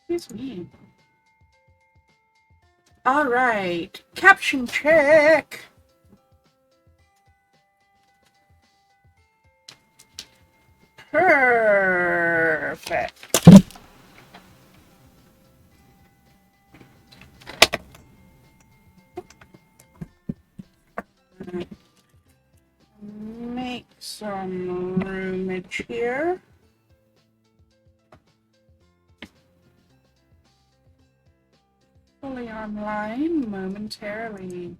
Excuse me. All right. Caption check. Perfect. Make some roomage here. Fully online momentarily.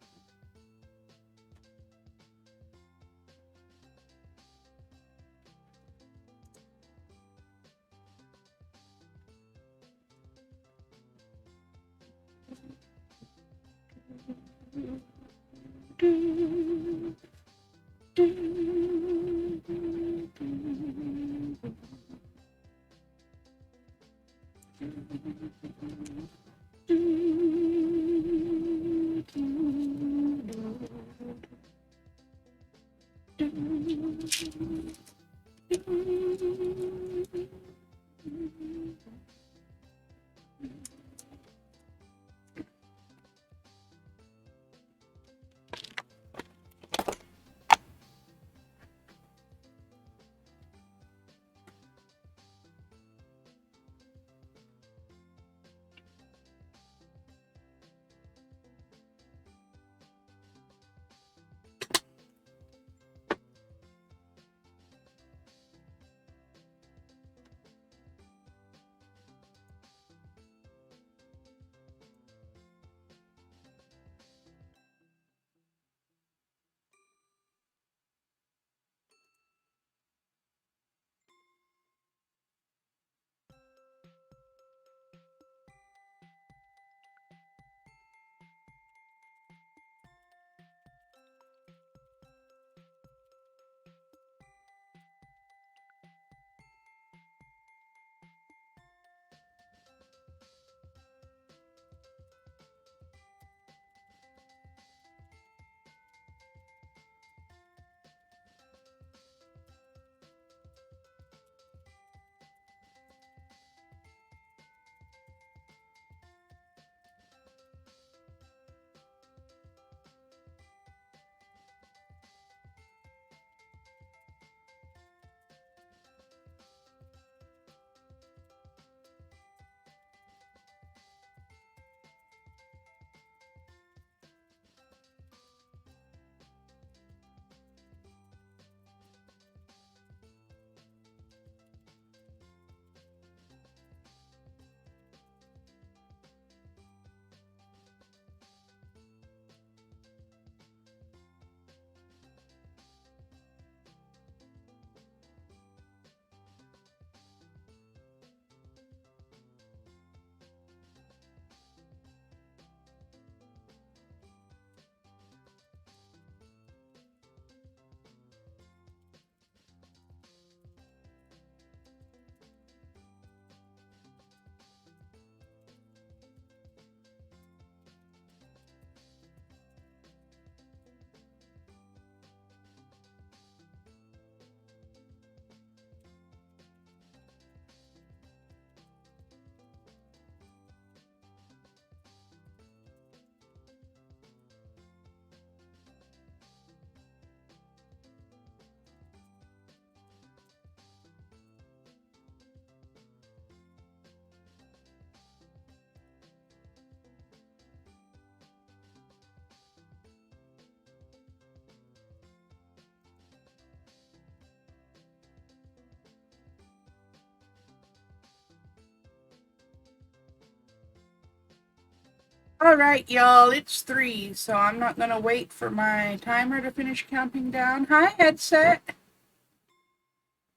All right, y'all, it's 3, so I'm not going to wait for my timer to finish counting down. Hi, headset.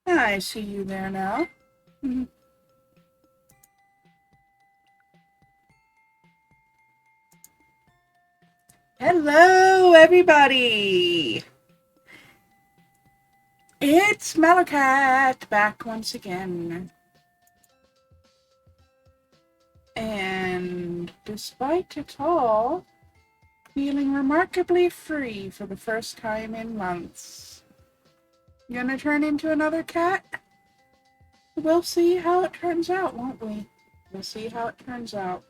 I see you there now. Hello, everybody. It's Malakat back once again. And despite it all, feeling remarkably free for the first time in months. Gonna turn into another cat? We'll see how it turns out, won't we? We'll see how it turns out.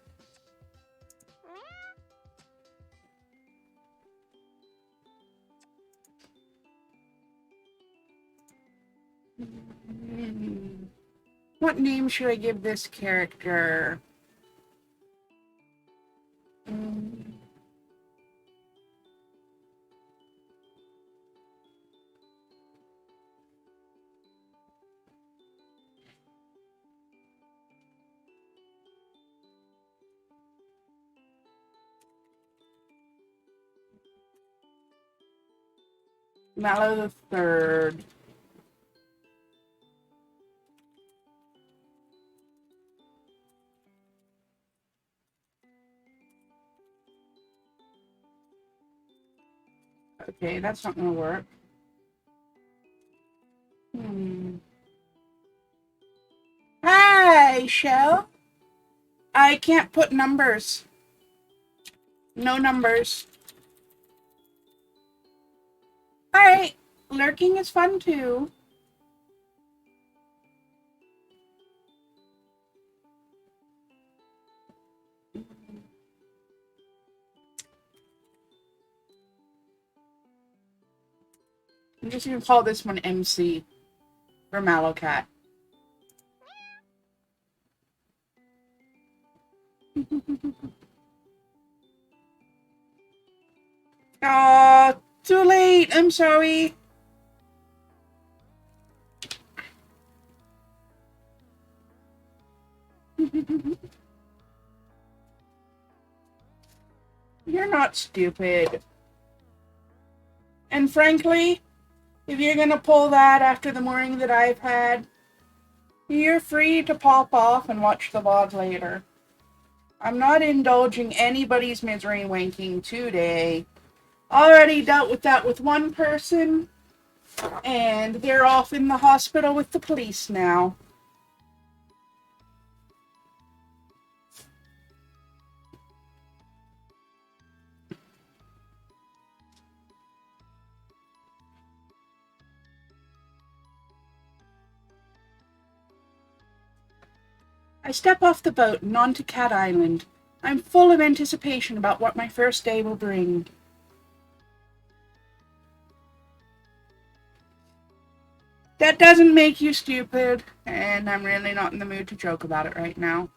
What name should I give this character? Mallow the Third. Okay, that's not gonna work. Hi, Shell. I can't put numbers. No numbers. Alright, lurking is fun too. I'm just gonna call this one MC for Mallowcat. Oh, too late. I'm sorry. You're not stupid. And frankly, if you're gonna pull that after the morning that I've had, you're free to pop off and watch the VOD later. I'm not indulging anybody's misery wanking today. Already dealt with that with one person, and they're off in the hospital with the police now. I step off the boat and onto Cat Island. I'm full of anticipation about what my first day will bring. That doesn't make you stupid, and I'm really not in the mood to joke about it right now.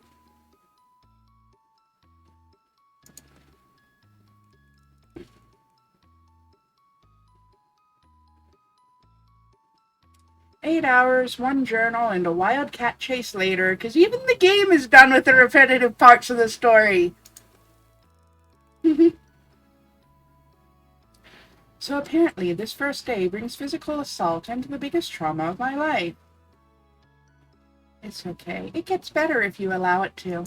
"8 hours, one journal, and a wildcat chase later, because even the game is done with the repetitive parts of the story." So apparently, this first day brings physical assault into the biggest trauma of my life. It's okay. It gets better if you allow it to.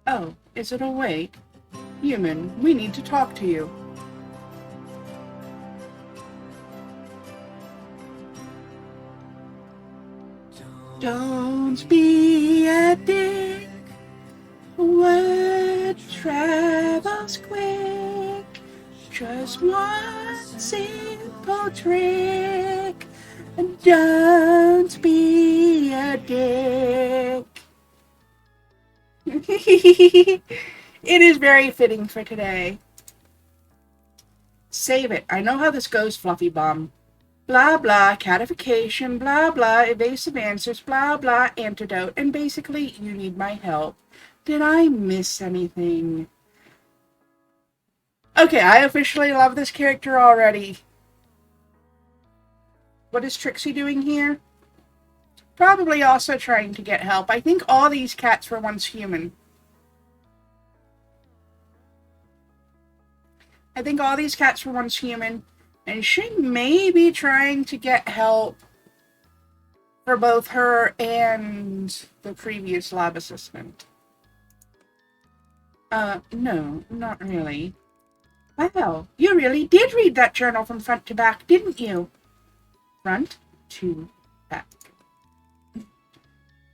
Oh, is it awake? Human, we need to talk to you. Don't be a dick. Word travels quick. Just one simple trick. Don't be a dick. It is very fitting for today. Save it. I know how this goes, Fluffy Bum. Blah, blah, catification, blah, blah, evasive answers, blah, blah, antidote, and basically, you need my help. Did I miss anything? Okay, I officially love this character already. What is Trixie doing here? Probably also trying to get help. I think all these cats were once human. And she may be trying to get help for both her and the previous lab assistant. No, not really. Wow, you really did read that journal from front to back, didn't you? Front to back.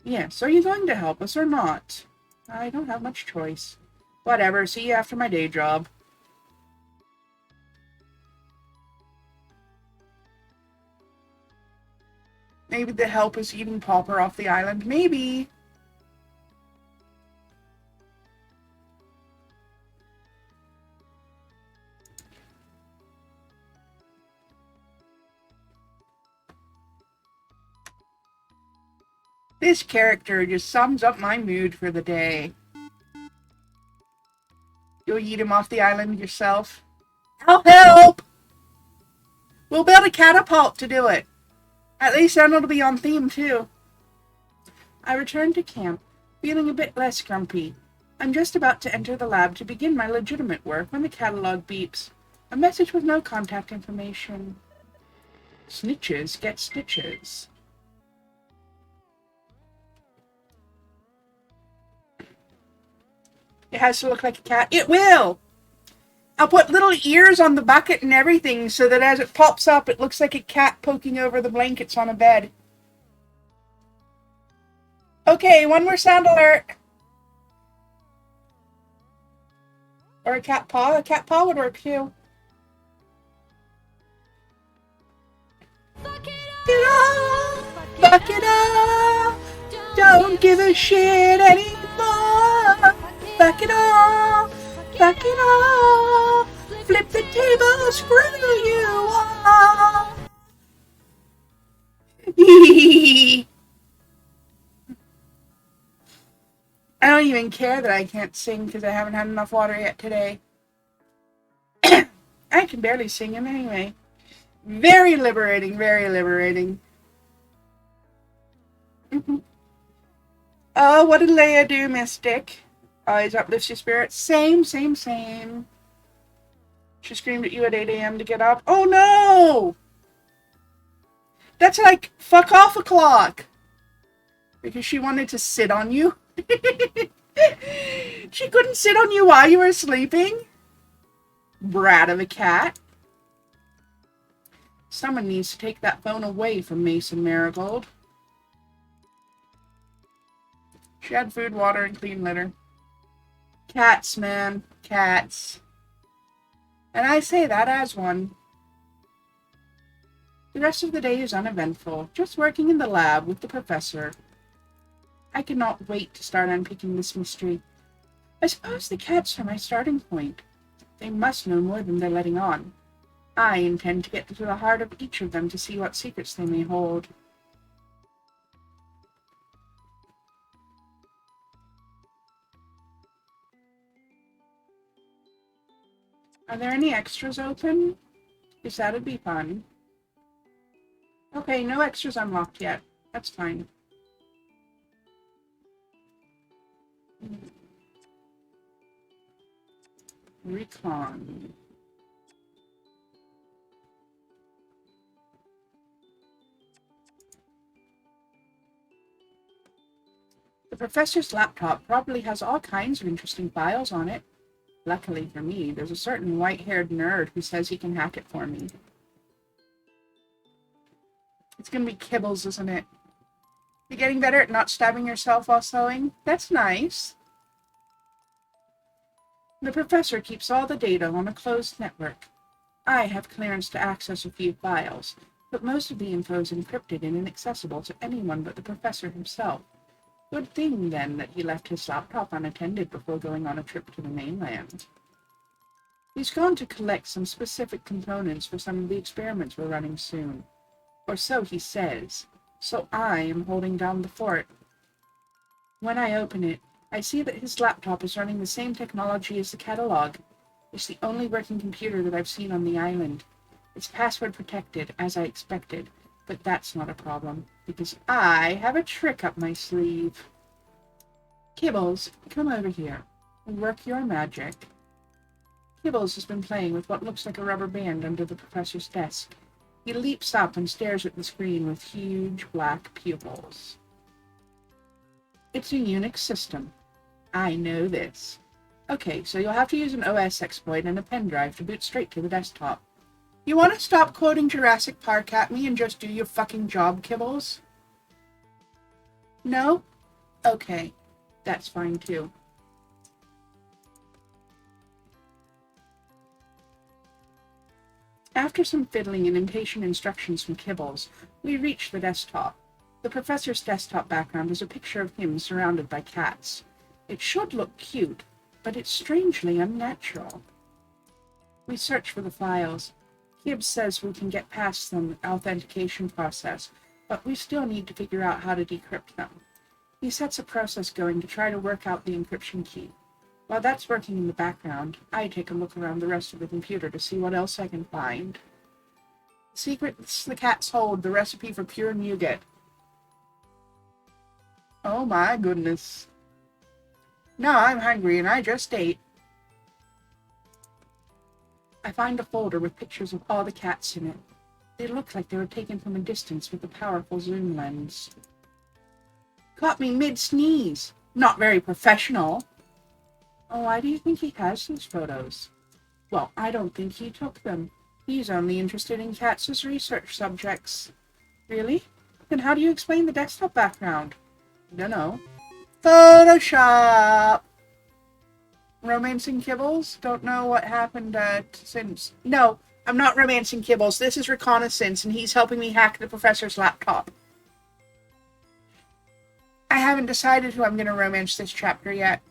Yes, are you going to help us or not? I don't have much choice. Whatever, see you after my day job. maybe the help is eating Popper off the island. Maybe. This character just sums up my mood for the day. You'll eat him off the island yourself? I'll help! We'll build a catapult to do it. At least then it'll be on theme, too. I returned to camp, feeling a bit less grumpy. I'm just about to enter the lab to begin my legitimate work when the catalog beeps. A message with no contact information. Snitches get stitches. It has to look like a cat. It will! I'll put little ears on the bucket and everything so that as it pops up, it looks like a cat poking over the blankets on a bed. Okay, one more sound alert. Or a cat paw. A cat paw would work too. Fuck it up! Fuck it up! Don't give a shit anymore! Back it up! Back it up! Flip the table, screw you all! I don't even care that I can't sing because I haven't had enough water yet today. I can barely sing him anyway. Very liberating, very liberating. Oh, what did Leia do, Mystic? Eyes uplifts your spirits. Same. She screamed at you at 8 a.m. to get up. Oh no! That's like fuck off o'clock. Because she wanted to sit on you. She couldn't sit on you while you were sleeping? Brat of a cat. Someone needs to take that phone away from Mason Marigold. She had food, water, and clean litter. Cats, man. Cats. And I say that as one. The rest of the day is uneventful, just working in the lab with the professor. I cannot wait to start unpicking this mystery. I suppose the cats are my starting point. They must know more than they're letting on. I intend to get to the heart of each of them to see what secrets they may hold. Are there any extras open? Because that'd be fun. Okay, no extras unlocked yet. That's fine. Recon. The professor's laptop probably has all kinds of interesting files on it. Luckily for me, there's a certain white-haired nerd who says he can hack it for me. It's gonna be Kibbles, isn't it? You're getting better at not stabbing yourself while sewing? That's nice. The professor keeps all the data on a closed network. I have clearance to access a few files, but most of the info is encrypted and inaccessible to anyone but the professor himself. Good thing, then, that he left his laptop unattended before going on a trip to the mainland. He's gone to collect some specific components for some of the experiments we're running soon. Or so he says. So I am holding down the fort. When I open it, I see that his laptop is running the same technology as the catalog. It's the only working computer that I've seen on the island. It's password protected, as I expected, but that's not a problem, because I have a trick up my sleeve. Kibbles, come over here and work your magic. Kibbles has been playing with what looks like a rubber band under the professor's desk. He leaps up and stares at the screen with huge black pupils. It's a Unix system. I know this. Okay, so you'll have to use an OS exploit and a pen drive to boot straight to the desktop. You want to stop quoting Jurassic Park at me and just do your fucking job, Kibbles? No? Okay. That's fine, too. After some fiddling and impatient instructions from Kibbles, we reach the desktop. The professor's desktop background is a picture of him surrounded by cats. It should look cute, but it's strangely unnatural. We search for the files. Gibbs says we can get past the authentication process, but we still need to figure out how to decrypt them. He sets a process going to try to work out the encryption key. While that's working in the background, I take a look around the rest of the computer to see what else I can find. The secrets the cats hold, the recipe for pure nougat. Oh my goodness. Now I'm hungry and I just ate. I find a folder with pictures of all the cats in it. They look like they were taken from a distance with a powerful zoom lens. Caught me mid-sneeze. Not very professional. Oh, why do you think he has these photos? Well, I don't think he took them. He's only interested in cats as research subjects. Really? Then how do you explain the desktop background? Dunno. Photoshop! Romancing Kibbles? Don't know what happened since... No, I'm not romancing Kibbles. This is reconnaissance, and he's helping me hack the professor's laptop. I haven't decided who I'm going to romance this chapter yet.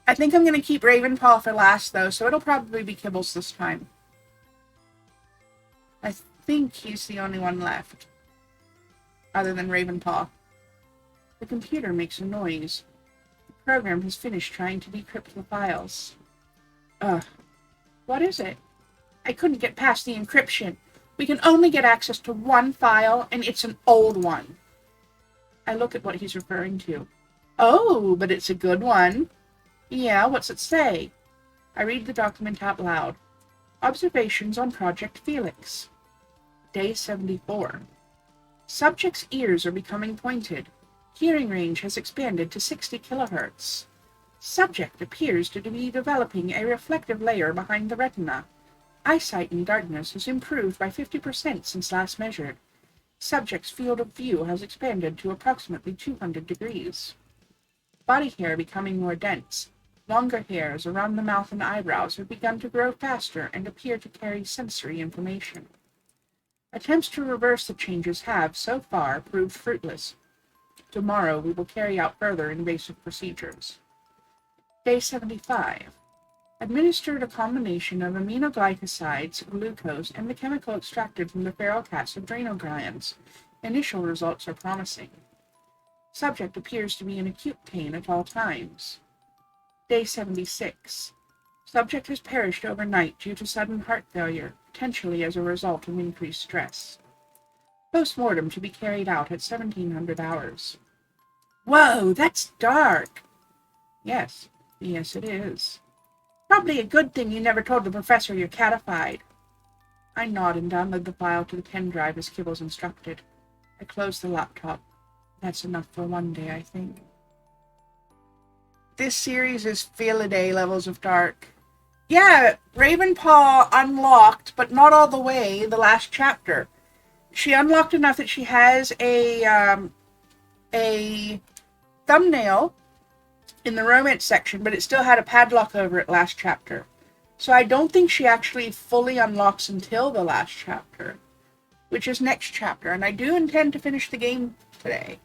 I think I'm going to keep Ravenpaw for last, though, so it'll probably be Kibbles this time. I think he's the only one left, other than Ravenpaw. The computer makes a noise. The program has finished trying to decrypt the files. What is it? I couldn't get past the encryption. We can only get access to one file, and it's an old one. I look at what he's referring to. Oh, but it's a good one. Yeah, what's it say? I read the document out loud. Observations on Project Felix. Day 74. Subject's ears are becoming pointed. Hearing range has expanded to 60 kilohertz. Subject appears to be developing a reflective layer behind the retina. Eyesight in darkness has improved by 50% since last measured. Subject's field of view has expanded to approximately 200 degrees. Body hair becoming more dense. Longer hairs around the mouth and eyebrows have begun to grow faster and appear to carry sensory information. Attempts to reverse the changes have, so far, proved fruitless. Tomorrow we will carry out further invasive procedures. Day 75. Administered a combination of aminoglycosides, glucose, and the chemical extracted from the feral cat's adrenal glands. Initial results are promising. Subject appears to be in acute pain at all times. Day 76. Subject has perished overnight due to sudden heart failure, potentially as a result of increased stress. Post-mortem to be carried out at 1700 hours. Whoa, that's dark! Yes it is. Probably a good thing you never told the professor you're catified. I nod and download the file to the pen drive as Kibbles instructed. I close the laptop. That's enough for one day, I think. This series is Felidae levels of dark. Yeah, Ravenpaw unlocked, but not all the way, the last chapter. She unlocked enough that she has a thumbnail in the romance section, but it still had a padlock over it last chapter. So I don't think she actually fully unlocks until the last chapter, which is next chapter, and I do intend to finish the game today.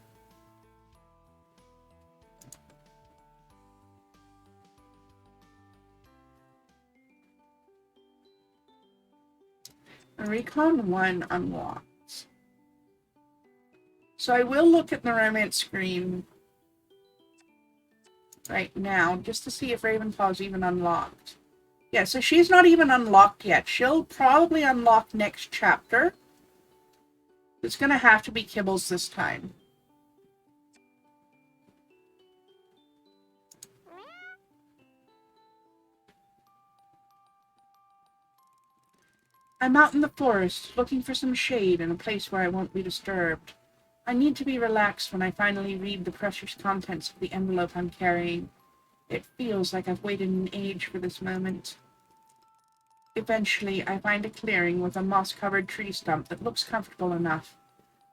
Recon 1 unlocked. So I will look at the romance screen right now, just to see if Ravenpaw's even unlocked. Yeah, so she's not even unlocked yet. She'll probably unlock next chapter. It's gonna have to be Kibbles this time. I'm out in the forest, looking for some shade and a place where I won't be disturbed. I need to be relaxed when I finally read the precious contents of the envelope I'm carrying. It feels like I've waited an age for this moment. Eventually, I find a clearing with a moss-covered tree stump that looks comfortable enough.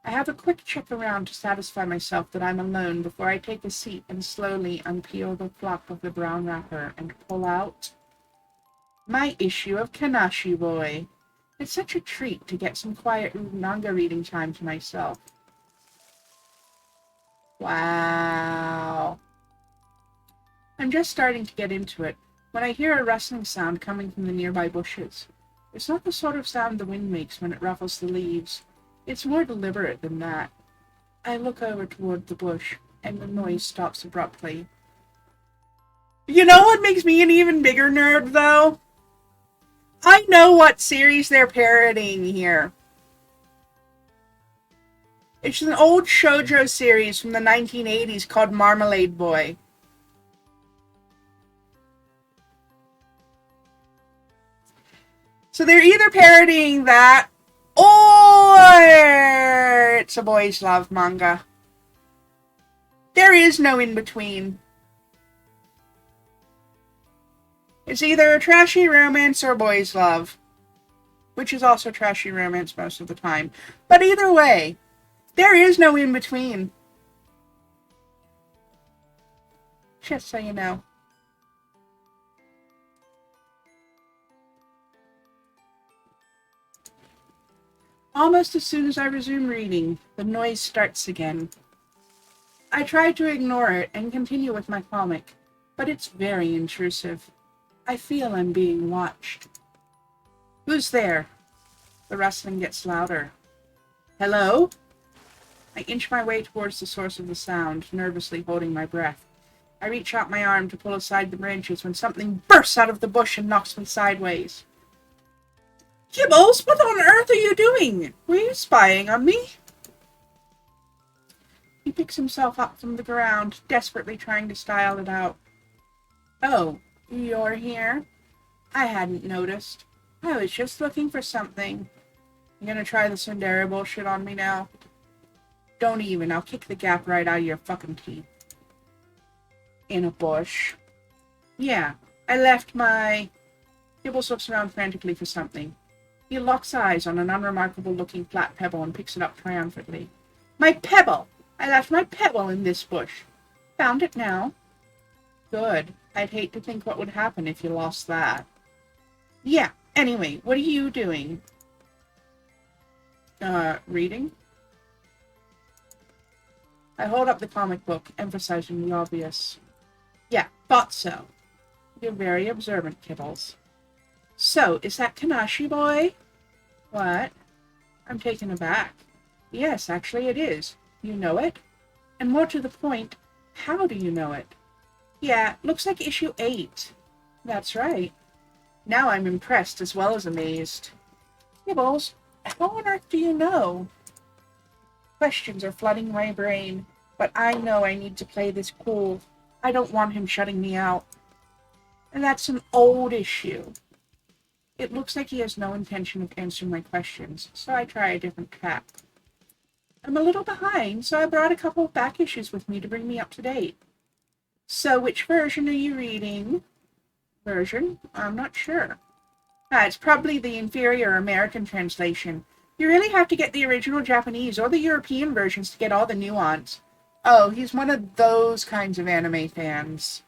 I have a quick check around to satisfy myself that I'm alone before I take a seat and slowly unpeel the flap of the brown wrapper and pull out my issue of Kanashi Boy. It's such a treat to get some quiet manga reading time to myself. Wow. I'm just starting to get into it when I hear a rustling sound coming from the nearby bushes. It's not the sort of sound the wind makes when it ruffles the leaves. It's more deliberate than that. I look over toward the bush, and the noise stops abruptly. You know what makes me an even bigger nerd, though? I know what series they're parodying here. It's an old shoujo series from the 1980s called Marmalade Boy. So they're either parodying that, or it's a boys' love manga. There is no in-between. It's either a trashy romance or boys' love, which is also trashy romance most of the time. But either way, there is no in-between. Just so you know. Almost as soon as I resume reading, the noise starts again. I try to ignore it and continue with my comic, but it's very intrusive. I feel I'm being watched. Who's there? The rustling gets louder. Hello? I inch my way towards the source of the sound, nervously holding my breath. I reach out my arm to pull aside the branches when something bursts out of the bush and knocks me sideways. Kibbles, what on earth are you doing? Were you spying on me? He picks himself up from the ground, desperately trying to style it out. Oh, you're here? I hadn't noticed. I was just looking for something. You gonna try the tsundere bullshit on me now? Don't even. I'll kick the gap right out of your fucking teeth. In a bush. Yeah, I left my... Kibbles looks around frantically for something. He locks eyes on an unremarkable-looking flat pebble and picks it up triumphantly. My pebble! I left my pebble in this bush. Found it now. Good. I'd hate to think what would happen if you lost that. Yeah, anyway, what are you doing? Reading? I hold up the comic book, emphasizing the obvious. Yeah, thought so. You're very observant, Kibbles. So, is that Kanashi Boy? What? I'm taken aback. Yes, actually it is. You know it? And more to the point, how do you know it? Yeah, looks like issue 8. That's right. Now I'm impressed as well as amazed. Kibbles, how on earth do you know? Questions are flooding my brain, but I know I need to play this cool. I don't want him shutting me out. And that's an old issue. It looks like he has no intention of answering my questions, so I try a different tack. I'm a little behind, so I brought a couple of back issues with me to bring me up to date. So which version are you reading? Version? I'm not sure. It's probably the inferior American translation. You really have to get the original Japanese or the European versions to get all the nuance. Oh, he's one of those kinds of anime fans.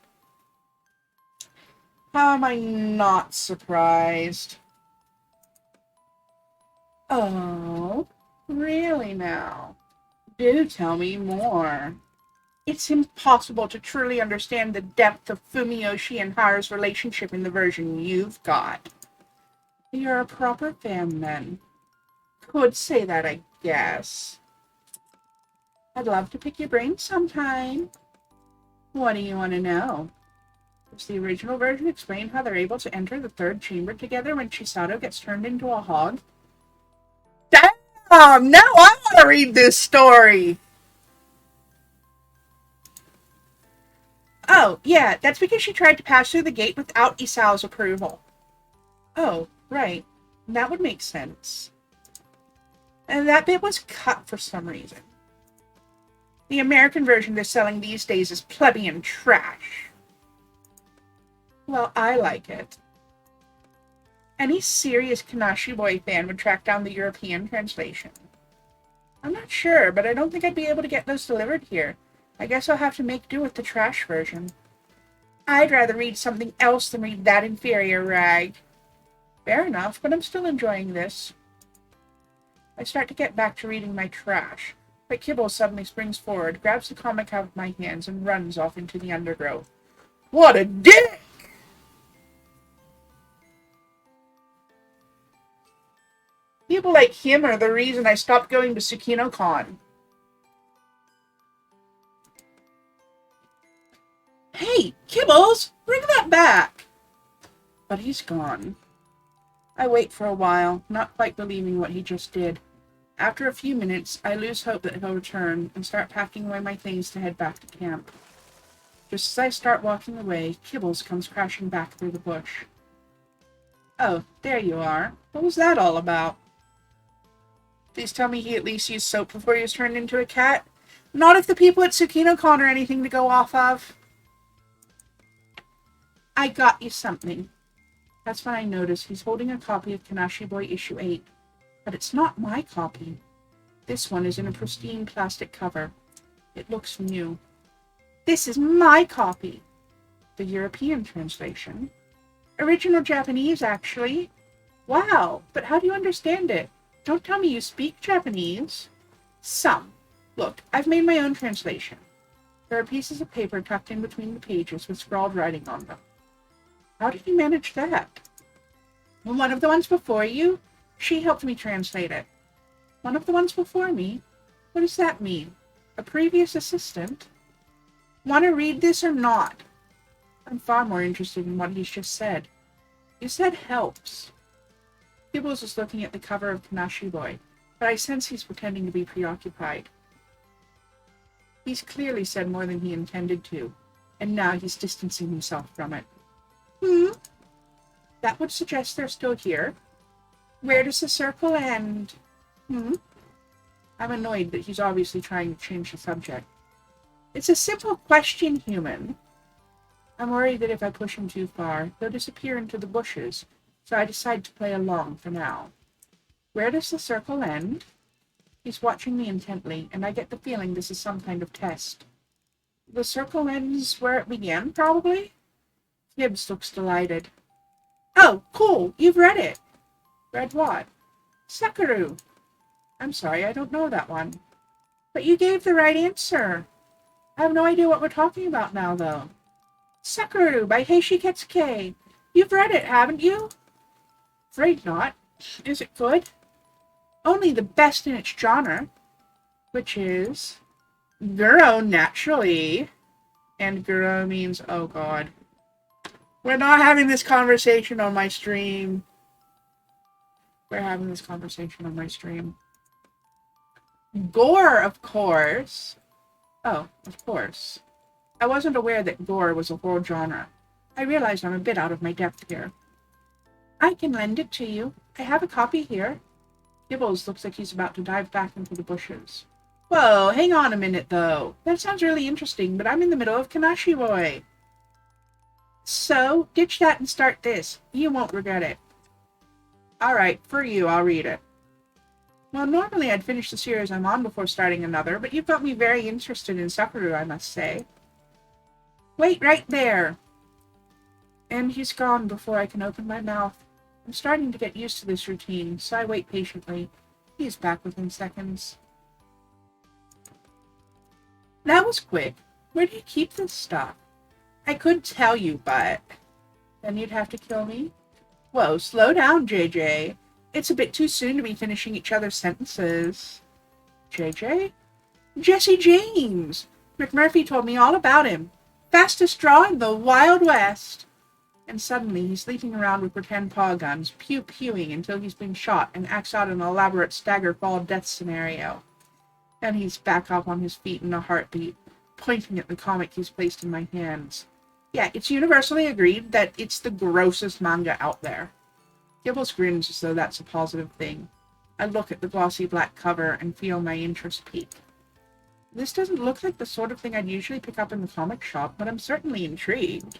How am I not surprised? Oh, really now? Do tell me more. It's impossible to truly understand the depth of Fumiyoshi and Haru's relationship in the version you've got. You're a proper fan, then. Could say that, I guess. I'd love to pick your brain sometime. What do you want to know? Does the original version explain how they're able to enter the third chamber together when Chisato gets turned into a hog? Damn! Now I want to read this story! Oh, yeah, that's because she tried to pass through the gate without Isao's approval. Oh, right. That would make sense. And that bit was cut for some reason. The American version they're selling these days is plebeian trash. Well, I like it. Any serious Kanashi Boy fan would track down the European translation. I'm not sure, but I don't think I'd be able to get those delivered here. I guess I'll have to make do with the trash version. I'd rather read something else than read that inferior rag. Fair enough, but I'm still enjoying this. I start to get back to reading my trash. But Kibbles suddenly springs forward, grabs the comic out of my hands, and runs off into the undergrowth. What a dick! People like him are the reason I stopped going to SukinoCon. Hey, Kibbles! Bring that back! But he's gone. I wait for a while, not quite believing what he just did. After a few minutes, I lose hope that he'll return and start packing away my things to head back to camp. Just as I start walking away, Kibbles comes crashing back through the bush. Oh, there you are. What was that all about? Please tell me he at least used soap before he was turned into a cat. Not if the people at SukinoCon are anything to go off of. I got you something. That's when I notice he's holding a copy of Kanashi Boy issue 8. But it's not my copy. This one is in a pristine plastic cover. It looks new. This is my copy. The European translation. Original Japanese, actually. Wow, but how do you understand it? Don't tell me you speak Japanese. Some. Look, I've made my own translation. There are pieces of paper tucked in between the pages with scrawled writing on them. How did you manage that? Well, one of the ones before you? She helped me translate it. One of the ones before me? What does that mean? A previous assistant? Want to read this or not? I'm far more interested in what he's just said. You said helps. Kibbles is looking at the cover of Kanashi Boy, but I sense he's pretending to be preoccupied. He's clearly said more than he intended to, and now he's distancing himself from it. That would suggest they're still here. Where does the circle end? I'm annoyed that he's obviously trying to change the subject. It's a simple question, human. I'm worried that if I push him too far, he'll disappear into the bushes, so I decide to play along for now. Where does the circle end? He's watching me intently, and I get the feeling this is some kind of test. The circle ends where it began, probably? Gibbs looks delighted. Oh, cool! You've read it! Read what? Sakura! I'm sorry, I don't know that one. But you gave the right answer. I have no idea what we're talking about now, though. Sakura by Heishi Ketsuke. You've read it, haven't you? Afraid not. Is it good? Only the best in its genre. Which is... Guro, naturally. And Guro means, oh god. We're not having this conversation on my stream. We're having this conversation on my stream. Gore, of course. Oh, of course. I wasn't aware that gore was a whole genre. I realize I'm a bit out of my depth here. I can lend it to you. I have a copy here. Gibbles looks like he's about to dive back into the bushes. Whoa, hang on a minute, though. That sounds really interesting, but I'm in the middle of Kanashi Boy. So, ditch that and start this. You won't regret it. Alright, for you, I'll read it. Well, normally I'd finish the series I'm on before starting another, but you've got me very interested in Sakura, I must say. Wait right there! And he's gone before I can open my mouth. I'm starting to get used to this routine, so I wait patiently. He's back within seconds. That was quick. Where do you keep this stuff? I could tell you, but... Then you'd have to kill me? Whoa, slow down, JJ. It's a bit too soon to be finishing each other's sentences. JJ? Jesse James! McMurphy told me all about him. Fastest draw in the Wild West. And suddenly he's leaping around with pretend paw guns, pew-pewing until he's been shot and acts out an elaborate stagger fall death scenario. Then he's back up on his feet in a heartbeat, pointing at the comic he's placed in my hands. Yeah, it's universally agreed that it's the grossest manga out there. Gibbles grins as though that's a positive thing. I look at the glossy black cover and feel my interest peak. This doesn't look like the sort of thing I'd usually pick up in the comic shop, but I'm certainly intrigued.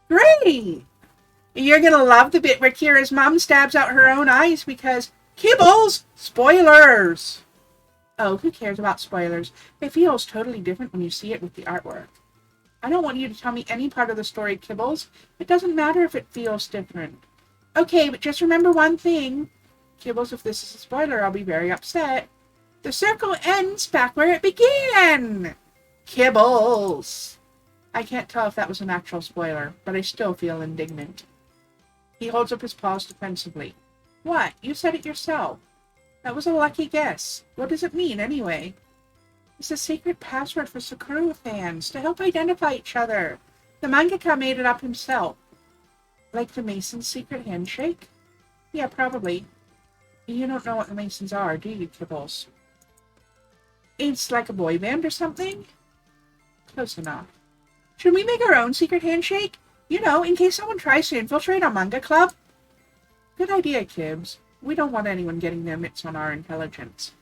Great! You're gonna love the bit where Kira's mom stabs out her own eyes because... Kibbles! Spoilers! Oh, who cares about spoilers? It feels totally different when you see it with the artwork. I don't want you to tell me any part of the story, Kibbles. It doesn't matter if it feels different. Okay, but just remember one thing. Kibbles, if this is a spoiler, I'll be very upset. The circle ends back where it began! Kibbles! I can't tell if that was an actual spoiler, but I still feel indignant. He holds up his paws defensively. What? You said it yourself. That was a lucky guess. What does it mean, anyway? It's a secret password for Sakura fans to help identify each other. The mangaka made it up himself. Like the Mason's secret handshake? Yeah, probably. You don't know what the Masons are, do you, Kibbles? It's like a boy band or something? Close enough. Should we make our own secret handshake? You know, in case someone tries to infiltrate our manga club? Good idea, Kibs. We don't want anyone getting their mitts on our intelligence.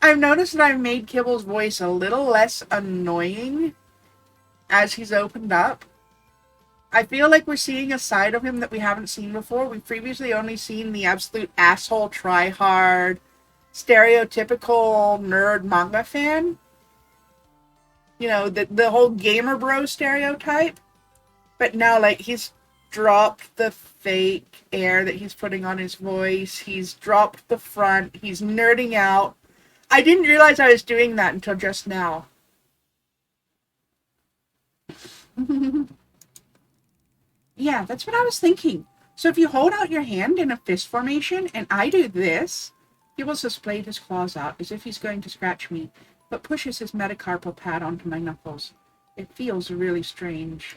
I've noticed that I've made Kibble's voice a little less annoying as he's opened up. I feel like we're seeing a side of him that we haven't seen before. We've previously only seen the absolute asshole, try-hard, stereotypical nerd manga fan. You know, the whole gamer bro stereotype. But now, like, he's dropped the fake air that he's putting on his voice. He's dropped the front. He's nerding out. I didn't realize I was doing that until just now. Yeah, that's what I was thinking. So if you hold out your hand in a fist formation and I do this, Gibbles has played his claws out as if he's going to scratch me, but pushes his metacarpal pad onto my knuckles. It feels really strange.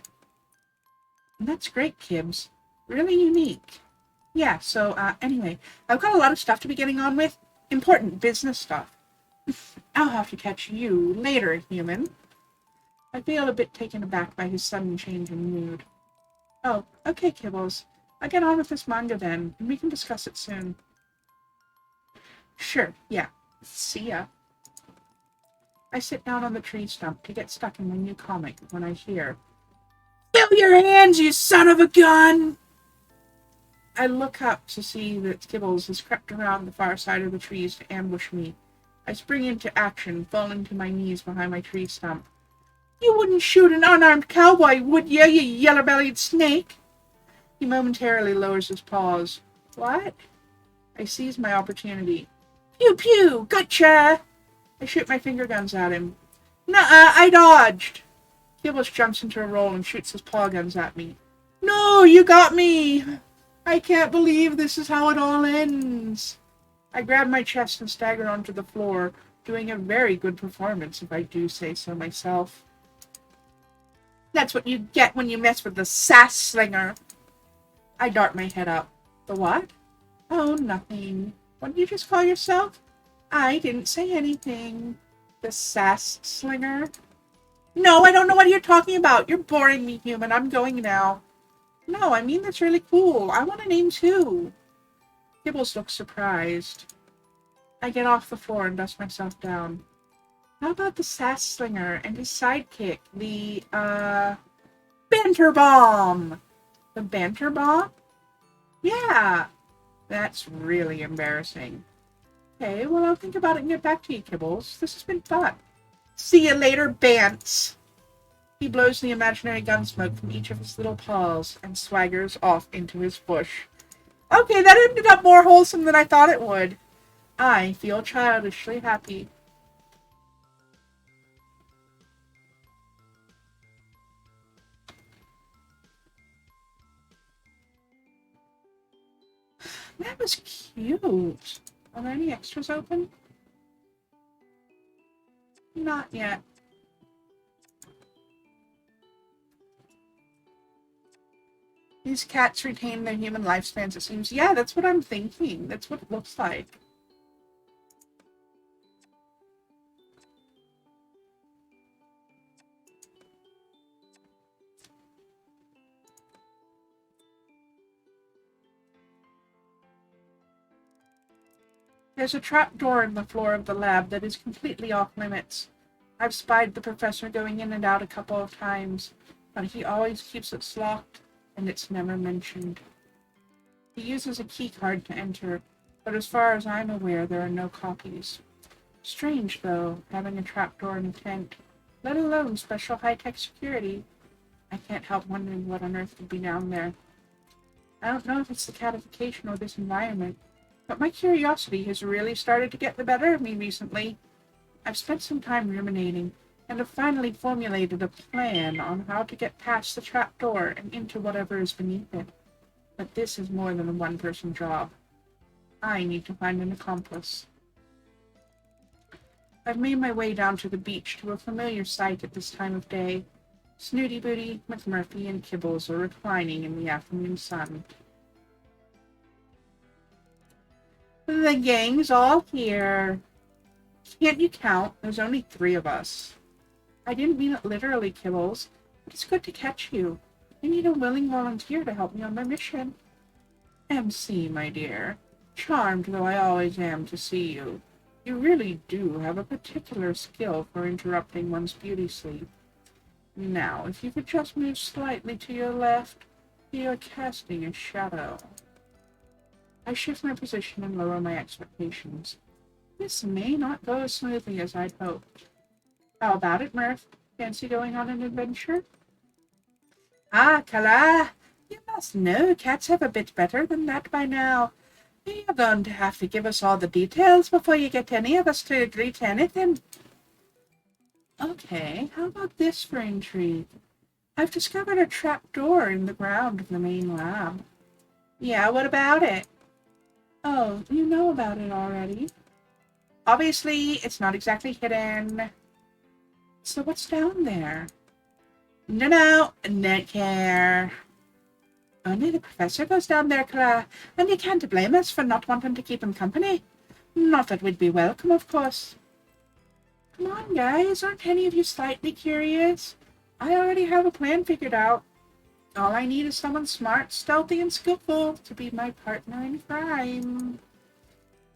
And that's great, Kibbs. Really unique. Yeah, so, anyway, I've got a lot of stuff to be getting on with. Important business stuff. I'll have to catch you later, human. I feel a bit taken aback by his sudden change in mood. Oh, okay, Kibbles. I'll get on with this manga then, and we can discuss it soon. Sure, yeah. See ya. I sit down on the tree stump to get stuck in my new comic when I hear, "Fill your hands, you son of a gun!" I look up to see that Kibbles has crept around the far side of the trees to ambush me. I spring into action, falling to my knees behind my tree stump. You wouldn't shoot an unarmed cowboy, would you yellow-bellied snake? He momentarily lowers his paws. What? I seize my opportunity. Pew pew! Gotcha! I shoot my finger guns at him. Nuh-uh, I dodged! Kibbles jumps into a roll and shoots his paw guns at me. No, you got me! I can't believe this is how it all ends. I grab my chest and stagger onto the floor, doing a very good performance, if I do say so myself. That's what you get when you mess with the sass slinger. I dart my head up. The what? Oh, nothing. What did you just call yourself? I didn't say anything. The sass slinger? No, I don't know what you're talking about. You're boring me, human. I'm going now. No, I mean that's really cool. I want a name too. Kibbles looks surprised. I get off the floor and dust myself down. How about the sass slinger and his sidekick, the, Banter Bomb? The Banter Bomb? Yeah. That's really embarrassing. Okay, well, I'll think about it and get back to you, Kibbles. This has been fun. See you later, Bants. He blows the imaginary gun smoke from each of his little paws and swaggers off into his bush. Okay, that ended up more wholesome than I thought it would. I feel childishly happy. That was cute. Are there any extras open? Not yet. These cats retain their human lifespans, it seems. Yeah, that's what I'm thinking. That's what it looks like. There's a trapdoor in the floor of the lab that is completely off limits. I've spied the professor going in and out a couple of times, but he always keeps it locked, and it's never mentioned. He uses a key card to enter, but as far as I'm aware, there are no copies. Strange, though, having a trapdoor in a tent, let alone special high-tech security. I can't help wondering what on earth could be down there. I don't know if it's the catification or this environment, but my curiosity has really started to get the better of me recently. I've spent some time ruminating, and have finally formulated a plan on how to get past the trapdoor and into whatever is beneath it. But this is more than a one-person job. I need to find an accomplice. I've made my way down to the beach, to a familiar sight at this time of day. Snooty Booty, McMurphy, and Kibbles are reclining in the afternoon sun. The gang's all here. Can't you count? There's only 3 of us. I didn't mean it literally, Kibbles, but it's good to catch you. I need a willing volunteer to help me on my mission. MC, my dear, charmed though I always am to see you, you really do have a particular skill for interrupting one's beauty sleep. Now, if you could just move slightly to your left, you are casting a shadow. I shift my position and lower my expectations. This may not go as smoothly as I'd hoped. How about it, Murph? Fancy going on an adventure? Ah, Kala, you must know cats have a bit better than that by now. You're going to have to give us all the details before you get any of us to agree to anything. Okay, how about this for intrigue? I've discovered a trapdoor in the ground of the main lab. Yeah, what about it? Oh, you know about it already. Obviously, it's not exactly hidden. So what's down there? No, don't care. Only the professor goes down there, Clara, and you can't blame us for not wanting to keep him company. Not that we'd be welcome, of course. Come on, guys, aren't any of you slightly curious? I already have a plan figured out. All I need is someone smart, stealthy, and skillful to be my partner in crime.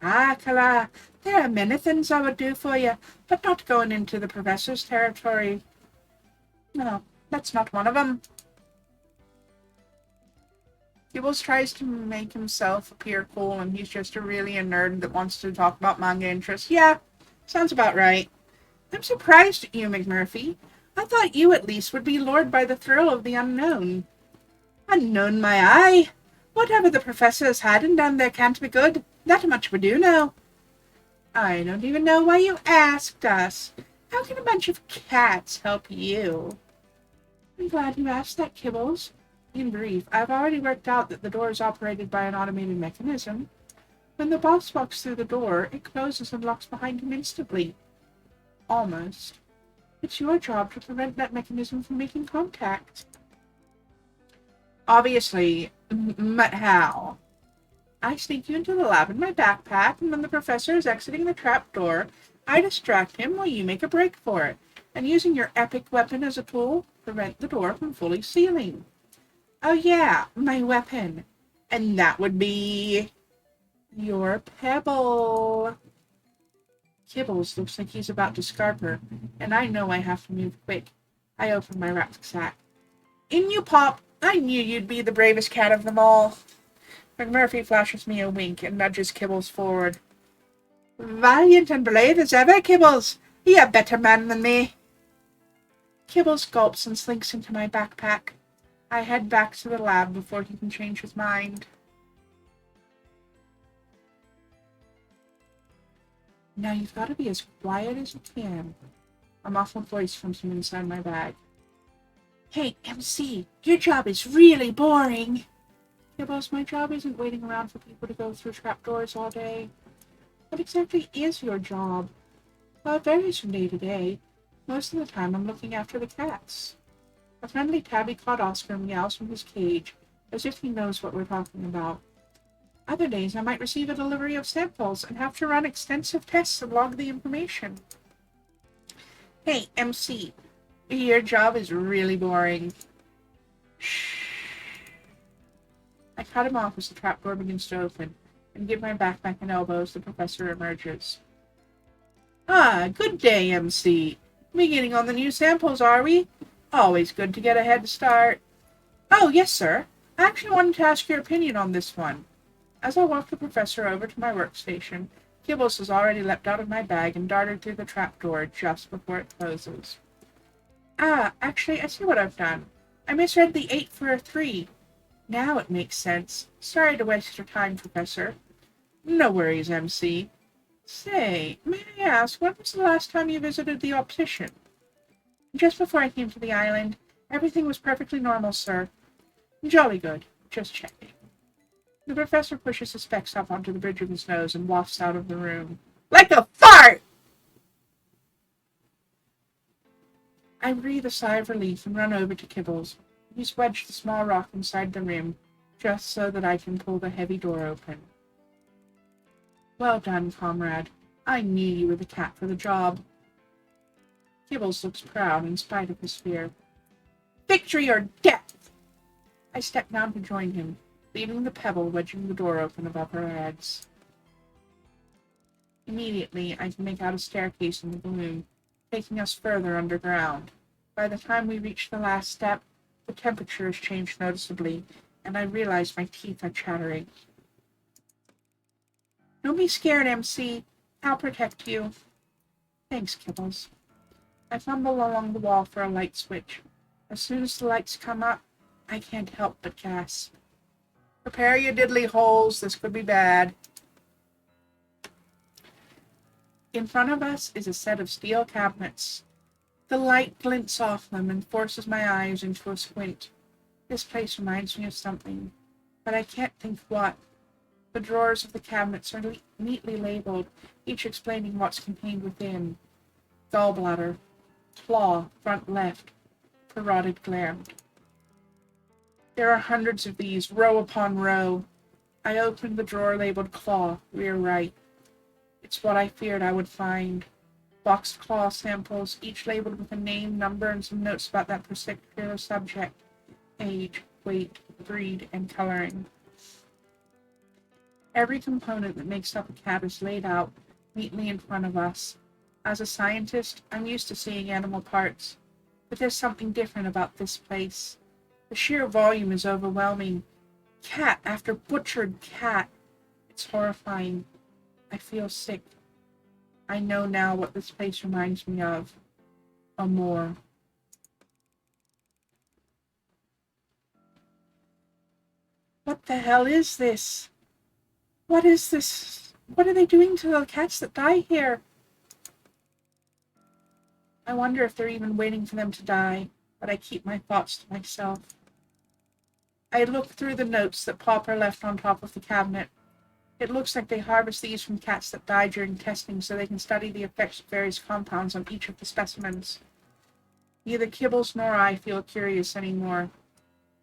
Ah, Kala, there are many things I would do for you, but not going into the professor's territory. No, that's not one of them. Kibbles tries to make himself appear cool, and he's just really a nerd that wants to talk about manga interests. Yeah, sounds about right. I'm surprised at you, McMurphy. I thought you at least would be lured by the thrill of the unknown. Unknown, my eye! Whatever the professor has hiding down there can't be good. That much we do know. I don't even know why you asked us. How can a bunch of cats help you? I'm glad you asked that, Kibbles. In brief, I've already worked out that the door is operated by an automated mechanism. When the boss walks through the door, it closes and locks behind him instantly. Almost. It's your job to prevent that mechanism from making contact. Obviously, but how? I sneak you into the lab in my backpack, and when the professor is exiting the trapdoor, I distract him while you make a break for it, and using your epic weapon as a tool, prevent the door from fully sealing. Oh yeah, my weapon. And that would be... your pebble. Kibbles looks like he's about to scarp her, and I know I have to move quick. I open my rucksack. In you pop! I knew you'd be the bravest cat of them all. McMurphy flashes me a wink and nudges Kibbles forward. Valiant and brave as ever, Kibbles. You're a better man than me. Kibbles gulps and slinks into my backpack. I head back to the lab before he can change his mind. Now you've got to be as quiet as you can. A muffled voice comes from inside my bag. Hey, MC, your job is really boring. Kibbles, my job isn't waiting around for people to go through trapdoors all day. What exactly is your job? Well, it varies from day to day. Most of the time I'm looking after the cats. A friendly tabby caught Oscar meows from his cage, as if he knows what we're talking about. Other days I might receive a delivery of samples and have to run extensive tests and log the information. Hey, MC, your job is really boring. Shh. I cut him off as the trapdoor begins to open, and give my backpack an elbow as the professor emerges. Ah, good day, MC. We getting on the new samples, are we? Always good to get a head start. Oh, yes, sir. I actually wanted to ask your opinion on this one. As I walk the professor over to my workstation, Kibbles has already leapt out of my bag and darted through the trapdoor just before it closes. Ah, actually, I see what I've done. I misread the 8 for a 3. Now it makes sense. Sorry to waste your time, Professor. No worries, MC. Say, may I ask, when was the last time you visited the optician? Just before I came to the island. Everything was perfectly normal, sir. Jolly good. Just checking. The professor pushes his specs up onto the bridge of his nose and wafts out of the room. Like a fart! I breathe a sigh of relief and run over to Kibbles. He's wedged the small rock inside the rim, just so that I can pull the heavy door open. Well done, comrade. I knew you were the cat for the job. Kibbles looks proud in spite of his fear. Victory or death! I step down to join him, leaving the pebble wedging the door open above our heads. Immediately, I can make out a staircase in the balloon, taking us further underground. By the time we reach the last step, the temperature has changed noticeably, and I realize my teeth are chattering. Don't be scared, MC. I'll protect you. Thanks, Kibbles. I fumble along the wall for a light switch. As soon as the lights come up, I can't help but gasp. Prepare your diddly holes, this could be bad. In front of us is a set of steel cabinets. The light glints off them and forces my eyes into a squint. This place reminds me of something, but I can't think what. The drawers of the cabinets are neatly labeled, each explaining what's contained within. Gallbladder, claw, front left, parotid gland. There are hundreds of these, row upon row. I open the drawer labeled claw, rear right. It's what I feared I would find. Boxed claw samples, each labeled with a name, number, and some notes about that particular subject. Age, weight, breed, and coloring. Every component that makes up a cat is laid out neatly in front of us. As a scientist, I'm used to seeing animal parts, but there's something different about this place. The sheer volume is overwhelming. Cat after butchered cat. It's horrifying. I feel sick. I know now what this place reminds me of. Amor. What the hell is this? What is this? What are they doing to the cats that die here? I wonder if they're even waiting for them to die, but I keep my thoughts to myself. I look through the notes that Popper left on top of the cabinet. It looks like they harvest these from cats that die during testing so they can study the effects of various compounds on each of the specimens. Neither Kibbles nor I feel curious anymore.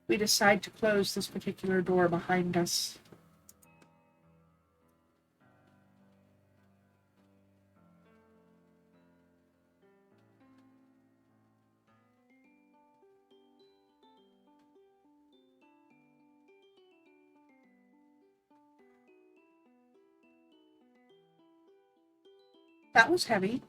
We decide to close this particular door behind us. That was heavy.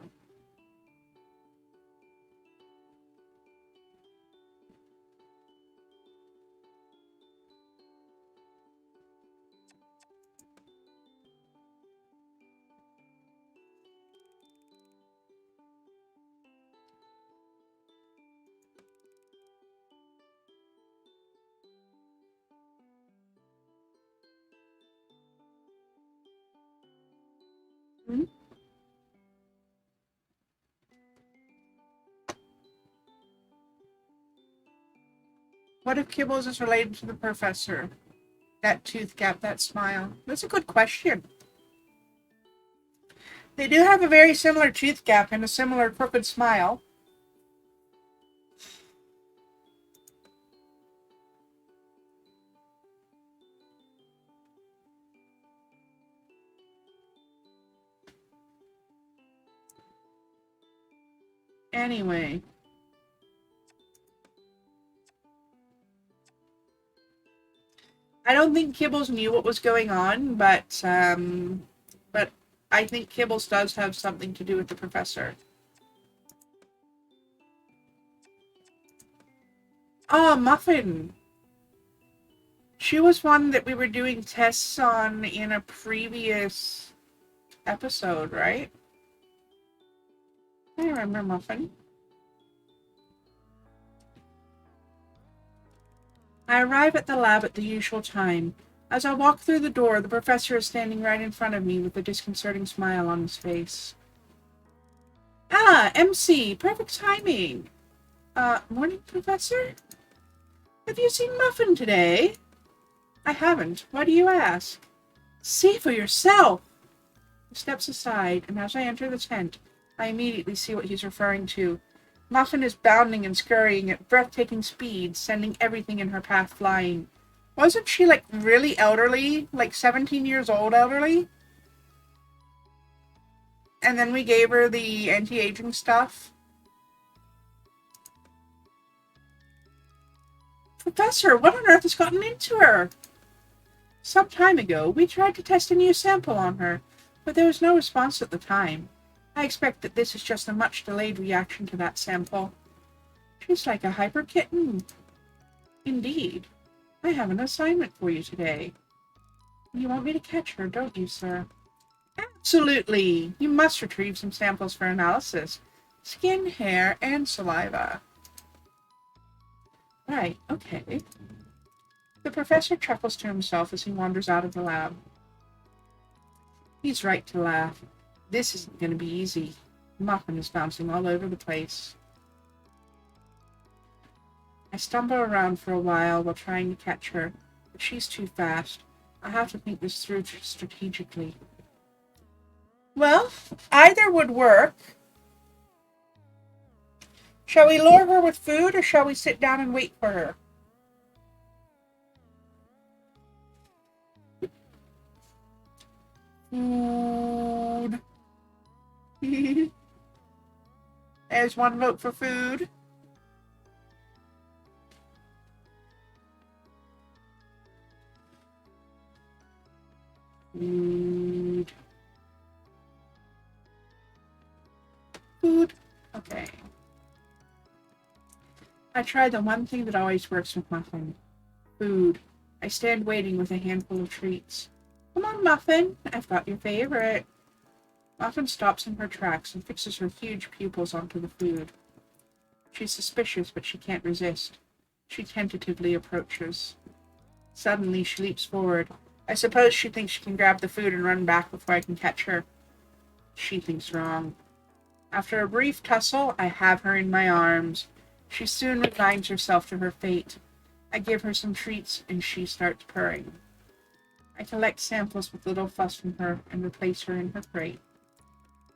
Hmm? What if Kibbles is related to the professor? That tooth gap, that smile. That's a good question. They do have a very similar tooth gap and a similar crooked smile. Anyway. I don't think Kibbles knew what was going on, but I think Kibbles does have something to do with the professor. Oh, Muffin. She was one that we were doing tests on in a previous episode, right? I remember Muffin. I arrive at the lab at the usual time. As I walk through the door, the professor is standing right in front of me with a disconcerting smile on his face. Ah, MC, perfect timing. Morning, Professor? Have you seen Muffin today? I haven't. Why do you ask? See for yourself. He steps aside, and as I enter the tent, I immediately see what he's referring to. Muffin is bounding and scurrying at breathtaking speed, sending everything in her path flying. Wasn't she, really elderly? 17 years old elderly? And then we gave her the anti-aging stuff. Professor, what on earth has gotten into her? Some time ago, we tried to test a new sample on her, but there was no response at the time. I expect that this is just a much delayed reaction to that sample. She's like a hyper kitten. Indeed. I have an assignment for you today. You want me to catch her, don't you, sir? Absolutely. You must retrieve some samples for analysis. Skin, hair, and saliva. Right, okay. The professor chuckles to himself as he wanders out of the lab. He's right to laugh. This isn't going to be easy. Muffin is bouncing all over the place. I stumble around for a while trying to catch her, but she's too fast. I have to think this through strategically. Well, either would work. Shall we lure her with food, or shall we sit down and wait for her? Food. There's one vote for food. Food. Food. Okay. I try the one thing that always works with Muffin. Food. I stand waiting with a handful of treats. Come on, Muffin. I've got your favorite. Muffin stops in her tracks and fixes her huge pupils onto the food. She's suspicious, but she can't resist. She tentatively approaches. Suddenly, she leaps forward. I suppose she thinks she can grab the food and run back before I can catch her. She thinks wrong. After a brief tussle, I have her in my arms. She soon resigns herself to her fate. I give her some treats, and she starts purring. I collect samples with little fuss from her and replace her in her crate.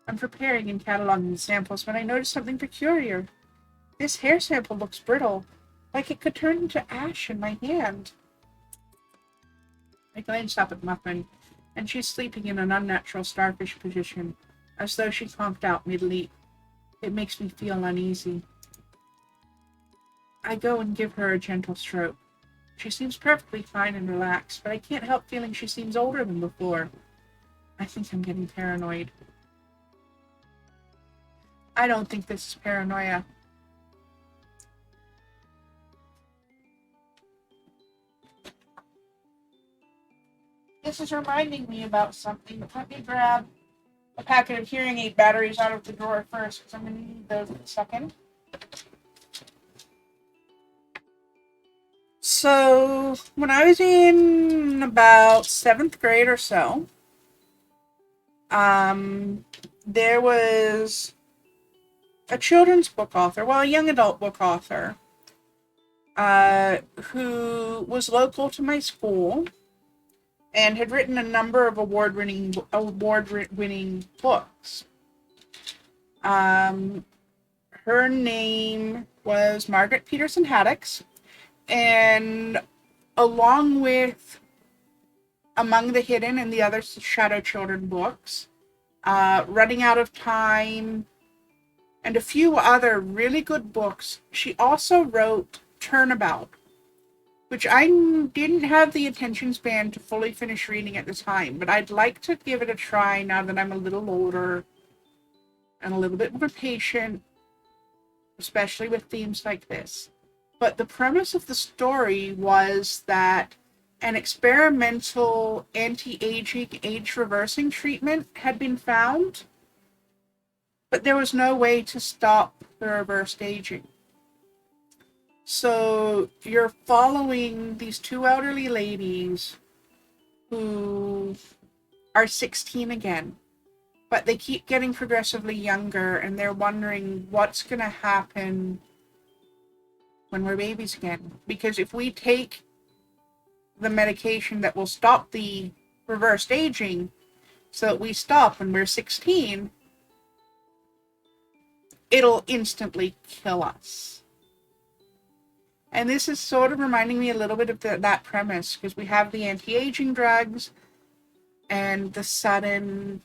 I'm preparing and cataloging the samples when I notice something peculiar. This hair sample looks brittle, like it could turn into ash in my hand. I glance up at Muffin, and she's sleeping in an unnatural starfish position, as though she conked out mid-leap. It makes me feel uneasy. I go and give her a gentle stroke. She seems perfectly fine and relaxed, but I can't help feeling she seems older than before. I think I'm getting paranoid. I don't think this is paranoia. This is reminding me about something, but let me grab a packet of hearing aid batteries out of the drawer first, because I'm going to need those in a second. So, when I was in about 7th grade or so, there was a children's book author, well, a young adult book author, who was local to my school and had written a number of award-winning books. Her name was Margaret Peterson Haddix, and along with Among the Hidden and the other Shadow Children books, Running Out of Time, and a few other really good books, she also wrote Turnabout, which I didn't have the attention span to fully finish reading at the time, but I'd like to give it a try now that I'm a little older and a little bit more patient, especially with themes like this. But the premise of the story was that an experimental anti-aging, age-reversing treatment had been found, but there was no way to stop the reversed aging. So you're following these two elderly ladies who are 16 again, but they keep getting progressively younger, and they're wondering what's going to happen when we're babies again. Because if we take the medication that will stop the reversed aging so that we stop when we're 16, it'll instantly kill us. And this is sort of reminding me a little bit of that premise, because we have the anti-aging drugs and the sudden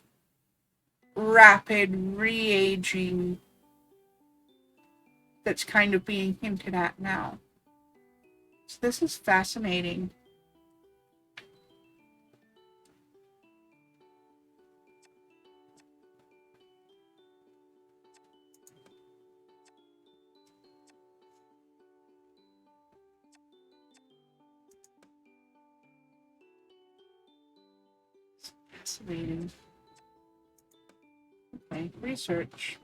rapid re-aging that's kind of being hinted at now. So this is fascinating. Fascinating. Okay, research.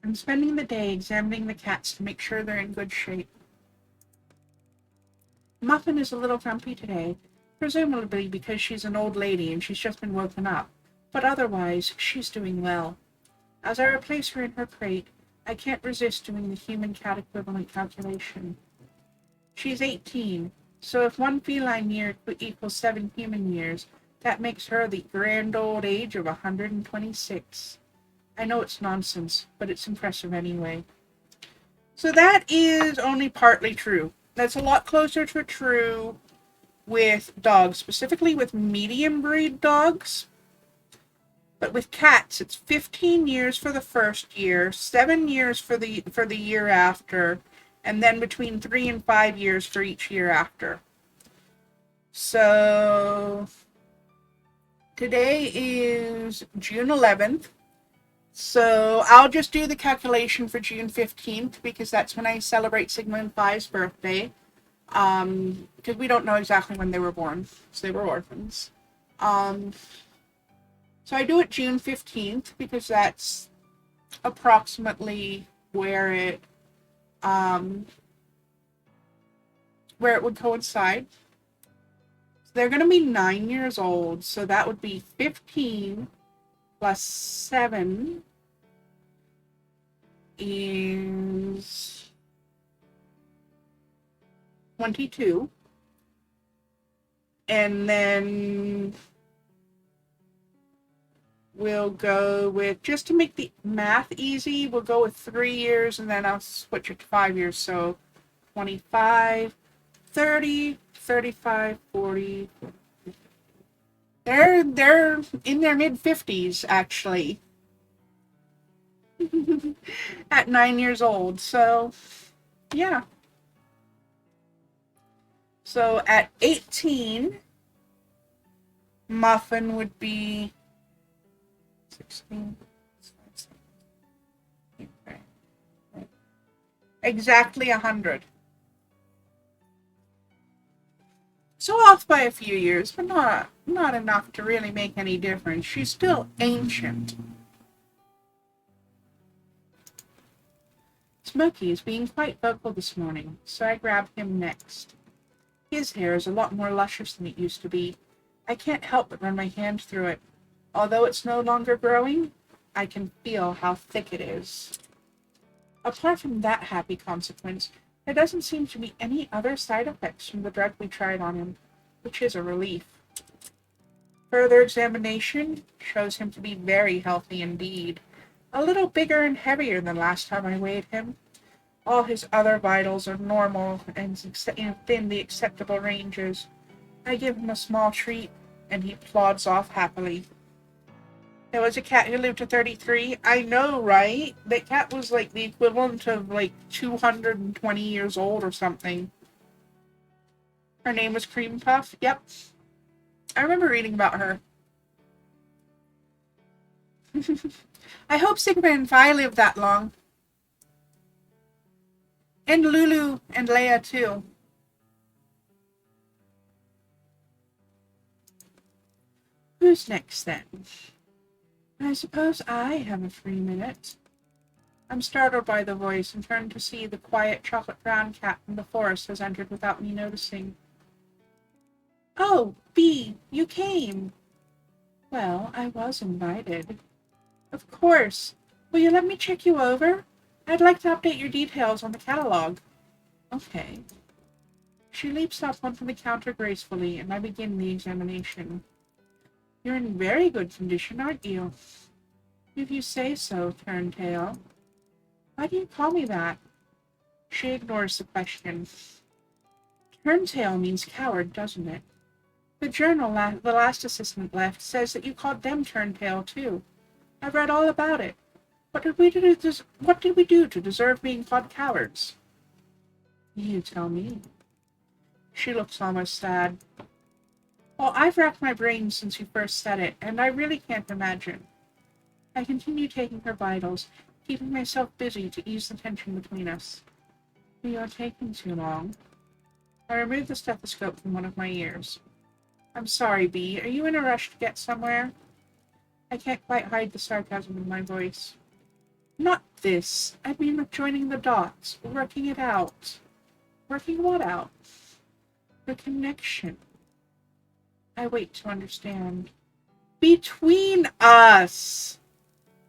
I'm spending the day examining the cats to make sure they're in good shape. Muffin is a little grumpy today, presumably because she's an old lady and she's just been woken up, but otherwise, she's doing well. As I replace her in her crate, I can't resist doing the human-cat equivalent calculation. She's 18, so if 1 feline year equals 7 human years, that makes her the grand old age of 126. I know it's nonsense, but it's impressive anyway. So that is only partly true. That's a lot closer to true with dogs, specifically with medium breed dogs. But with cats, it's 15 years for the first year, 7 years for the year after, and then between 3 and 5 years for each year after. So today is June 11th. So I'll just do the calculation for June 15th because that's when I celebrate Sigma and Phi's birthday. Because we don't know exactly when they were born, so they were orphans. So I do it June 15th because that's approximately where it would coincide. So they're going to be 9 years old, so that would be 15 plus 7 is 22. And then we'll go with, just to make the math easy, we'll go with 3 years and then I'll switch it to 5 years. So 25, 30, 35, 40. They're in their mid-50s, actually. At 9 years old. So, yeah. So at 18, Muffin would be 16. Exactly 100. So off by a few years, but not enough to really make any difference. She's still ancient. Smokey is being quite vocal this morning, so I grabbed him next. His hair is a lot more luscious than it used to be. I can't help but run my hand through it. Although it's no longer growing, I can feel how thick it is. Apart from that happy consequence, there doesn't seem to be any other side effects from the drug we tried on him, which is a relief. Further examination shows him to be very healthy indeed. A little bigger and heavier than last time I weighed him. All his other vitals are normal and within the acceptable ranges. I give him a small treat, and he plods off happily. There was a cat who lived to 33. I know, right? That cat was like the equivalent of like 220 years old or something. Her name was Cream Puff. Yep. I remember reading about her. I hope Sigma and Phi live that long. And Lulu and Leia, too. Who's next, then? I suppose I have a free minute. I'm startled by the voice and turn to see the quiet chocolate-brown cat from the forest has entered without me noticing. Oh, Bee, you came. Well, I was invited. Of course. Will you let me check you over? I'd like to update your details on the catalog. Okay. She leaps up onto the counter gracefully, and I begin the examination. You're in very good condition, aren't you? If you say so, Turntail. Why do you call me that? She ignores the question. Turntail means coward, doesn't it? The journal the last assistant left says that you called them Turntail, too. I've read all about it. What did we do to deserve being called cowards? You tell me. She looks almost sad. Well, I've racked my brains since you first said it, and I really can't imagine. I continue taking her vitals, keeping myself busy to ease the tension between us. You are taking too long. I remove the stethoscope from one of my ears. I'm sorry, Bee. Are you in a rush to get somewhere? I can't quite hide the sarcasm in my voice. Not this. I mean joining the dots, working it out. Working what out? The connection. I wait to understand. Between us!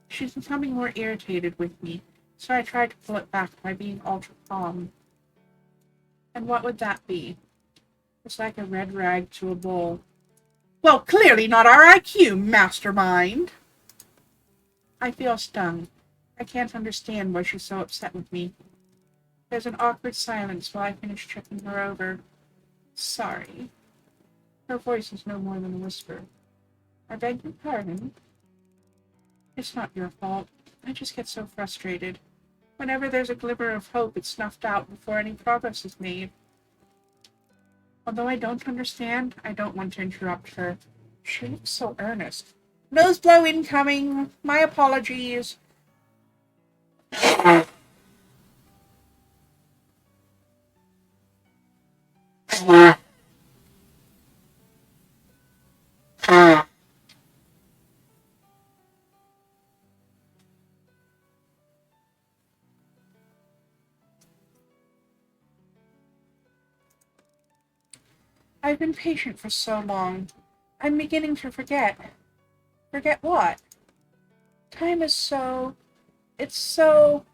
She's becoming more irritated with me, so I try to pull it back by being ultra calm. And what would that be? It's like a red rag to a bull. Well, clearly not our IQ, mastermind! I feel stung. I can't understand why she's so upset with me. There's an awkward silence while I finish checking her over. Sorry. Her voice is no more than a whisper. I beg your pardon? It's not your fault. I just get so frustrated. Whenever there's a glimmer of hope, it's snuffed out before any progress is made. Although I don't understand, I don't want to interrupt her. She looks so earnest. Nose blow incoming. My apologies. I've been patient for so long. I'm beginning to forget. Forget what? Time is so... It's so...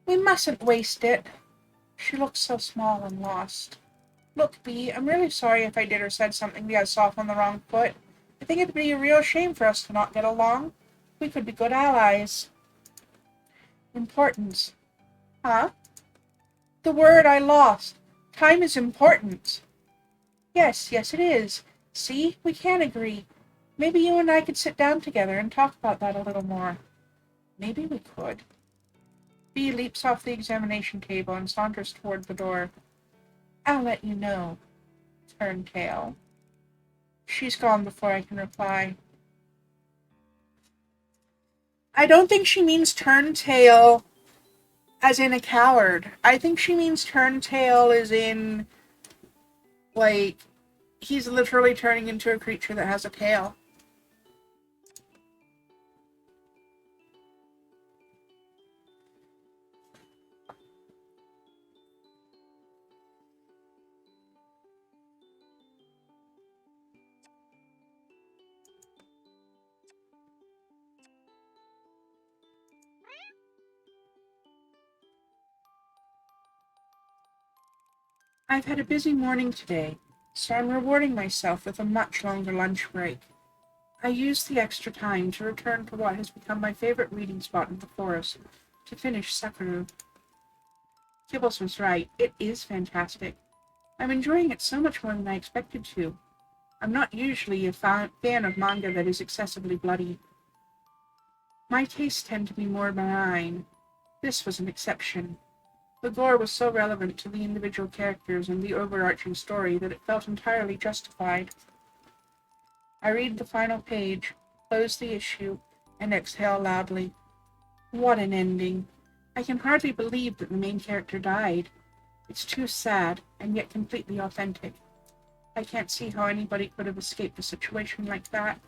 We mustn't waste it. She looks so small and lost. Look, Bee, I'm really sorry if I did or said something to get us off on the wrong foot. I think it'd be a real shame for us to not get along. We could be good allies. Importance. Huh? The word I lost. Time is important. Yes, it is. See, we can agree. Maybe you and I could sit down together and talk about that a little more. Maybe we could. Bee leaps off the examination table and saunters toward the door. I'll let you know. Turntail. She's gone before I can reply. I don't think she means Turntail as in a coward. I think she means Turntail as in, like, he's literally turning into a creature that has a tail. I've had a busy morning today, so I'm rewarding myself with a much longer lunch break. I used the extra time to return to what has become my favorite reading spot in the forest, to finish Sekiro. Kibbles was right. It is fantastic. I'm enjoying it so much more than I expected to. I'm not usually a fan of manga that is excessively bloody. My tastes tend to be more benign. This was an exception. The gore was so relevant to the individual characters and the overarching story that it felt entirely justified. I read the final page, close the issue, and exhale loudly. What an ending. I can hardly believe that the main character died. It's too sad, and yet completely authentic. I can't see how anybody could have escaped a situation like that.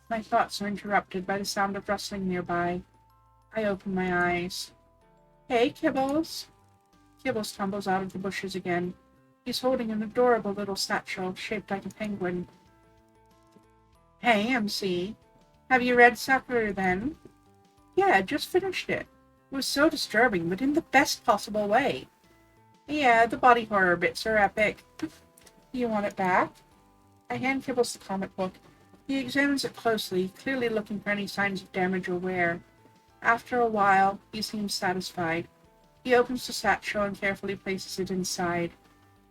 My thoughts are interrupted by the sound of rustling nearby. I open my eyes. Hey, Kibbles. Kibbles tumbles out of the bushes again. He's holding an adorable little satchel shaped like a penguin. Hey, MC. Have you read Sakura then? Yeah, just finished it. It was so disturbing, but in the best possible way. Yeah, the body horror bits are epic. You want it back? I hand Kibbles the comic book. He examines it closely, clearly looking for any signs of damage or wear. After a while, he seems satisfied. He opens the satchel and carefully places it inside.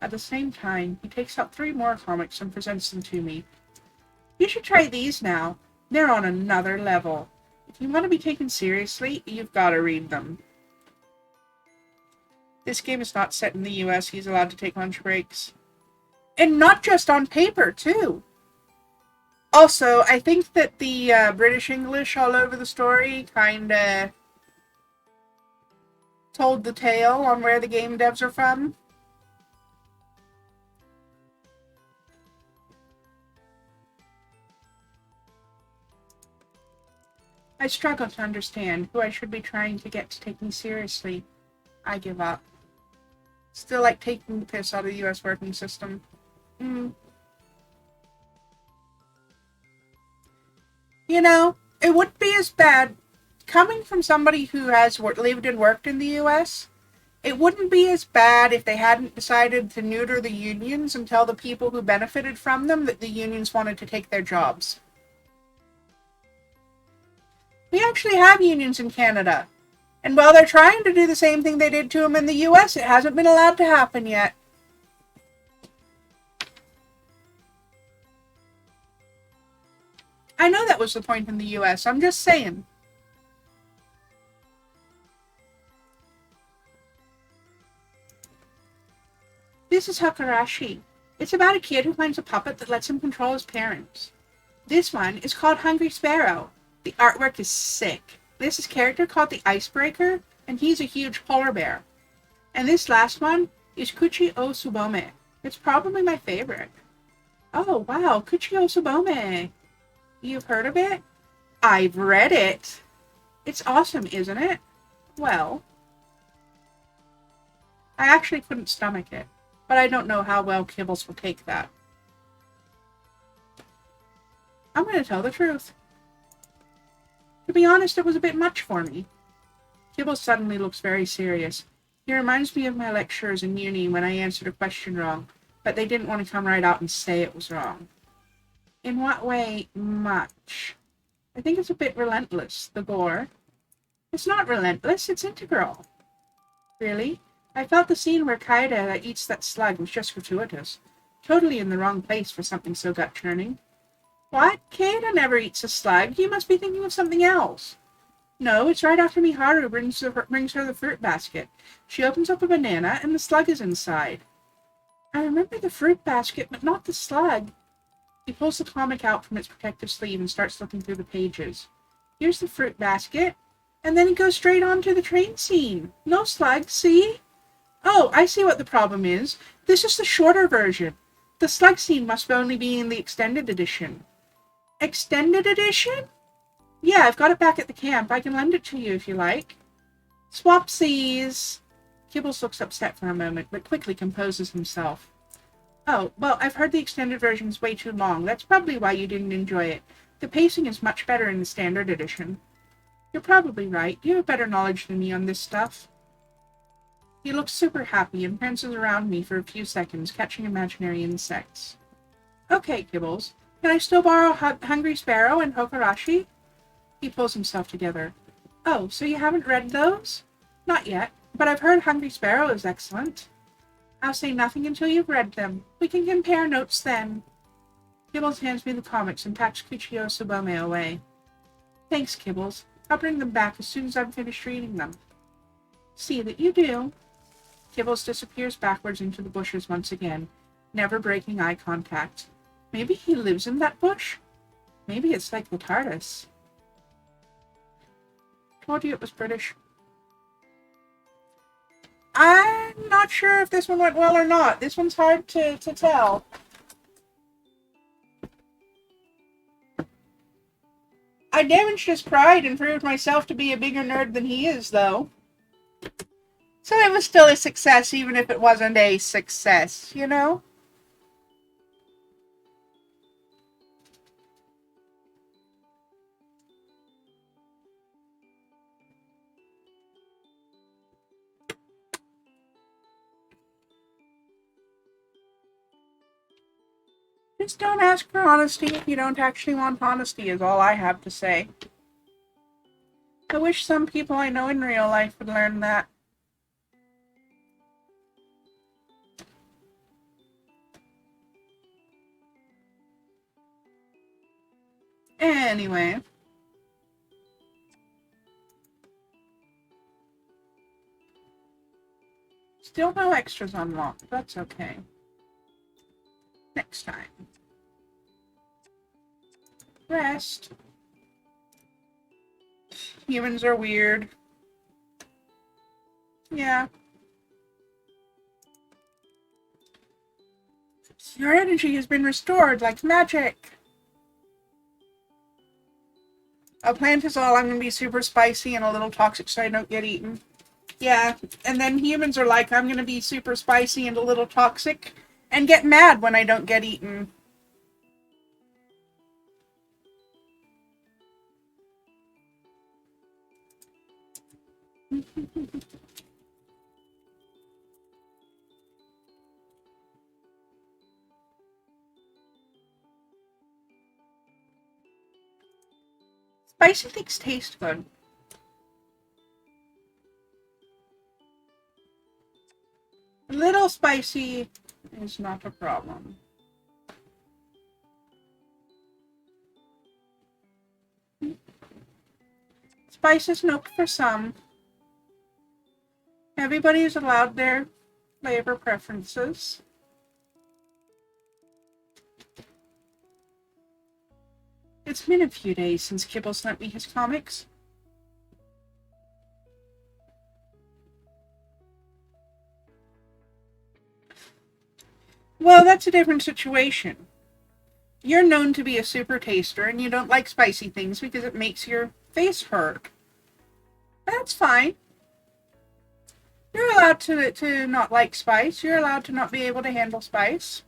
At the same time, he takes out 3 more comics and presents them to me. You should try these now. They're on another level. If you want to be taken seriously, you've got to read them. This game is not set in the US. He's allowed to take lunch breaks. And not just on paper, too. Also, I think that the British English all over the story kinda told the tale on where the game devs are from. I struggle to understand who I should be trying to get to take me seriously. I give up. Still like taking the piss out of the US working system. You know, it wouldn't be as bad. Coming from somebody who has lived and worked in the US, it wouldn't be as bad if they hadn't decided to neuter the unions and tell the people who benefited from them that the unions wanted to take their jobs. We actually have unions in Canada. And while they're trying to do the same thing they did to them in the US, it hasn't been allowed to happen yet. I know that was the point in the US, I'm just saying. This is Hakarashi. It's about a kid who finds a puppet that lets him control his parents. This one is called Hungry Sparrow. The artwork is sick. This is a character called the Icebreaker, and he's a huge polar bear. And this last one is Kuchi o Tsubome. It's probably my favorite. Oh, wow, Kuchi o Tsubome. You've heard of it? I've read it. It's awesome, isn't it? Well, I actually couldn't stomach it, but I don't know how well Kibbles will take that. I'm going to tell the truth. To be honest, it was a bit much for me. Kibbles suddenly looks very serious. He reminds me of my lecturers in uni when I answered a question wrong, but they didn't want to come right out and say it was wrong. In what way, much? I think it's a bit relentless, the gore. It's not relentless, it's integral. Really? I felt the scene where Kaida eats that slug was just gratuitous. Totally in the wrong place for something so gut-churning. What? Kaida never eats a slug. You must be thinking of something else. No, it's right after Miharu brings her the fruit basket. She opens up a banana and the slug is inside. I remember the fruit basket, but not the slug. He pulls the comic out from its protective sleeve and starts looking through the pages. Here's the fruit basket, and then he goes straight on to the train scene. No slug, see? Oh, I see what the problem is. This is the shorter version. The slug scene must only be in the extended edition. Extended edition? Yeah, I've got it back at the camp. I can lend it to you if you like. Swapsies! Kibbles looks upset for a moment, but quickly composes himself. Oh, well, I've heard the extended version is way too long. That's probably why you didn't enjoy it. The pacing is much better in the standard edition. You're probably right. You have better knowledge than me on this stuff. He looks super happy and prances around me for a few seconds, catching imaginary insects. Okay, Kibbles. Can I still borrow Hungry Sparrow and Hokarashi? He pulls himself together. Oh, so you haven't read those? Not yet, but I've heard Hungry Sparrow is excellent. I'll say nothing until you've read them. We can compare notes then. Kibbles hands me the comics and packs Kuchi o Tsubome away. Thanks, Kibbles. I'll bring them back as soon as I'm finished reading them. See that you do. Kibbles disappears backwards into the bushes once again, never breaking eye contact. Maybe he lives in that bush? Maybe it's like the TARDIS. Told you it was British. I'm not sure if this one went well or not. This one's hard to tell. I damaged his pride and proved myself to be a bigger nerd than he is, though. So it was still a success, even if it wasn't a success, you know? Just don't ask for honesty if you don't actually want honesty, is all I have to say. I wish some people I know in real life would learn that. Anyway. Still no extras unlocked. That's okay. Next time. Rest. Humans are weird. Yeah. Your energy has been restored like magic. A plant is all I'm gonna be super spicy and a little toxic so I don't get eaten. Yeah, and then humans are like, I'm gonna be super spicy and a little toxic and get mad when I don't get eaten. Spicy things taste good. A little spicy is not a problem. Spice is nope for some. Everybody is allowed their flavor preferences. It's been a few days since Kibble sent me his comics. Well, that's a different situation. You're known to be a super taster and you don't like spicy things because it makes your face hurt. That's fine. You're allowed to not like spice. You're allowed to not be able to handle spice.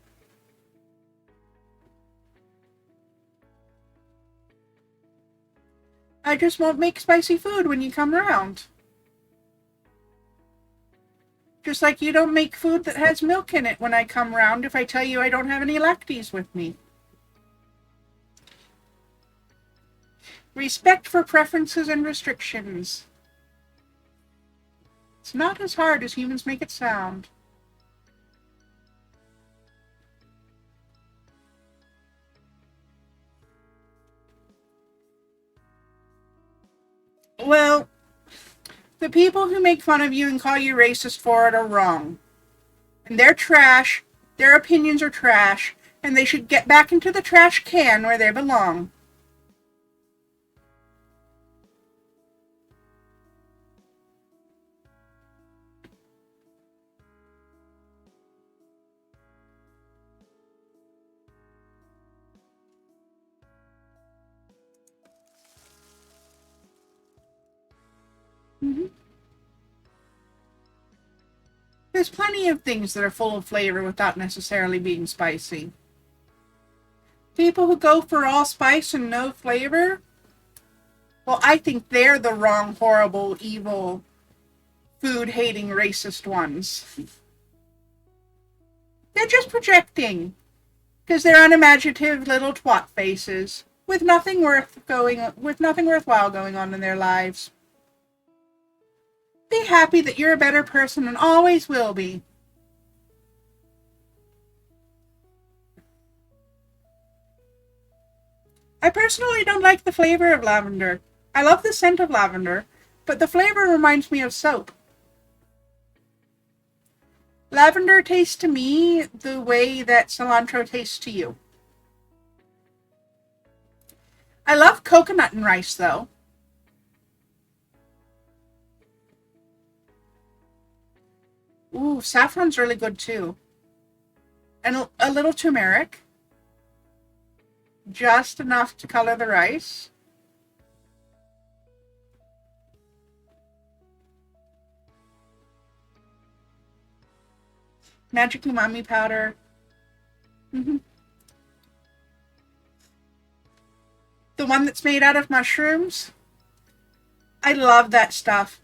I just won't make spicy food when you come around. Just like you don't make food that has milk in it when I come round if I tell you I don't have any lactose with me. Respect for preferences and restrictions. It's not as hard as humans make it sound. Well, the people who make fun of you and call you racist for it are wrong. And they're trash, their opinions are trash, and they should get back into the trash can where they belong. Mm-hmm. There's plenty of things that are full of flavor without necessarily being spicy. People who go for all spice and no flavor, well, I think they're the wrong, horrible, evil, food-hating, racist ones. They're just projecting, because they're unimaginative little twat faces with nothing worthwhile going on in their lives. Be happy that you're a better person and always will be. I personally don't like the flavor of lavender. I love the scent of lavender, but the flavor reminds me of soap. Lavender tastes to me the way that cilantro tastes to you. I love coconut and rice, though. Ooh, saffron's really good too. And a little turmeric. Just enough to color the rice. Magic umami powder. The one that's made out of mushrooms. I love that stuff.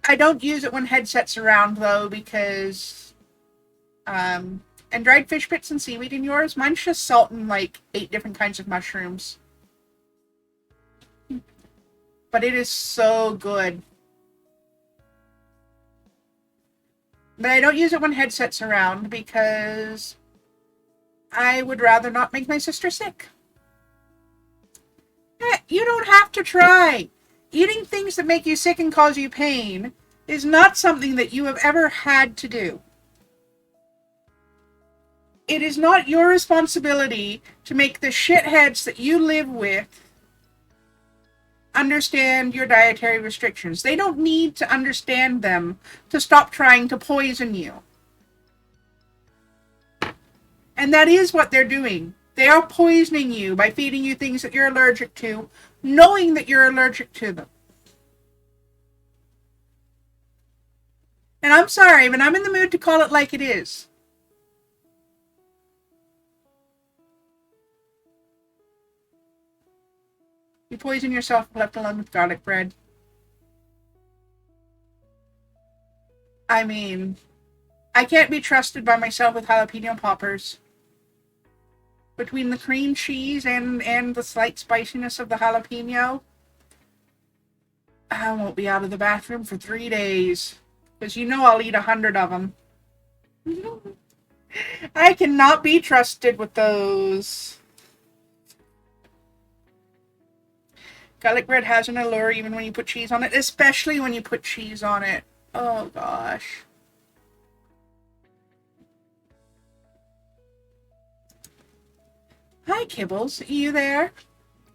I don't use it when headsets around though because and dried fish bits and seaweed in yours. Mine's just salt and like 8 different kinds of mushrooms. But it is so good. But I don't use it when headsets around because I would rather not make my sister sick. You don't have to try. Eating things that make you sick and cause you pain is not something that you have ever had to do. It is not your responsibility to make the shitheads that you live with understand your dietary restrictions. They don't need to understand them to stop trying to poison you. And that is what they're doing. They are poisoning you by feeding you things that you're allergic to, knowing that you're allergic to them. And I'm sorry, but I'm in the mood to call it like it is. You poison yourself if left alone with garlic bread. I mean, I can't be trusted by myself with jalapeno poppers. Between the cream cheese and the slight spiciness of the jalapeno, I won't be out of the bathroom for 3 days. Because you know I'll eat 100 of them. I cannot be trusted with those. Garlic bread has an allure even when you put cheese on it, especially when you put cheese on it. Oh gosh. Hi Kibbles, are you there?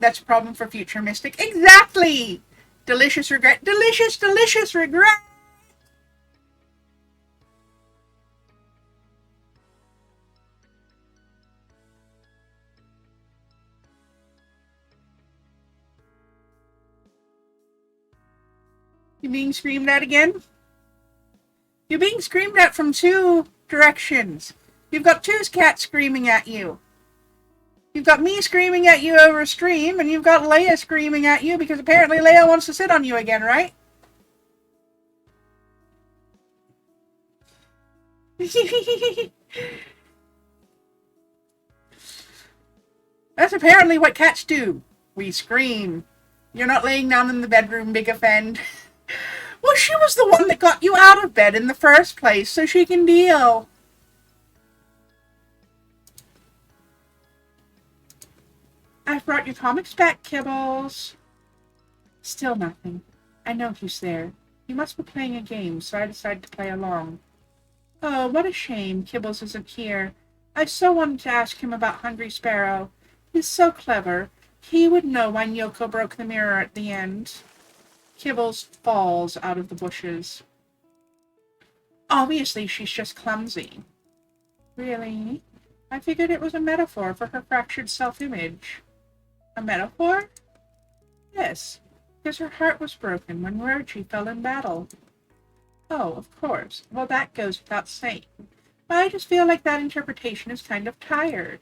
That's a problem for future Mystic. Exactly! Delicious regret. Delicious, delicious regret! You being screamed at again? You're being screamed at from 2 directions. You've got 2 cats screaming at you. You've got me screaming at you over stream, and you've got Leia screaming at you because apparently Leia wants to sit on you again, right? That's apparently what cats do. We scream. You're not laying down in the bedroom, big offend. Well, she was the one that got you out of bed in the first place, so she can deal. I've brought your comics back, Kibbles. Still nothing. I know he's there. He must be playing a game, so I decided to play along. Oh, what a shame Kibbles isn't here. I so wanted to ask him about Hungry Sparrow. He's so clever. He would know why Nyoko broke the mirror at the end. Kibbles falls out of the bushes. Obviously, she's just clumsy. Really? I figured it was a metaphor for her fractured self-image. A metaphor? Yes, because her heart was broken when Rochi fell in battle. Oh, of course. Well, that goes without saying. But I just feel like that interpretation is kind of tired.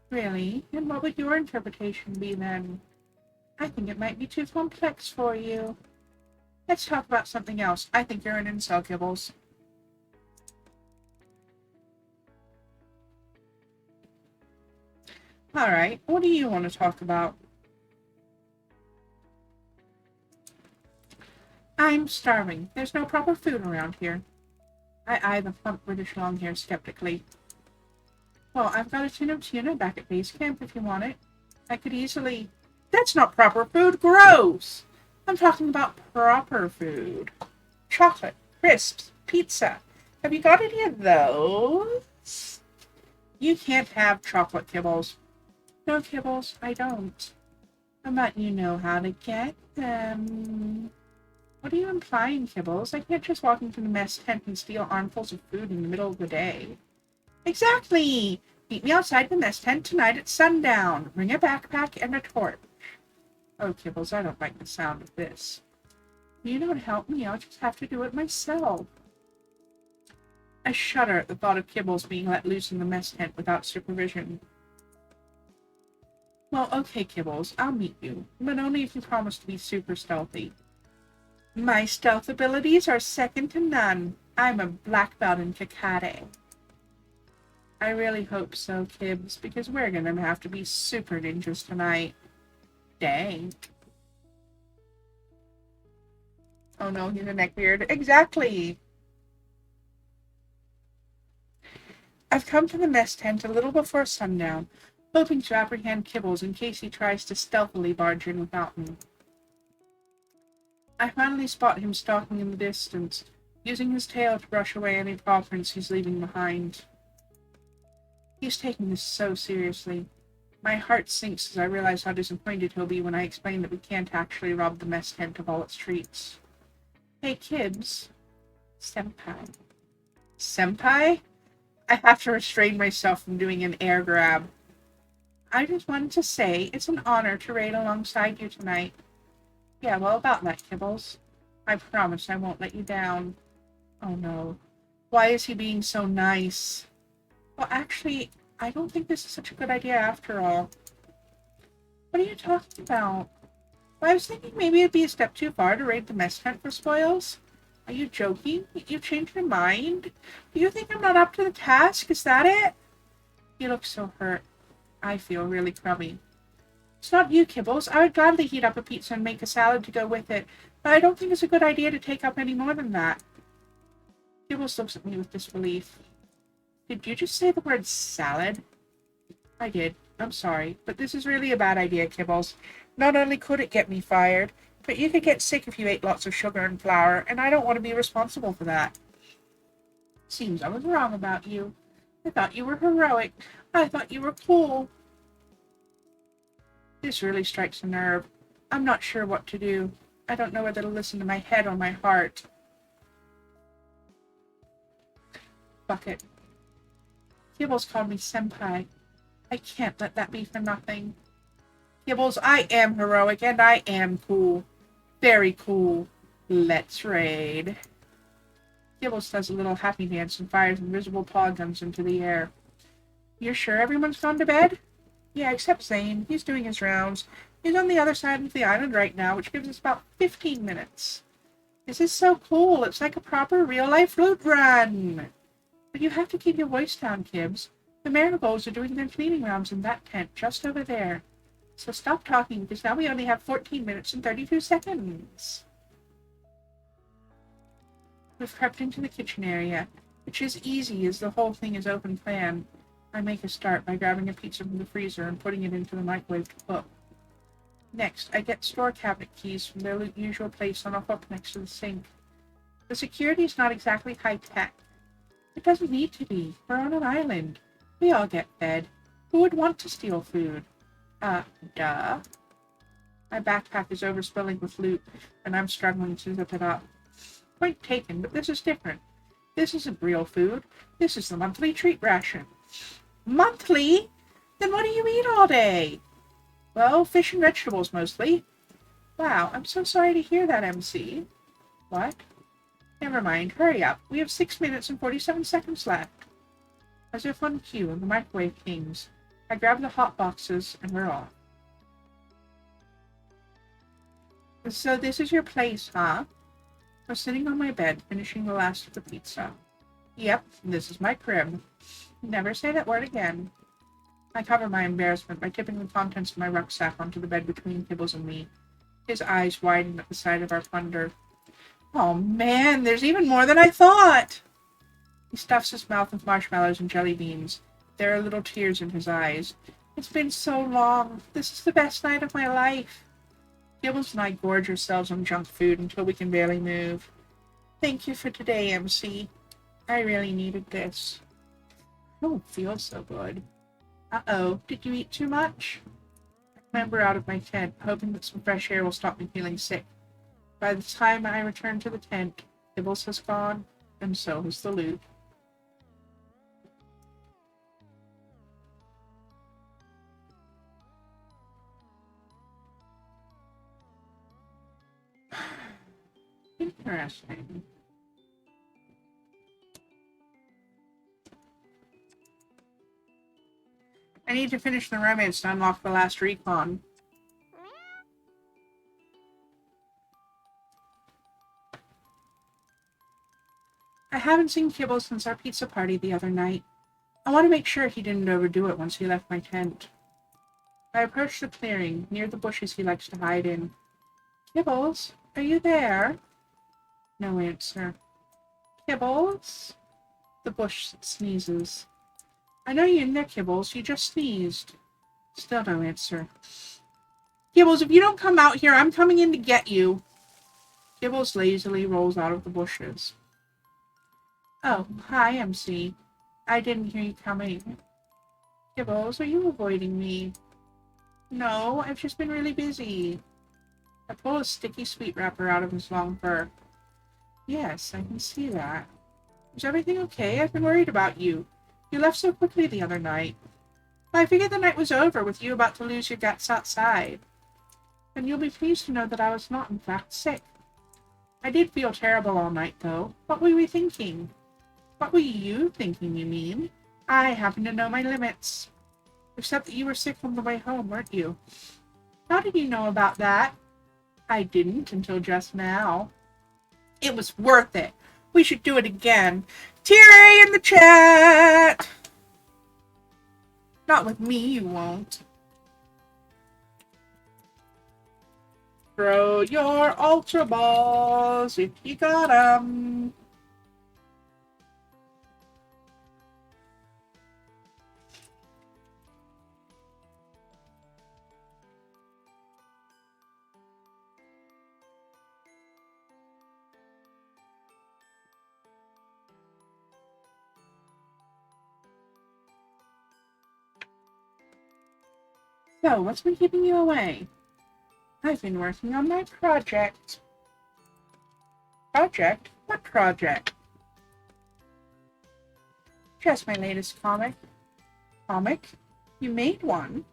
Really? And what would your interpretation be then? I think it might be too complex for you. Let's talk about something else. I think you're an incel, Kibbles. Alright, what do you want to talk about? I'm starving. There's no proper food around here. I eye the plump British Longhair skeptically. Well, I've got a tin of tuna back at base camp if you want it. I could easily... That's not proper food. Gross! I'm talking about proper food. Chocolate, crisps, pizza. Have you got any of those? You can't have chocolate, Kibbles. No, Kibbles, I don't. But you know how to get them. What are you implying, Kibbles? I can't just walk into the mess tent and steal armfuls of food in the middle of the day. Exactly! Meet me outside the mess tent tonight at sundown. Bring a backpack and a torch. Oh, Kibbles, I don't like the sound of this. You don't help me, I'll just have to do it myself. I shudder at the thought of Kibbles being let loose in the mess tent without supervision. Well, okay, Kibbles, I'll meet you, but only if you promise to be super stealthy. My stealth abilities are second to none. I'm a black belt in Kakade. I really hope so, Kibs, because we're gonna have to be super ninjas tonight. Dang. Oh no, he's a neckbeard. Exactly! I've come to the mess tent a little before sundown, hoping to apprehend Kibbles in case he tries to stealthily barge in without me. I finally spot him stalking in the distance, using his tail to brush away any paw prints he's leaving behind. He's taking this so seriously. My heart sinks as I realize how disappointed he'll be when I explain that we can't actually rob the mess tent of all its treats. Hey, Kibs. Senpai. Senpai? I have to restrain myself from doing an air grab. I just wanted to say it's an honor to raid alongside you tonight. Yeah, well, about that, Kibbles. I promise I won't let you down. Oh no. Why is he being so nice? Well, actually, I don't think this is such a good idea after all. What are you talking about? Well, I was thinking maybe it'd be a step too far to raid the mess tent for spoils. Are you joking? You changed your mind? Do you think I'm not up to the task? Is that it? You look so hurt. I feel really crummy. It's not you, Kibbles. I would gladly heat up a pizza and make a salad to go with it, but I don't think it's a good idea to take up any more than that. Kibbles looks at me with disbelief. Did you just say the word salad? I did. I'm sorry, but this is really a bad idea, Kibbles. Not only could it get me fired, but you could get sick if you ate lots of sugar and flour, and I don't want to be responsible for that. Seems I was wrong about you. I thought you were heroic. I thought you were cool. This really strikes a nerve. I'm not sure what to do. I don't know whether to listen to my head or my heart. Bucket. Kibbles called me senpai. I can't let that be for nothing. Kibbles, I am heroic and I am cool. Very cool. Let's raid. Kibbles does a little happy dance and fires invisible paw guns into the air. You're sure everyone's gone to bed? Yeah, except Zane. He's doing his rounds. He's on the other side of the island right now, which gives us about 15 minutes. This is so cool. It's like a proper real-life loot run. But you have to keep your voice down, Kibs. The marigolds are doing their cleaning rounds in that tent just over there. So stop talking, because now we only have 14 minutes and 32 seconds. We've crept into the kitchen area, which is easy as the whole thing is open plan. I make a start by grabbing a pizza from the freezer and putting it into the microwave to cook. Next, I get store cabinet keys from their usual place on a hook next to the sink. The security is not exactly high-tech. It doesn't need to be. We're on an island. We all get fed. Who would want to steal food? Duh. My backpack is overspilling with loot, and I'm struggling to zip it up. Point taken, but this is different. This isn't real food. This is the monthly treat ration. Monthly? Then what do you eat all day? Well, fish and vegetables mostly. Wow, I'm so sorry to hear that, MC. What? Never mind, hurry up. We have 6 minutes and 47 seconds left. As if on cue, and the microwave pings, I grab the hot boxes and we're off. So this is your place, huh? I'm sitting on my bed, finishing the last of the pizza. Yep, this is my crib. Never say that word again. I cover my embarrassment by tipping the contents of my rucksack onto the bed between Kibbles and me. His eyes widen at the sight of our plunder. Oh man, there's even more than I thought! He stuffs his mouth with marshmallows and jelly beans. There are little tears in his eyes. It's been so long. This is the best night of my life. Kibbles and I gorge ourselves on junk food until we can barely move. Thank you for today, MC. I really needed this. I don't feel so good. Uh-oh, did you eat too much? I clamber out of my tent, hoping that some fresh air will stop me feeling sick. By the time I return to the tent, Kibbles has gone, and so has the loot. Interesting. I need to finish the romance to unlock the last recon. I haven't seen Kibble since our pizza party the other night. I want to make sure he didn't overdo it once he left my tent. I approached the clearing, near the bushes he likes to hide in. Kibbles, are you there? No answer. Kibbles? The bush sneezes. I know you're in there, Kibbles. You just sneezed. Still no answer. Kibbles, if you don't come out here, I'm coming in to get you. Kibbles lazily rolls out of the bushes. Oh, hi, MC. I didn't hear you coming. Kibbles, are you avoiding me? No, I've just been really busy. I pull a sticky sweet wrapper out of his long fur. Yes, I can see that. Is everything okay? I've been worried about you. You left so quickly the other night. I figured the night was over with you about to lose your guts outside. And you'll be pleased to know that I was not, in fact, sick. I did feel terrible all night, though. What were we thinking? What were you thinking, you mean? I happen to know my limits. Except that you were sick on the way home, weren't you? How did you know about that? I didn't until just now. It was worth it. We should do it again. Tier A in the chat! Not with me, you won't. Throw your Ultra Balls if you got 'em. So, what's been keeping you away? I've been working on my project. Project? What project? Just my latest comic. Comic? You made one?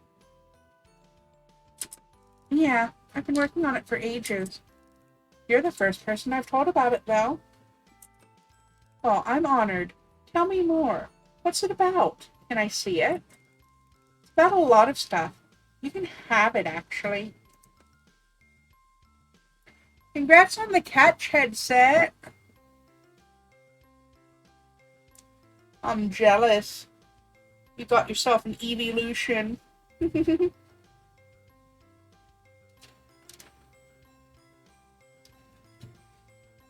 Yeah, I've been working on it for ages. You're the first person I've told about it, though. Well, I'm honored. Tell me more. What's it about? Can I see it? It's about a lot of stuff. You can have it, actually. Congrats on the catch headset. I'm jealous. You got yourself an evolution.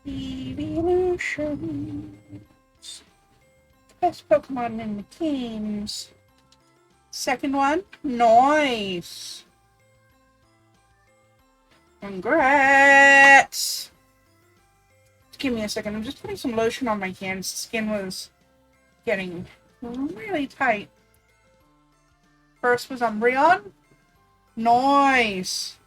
Evolutions. Best Pokemon in the games. Second one? Nice. Congrats. Give me a second. I'm just putting some lotion on my hands. The skin was getting really tight. First was Umbreon. Nice.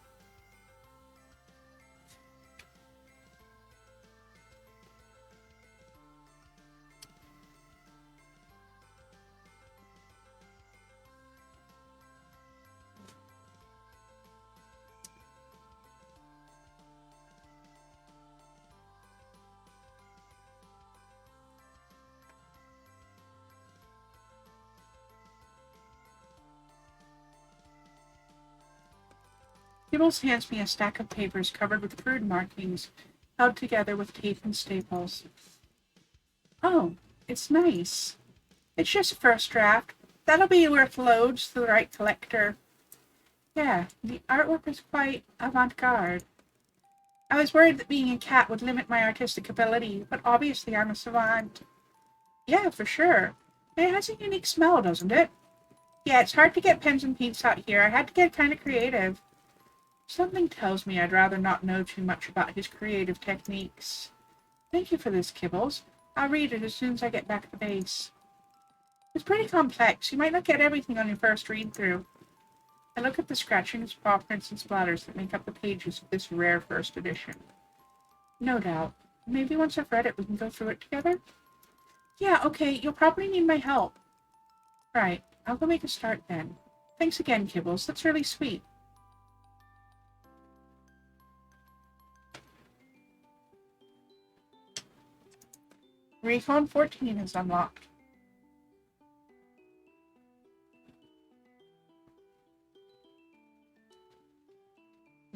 Kibbles hands me a stack of papers covered with crude markings, held together with tape and staples. Oh, it's nice. It's just a first draft. That'll be worth loads to the right collector. Yeah, the artwork is quite avant-garde. I was worried that being a cat would limit my artistic ability, but obviously I'm a savant. Yeah, for sure. It has a unique smell, doesn't it? Yeah, it's hard to get pens and paints out here. I had to get kind of creative. Something tells me I'd rather not know too much about his creative techniques. Thank you for this, Kibbles. I'll read it as soon as I get back to base. It's pretty complex. You might not get everything on your first read-through. I look at the scratchings, paw prints, and splatters that make up the pages of this rare first edition. No doubt. Maybe once I've read it, we can go through it together? Yeah, okay, you'll probably need my help. Right, I'll go make a start then. Thanks again, Kibbles. That's really sweet. Recon 14 is unlocked.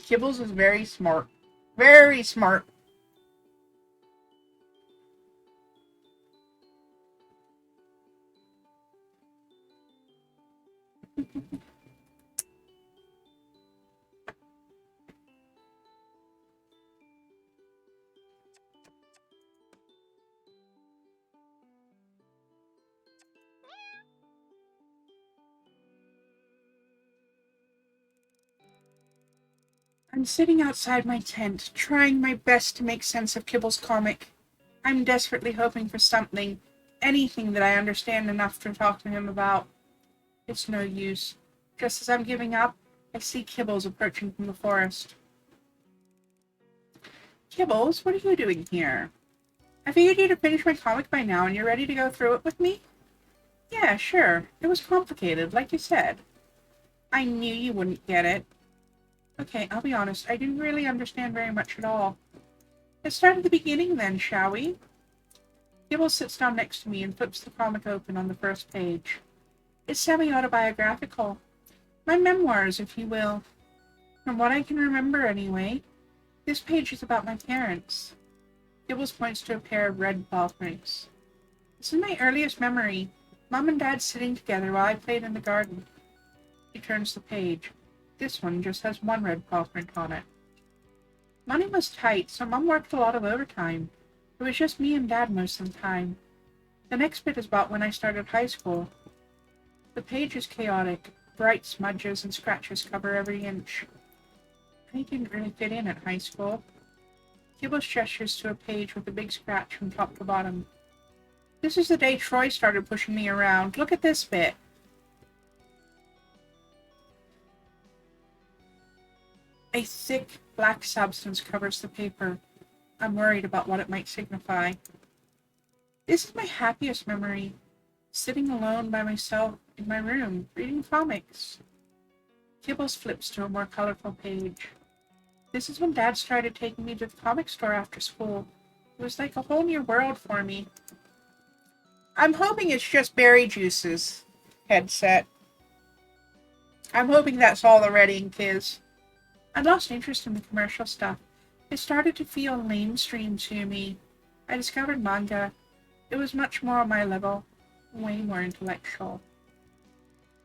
Kibbles is very smart. Very smart. I'm sitting outside my tent, trying my best to make sense of Kibble's comic. I'm desperately hoping for something, anything that I understand enough to talk to him about. It's no use. Just as I'm giving up, I see Kibbles approaching from the forest. Kibbles, what are you doing here? I figured you'd have finished my comic by now and you're ready to go through it with me? Yeah, sure. It was complicated, like you said. I knew you wouldn't get it. Okay, I'll be honest, I didn't really understand very much at all. Let's start at the beginning then, shall we? Gibble sits down next to me and flips the comic open on the first page. It's semi-autobiographical. My memoirs, if you will. From what I can remember, anyway. This page is about my parents. Gibbles points to a pair of red paw prints. This is my earliest memory. Mom and Dad sitting together while I played in the garden. He turns the page. This one just has one red paw print on it. Money was tight, so Mom worked a lot of overtime. It was just me and Dad most of the time. The next bit is about when I started high school. The page is chaotic. Bright smudges and scratches cover every inch. I didn't really fit in at high school. Kibbles gestures to a page with a big scratch from top to bottom. This is the day Troy started pushing me around. Look at this bit. A thick, black substance covers the paper. I'm worried about what it might signify. This is my happiest memory. Sitting alone by myself in my room, reading comics. Kibbles flips to a more colorful page. This is when Dad started taking me to the comic store after school. It was like a whole new world for me. I'm hoping it's just berry juices headset. I'm hoping that's all the Red Ink is. I lost interest in the commercial stuff. It started to feel mainstream to me. I discovered manga. It was much more on my level, way more intellectual.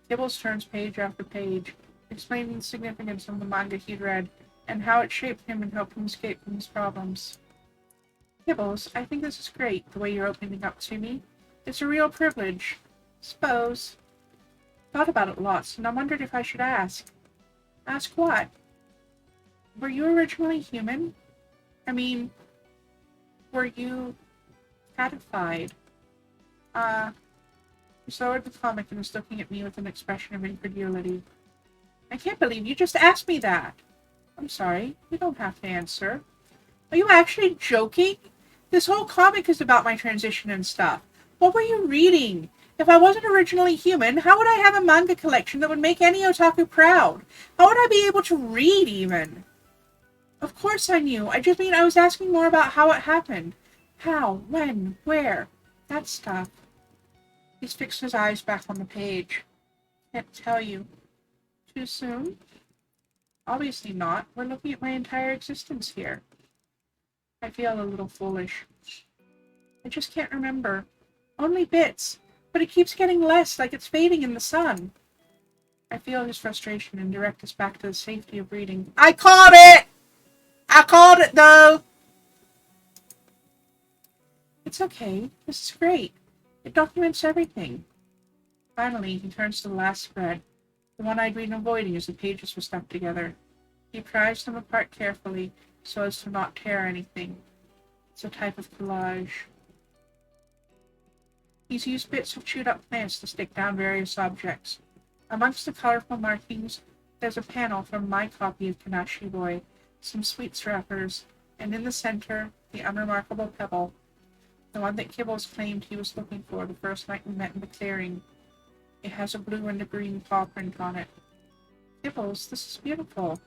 Kibbles turns page after page, explaining the significance of the manga he'd read, and how it shaped him and helped him escape from his problems. Kibbles, I think this is great, the way you're opening up to me. It's a real privilege. Suppose. Thought about it lots, and I wondered if I should ask. Ask what? Were you originally human? I mean, were you catified? He lowered the comic and was looking at me with an expression of incredulity. I can't believe you just asked me that. I'm sorry, you don't have to answer. Are you actually joking? This whole comic is about my transition and stuff. What were you reading? If I wasn't originally human, how would I have a manga collection that would make any otaku proud? How would I be able to read, even? Of course I knew. I just mean I was asking more about how it happened. How, when, where, that stuff. He's fixed his eyes back on the page. Can't tell you. Too soon? Obviously not. We're looking at my entire existence here. I feel a little foolish. I just can't remember. Only bits. But it keeps getting less, like it's fading in the sun. I feel his frustration and direct us back to the safety of reading. I called it! I called it, though! It's okay. This is great. It documents everything. Finally, he turns to the last spread, the one I'd been avoiding as the pages were stuck together. He pries them apart carefully, so as to not tear anything. It's a type of collage. He's used bits of chewed-up plants to stick down various objects. Amongst the colorful markings, there's a panel from my copy of Kanashi Boy, some sweets wrappers, and in the center, the unremarkable pebble, the one that Kibbles claimed he was looking for the first night we met in the clearing. It has a blue and a green paw print on it. Kibbles, this is beautiful.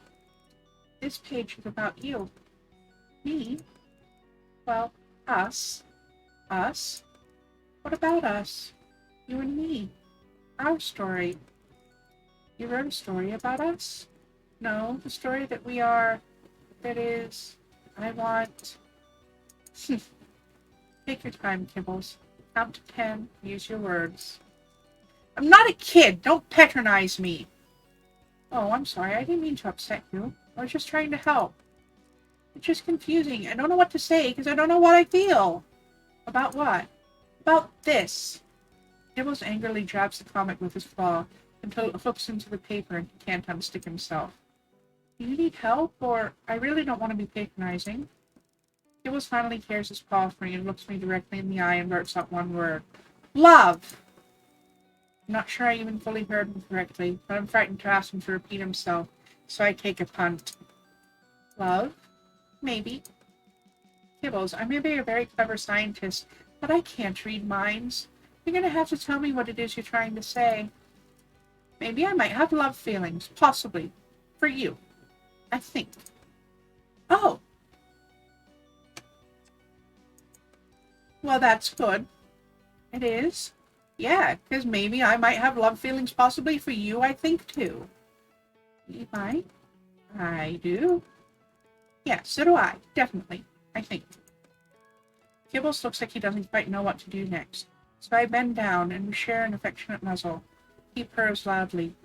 This page is about you. Me? Well, us. Us? What about us? You and me. Our story. You wrote a story about us? No, the story that we are... That is... I want... Take your time, Kibbles. Count to 10. Use your words. I'm not a kid! Don't patronize me! Oh, I'm sorry. I didn't mean to upset you. I was just trying to help. It's just confusing. I don't know what to say because I don't know what I feel. About what? About this. Kibbles angrily jabs the comic with his claw until it hooks into the paper and he can't unstick himself. Do you need help, or I really don't want to be patronizing? Kibbles finally tears his paw free and looks me directly in the eye and blurts out one word. Love! I'm not sure I even fully heard him correctly, but I'm frightened to ask him to repeat himself, so I take a punt. Love? Maybe. Kibbles, I may be a very clever scientist, but I can't read minds. You're going to have to tell me what it is you're trying to say. Maybe I might have love feelings, possibly. For you. I think. Oh! Well, that's good. It is? Yeah, because maybe I might have love feelings possibly for you, I think, too. You might? I do. Yeah, so do I. Definitely. I think. Kibbles looks like he doesn't quite know what to do next, so I bend down and we share an affectionate nuzzle. He purrs loudly,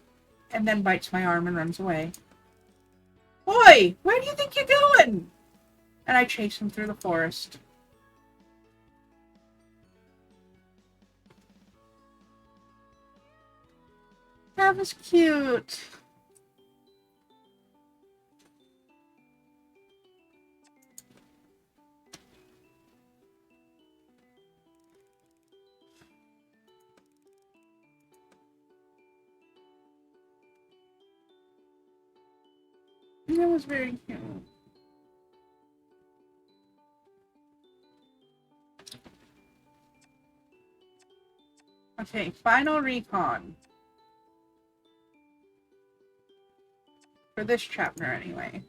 and then bites my arm and runs away. Oi! Where do you think you're going? And I chase him through the forest. That was cute. That was very cute. Okay, final recon. For this chapter, anyway.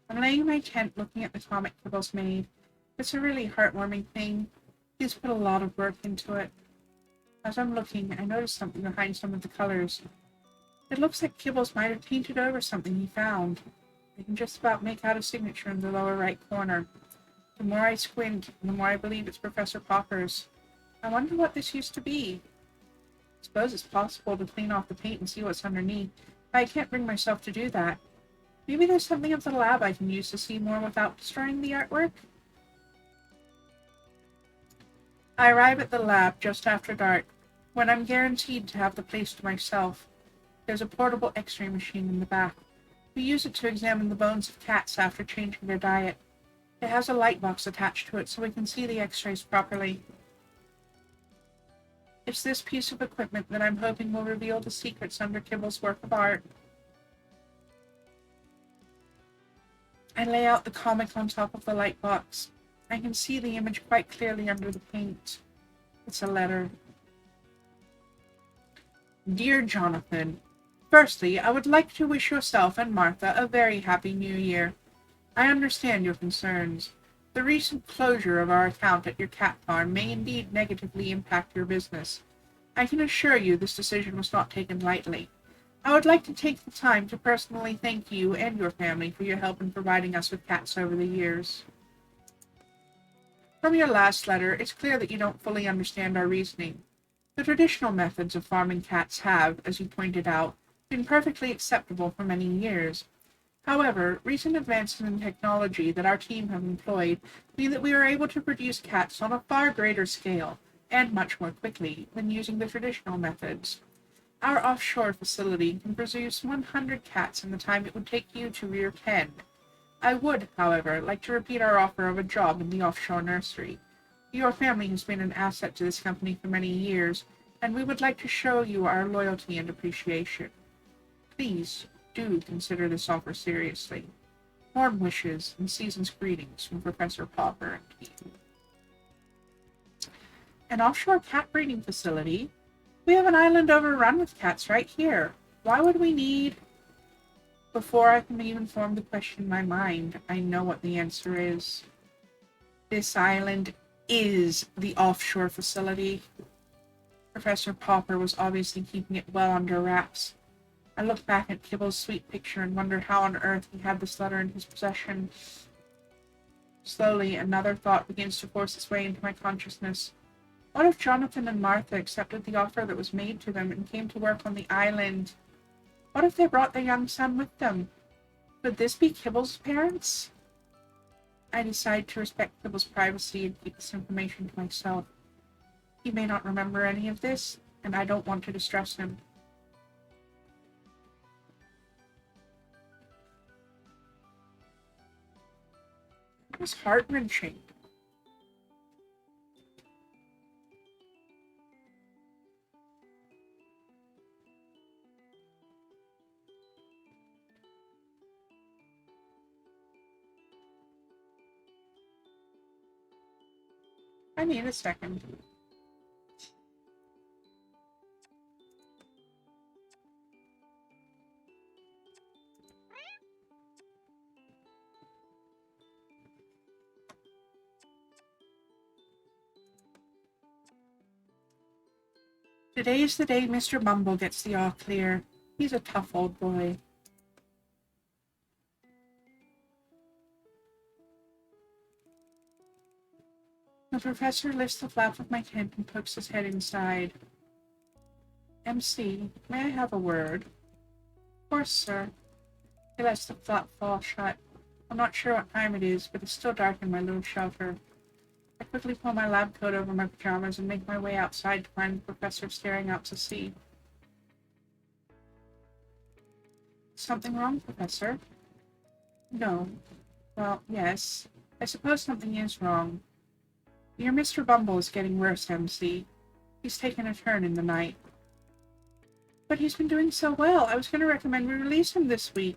I'm laying in my tent looking at the comic Kibbles made. It's a really heartwarming thing. He's put a lot of work into it. As I'm looking, I notice something behind some of the colors. It looks like Kibbles might have painted over something he found. I can just about make out a signature in the lower right corner. The more I squint, the more I believe it's Professor Popper's. I wonder what this used to be. I suppose it's possible to clean off the paint and see what's underneath, but I can't bring myself to do that. Maybe there's something at the lab I can use to see more without destroying the artwork? I arrive at the lab just after dark, when I'm guaranteed to have the place to myself. There's a portable X-ray machine in the back. We use it to examine the bones of cats after changing their diet. It has a light box attached to it so we can see the X-rays properly. It's this piece of equipment that I'm hoping will reveal the secrets under Kibbles' work of art. I lay out the comic on top of the light box. I can see the image quite clearly under the paint. It's a letter. Dear Jonathan, firstly, I would like to wish yourself and Martha a very happy New Year. I understand your concerns. The recent closure of our account at your cat farm may indeed negatively impact your business. I can assure you this decision was not taken lightly. I would like to take the time to personally thank you and your family for your help in providing us with cats over the years. From your last letter, it's clear that you don't fully understand our reasoning. The traditional methods of farming cats have, as you pointed out, been perfectly acceptable for many years. However, recent advances in technology that our team have employed mean that we are able to produce cats on a far greater scale, and much more quickly, than using the traditional methods. Our offshore facility can produce 100 cats in the time it would take you to rear 10. I would, however, like to repeat our offer of a job in the offshore nursery. Your family has been an asset to this company for many years, and we would like to show you our loyalty and appreciation. Please do consider this offer seriously. Warm wishes and season's greetings from Professor Popper and team. An offshore cat breeding facility? We have an island overrun with cats right here. Why would we need... Before I can even form the question in my mind, I know what the answer is. This island is the offshore facility. Professor Popper was obviously keeping it well under wraps. I looked back at Kibble's sweet picture and wondered how on earth he had this letter in his possession. Slowly, another thought begins to force its way into my consciousness. What if Jonathan and Martha accepted the offer that was made to them and came to work on the island? What if they brought their young son with them? Could this be Kibble's parents? I decide to respect Kibble's privacy and keep this information to myself. He may not remember any of this, and I don't want to distress him. It was heart-wrenching. I need a second. Today's the day Mr. Bumble gets the all clear. He's a tough old boy. The professor lifts the flap of my tent and pokes his head inside. MC, may I have a word? Of course, sir. He lets the flap fall shut. I'm not sure what time it is, but it's still dark in my little shelter. I quickly pull my lab coat over my pajamas and make my way outside to find the professor staring out to sea. Something wrong, Professor? No. Well, yes. I suppose something is wrong. Your Mr. Bumble is getting worse, MC. He's taken a turn in the night. But he's been doing so well. I was going to recommend we release him this week.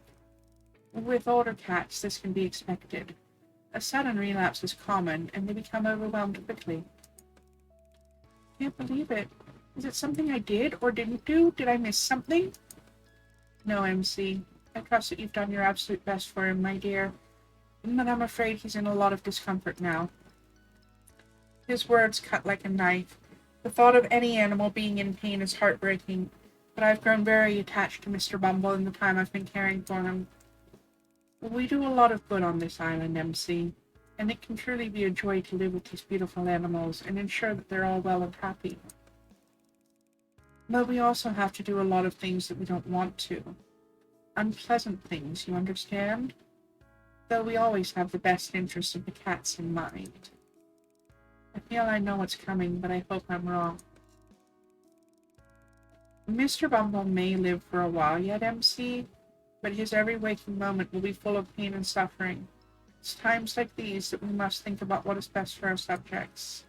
With older cats, this can be expected. A sudden relapse is common, and they become overwhelmed quickly. Can't believe it. Is it something I did or didn't do? Did I miss something? No, MC. I trust that you've done your absolute best for him, my dear. But I'm afraid he's in a lot of discomfort now. His words cut like a knife. The thought of any animal being in pain is heartbreaking, but I've grown very attached to Mr. Bumble in the time I've been caring for him. We do a lot of good on this island, MC, and it can truly be a joy to live with these beautiful animals and ensure that they're all well and happy. But we also have to do a lot of things that we don't want to. Unpleasant things, you understand? Though we always have the best interests of the cats in mind. I feel I know what's coming, but I hope I'm wrong. Mr. Bumble may live for a while yet, MC, but his every waking moment will be full of pain and suffering. It's times like these that we must think about what is best for our subjects.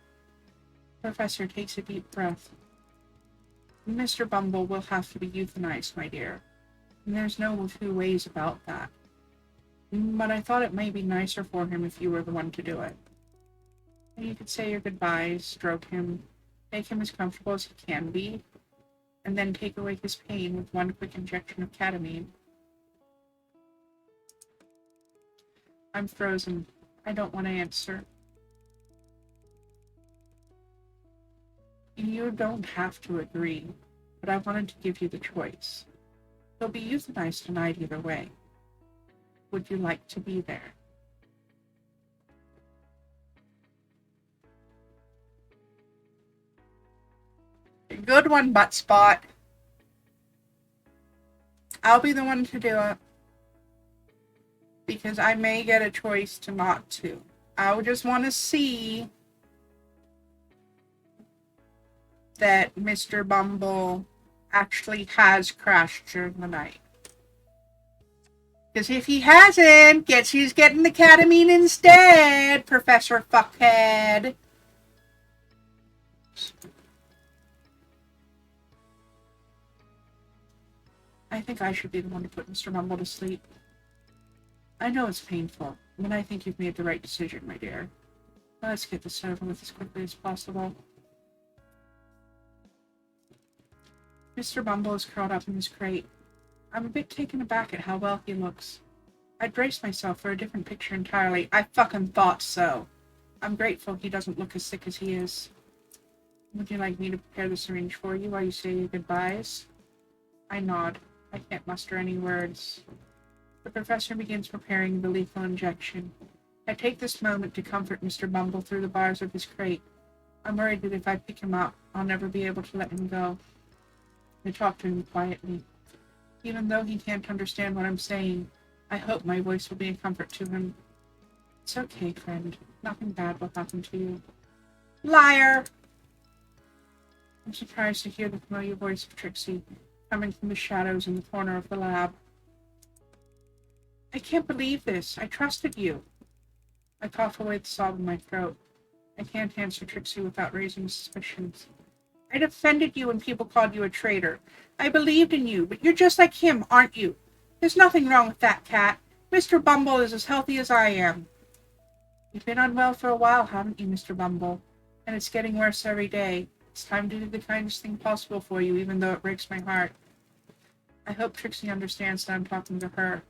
The professor takes a deep breath. Mr. Bumble will have to be euthanized, my dear, and there's no two ways about that. But I thought it might be nicer for him if you were the one to do it. And you could say your goodbyes, stroke him, make him as comfortable as he can be, and then take away his pain with one quick injection of ketamine. I'm frozen. I don't want to answer. You don't have to agree, but I wanted to give you the choice. He'll be euthanized tonight either way. Would you like to be there? Good one, Butt Spot. I'll be the one to do it. Because I may get a choice to not to. I just want to see that Mr. Bumble actually has crashed during the night. Because if he hasn't, guess who's getting the ketamine instead, Professor Fuckhead. I think I should be the one to put Mr. Mumble to sleep. I know it's painful, but I think you've made the right decision, my dear. Let's get this over with as quickly as possible. Mr. Bumble is curled up in his crate. I'm a bit taken aback at how well he looks. I'd braced myself for a different picture entirely. I fucking thought so. I'm grateful he doesn't look as sick as he is. Would you like me to prepare the syringe for you while you say your goodbyes? I nod. I can't muster any words. The professor begins preparing the lethal injection. I take this moment to comfort Mr. Bumble through the bars of his crate. I'm worried that if I pick him up, I'll never be able to let him go. I talk to him quietly. Even though he can't understand what I'm saying, I hope my voice will be a comfort to him. It's okay, friend. Nothing bad will happen to you. Liar! I'm surprised to hear the familiar voice of Trixie coming from the shadows in the corner of the lab. I can't believe this. I trusted you. I cough away the sob in my throat. I can't answer Trixie without raising suspicions. I defended you when people called you a traitor. I believed in you, but you're just like him, aren't you? There's nothing wrong with that cat. Mr. Bumble is as healthy as I am. You've been unwell for a while, haven't you, Mr. Bumble? And it's getting worse every day. It's time to do the kindest thing possible for you, even though it breaks my heart. I hope Trixie understands that I'm talking to her.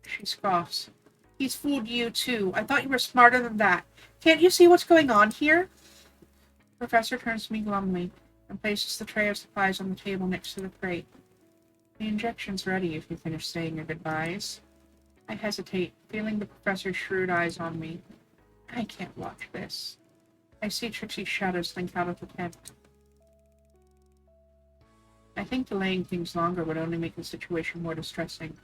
She scoffs. He's fooled you, too. I thought you were smarter than that. Can't you see what's going on here? The professor turns to me glumly and places the tray of supplies on the table next to the crate. The injection's ready if you finish saying your goodbyes. I hesitate, feeling the professor's shrewd eyes on me. I can't watch this. I see Trixie's shadow slink out of the tent. I think delaying things longer would only make the situation more distressing.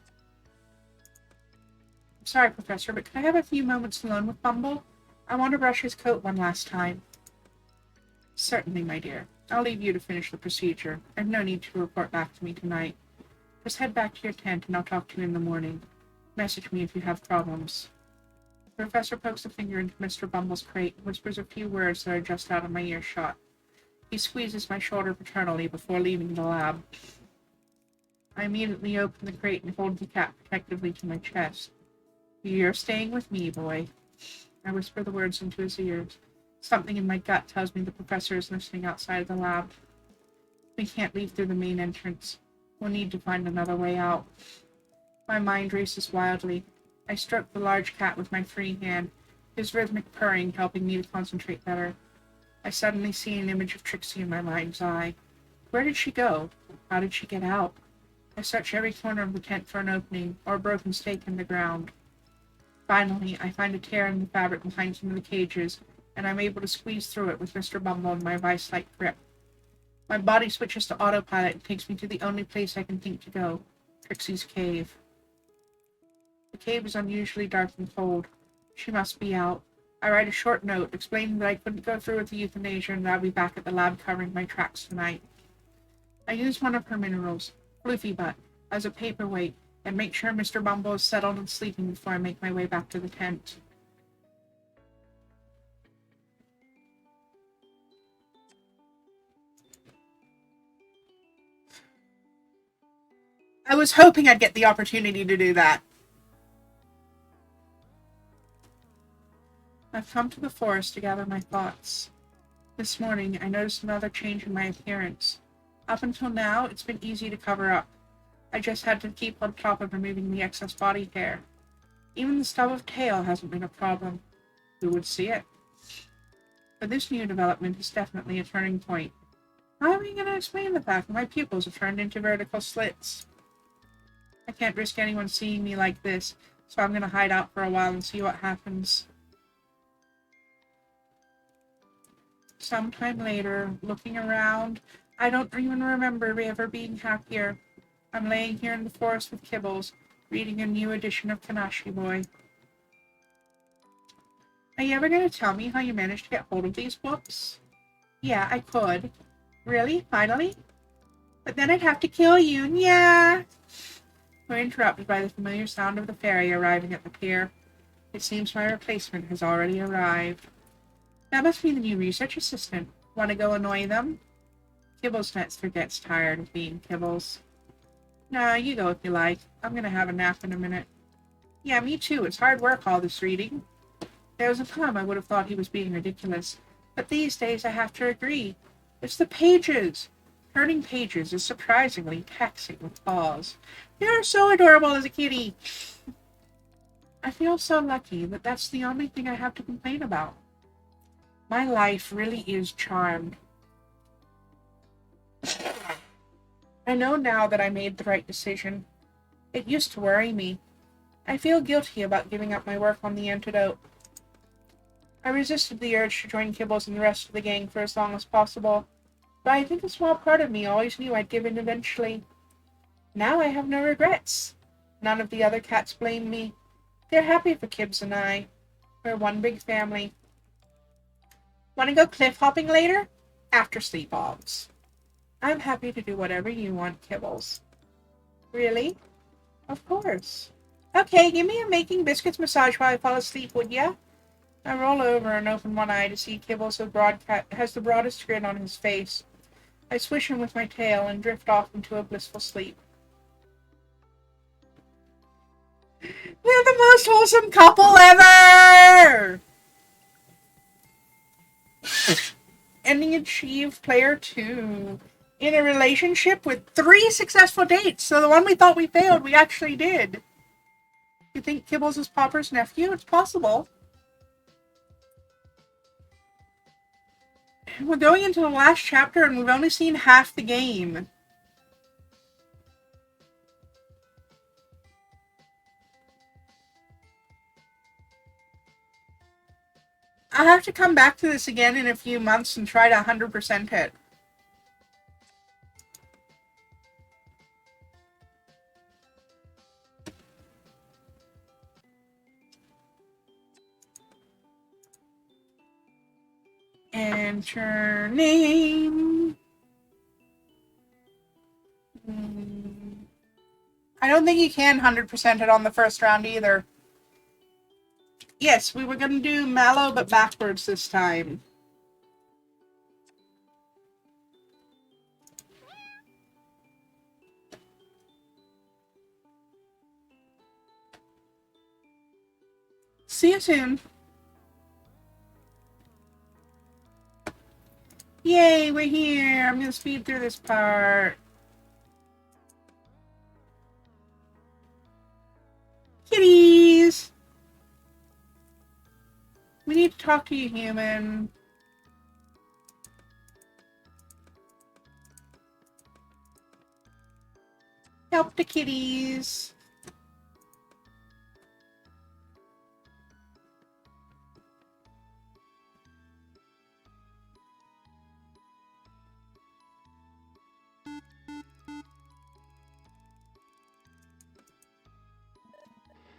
I'm sorry, Professor, but could I have a few moments alone with Bumble? I want to brush his coat one last time. Certainly, my dear. I'll leave you to finish the procedure. I've no need to report back to me tonight. Just head back to your tent and I'll talk to you in the morning. Message me if you have problems. The professor pokes a finger into Mr. Bumble's crate and whispers a few words that are just out of my earshot. He squeezes my shoulder paternally before leaving the lab. I immediately open the crate and hold the cat protectively to my chest. You're staying with me, boy. I whisper the words into his ears. Something in my gut tells me the professor is listening outside of the lab. We can't leave through the main entrance. We'll need to find another way out. My mind races wildly. I stroke the large cat with my free hand, his rhythmic purring helping me to concentrate better. I suddenly see an image of Trixie in my mind's eye. Where did she go? How did she get out? I search every corner of the tent for an opening or a broken stake in the ground. Finally, I find a tear in the fabric behind some of the cages, and I'm able to squeeze through it with Mr. Bumble in my vice-like grip. My body switches to autopilot and takes me to the only place I can think to go, Trixie's cave. The cave is unusually dark and cold. She must be out. I write a short note explaining that I couldn't go through with the euthanasia and that I'll be back at the lab covering my tracks tonight. I use one of her minerals, Floofy Butt, as a paperweight and make sure Mr. Bumble is settled and sleeping before I make my way back to the tent. I was hoping I'd get the opportunity to do that. I've come to the forest to gather my thoughts. This morning, I noticed another change in my appearance. Up until now, it's been easy to cover up. I just had to keep on top of removing the excess body hair. Even the stub of tail hasn't been a problem. Who would see it? But this new development is definitely a turning point. How are we going to explain the fact that my pupils have turned into vertical slits? I can't risk anyone seeing me like this, so I'm going to hide out for a while and see what happens. Sometime later, looking around, I don't even remember ever being happier. I'm laying here in the forest with Kibbles, reading a new edition of Kanashi Boy. Are you ever going to tell me how you managed to get hold of these books? Yeah, I could. Really? Finally? But then I'd have to kill you. Yeah. We're interrupted by the familiar sound of the ferry arriving at the pier. It seems my replacement has already arrived. That must be the new research assistant. Want to go annoy them? Kibbles gets tired of being Kibbles. Nah, you go if you like. I'm gonna have a nap in a minute. Yeah, me too. It's hard work, all this reading. There was a time I would have thought he was being ridiculous, but these days I have to agree. It's the pages. Turning pages is surprisingly taxing with paws. You're so adorable as a kitty. I feel so lucky that that's the only thing I have to complain about. My life really is charmed. I know now that I made the right decision. It used to worry me. I feel guilty about giving up my work on the antidote. I resisted the urge to join Kibbles and the rest of the gang for as long as possible, but I think a small part of me always knew I'd give in eventually. Now I have no regrets. None of the other cats blame me. They're happy for Kibs and I. We're one big family. Want to go cliff hopping later? After sleepovers. I'm happy to do whatever you want, Kibbles. Really? Of course. Okay, give me a making biscuits massage while I fall asleep, would ya? I roll over and open one eye to see Kibbles has the broadest grin on his face. I swish him with my tail and drift off into a blissful sleep. We're the most wholesome couple ever! Ending achieved player 2. In a relationship with 3 successful dates. So the one we thought we failed, we actually did. You think Kibbles is Popper's nephew? It's possible. We're going into the last chapter and we've only seen half the game. I'll have to come back to this again in a few months and try to 100% it. Enter name. I don't think you can 100% it on the first round either. Yes, we were going to do Mallow, but backwards this time. See you soon. Yay, we're here. I'm going to speed through this part. Kitties! We need to talk to you, human. Help the kitties.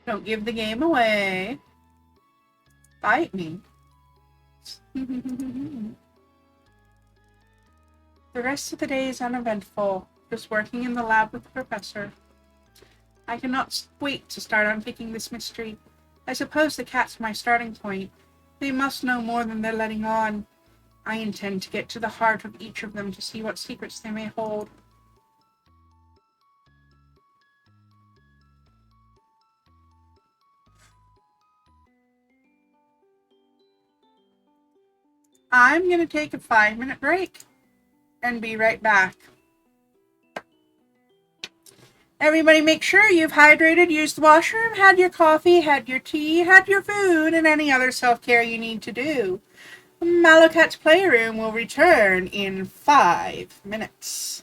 Don't give the game away. Bite me. The rest of the day is uneventful, just working in the lab with the professor. I cannot wait to start unpicking this mystery. I suppose the cat's my starting point. They must know more than they're letting on. I intend to get to the heart of each of them to see what secrets they may hold. I'm going to take a 5-minute break and be right back. Everybody make sure you've hydrated, used the washroom, had your coffee, had your tea, had your food, and any other self-care you need to do. Mallowcat's Playroom will return in 5 minutes.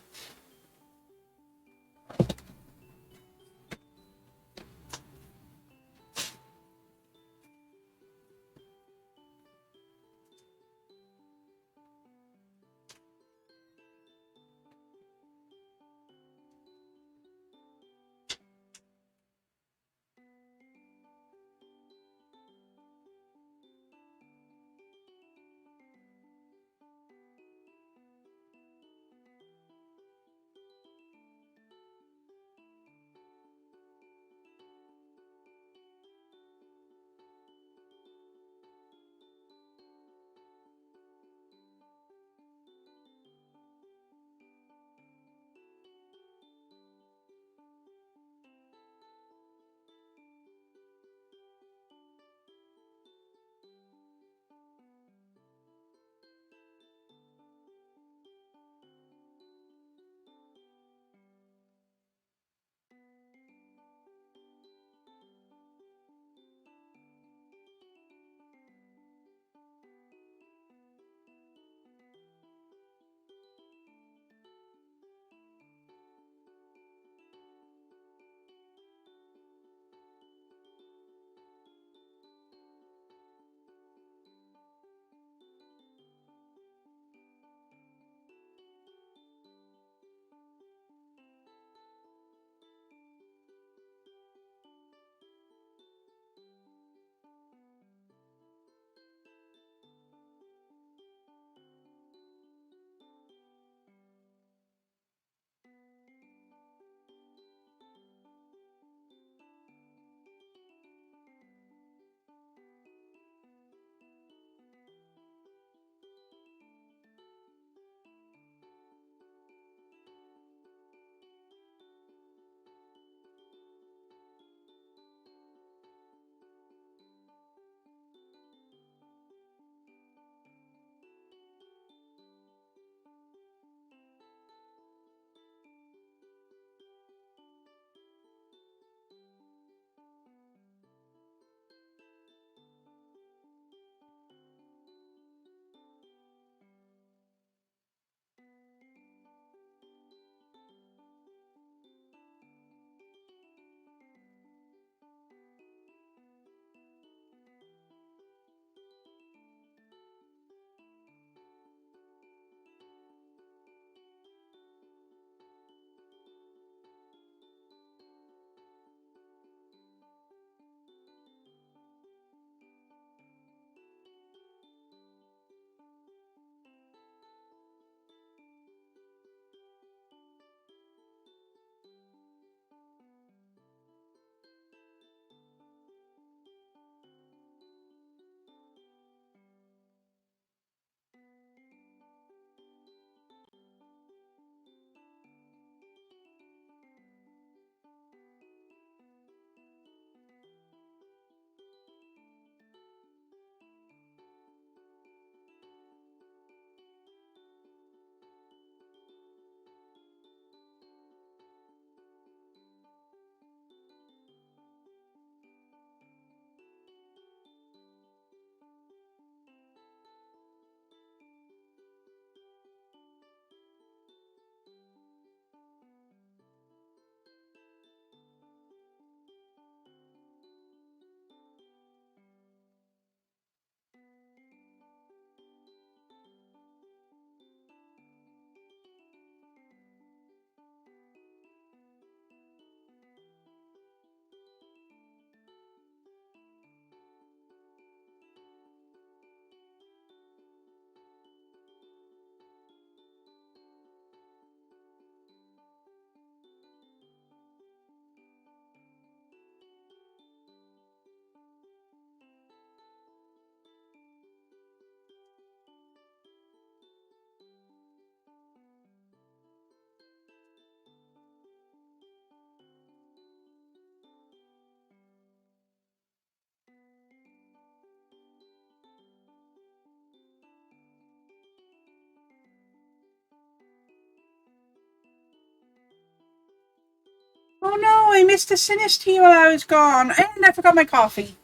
Oh no, I missed a Sinus tea while I was gone, and I forgot my coffee.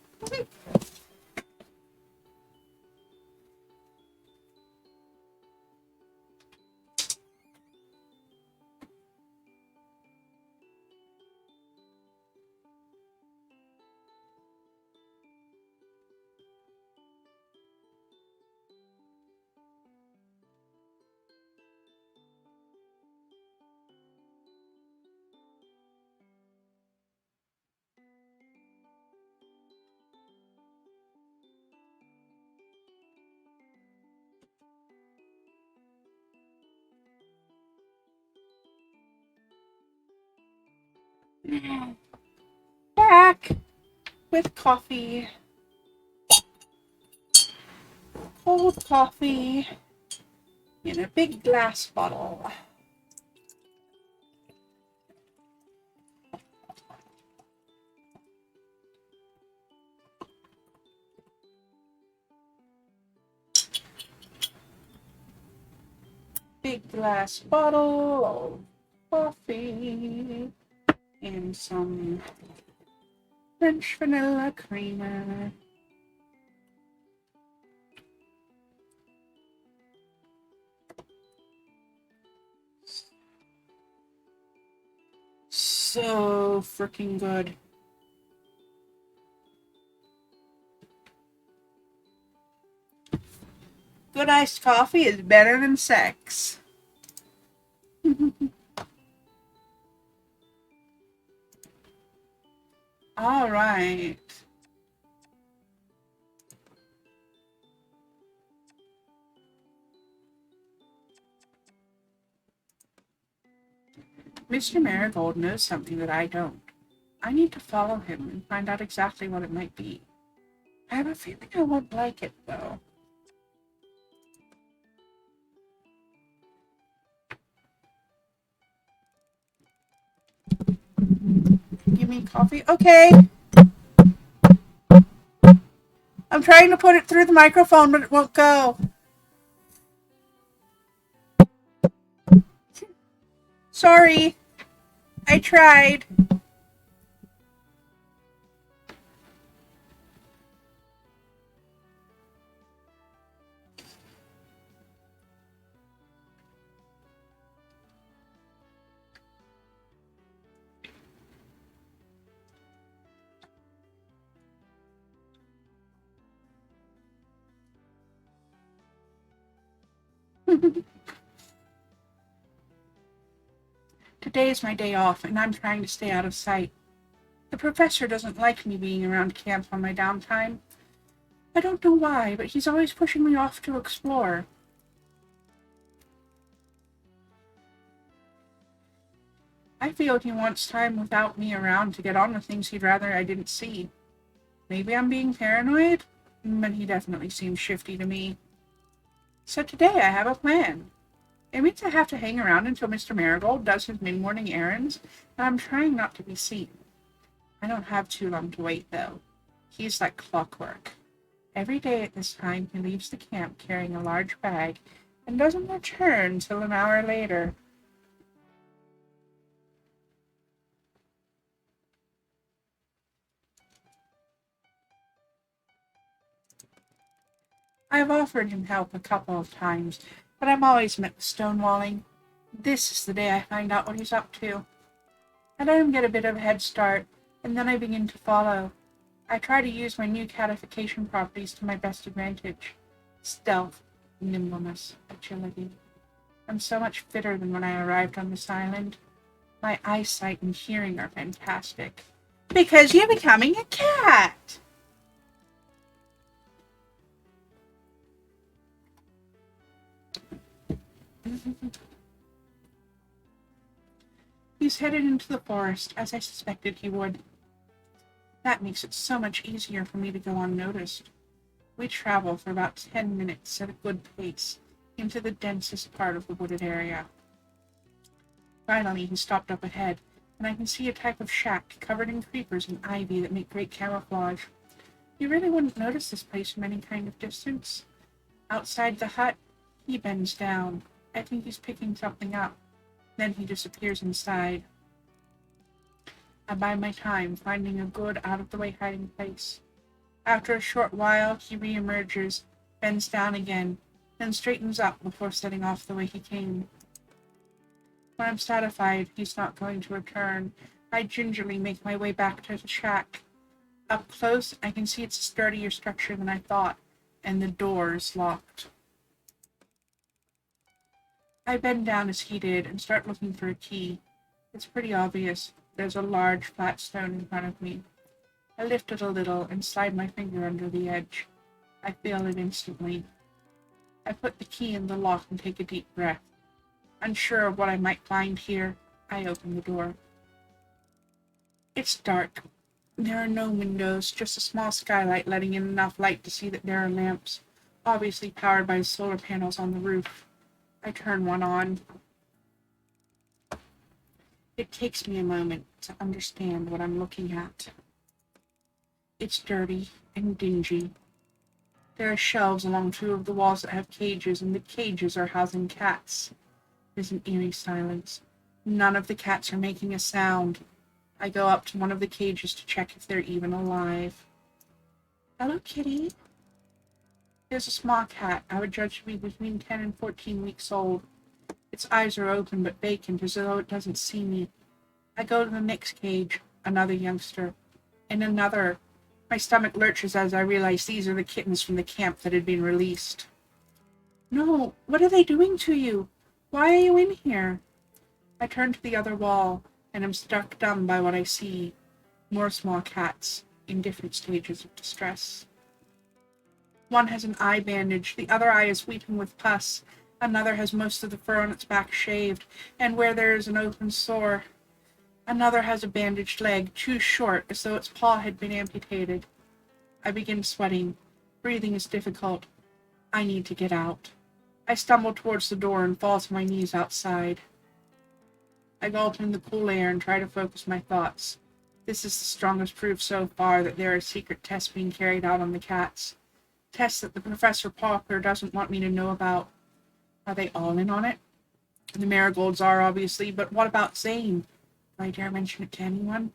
Back with coffee. Cold coffee in a big glass bottle. Big glass bottle of coffee and some French vanilla creamer. So freaking good. Good iced coffee is better than sex. All right. Mr. Marigold knows something that I don't. I need to follow him and find out exactly what it might be. I have a feeling I won't like it, though. Give me coffee? Okay. I'm trying to put it through the microphone, but it won't go. Sorry. I tried. Today is my day off, and I'm trying to stay out of sight. The professor doesn't like me being around camp on my downtime. I don't know why, but he's always pushing me off to explore. I feel he wants time without me around to get on with things he'd rather I didn't see. Maybe I'm being paranoid, but he definitely seems shifty to me. So today I have a plan. It means I have to hang around until Mr. Marigold does his mid-morning errands, and I'm trying not to be seen. I don't have too long to wait, though. He's like clockwork. Every day at this time he leaves the camp carrying a large bag and doesn't return till an hour later. I've offered him help a couple of times, but I'm always met with stonewalling. This is the day I find out what he's up to. I let him get a bit of a head start, and then I begin to follow. I try to use my new catification properties to my best advantage. Stealth, nimbleness, agility. I'm so much fitter than when I arrived on this island. My eyesight and hearing are fantastic. Because you're becoming a cat! He's headed into the forest, as I suspected he would. That makes it so much easier for me to go unnoticed. We travel for about 10 minutes at a good pace into the densest part of the wooded area. Finally, he stopped up ahead, and I can see a type of shack covered in creepers and ivy that make great camouflage. You really wouldn't notice this place from any kind of distance. Outside the hut, he bends down. I think he's picking something up. Then he disappears inside. I bide my time, finding a good out-of-the-way hiding place. After a short while, he re-emerges, bends down again, then straightens up before setting off the way he came. When I'm satisfied he's not going to return, I gingerly make my way back to the shack. Up close, I can see it's a sturdier structure than I thought, and the door is locked. I bend down as he did and start looking for a key. It's pretty obvious. There's a large flat stone in front of me. I lift it a little and slide my finger under the edge. I feel it instantly. I put the key in the lock and take a deep breath. Unsure of what I might find here, I open the door. It's dark. There are no windows, just a small skylight letting in enough light to see that there are lamps, obviously powered by solar panels on the roof. I turn one on. It takes me a moment to understand what I'm looking at. It's dirty and dingy. There are shelves along two of the walls that have cages, and the cages are housing cats. There's an eerie silence. None of the cats are making a sound. I go up to one of the cages to check if they're even alive. Hello, kitty. There's a small cat, I would judge to be between 10 and 14 weeks old. Its eyes are open but vacant, as though it doesn't see me. I go to the next cage, another youngster, and another. My stomach lurches as I realize these are the kittens from the camp that had been released. No, what are they doing to you? Why are you in here? I turn to the other wall, and am struck dumb by what I see. More small cats, in different stages of distress. One has an eye bandage, the other eye is weeping with pus, another has most of the fur on its back shaved, and where there is an open sore. Another has a bandaged leg, too short, as though its paw had been amputated. I begin sweating. Breathing is difficult. I need to get out. I stumble towards the door and fall to my knees outside. I gulp in the cool air and try to focus my thoughts. This is the strongest proof so far that there are secret tests being carried out on the cats. Tests that the Professor Parker doesn't want me to know about. Are they all in on it? The Marigolds are, obviously, but what about Zane? Do I dare mention it to anyone?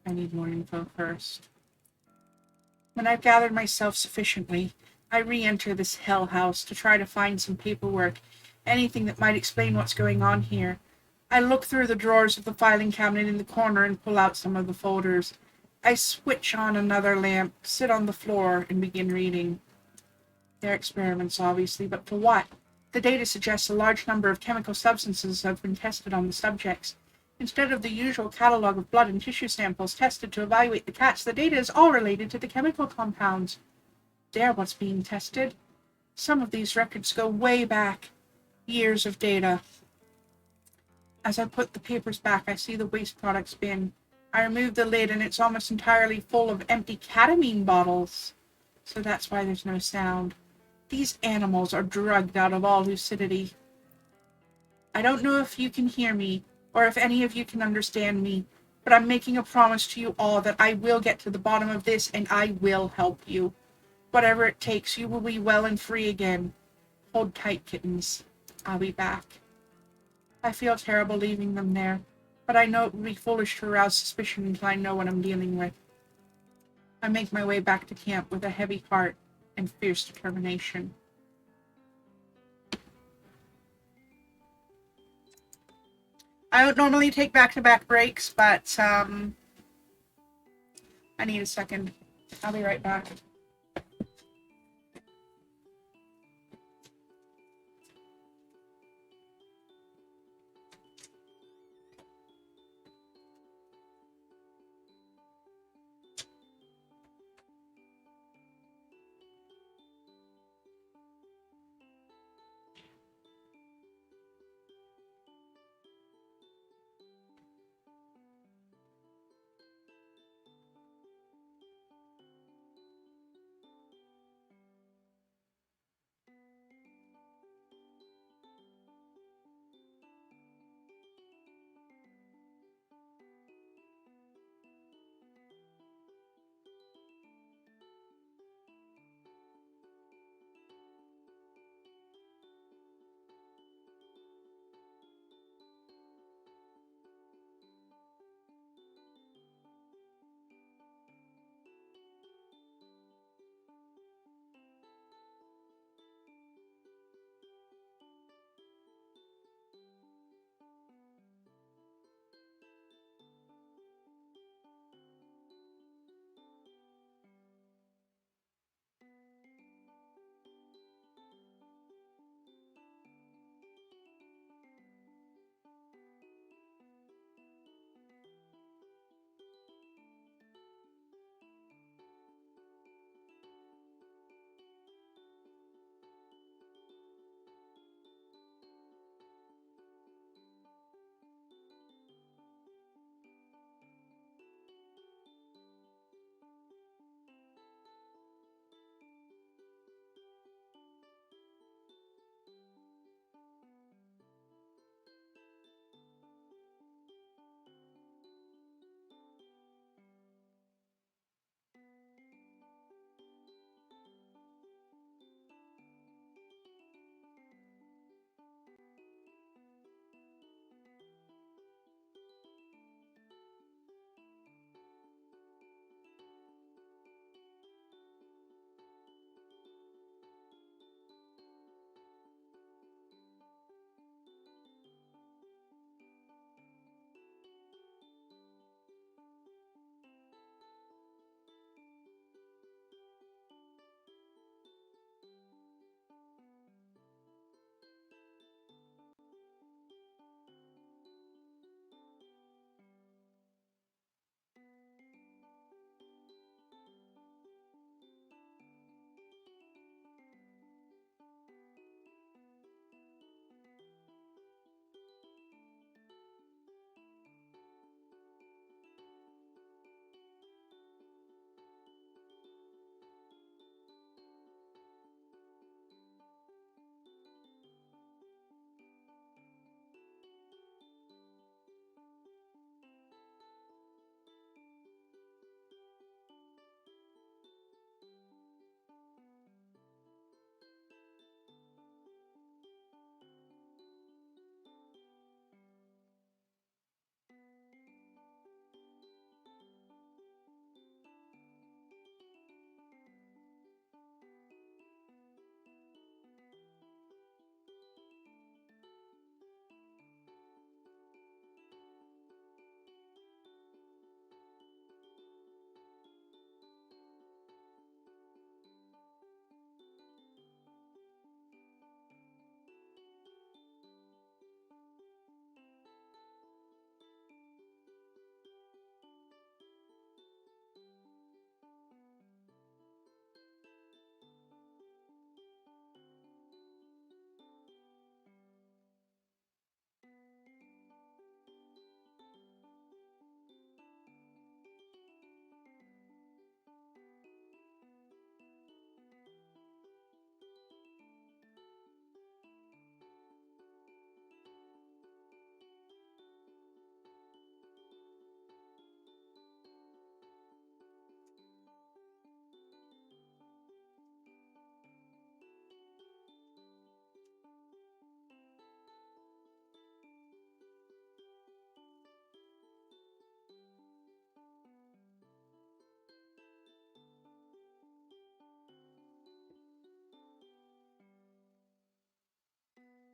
I need more info first. When I've gathered myself sufficiently, I re-enter this hell house to try to find some paperwork, anything that might explain what's going on here. I look through the drawers of the filing cabinet in the corner and pull out some of the folders. I switch on another lamp, sit on the floor, and begin reading. They're experiments, obviously, but for what? The data suggests a large number of chemical substances have been tested on the subjects. Instead of the usual catalogue of blood and tissue samples tested to evaluate the cats, the data is all related to the chemical compounds. They're what's being tested. Some of these records go way back. Years of data. As I put the papers back, I see the waste products bin. I remove the lid and it's almost entirely full of empty ketamine bottles. So that's why there's no sound. These animals are drugged out of all lucidity. I don't know if you can hear me, or if any of you can understand me, but I'm making a promise to you all that I will get to the bottom of this and I will help you. Whatever it takes, you will be well and free again. Hold tight, kittens. I'll be back. I feel terrible leaving them there, but I know it would be foolish to arouse suspicion until I know what I'm dealing with. I make my way back to camp with a heavy heart and fierce determination. I don't normally take back-to-back breaks, but I need a second. I'll be right back.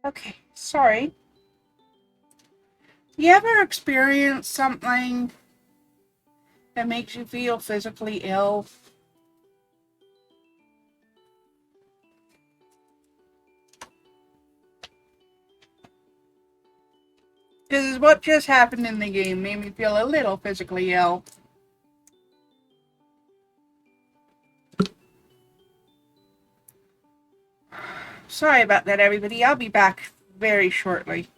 Okay, sorry. You ever experience something that makes you feel physically ill? Because what just happened in the game made me feel a little physically ill. Sorry about that, everybody. I'll be back very shortly.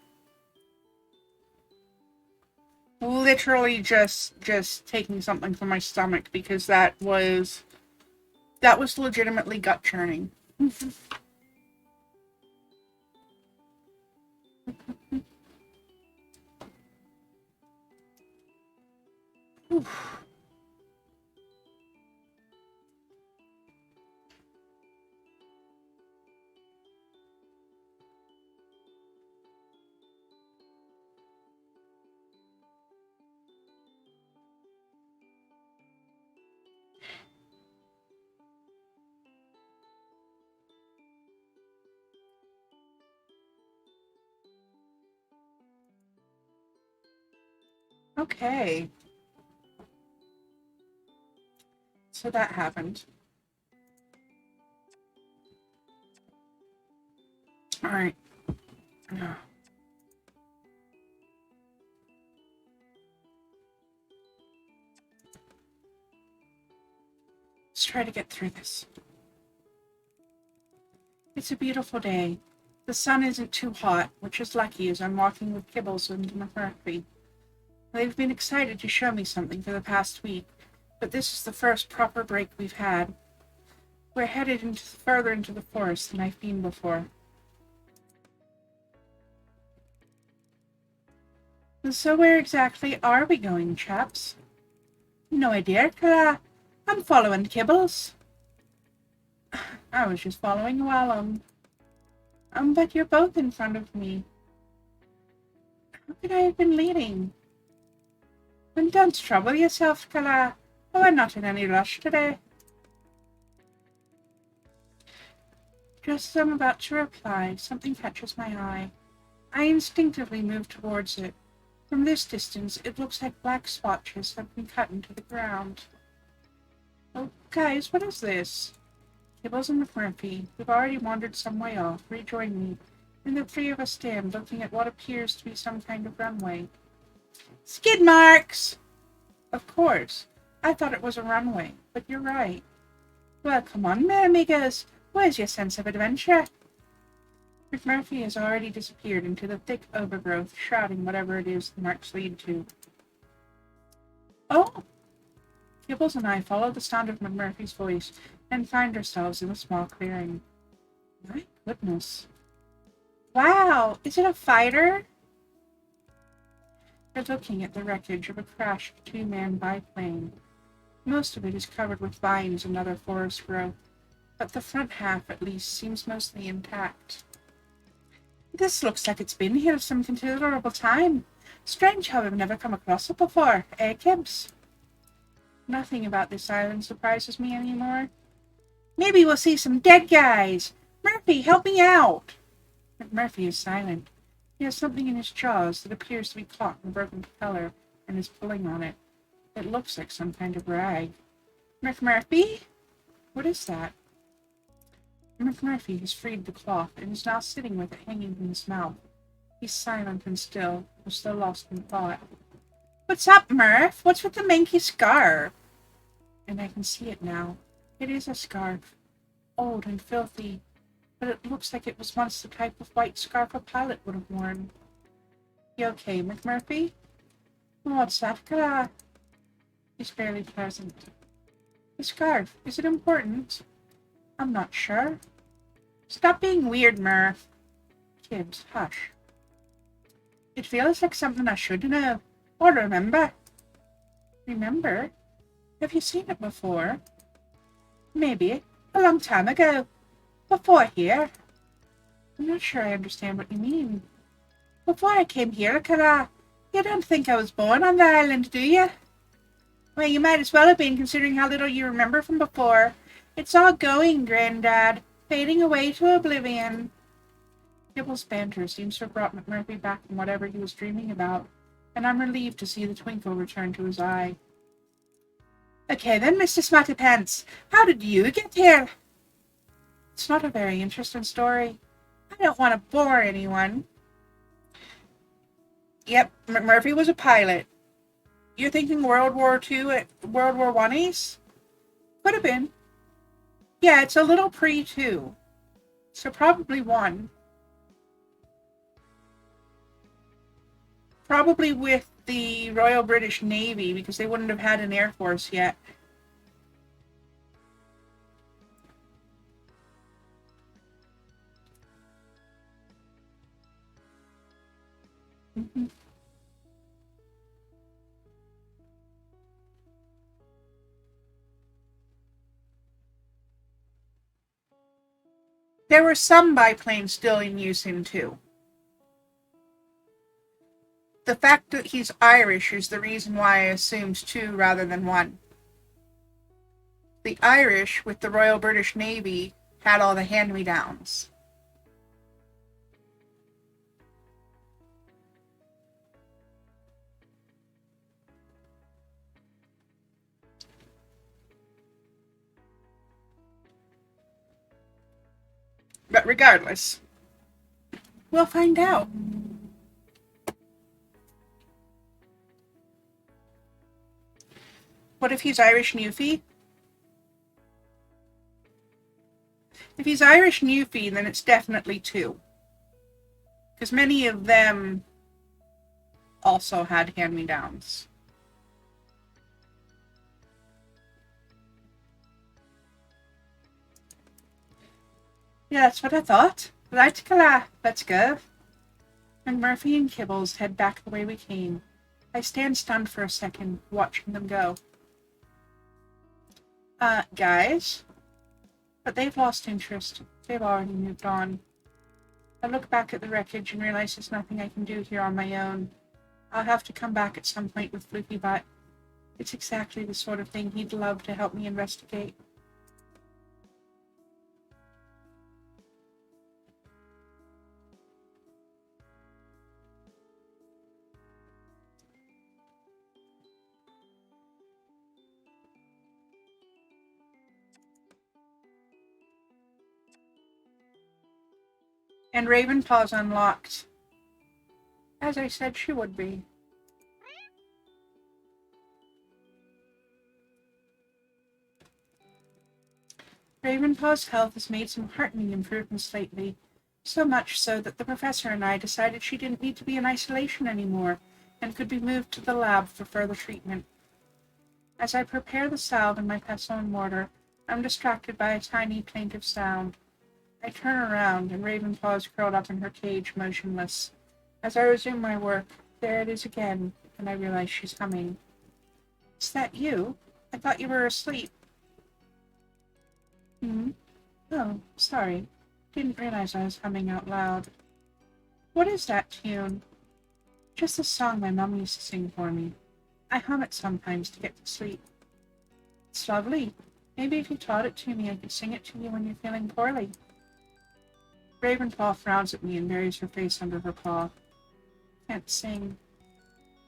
Literally just taking something from my stomach because that was legitimately gut churning. Okay. So that happened. All right. Let's try to get through this. It's a beautiful day. The sun isn't too hot, which is lucky as I'm walking with Kibbles and McMurphy. They've been excited to show me something for the past week, but this is the first proper break we've had. We're headed further into the forest than I've been before. And so where exactly are we going, chaps? No idea, Clara. I'm following Kibbles. I was just following Wallum. But you're both in front of me. How could I have been leading? And don't trouble yourself, Clara. We're not in any rush today. Just as I'm about to reply, something catches my eye. I instinctively move towards it. From this distance, it looks like black splotches have been cut into the ground. Oh, guys, what is this? Kibbles and McMurphy, who've already wandered some way off, rejoin me, and the three of us stand looking at what appears to be some kind of runway. Skid marks! Of course. I thought it was a runway, but you're right. Well, come on, my amigas. Where's your sense of adventure? McMurphy has already disappeared into the thick overgrowth, shrouding whatever it is the marks lead to. Oh! Kibbles and I follow the sound of McMurphy's voice and find ourselves in a small clearing. My goodness. Wow! Is it a fighter? We're looking at the wreckage of a crashed two-man biplane. Most of it is covered with vines and other forest growth, but the front half, at least, seems mostly intact. This looks like it's been here some considerable time. Strange how we've never come across it before, eh, Kibbs? Nothing about this island surprises me anymore. Maybe we'll see some dead guys. Murphy, help me out. McMurphy is silent. He has something in his jaws that appears to be caught in a broken propeller and is pulling on it. It looks like some kind of rag. McMurphy? What is that? McMurphy has freed the cloth and is now sitting with it hanging from his mouth. He's silent and still, as though lost in thought. What's up, Murph? What's with the manky scarf? And I can see it now. It is a scarf. Old and filthy, but it looks like it was once the type of white scarf a pilot would have worn. You okay, McMurphy? What's that, Clara? He's barely pleasant. The scarf, is it important? I'm not sure. Stop being weird, Murph. Kibbs, hush. It feels like something I should know, or remember. Remember? Have you seen it before? Maybe, a long time ago. Before here. I'm not sure I understand what you mean. Before I came here, Clara, you don't think I was born on the island, do you? Well, you might as well have been, considering how little you remember from before. It's all going, Granddad, fading away to oblivion. Kibble's banter seems to have brought McMurphy back from whatever he was dreaming about, and I'm relieved to see the twinkle return to his eye. Okay then, Mr. Smarty Pants, how did you get here? It's not a very interesting story. I don't want to bore anyone. Yep, McMurphy was a pilot. You're thinking World War II at World War I, Ace? Could have been. Yeah, it's a little pre-2. So probably 1. Probably with the Royal British Navy, because they wouldn't have had an Air Force yet. Mm-hmm. There were some biplanes still in use in 2. The fact that he's Irish is the reason why I assumed 2 rather than 1. The Irish, with the Royal British Navy, had all the hand-me-downs. But regardless, we'll find out. What if he's Irish Newfie? If he's Irish Newfie, then it's definitely 2. Because many of them also had hand-me-downs. Yeah, that's what I thought. Right, Kala, let's go. And Murphy and Kibbles head back the way we came. I stand stunned for a second, watching them go. Guys? But they've lost interest. They've already moved on. I look back at the wreckage and realize there's nothing I can do here on my own. I'll have to come back at some point with Fluky Butt. It's exactly the sort of thing he'd love to help me investigate. And Ravenpaw's unlocked. As I said she would be. Ravenpaw's health has made some heartening improvements lately, so much so that the professor and I decided she didn't need to be in isolation anymore and could be moved to the lab for further treatment. As I prepare the salve in my pestle and mortar, I'm distracted by a tiny plaintive sound. I turn around, and Ravenpaw is curled up in her cage, motionless. As I resume my work, there it is again, and I realize she's humming. Is that you? I thought you were asleep. Oh, sorry. Didn't realize I was humming out loud. What is that tune? Just a song my mom used to sing for me. I hum it sometimes to get to sleep. It's lovely. Maybe if you taught it to me, I could sing it to you when you're feeling poorly. Ravenpaw frowns at me and buries her face under her paw. Can't sing.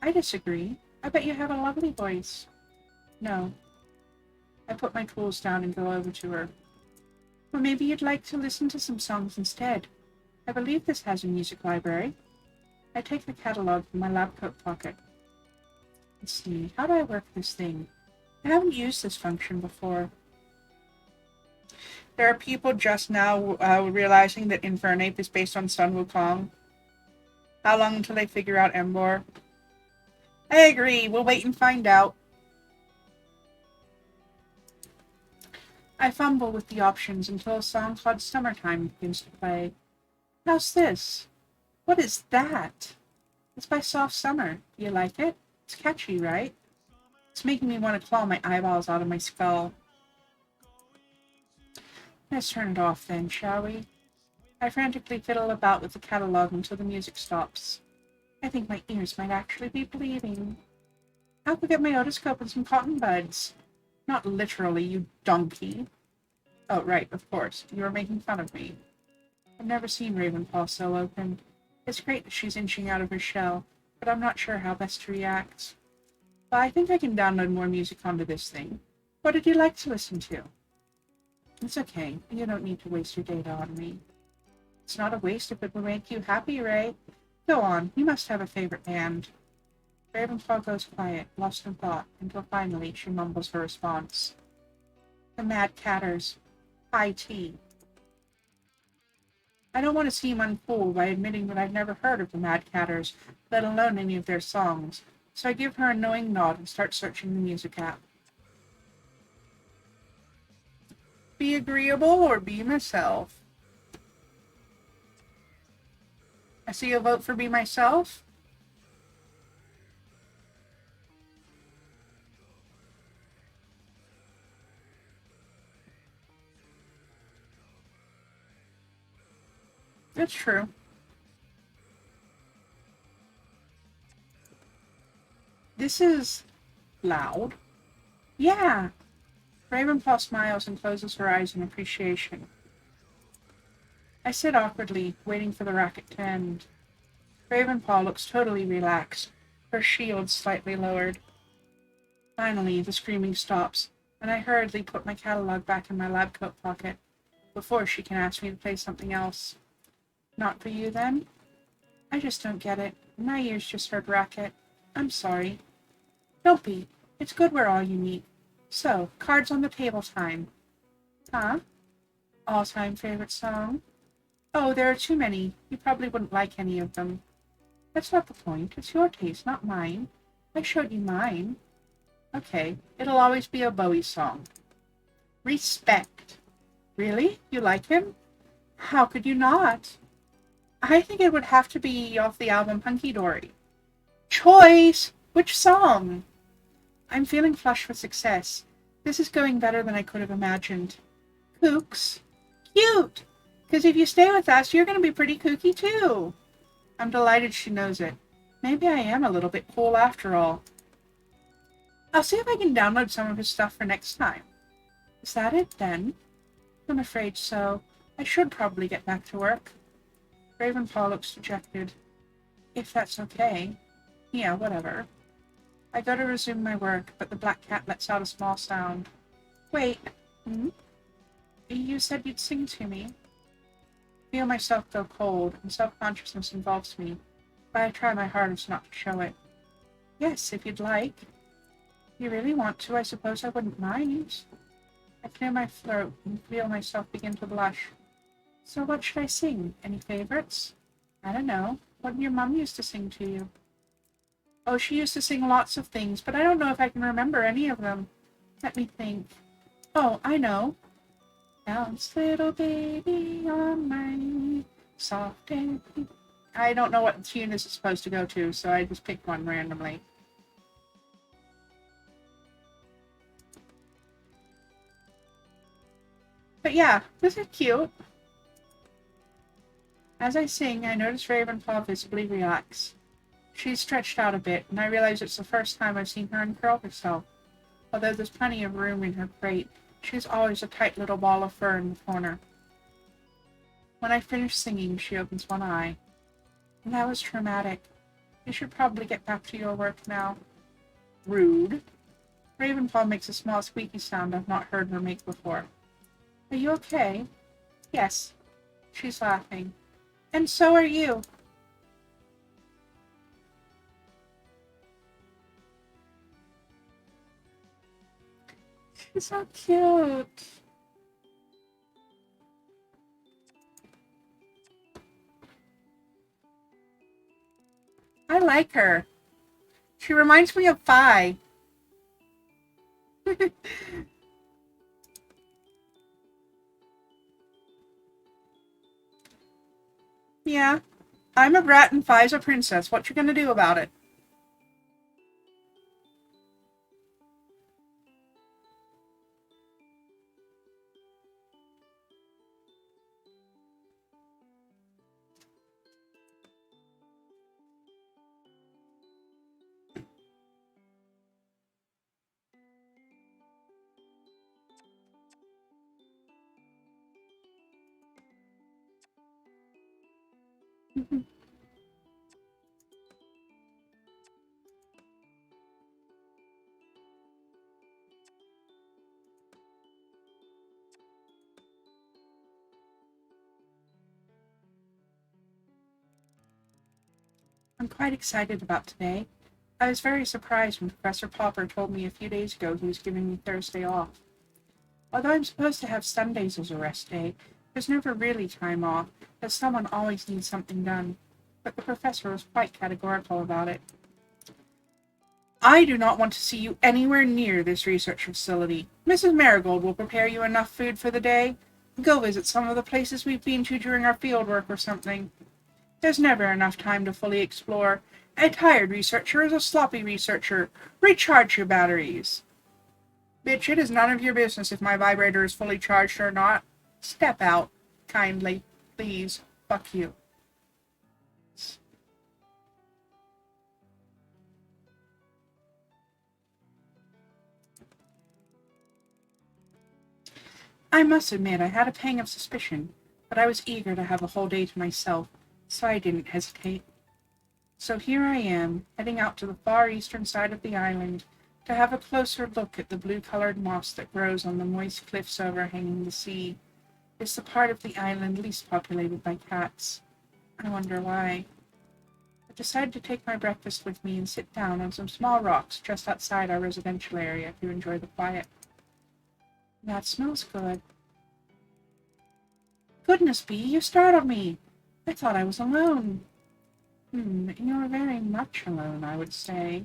I disagree. I bet you have a lovely voice. No. I put my tools down and go over to her. Well, maybe you'd like to listen to some songs instead. I believe this has a music library. I take the catalog from my lab coat pocket. Let's see, how do I work this thing? I haven't used this function before. There are people just now realizing that Infernape is based on Sun Wukong. How long until they figure out Embor? I agree, we'll wait and find out. I fumble with the options until a song called Summertime begins to play. How's this? What is that? It's by Soft Summer. Do you like it? It's catchy, right? It's making me want to claw my eyeballs out of my skull. Let's turn it off then, shall we? I frantically fiddle about with the catalog until the music stops. I think my ears might actually be bleeding. I'll go get my otoscope and some cotton buds. Not literally, you donkey. Oh, right, of course. You were making fun of me. I've never seen Ravenclaw so open. It's great that she's inching out of her shell, but I'm not sure how best to react. But I think I can download more music onto this thing. What did you like to listen to? It's okay. You don't need to waste your data on me. It's not a waste if it will make you happy, Ray. Go on. You must have a favorite band. Ravenclaw goes quiet, lost in thought, until finally she mumbles her response. The Mad Catters. High tea. I don't want to seem uncool by admitting that I've never heard of the Mad Catters, let alone any of their songs, so I give her a knowing nod and start searching the music app. Be agreeable or be myself? I see a vote for be myself. That's true. This is loud. Yeah. Ravenclaw smiles and closes her eyes in appreciation. I sit awkwardly, waiting for the racket to end. Ravenclaw looks totally relaxed, her shield slightly lowered. Finally, the screaming stops, and I hurriedly put my catalog back in my lab coat pocket before she can ask me to play something else. Not for you, then? I just don't get it. My ears just heard racket. I'm sorry. Don't be. It's good we're all unique. So, cards on the table time. Huh? All-time favorite song? Oh, there are too many. You probably wouldn't like any of them. That's not the point. It's your taste, not mine. I showed you mine. Okay, it'll always be a Bowie song. Respect. Really? You like him? How could you not? I think it would have to be off the album Hunky Dory. Choice! Which song? I'm feeling flushed with success. This is going better than I could have imagined. Kooks. Cute! Because if you stay with us, you're going to be pretty kooky too. I'm delighted she knows it. Maybe I am a little bit cool after all. I'll see if I can download some of his stuff for next time. Is that it, then? I'm afraid so. I should probably get back to work. Ravenclaw looks dejected. If that's okay. Yeah, whatever. I go to resume my work, but the black cat lets out a small sound. Wait. You said you'd sing to me. I feel myself go cold, and self-consciousness involves me, but I try my hardest not to show it. Yes, if you'd like. If you really want to, I suppose I wouldn't mind. I clear my throat and feel myself begin to blush. So what should I sing? Any favorites? I don't know. What did your mum used to sing to you? Oh, she used to sing lots of things, but I don't know if I can remember any of them. Let me think. Oh, I know. Bounce, little baby, on my knee, soft and deep. I don't know what tune this is supposed to go to, so I just picked one randomly. But yeah, this is cute. As I sing, I notice Ravenclaw visibly relax. She's stretched out a bit, and I realize it's the first time I've seen her uncurl herself. Although there's plenty of room in her crate, she's always a tight little ball of fur in the corner. When I finish singing, she opens one eye. And that was traumatic. You should probably get back to your work now. Rude. Ravenclaw makes a small squeaky sound I've not heard her make before. Are you okay? Yes. She's laughing. And so are you. She's so cute. I like her. She reminds me of Fi. Yeah. I'm a brat and Fi's a princess. What you gonna do about it? I'm quite excited about today. I was very surprised when Professor Popper told me a few days ago he was giving me Thursday off. Although I'm supposed to have Sundays as a rest day, there's never really time off, as someone always needs something done. But the professor was quite categorical about it. I do not want to see you anywhere near this research facility. Mrs. Marigold will prepare you enough food for the day. Go visit some of the places we've been to during our field work or something. There's never enough time to fully explore. A tired researcher is a sloppy researcher. Recharge your batteries. Bitch, it is none of your business if my vibrator is fully charged or not. Step out, kindly. Please. Fuck you. I must admit I had a pang of suspicion, but I was eager to have a whole day to myself, so I didn't hesitate. So here I am, heading out to the far eastern side of the island to have a closer look at the blue-colored moss that grows on the moist cliffs overhanging the sea. It's the part of the island least populated by cats. I wonder why. I decided to take my breakfast with me and sit down on some small rocks just outside our residential area to enjoy the quiet. That smells good. Goodness, Bee, you startled me. I thought I was alone. You're very much alone, I would say.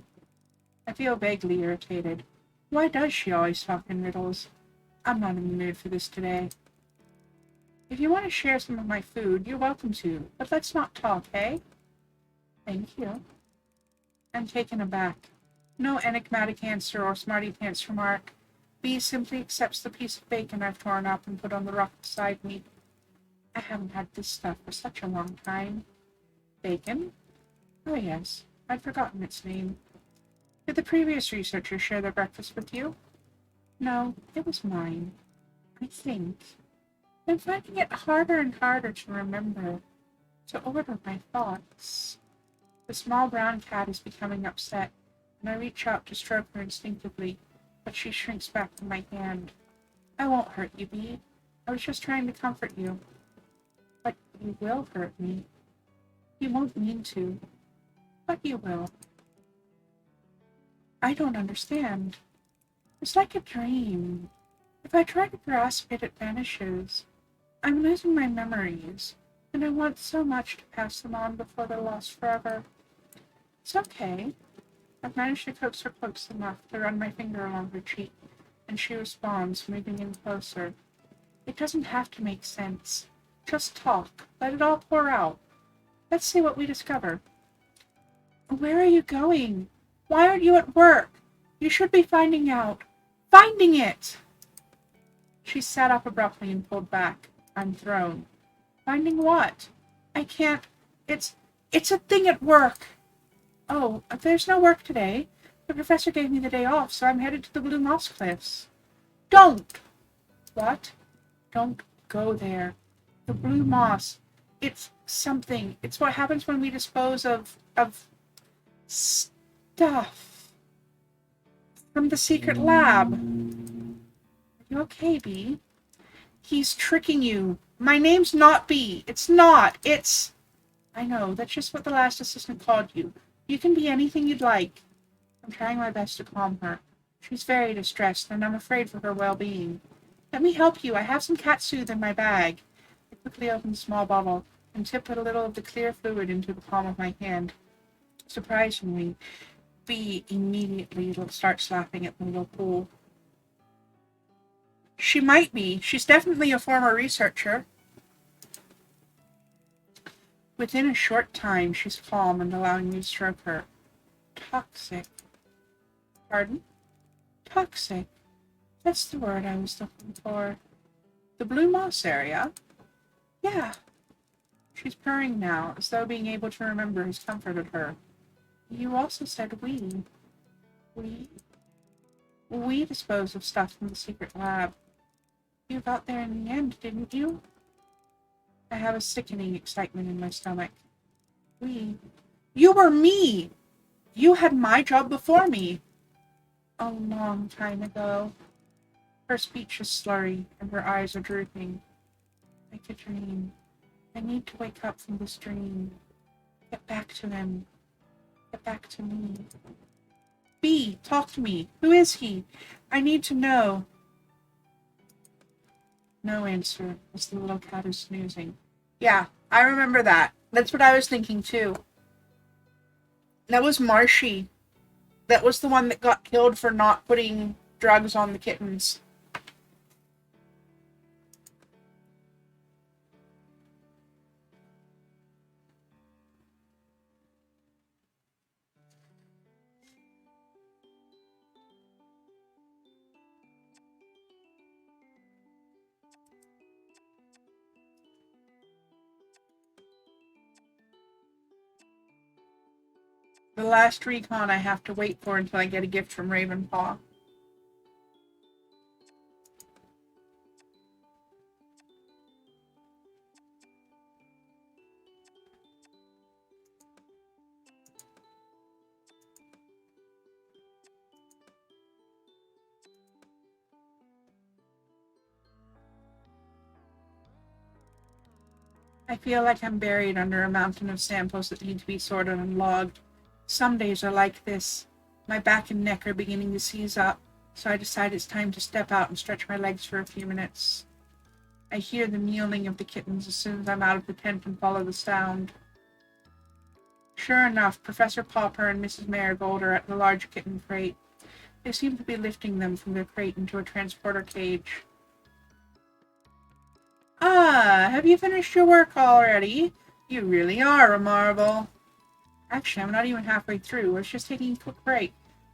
I feel vaguely irritated. Why does she always talk in riddles? I'm not in the mood for this today. If you want to share some of my food, you're welcome to, but let's not talk, eh? Thank you. I'm taken aback. No enigmatic answer or smarty pants remark. Bee simply accepts the piece of bacon I've torn up and put on the rock beside me. I haven't had this stuff for such a long time. Bacon? Oh yes, I'd forgotten its name. Did the previous researcher share their breakfast with you? No, it was mine. I think. I'm finding it harder and harder to remember, to order my thoughts. The small brown cat is becoming upset, and I reach out to stroke her instinctively, but she shrinks back from my hand. I won't hurt you, Bee. I was just trying to comfort you. But you will hurt me. You won't mean to, but you will. I don't understand. It's like a dream. If I try to grasp it, it vanishes. I'm losing my memories, and I want so much to pass them on before they're lost forever. It's okay. I've managed to coax her close enough to run my finger along her cheek, and she responds, moving in closer. It doesn't have to make sense. Just talk. Let it all pour out. Let's see what we discover. Where are you going? Why aren't you at work? You should be finding out. Finding it! She sat up abruptly and pulled back. I'm thrown. Finding what? I can't. It's a thing at work. Oh, there's no work today. The professor gave me the day off, so I'm headed to the Blue Moss Cliffs. Don't! What? Don't go there. The Blue Moss. It's something. It's what happens when we dispose of stuff from the secret lab. Are you okay, Bee? He's tricking you. My name's not Bee. It's not. It's... I know. That's just what the last assistant called you. You can be anything you'd like. I'm trying my best to calm her. She's very distressed, and I'm afraid for her well-being. Let me help you. I have some cat soothe in my bag. I quickly opened a small bottle and tipped a little of the clear fluid into the palm of my hand. Surprisingly, Bee immediately starts laughing at the little pool. She might be. She's definitely a former researcher. Within a short time, she's calm and allowing me to stroke her. Toxic. Pardon? Toxic. That's the word I was looking for. The Blue Moss area? Yeah. She's purring now, as though being able to remember has comforted her. You also said we. We? We disposed of stuff from the secret lab. You got there in the end, didn't you? I have a sickening excitement in my stomach. We. You were me! You had my job before me. A long time ago. Her speech is slurry, and her eyes are drooping. Like a dream. I need to wake up from this dream. Get back to him. Get back to me. B, talk to me. Who is he? I need to know. No answer, as the little cat is snoozing. Yeah, I remember that. That's what I was thinking too. That was Marshy. That was the one that got killed for not putting drugs on the kittens. The last recon I have to wait for until I get a gift from Ravenpaw. I feel like I'm buried under a mountain of samples that need to be sorted and logged. Some days are like this. My back and neck are beginning to seize up, so I decide it's time to step out and stretch my legs for a few minutes. I hear the meowing of the kittens as soon as I'm out of the tent and follow the sound. Sure enough, Professor Popper and Mrs. Marigold are at the large kitten crate. They seem to be lifting them from their crate into a transporter cage. Ah, have you finished your work already? You really are a marvel. Actually, I'm not even halfway through. I was just taking a quick break.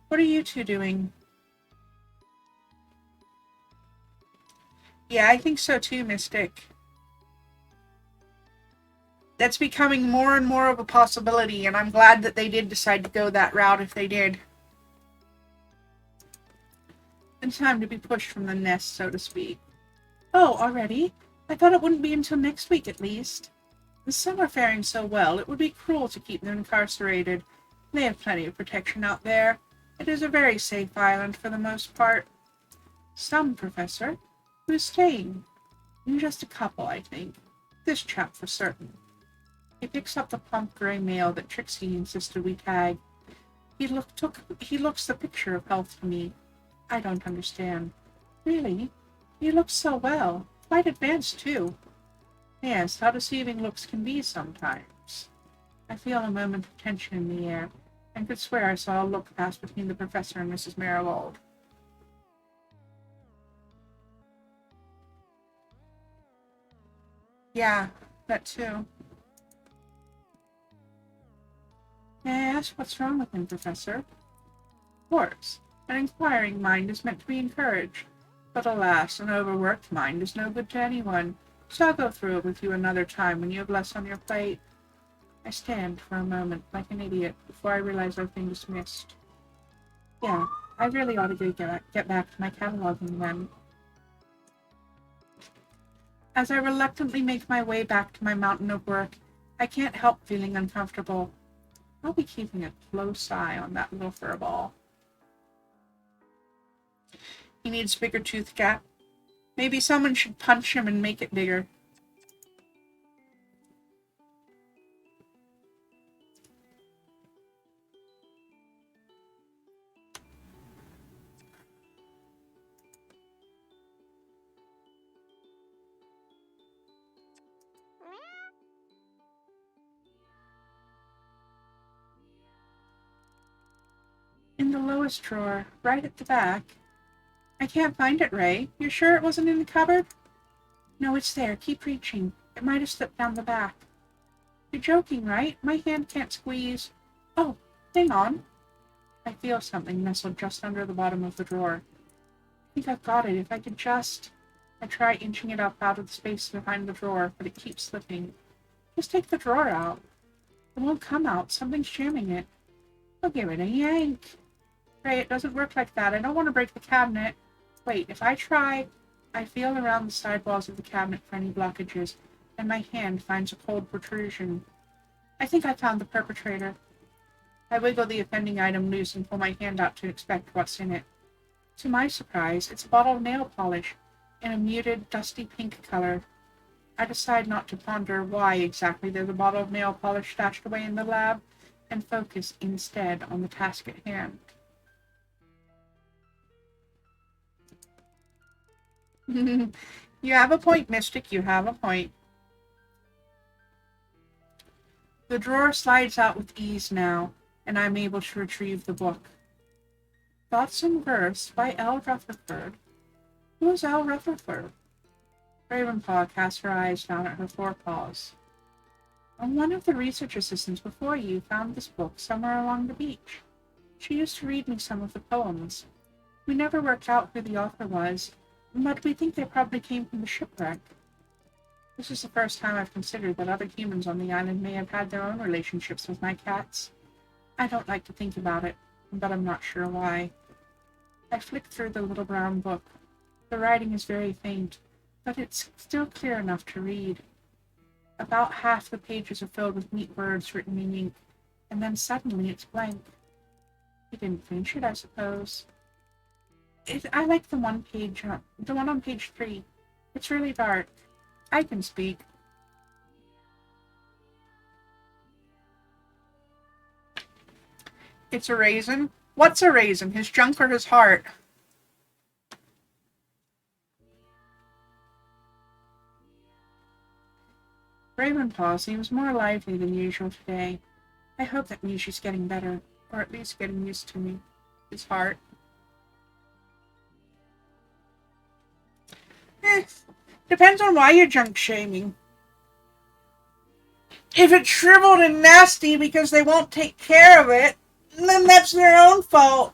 What are you two doing? Yeah, I think so too, Mystic. That's becoming more and more of a possibility, and I'm glad that they did decide to go that route if they did. It's time to be pushed from the nest, so to speak. Oh, already? I thought it wouldn't be until next week at least. The some are faring so well, it would be cruel to keep them incarcerated. They have plenty of protection out there. It is a very safe island for the most part. Some, Professor. Who's staying? Just a couple, I think. This chap for certain. He picks up the plump grey male that Trixie insisted we tag. He looks the picture of health to me. I don't understand. Really? He looks so well. Quite advanced, too. Yes, how deceiving looks can be sometimes. I feel a moment of tension in the air, and could swear I saw a look pass between the Professor and Mrs. Marigold. Yeah, that too. May I ask what's wrong with him, Professor? Of course. An inquiring mind is meant to be encouraged. But alas, an overworked mind is no good to anyone, so I'll go through it with you another time when you have less on your plate. I stand for a moment, like an idiot, before I realize I've been dismissed. Yeah, I really ought to get back to my cataloging then. As I reluctantly make my way back to my mountain of work, I can't help feeling uncomfortable. I'll be keeping a close eye on that little furball. He needs bigger tooth gap. Maybe someone should punch him and make it bigger. In the lowest drawer, right at the back. I can't find it, Ray. You're sure it wasn't in the cupboard? No, it's there. Keep reaching. It might have slipped down the back. You're joking, right? My hand can't squeeze. Oh, hang on. I feel something nestled just under the bottom of the drawer. I think I've got it. If I could just... I try inching it up out of the space behind the drawer, but it keeps slipping. Just take the drawer out. It won't come out. Something's jamming it. I'll give it a yank. Ray, it doesn't work like that. I don't want to break the cabinet. Wait, if I try... I feel around the side walls of the cabinet for any blockages, and my hand finds a cold protrusion. I think I found the perpetrator. I wiggle the offending item loose and pull my hand out to inspect what's in it. To my surprise, it's a bottle of nail polish in a muted, dusty pink color. I decide not to ponder why exactly there's a bottle of nail polish stashed away in the lab, and focus instead on the task at hand. You have a point, Mystic, you have a point. The drawer slides out with ease now, and I'm able to retrieve the book. Thoughts and Verse by L. Rutherford. Who is L. Rutherford? Ravenpaw casts her eyes down at her forepaws. One of the research assistants before you found this book somewhere along the beach. She used to read me some of the poems. We never worked out who the author was, but we think they probably came from the shipwreck. This is the first time I've considered that other humans on the island may have had their own relationships with my cats. I don't like to think about it, but I'm not sure why. I flick through the little brown book. The writing is very faint, but it's still clear enough to read. About half the pages are filled with neat words written in ink, and then suddenly it's blank. You didn't finish it, I suppose. I like the one on page 3. It's really dark. I can speak. It's a raisin? What's a raisin? His junk or his heart? Ravenpaw seems more lively than usual today. I hope that means she's getting better, or at least getting used to me. His heart. Depends on why you're junk shaming. If it's shriveled and nasty because they won't take care of it, then that's their own fault.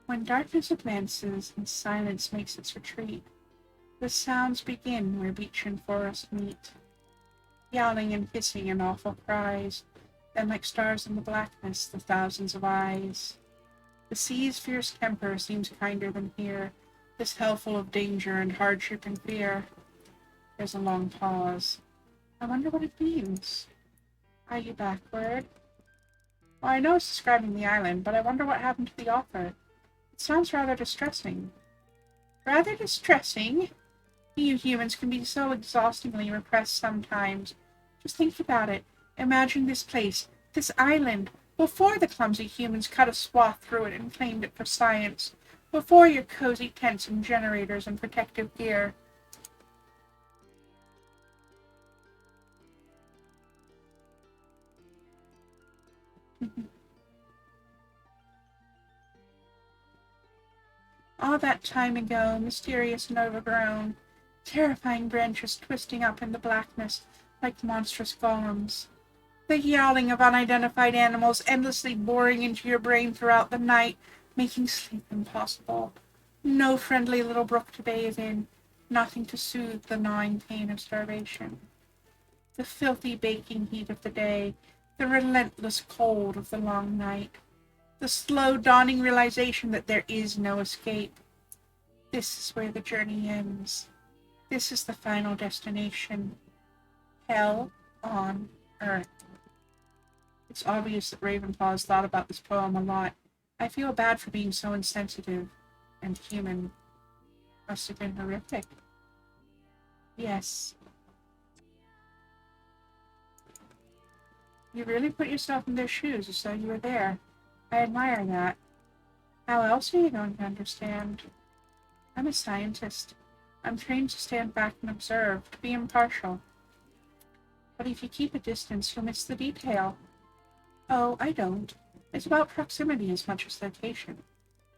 When darkness advances and silence makes its retreat, the sounds begin where beach and forest meet. Yowling and hissing and awful cries, then like stars in the blackness, the thousands of eyes. The sea's fierce temper seems kinder than here, this hell full of danger and hardship and fear. There's a long pause. I wonder what it means. Are you backward? Well, I know it's describing the island, but I wonder what happened to the author. It sounds rather distressing. Rather distressing? You humans can be so exhaustingly repressed sometimes. Just think about it. Imagine this place, this island, before the clumsy humans cut a swath through it and claimed it for science. Before your cozy tents and generators and protective gear. All that time ago, mysterious and overgrown, terrifying branches twisting up in the blackness like monstrous golems. The yowling of unidentified animals endlessly boring into your brain throughout the night, making sleep impossible. No friendly little brook to bathe in, nothing to soothe the gnawing pain of starvation. The filthy baking heat of the day, the relentless cold of the long night, the slow dawning realization that there is no escape. This is where the journey ends. This is the final destination. Hell on Earth. It's obvious that Ravenpaw has thought about this poem a lot. I feel bad for being so insensitive and human. Must have been horrific. Yes. You really put yourself in their shoes as though you were there. I admire that. How else are you going to understand? I'm a scientist. I'm trained to stand back and observe, to be impartial. But if you keep a distance, you'll miss the detail. Oh, I don't. It's about proximity as much as location.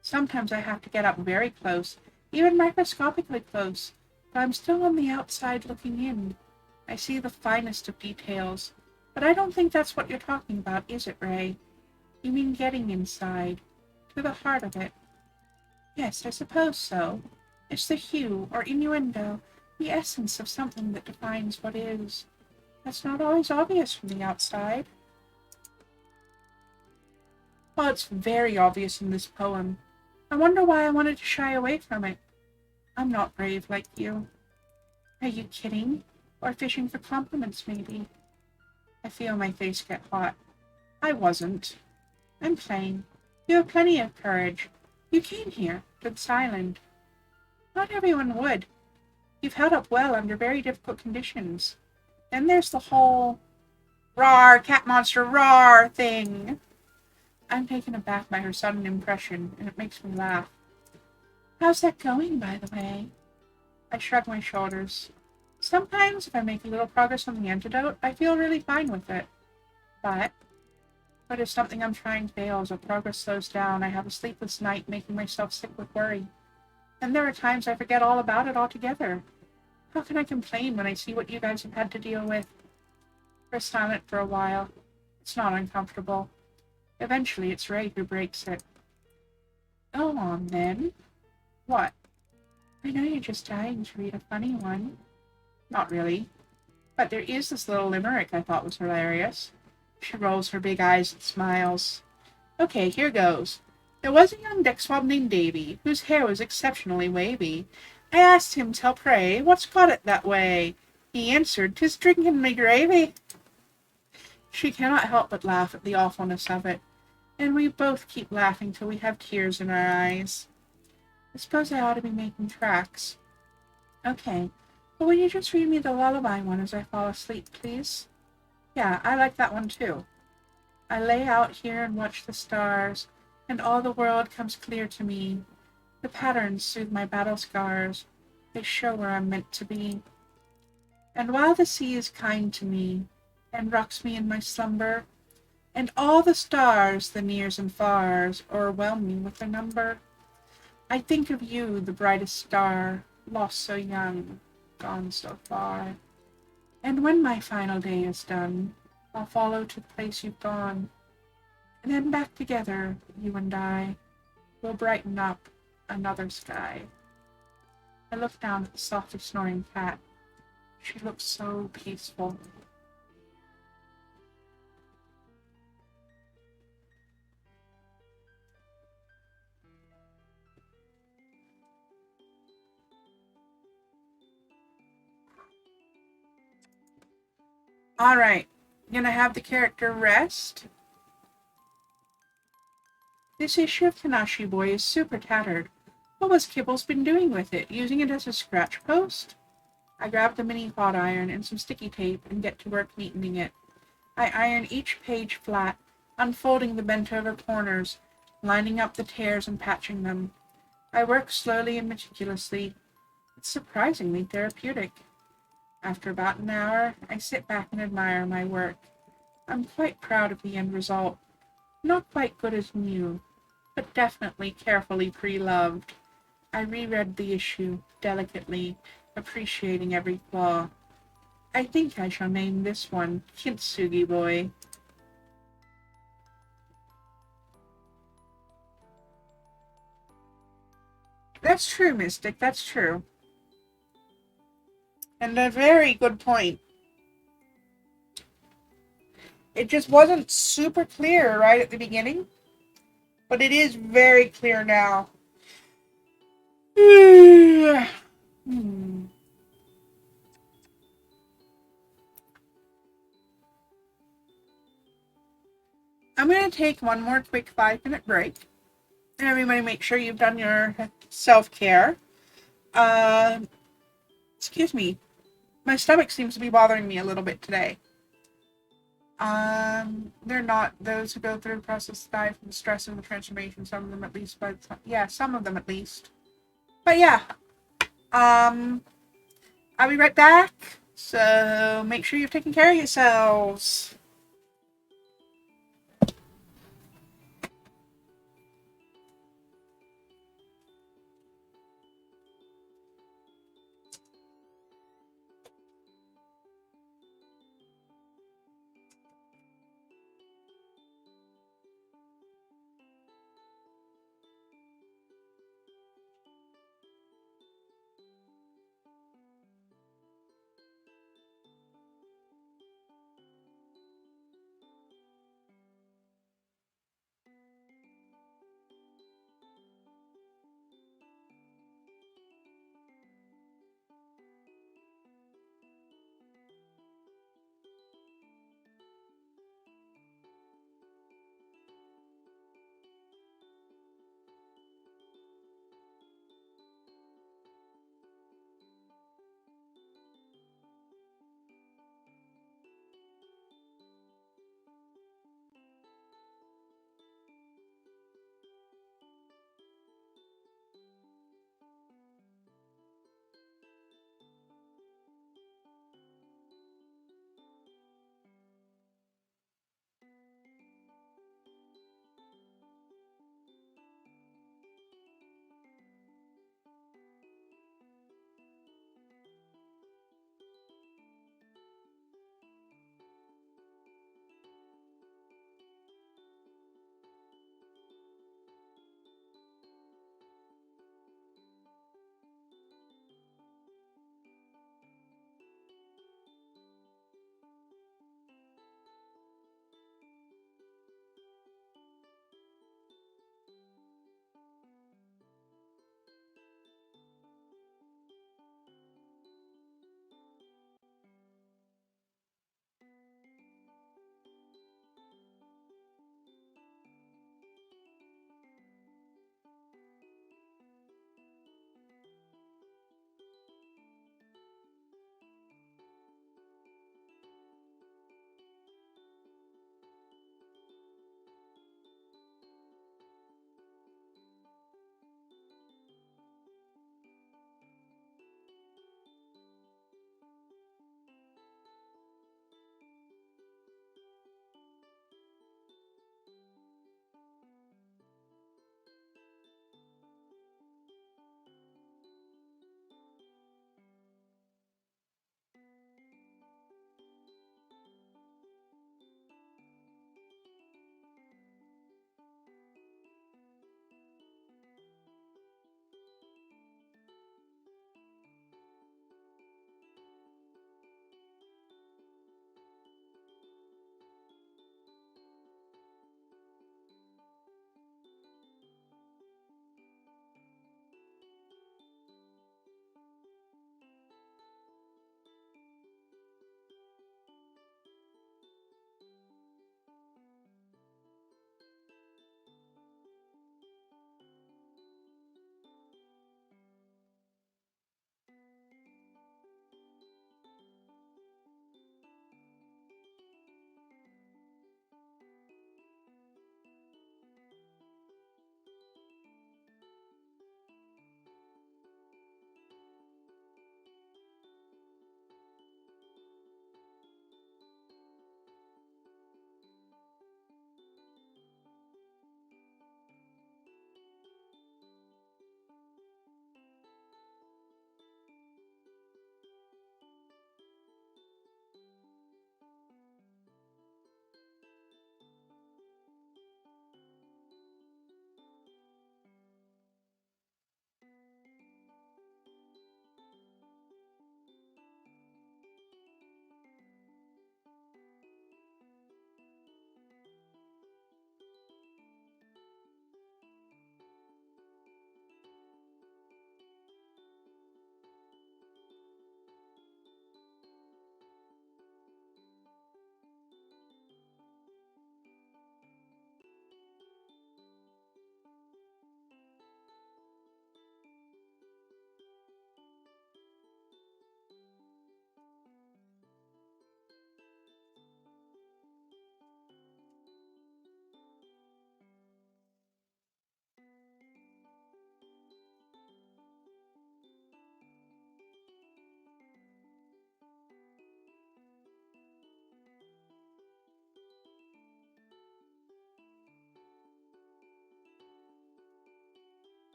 Sometimes I have to get up very close, even microscopically close, but I'm still on the outside looking in. I see the finest of details, but I don't think that's what you're talking about, is it, Ray? You mean getting inside, to the heart of it. Yes, I suppose so. It's the hue, or innuendo, the essence of something that defines what is. That's not always obvious from the outside. Well, it's very obvious in this poem. I wonder why I wanted to shy away from it. I'm not brave like you. Are you kidding? Or fishing for compliments, maybe? I feel my face get hot. I wasn't. I'm playing. You have plenty of courage. You came here, to this island. Not everyone would. You've held up well under very difficult conditions. Then there's the whole "rawr, cat monster, rawr" thing. I'm taken aback by her sudden impression, and it makes me laugh. How's that going, by the way? I shrug my shoulders. Sometimes, if I make a little progress on the antidote, I feel really fine with it. But if something I'm trying fails or progress slows down, I have a sleepless night making myself sick with worry. And there are times I forget all about it altogether. How can I complain when I see what you guys have had to deal with? We're silent for a while. It's not uncomfortable. Eventually, it's Ray who breaks it. Go on, then. What? I know you're just dying to read a funny one. Not really. But there is this little limerick I thought was hilarious. She rolls her big eyes and smiles. Okay, here goes. There was a young deck swab named Davy, whose hair was exceptionally wavy. I asked him, "Tell pray, what's got it that way?" He answered, "'Tis drinking me gravy." She cannot help but laugh at the awfulness of it, and we both keep laughing till we have tears in our eyes. I suppose I ought to be making tracks. Okay, but will you just read me the lullaby one as I fall asleep, please? Yeah, I like that one too. I lay out here and watch the stars, and all the world comes clear to me. The patterns soothe my battle scars. They show where I'm meant to be. And while the sea is kind to me, and rocks me in my slumber, and all the stars, the nears and fars, o'erwhelm me with their number, I think of you, the brightest star, lost so young, gone so far. And when my final day is done, I'll follow to the place you've gone, and then back together, you and I, will brighten up another sky. I look down at the softly snoring cat. She looks so peaceful. All right, I'm gonna have the character rest. This issue of Tanashi Boy is super tattered. What was Kibbles been doing with it? Using it as a scratch post? I grab the mini hot iron and some sticky tape and get to work neatening it. I iron each page flat, unfolding the bent-over corners, lining up the tears and patching them. I work slowly and meticulously. It's surprisingly therapeutic. After about an hour, I sit back and admire my work. I'm quite proud of the end result. Not quite good as new, but definitely carefully pre-loved. I reread the issue, delicately, appreciating every flaw. I think I shall name this one Kintsugi Boy. That's true, Mystic, that's true. And a very good point. It just wasn't super clear right at the beginning, but it is very clear now. Hmm. I'm going to take one more quick 5-minute break. Everybody make sure you've done your self-care. Excuse me. My stomach seems to be bothering me a little bit today. They're not those who go through the process die from the stress and the transformation. Some of them at least, but yeah, some of them at least. But yeah, I'll be right back. So make sure you've taken care of yourselves.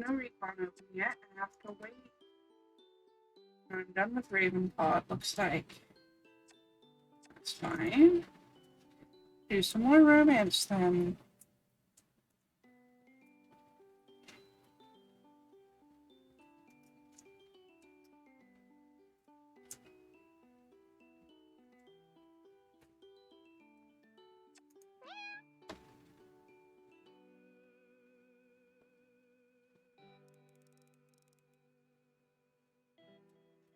No recon open yet. I have to wait. I'm done with Ravenpaw, it looks like. That's fine. Do some more romance then.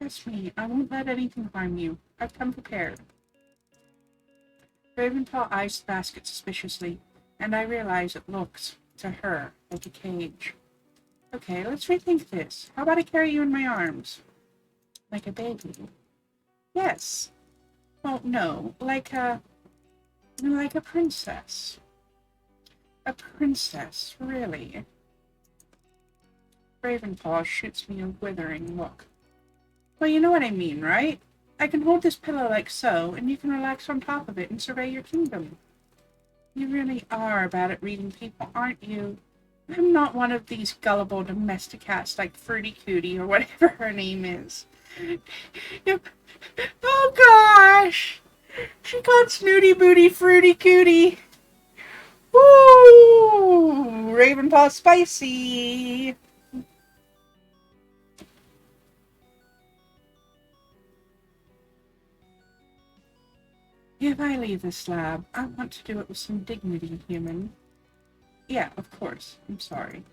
Trust me, I won't let anything harm you. I've come prepared. Ravenpaw eyes the basket suspiciously, and I realize it looks, to her, like a cage. Okay, let's rethink this. How about I carry you in my arms? Like a baby? Yes. Well, no, like a princess. A princess, really. Ravenpaw shoots me a withering look. Well, you know what I mean, right? I can hold this pillow like so, and you can relax on top of it and survey your kingdom. You really are bad at reading people, aren't you? I'm not one of these gullible domesticats like Fruity Cootie or whatever her name is. Oh gosh! She got Snooty Booty Fruity Cootie. Woo! Ravenpaw spicy. If I leave this lab, I want to do it with some dignity, human. Yeah, of course. I'm sorry.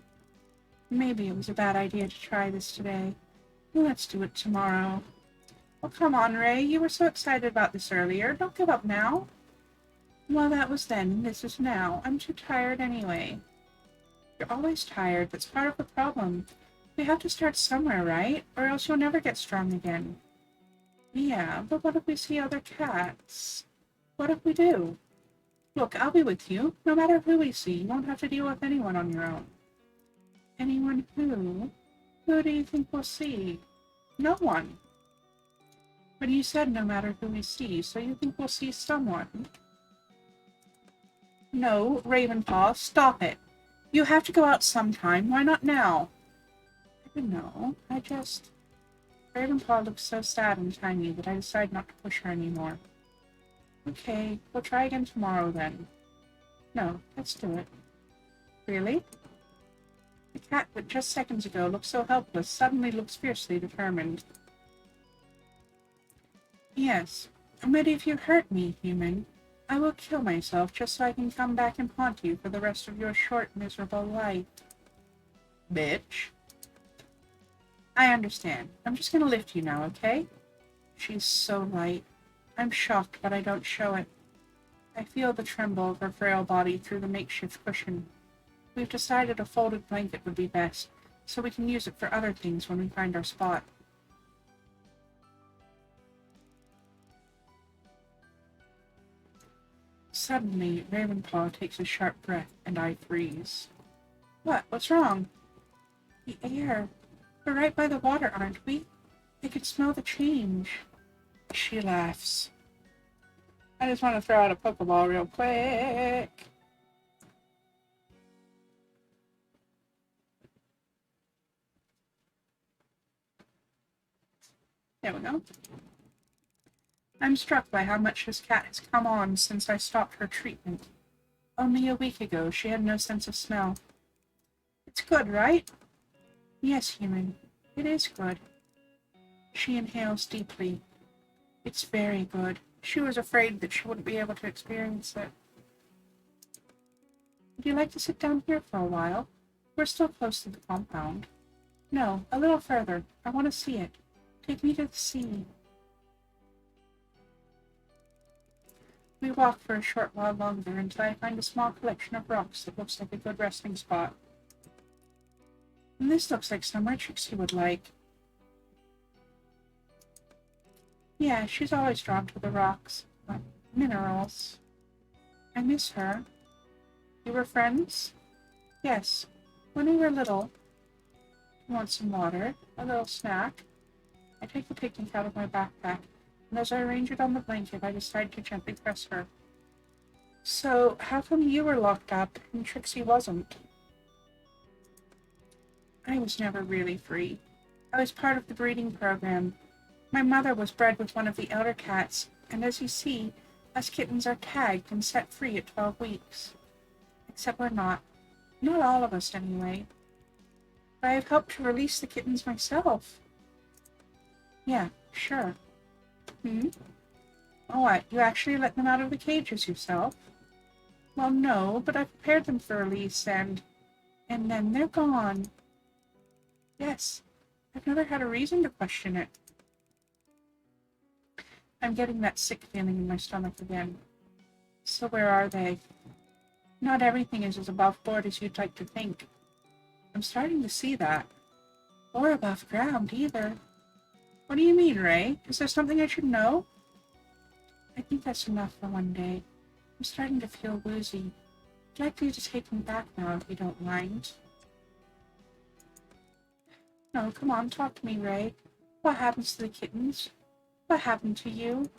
Maybe it was a bad idea to try this today. Let's do it tomorrow. Well, come on, Ray. You were so excited about this earlier. Don't give up now. Well, that was then. This is now. I'm too tired anyway. You're always tired. That's part of the problem. We have to start somewhere, right? Or else you'll never get strong again. Yeah, but what if we see other cats? What if we do? Look, I'll be with you. No matter who we see, you won't have to deal with anyone on your own. Anyone who? Who do you think we'll see? No one. But you said no matter who we see, so you think we'll see someone. No, Ravenpaw, stop it. You have to go out sometime. Why not now? I don't know. Ravenpaw looks so sad and tiny that I decide not to push her anymore. Okay, we'll try again tomorrow then. No, let's do it. Really? The cat that just seconds ago looked so helpless suddenly looks fiercely determined. Yes, but if you hurt me, human, I will kill myself just so I can come back and haunt you for the rest of your short, miserable life. Bitch. I understand. I'm just gonna lift you now, okay? She's so light. I'm shocked, but I don't show it. I feel the tremble of her frail body through the makeshift cushion. We've decided a folded blanket would be best, so we can use it for other things when we find our spot. Suddenly, Ravenpaw takes a sharp breath, and I freeze. What? What's wrong? The air. We're right by the water, aren't we? I could smell the change. She laughs. I just want to throw out a Pokeball real quick. There we go. I'm struck by how much this cat has come on since I stopped her treatment. Only a week ago, she had no sense of smell. It's good, right? Yes, human. It is good. She inhales deeply. It's very good. She was afraid that she wouldn't be able to experience it. Would you like to sit down here for a while? We're still close to the compound. No, a little further. I want to see it. Take me to the sea. We walk for a short while longer until I find a small collection of rocks that looks like a good resting spot. And this looks like somewhere Trixie would like. Yeah, she's always drawn to the rocks. Minerals. I miss her. You were friends? Yes. When we were little. You want some water? A little snack? I take the picnic out of my backpack, and as I arrange it on the blanket, I decide to gently press her. So, how come you were locked up and Trixie wasn't? I was never really free. I was part of the breeding program. My mother was bred with one of the elder cats, and as you see, us kittens are tagged and set free at 12 weeks. Except we're not. Not all of us, anyway. But I have helped to release the kittens myself. Yeah, sure. Hmm? Oh, what? You actually let them out of the cages yourself? Well, no, but I prepared them for release, and then they're gone. Yes, I've never had a reason to question it. I'm getting that sick feeling in my stomach again. So where are they? Not everything is as above board as you'd like to think. I'm starting to see that. Or above ground, either. What do you mean, Ray? Is there something I should know? I think that's enough for one day. I'm starting to feel woozy. I'd like you to take me back now, if you don't mind. No, come on, talk to me, Ray. What happens to the kittens? What happened to you?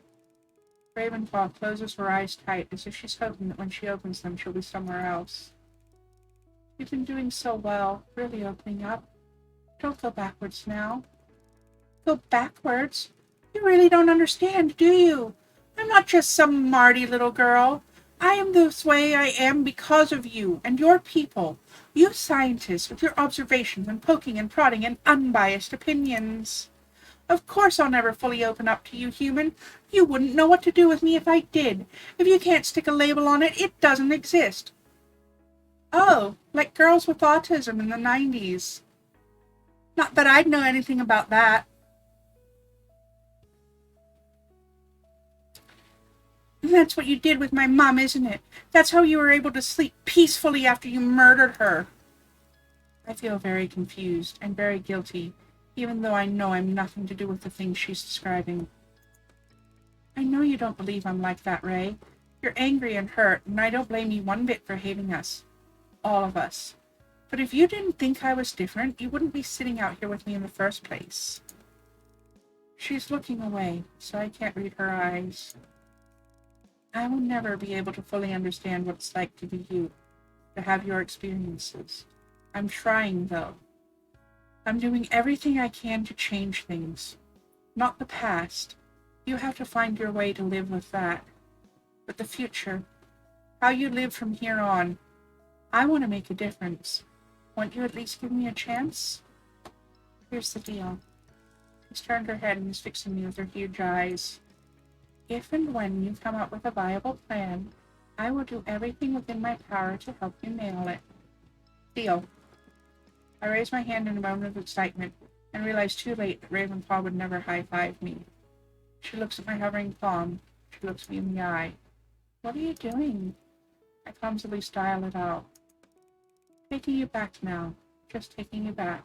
Ravenclaw closes her eyes tight, as if she's hoping that when she opens them, she'll be somewhere else. You've been doing so well, really opening up. Don't go backwards now. Go backwards? You really don't understand, do you? I'm not just some Marty little girl. I am this way I am because of you and your people. You scientists with your observations and poking and prodding and unbiased opinions. Of course I'll never fully open up to you, human. You wouldn't know what to do with me if I did. If you can't stick a label on it, it doesn't exist. Oh, like girls with autism in the 90s. Not that I'd know anything about that. And that's what you did with my mom, isn't it? That's how you were able to sleep peacefully after you murdered her. I feel very confused and very guilty, even though I know I'm nothing to do with the things she's describing. I know you don't believe I'm like that, Ray. You're angry and hurt, and I don't blame you one bit for hating us. All of us. But if you didn't think I was different, you wouldn't be sitting out here with me in the first place. She's looking away, so I can't read her eyes. I will never be able to fully understand what it's like to be you, to have your experiences. I'm trying, though. I'm doing everything I can to change things. Not the past. You have to find your way to live with that. But the future, how you live from here on, I want to make a difference. Won't you at least give me a chance? Here's the deal. She's turned her head and is fixing me with her huge eyes. If and when you come up with a viable plan, I will do everything within my power to help you nail it. Deal. I raise my hand in a moment of excitement and realize too late that Ravenclaw would never high-five me. She looks at my hovering palm. She looks me in the eye. What are you doing? I clumsily style it out. Taking you back now. Just taking you back.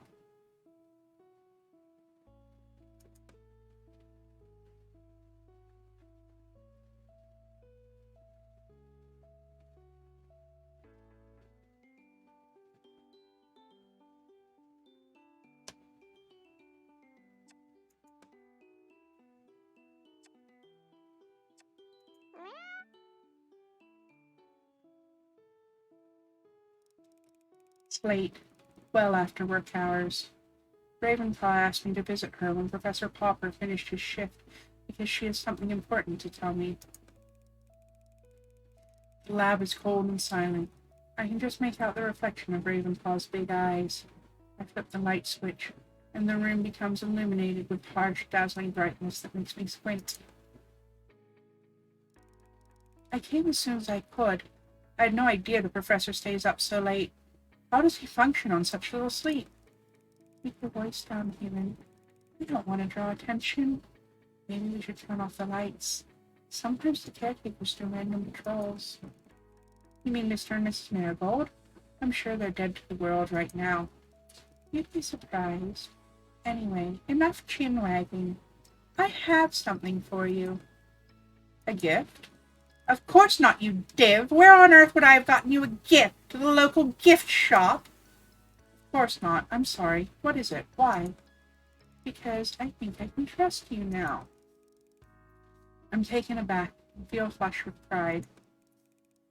It's late, well after work hours. Ravenclaw asked me to visit her when Professor Popper finished his shift because she has something important to tell me. The lab is cold and silent. I can just make out the reflection of Ravenclaw's big eyes. I flip the light switch, and the room becomes illuminated with harsh, dazzling brightness that makes me squint. I came as soon as I could. I had no idea the professor stays up so late. How does he function on such little sleep? Keep your voice down, human. We don't want to draw attention. Maybe we should turn off the lights. Sometimes the caretakers do random patrols. You mean Mr. and Mrs. Marigold? I'm sure they're dead to the world right now. You'd be surprised. Anyway, enough chin-wagging. I have something for you. A gift? Of course not, you div! Where on earth would I have gotten you a gift? To the local gift shop? Of course not. I'm sorry. What is it? Why? Because I think I can trust you now. I'm taken aback and feel flushed with pride.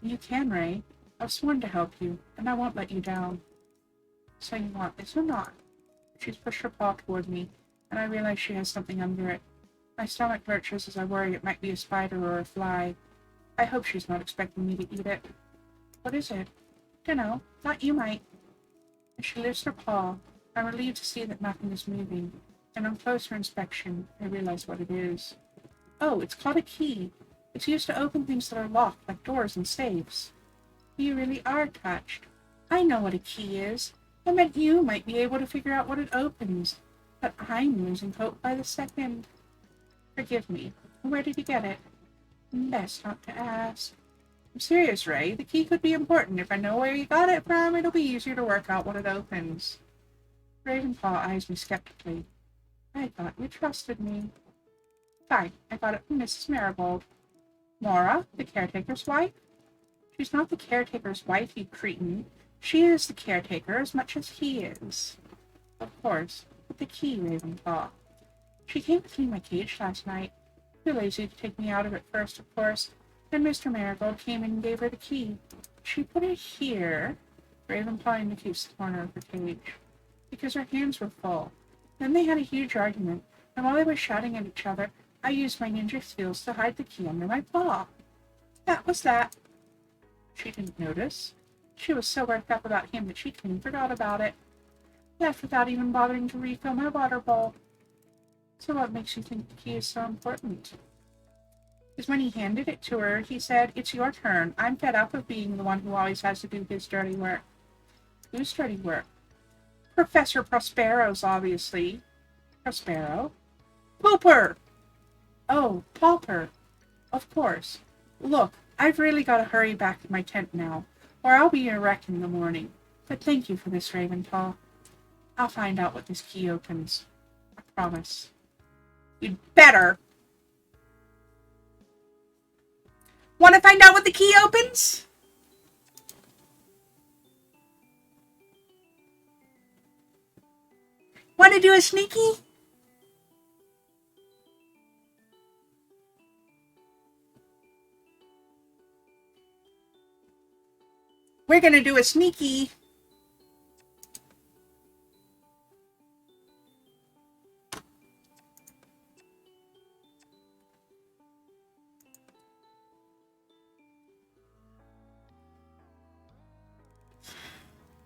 You can, Ray. I've sworn to help you, and I won't let you down. So you want this or not? She's pushed her paw toward me, and I realize she has something under it. My stomach lurches as I worry it might be a spider or a fly. I hope she's not expecting me to eat it. What is it? Dunno. Thought you might. As she lifts her paw, I'm relieved to see that nothing is moving, and on closer inspection, I realize what it is. Oh, it's called a key. It's used to open things that are locked, like doors and safes. You really are touched. I know what a key is. I meant you might be able to figure out what it opens, but I'm losing hope by the second. Forgive me. Where did you get it? Best not to ask. I'm serious, Ray. The key could be important. If I know where you got it from, it'll be easier to work out what it opens. Ravenclaw eyes me skeptically. I thought you trusted me. Fine, I got it from Mrs. Marigold. Mora, the caretaker's wife? She's not the caretaker's wife, you cretin. She is the caretaker as much as he is. Of course, with the key, Ravenclaw. She came to clean my cage last night. Too lazy to take me out of it first, of course. Then Mr. Marigold came in and gave her the key. She put it here. Ravenclaw indicates the corner of her cage. Because her hands were full. Then they had a huge argument, and while they were shouting at each other, I used my ninja skills to hide the key under my paw. That was that. She didn't notice. She was so worked up about him that she clean forgot about it. Left without even bothering to refill my water bowl. So what makes you think the key is so important? Because when he handed it to her, he said, "It's your turn. I'm fed up of being the one who always has to do his dirty work." Whose dirty work? Professor Prospero's, obviously. Prospero? Pooper! Oh, Pauper. Of course. Look, I've really got to hurry back to my tent now, or I'll be a wreck in the morning. But thank you for this, Ravenclaw. I'll find out what this key opens. I promise. You'd better! Want to find out what the key opens? Want to do a sneaky? We're gonna do a sneaky.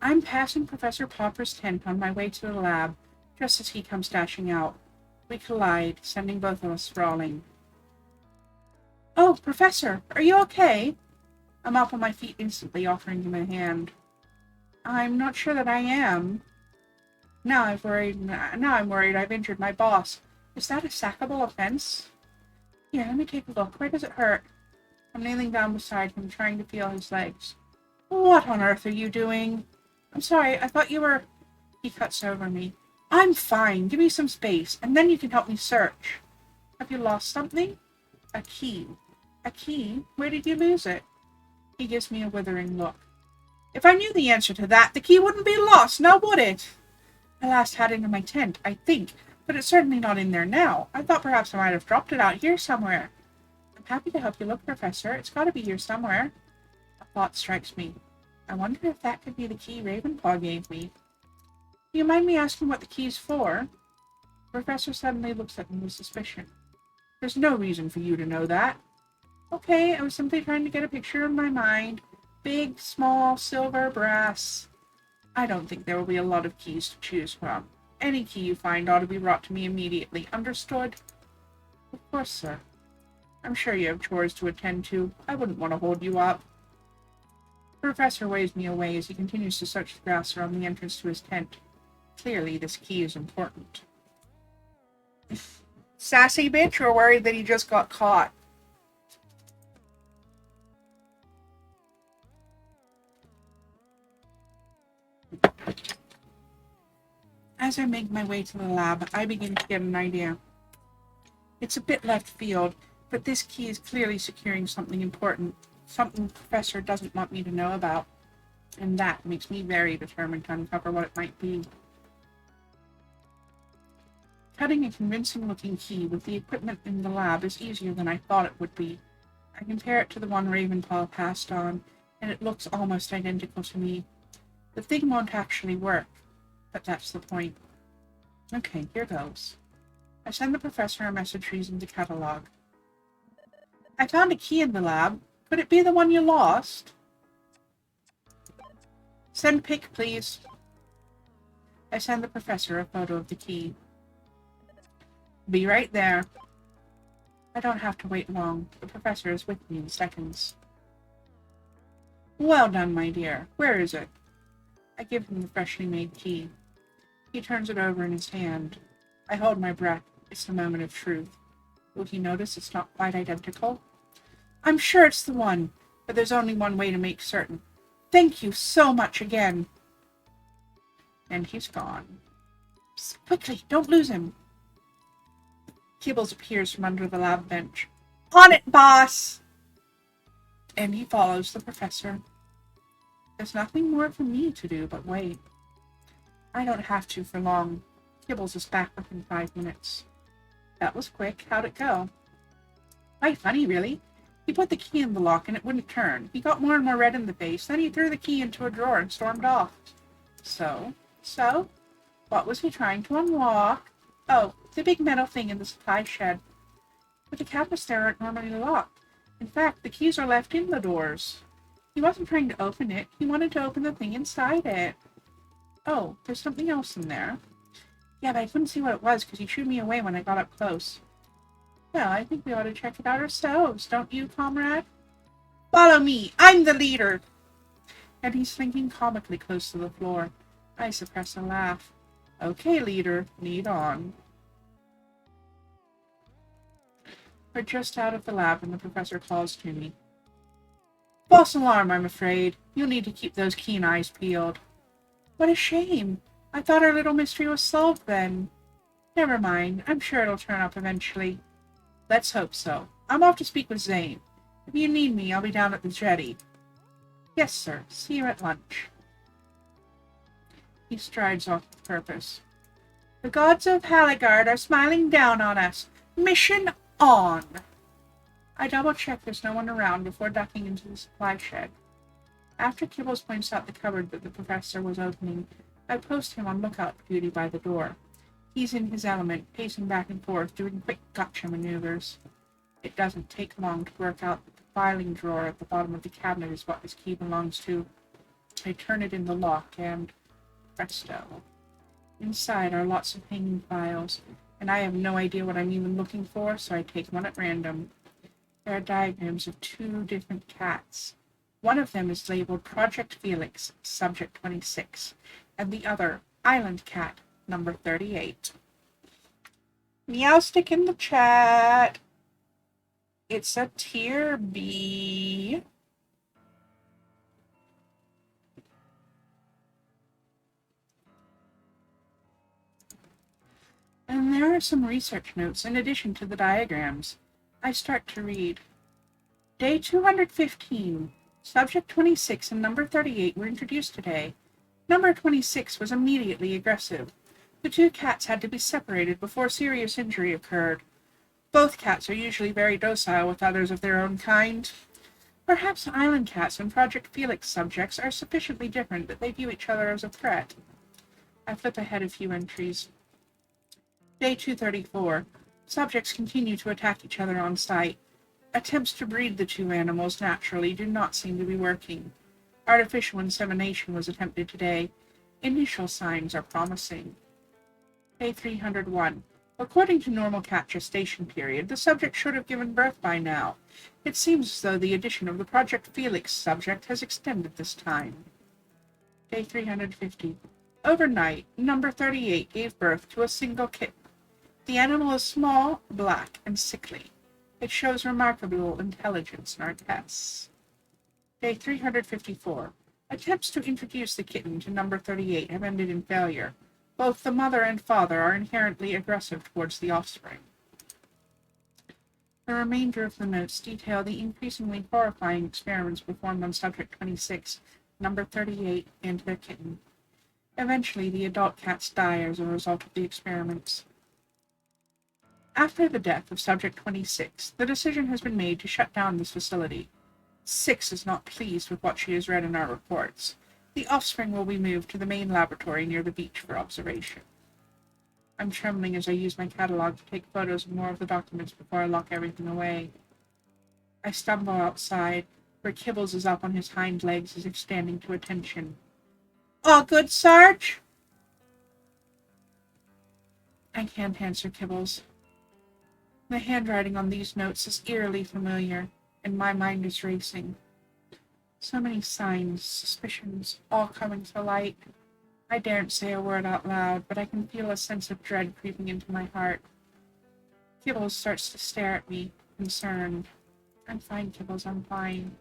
I'm passing Professor Popper's tent on my way to the lab, just as he comes dashing out. We collide, sending both of us sprawling. Oh, Professor, are you okay? I'm up on my feet instantly, offering him a hand. I'm not sure that I am. Now I'm worried I've injured my boss. Is that a sackable offense? Here, let me take a look. Where does it hurt? I'm kneeling down beside him, trying to feel his legs. What on earth are you doing? I'm sorry, I thought you were... He cuts over me. I'm fine. Give me some space, and then you can help me search. Have you lost something? A key. A key? Where did you lose it? He gives me a withering look. If I knew the answer to that, the key wouldn't be lost, now would it? I last had it in my tent, I think, but it's certainly not in there now. I thought perhaps I might have dropped it out here somewhere. I'm happy to help you look, Professor. It's got to be here somewhere. A thought strikes me. I wonder if that could be the key Ravenclaw gave me. Do you mind me asking what the key's for? The professor suddenly looks at me with suspicion. There's no reason for you to know that. Okay, I was simply trying to get a picture in my mind. Big, small, silver, brass. I don't think there will be a lot of keys to choose from. Any key you find ought to be brought to me immediately. Understood? Of course, sir. I'm sure you have chores to attend to. I wouldn't want to hold you up. The professor waves me away as he continues to search the grass around the entrance to his tent. Clearly, this key is important. Sassy bitch, or worried that he just got caught? As I make my way to the lab, I begin to get an idea. It's a bit left field, but this key is clearly securing something important, something the professor doesn't want me to know about, and that makes me very determined to uncover what it might be. Cutting a convincing-looking key with the equipment in the lab is easier than I thought it would be. I compare it to the one Ravenclaw passed on, and it looks almost identical to me. The thing won't actually work. But that's the point. Okay, here goes. I send the professor a message using the catalog. I found a key in the lab. Could it be the one you lost? Send pic, please. I send the professor a photo of the key. Be right there. I don't have to wait long. The professor is with me in seconds. Well done, my dear. Where is it? I give him the freshly made key. He turns it over in his hand. I hold my breath. It's the moment of truth. Will he notice it's not quite identical? I'm sure it's the one, but there's only one way to make certain. Thank you so much again. And he's gone. Psst, quickly, don't lose him. Kibbles appears from under the lab bench. On it, boss! And he follows the professor. There's nothing more for me to do but wait. I don't have to for long. Kibbles is back within 5 minutes. That was quick. How'd it go? Quite funny, really. He put the key in the lock and it wouldn't turn. He got more and more red in the face. Then he threw the key into a drawer and stormed off. So? What was he trying to unlock? Oh, the big metal thing in the supply shed. But the cabinets there aren't normally locked. In fact, the keys are left in the doors. He wasn't trying to open it. He wanted to open the thing inside it. Oh, there's something else in there. Yeah, but I couldn't see what it was because he shooed me away when I got up close. Well, I think we ought to check it out ourselves, don't you, comrade? Follow me! I'm the leader! And he's slinking comically close to the floor. I suppress a laugh. Okay, leader, lead on. We're just out of the lab and the professor calls to me. False alarm, I'm afraid. You'll need to keep those keen eyes peeled. What a shame. I thought our little mystery was solved then. Never mind. I'm sure it'll turn up eventually. Let's hope so. I'm off to speak with Zane. If you need me, I'll be down at the jetty. Yes, sir. See you at lunch. He strides off with purpose. The gods of Haligard are smiling down on us. Mission on! I double-check there's no one around before ducking into the supply shed. After Kibbles points out the cupboard that the professor was opening, I post him on lookout duty by the door. He's in his element, pacing back and forth, doing quick gotcha maneuvers. It doesn't take long to work out that the filing drawer at the bottom of the cabinet is what this key belongs to. I turn it in the lock and... presto. Inside are lots of hanging files, and I have no idea what I'm even looking for, so I take one at random. There are diagrams of 2 different cats. One of them is labeled Project Felix, Subject 26, and the other, Island Cat, number 38. Meowstick in the chat. It's a tier B. And there are some research notes in addition to the diagrams. I start to read. Day 215. Subject 26 and number 38 were introduced today. Number 26 was immediately aggressive. The 2 cats had to be separated before serious injury occurred. Both cats are usually very docile with others of their own kind. Perhaps island cats and Project Felix subjects are sufficiently different that they view each other as a threat. I flip ahead a few entries. Day 234. Subjects continue to attack each other on sight. Attempts to breed the 2 animals naturally do not seem to be working. Artificial insemination was attempted today. Initial signs are promising. Day 301. According to normal cat gestation period, the subject should have given birth by now. It seems as though the addition of the Project Felix subject has extended this time. Day 350. Overnight, number 38 gave birth to a single kitten. The animal is small, black, and sickly. It shows remarkable intelligence in our tests. Day 354. Attempts to introduce the kitten to number 38 have ended in failure. Both the mother and father are inherently aggressive towards the offspring. The remainder of the notes detail the increasingly horrifying experiments performed on subject 26, number 38, and their kitten. Eventually, the adult cats die as a result of the experiments. After the death of subject 26, the decision has been made to shut down this facility. 6 is not pleased with what she has read in our reports. The offspring will be moved to the main laboratory near the beach for observation. I'm trembling as I use my catalogue to take photos of more of the documents before I lock everything away. I stumble outside, where Kibbles is up on his hind legs as if standing to attention. "All good, Sarge?" I can't answer Kibbles. The handwriting on these notes is eerily familiar, and my mind is racing. So many signs, suspicions, all coming to light. I daren't say a word out loud, but I can feel a sense of dread creeping into my heart. Kibbles starts to stare at me, concerned. "I'm fine, Kibbles, I'm fine."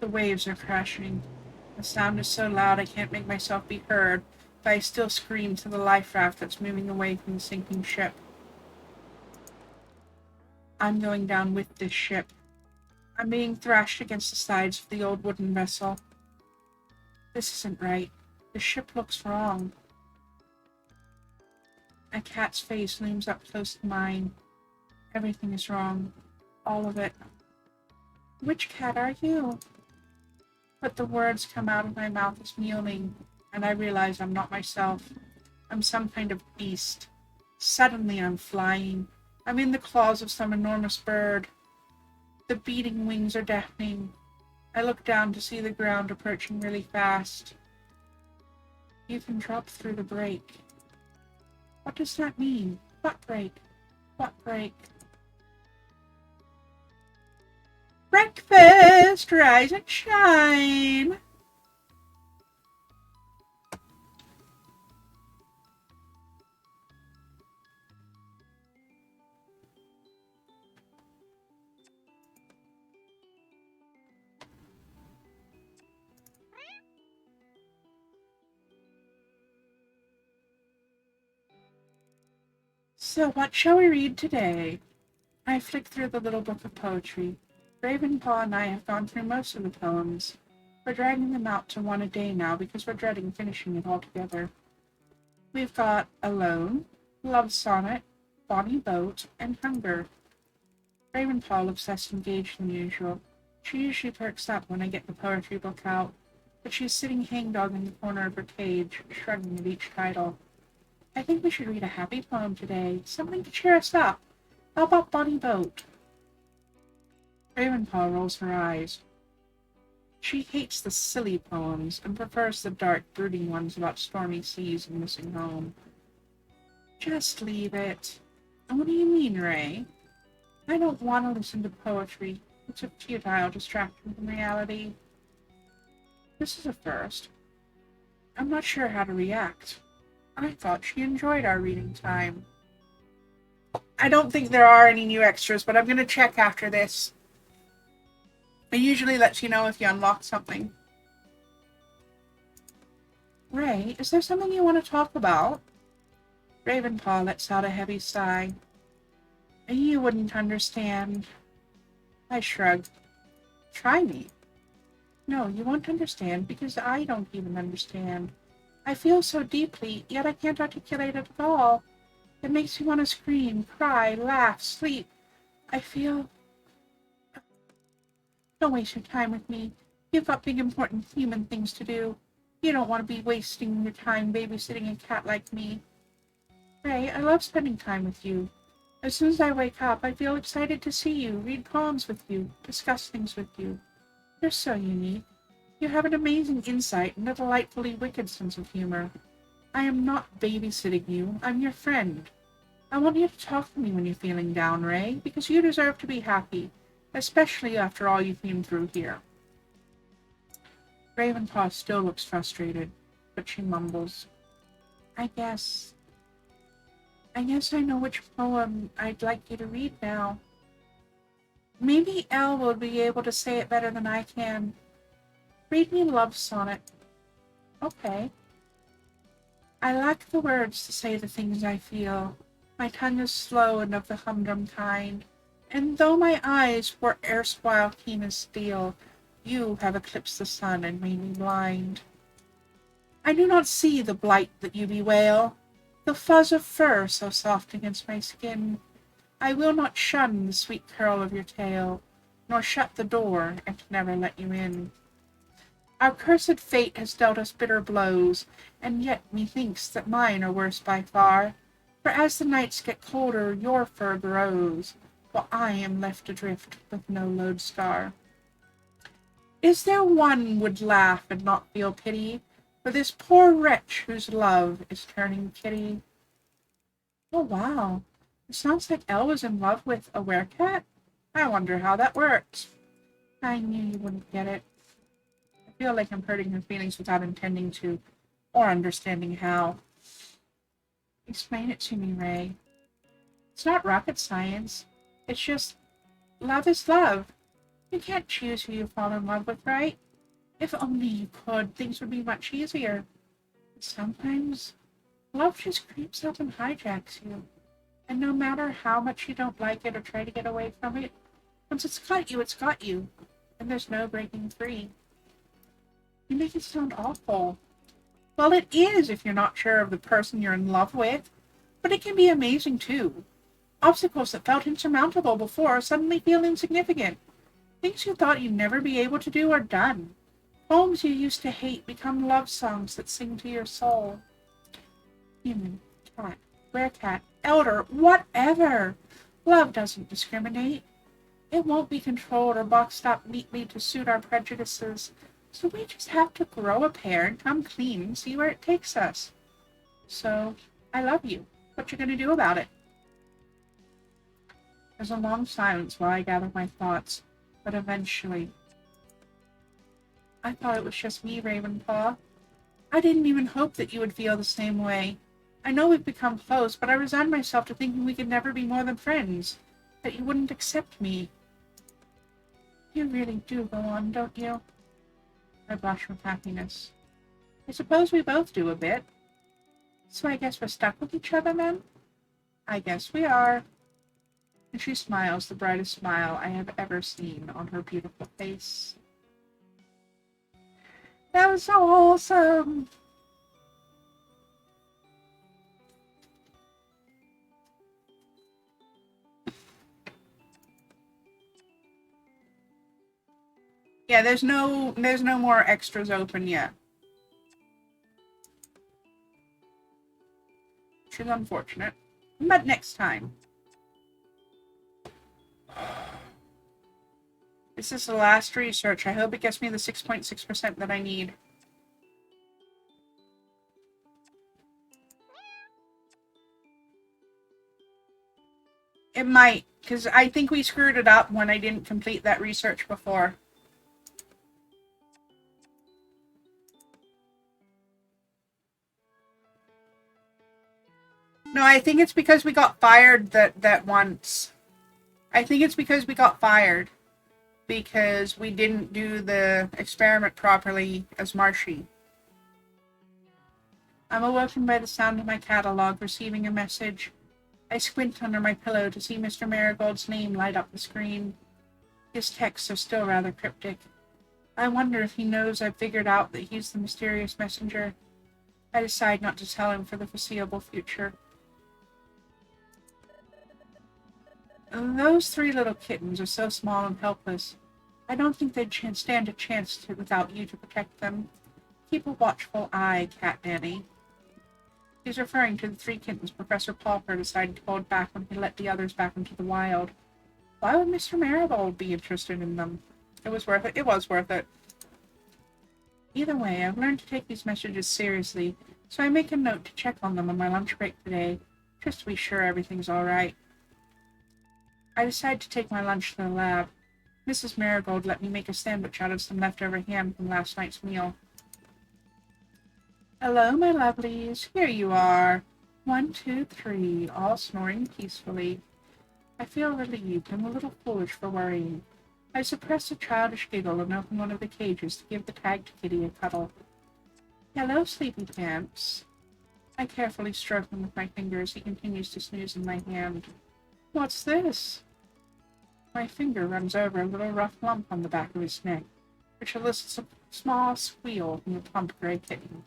The waves are crashing. The sound is so loud I can't make myself be heard, but I still scream to the life raft that's moving away from the sinking ship. I'm going down with this ship. I'm being thrashed against the sides of the old wooden vessel. This isn't right. The ship looks wrong. A cat's face looms up close to mine. Everything is wrong. All of it. "Which cat are you?" But the words come out of my mouth as mewling, and I realize I'm not myself. I'm some kind of beast. Suddenly I'm flying. I'm in the claws of some enormous bird. The beating wings are deafening. I look down to see the ground approaching really fast. "You can drop through the break." What does that mean? What break? What break? "Breakfast! Rise and shine!" So what shall we read today? I flick through the little book of poetry. Ravenpaw and I have gone through most of the poems. We're dragging them out to one a day now because we're dreading finishing it all together. We've got Alone, Love Sonnet, Bonny Boat, and Hunger. Ravenpaw looks less engaged than usual. She usually perks up when I get the poetry book out, but she's sitting hangdog in the corner of her cage, shrugging at each title. I think we should read a happy poem today, something to cheer us up. How about Bonny Boat? Ravenpaw rolls her eyes. She hates the silly poems and prefers the dark, brooding ones about stormy seas and missing home. Just leave it. What do you mean, Ray? I don't want to listen to poetry. It's a futile distraction from reality. This is a first. I'm not sure how to react. I thought she enjoyed our reading time. I don't think there are any new extras, but I'm going to check after this. It usually lets you know if you unlock something. Ray, is there something you want to talk about? Ravenpaw lets out a heavy sigh. You wouldn't understand. I shrug. Try me. No, you won't understand, because I don't even understand. I feel so deeply, yet I can't articulate it at all. It makes me want to scream, cry, laugh, sleep. I feel... Don't waste your time with me. You've got big, important human things to do. You don't want to be wasting your time babysitting a cat like me. Ray, I love spending time with you. As soon as I wake up, I feel excited to see you, read poems with you, discuss things with you. You're so unique. You have an amazing insight and a delightfully wicked sense of humor. I am not babysitting you. I'm your friend. I want you to talk to me when you're feeling down, Ray, because you deserve to be happy, especially after all you've been through here. Ravenpaw still looks frustrated, but she mumbles. I guess I know which poem I'd like you to read now. Maybe Elle will be able to say it better than I can. Read me Love Sonnet. Okay. I lack the words to say the things I feel. My tongue is slow and of the humdrum kind, and though my eyes were erstwhile keen as steel, You have eclipsed the sun and made me blind. I do not see the blight that you bewail, the fuzz of fur so soft against my skin. I will not shun the sweet curl of your tail, nor shut the door and never let you in. Our cursed fate has dealt us bitter blows, and yet methinks that mine are worse by far. For as the nights get colder, your fur grows, while I am left adrift with no lodestar. Is there one would laugh and not feel pity for this poor wretch whose love is turning kitty? Oh wow, it sounds like Elle was in love with a werecat. I wonder how that works. I knew you wouldn't get it. I feel like I'm hurting her feelings without intending to, or understanding how. Explain it to me, Ray. It's not rocket science. It's just, love is love. You can't choose who you fall in love with, right? If only you could, things would be much easier. But sometimes, love just creeps up and hijacks you. And no matter how much you don't like it or try to get away from it, once it's got you. And there's no breaking free. You make it sound awful. Well, it is if you're not sure of the person you're in love with, but it can be amazing too. Obstacles that felt insurmountable before suddenly feel insignificant. Things you thought you'd never be able to do are done. Poems you used to hate become love songs that sing to your soul. Human, cat, werecat, elder, whatever. Love doesn't discriminate. It won't be controlled or boxed up neatly to suit our prejudices. So we just have to grow a pair and come clean and see where it takes us. So, I love you. What you gonna do about it? There's a long silence while I gather my thoughts, but eventually... I thought it was just me, Ravenclaw. I didn't even hope that you would feel the same way. I know we've become close, but I resigned myself to thinking we could never be more than friends. That you wouldn't accept me. You really do go on, don't you? I blush with happiness. I suppose we both do a bit. So I guess we're stuck with each other then? I guess we are. And she smiles the brightest smile I have ever seen on her beautiful face. That was so awesome! Yeah, there's no more extras open yet. Which is unfortunate. But next time. This is the last research. I hope it gets me the 6.6% that I need. It might, because I think we screwed it up when I didn't complete that research before. No, I think it's because we got fired that once. I think it's because we got fired. Because we didn't do the experiment properly as Marshy. I'm awoken by the sound of my catalog receiving a message. I squint under my pillow to see Mr. Marigold's name light up the screen. His texts are still rather cryptic. I wonder if he knows I've figured out that he's the mysterious messenger. I decide not to tell him for the foreseeable future. Those 3 little kittens are so small and helpless. I don't think they'd stand a chance without you to protect them. Keep a watchful eye, Cat Nanny. He's referring to the 3 kittens Professor Pauper decided to hold back when he let the others back into the wild. Why would Mr. Marigold be interested in them? It was worth it. It was worth it. Either way, I've learned to take these messages seriously, so I make a note to check on them on my lunch break today, just to be sure everything's all right. I decide to take my lunch to the lab. Mrs. Marigold let me make a sandwich out of some leftover ham from last night's meal. Hello, my lovelies. Here you are. 1, 2, 3, all snoring peacefully. I feel relieved and a little foolish for worrying. I suppress a childish giggle and open one of the cages to give the tagged kitty a cuddle. Hello, sleepy pants. I carefully stroke him with my fingers. He continues to snooze in my hand. What's this? My finger runs over a little rough lump on the back of his neck. which elicits a small squeal from the plump gray kitten.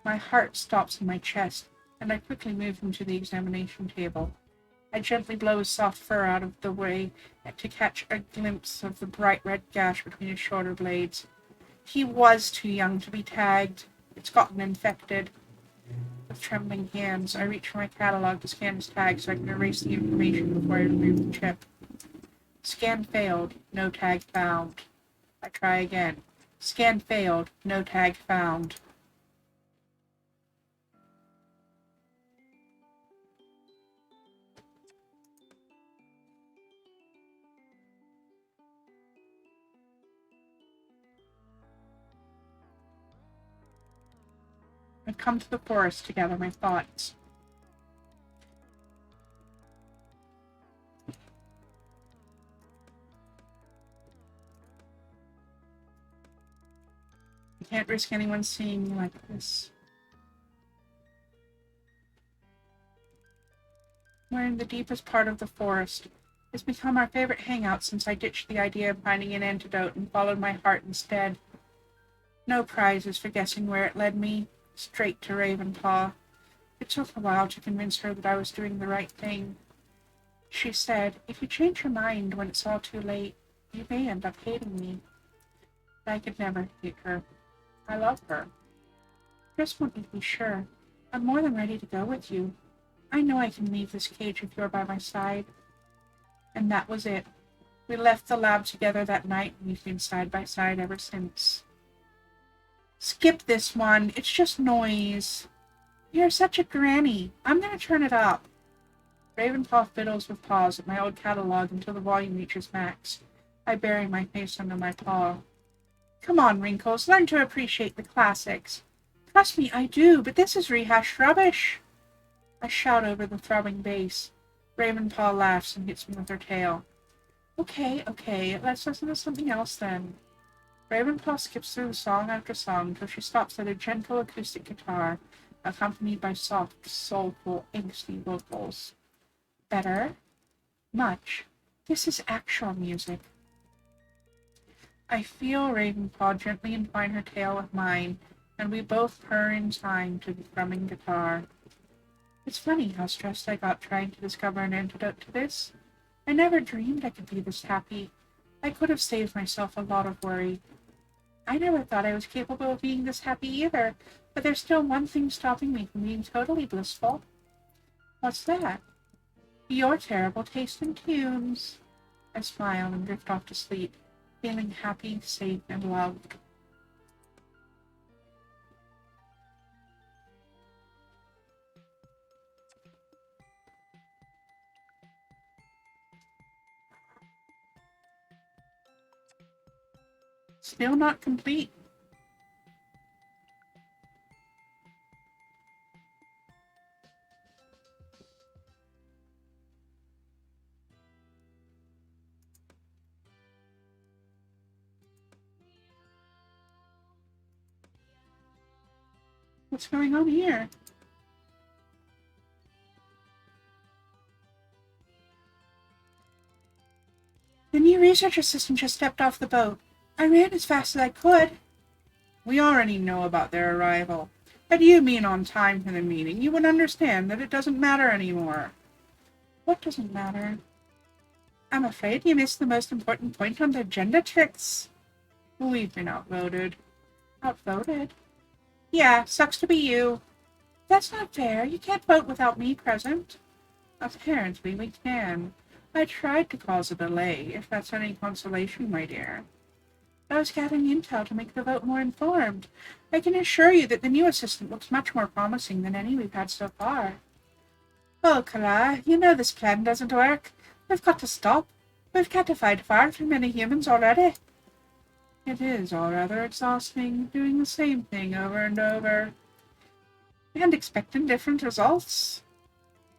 My heart stops in my chest, and I quickly move him to the examination table. I gently blow his soft fur out of the way to catch a glimpse of the bright red gash between his shoulder blades. He was too young to be tagged. It's gotten infected. With trembling hands, I reach for my catalog to scan his tag so I can erase the information before I remove the chip. Scan failed. No tag found. I try again. Scan failed. No tag found. I come to the forest to gather my thoughts. I can't risk anyone seeing me like this. We're in the deepest part of the forest. It's become our favorite hangout since I ditched the idea of finding an antidote and followed my heart instead. No prizes for guessing where it led me. Straight to Ravenpaw. It took a while to convince her that I was doing the right thing. She said, if you change your mind when it's all too late, you may end up hating me. But I could never hate her. I love her. Just want you to be sure. I'm more than ready to go with you. I know I can leave this cage if you're by my side. And that was it. We left the lab together that night, and we've been side by side ever since. Skip this one. It's just noise. You're such a granny. I'm going to turn it up. Ravenpaw fiddles with paws at my old catalog until the volume reaches max. I bury my face under my paw. Come on, Wrinkles. Learn to appreciate the classics. Trust me, I do, but this is rehashed rubbish. I shout over the throbbing bass. Ravenpaw laughs and hits me with her tail. Okay, let's listen to something else then. Ravenpaw skips through song after song till she stops at a gentle acoustic guitar, accompanied by soft, soulful, angsty vocals. Better? Much. This is actual music. I feel Ravenpaw gently entwine her tail with mine, and we both purr in time to the thrumming guitar. It's funny how stressed I got trying to discover an antidote to this. I never dreamed I could be this happy. I could have saved myself a lot of worry. I never thought I was capable of being this happy either, but there's still one thing stopping me from being totally blissful. What's that? Your terrible taste in tunes. I smile and drift off to sleep, feeling happy, safe, and loved. Still not complete. What's going on here? The new research assistant just stepped off the boat. I ran as fast as I could. We already know about their arrival. Had you been on time for the meeting, you would understand that it doesn't matter anymore. What doesn't matter? I'm afraid you missed the most important point on the agenda, Trix. We've been outvoted. Outvoted? Yeah, sucks to be you. That's not fair. You can't vote without me present. Apparently we can. I tried to cause a delay, if that's any consolation, my dear. I was gathering intel to make the vote more informed. I can assure you that the new assistant looks much more promising than any we've had so far. Oh, Kala, you know this plan doesn't work. We've got to stop. We've catified far too many humans already. It is all rather exhausting, doing the same thing over and over. And expecting different results.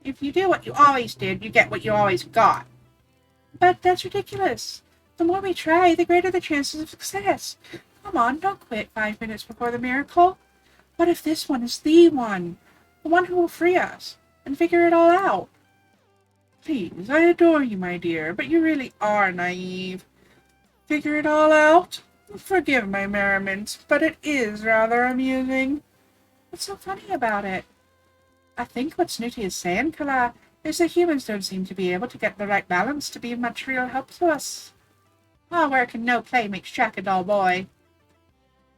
If you do what you always did, you get what you always got. But that's ridiculous. The more we try, the greater the chances of success. Come on, don't quit 5 minutes before the miracle. What if this one is the one who will free us, and figure it all out? Please, I adore you, my dear, but you really are naive. Figure it all out? Forgive my merriment, but it is rather amusing. What's so funny about it? I think what Snooty is saying, Kala, is that humans don't seem to be able to get the right balance to be much real help to us. All work and no play makes Jack a dull boy.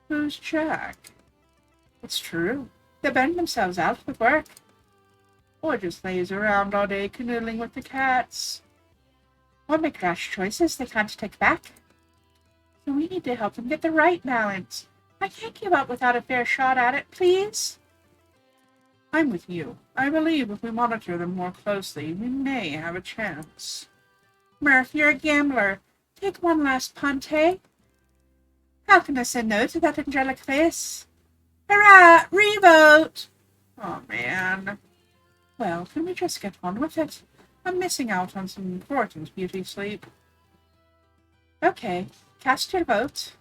Who's Jack? It's true. They burn themselves out with work. Or just lays around all day canoodling with the cats. Or make rash choices they can't take back. So we need to help them get the right balance. I can't give up without a fair shot at it, please. I'm with you. I believe if we monitor them more closely, we may have a chance. Murph, you're a gambler. Take one last punt, eh? How can I say no to that angelic face? Hurrah! Revote! Oh, man. Well, can we just get on with it? I'm missing out on some important beauty sleep. Okay, cast your vote.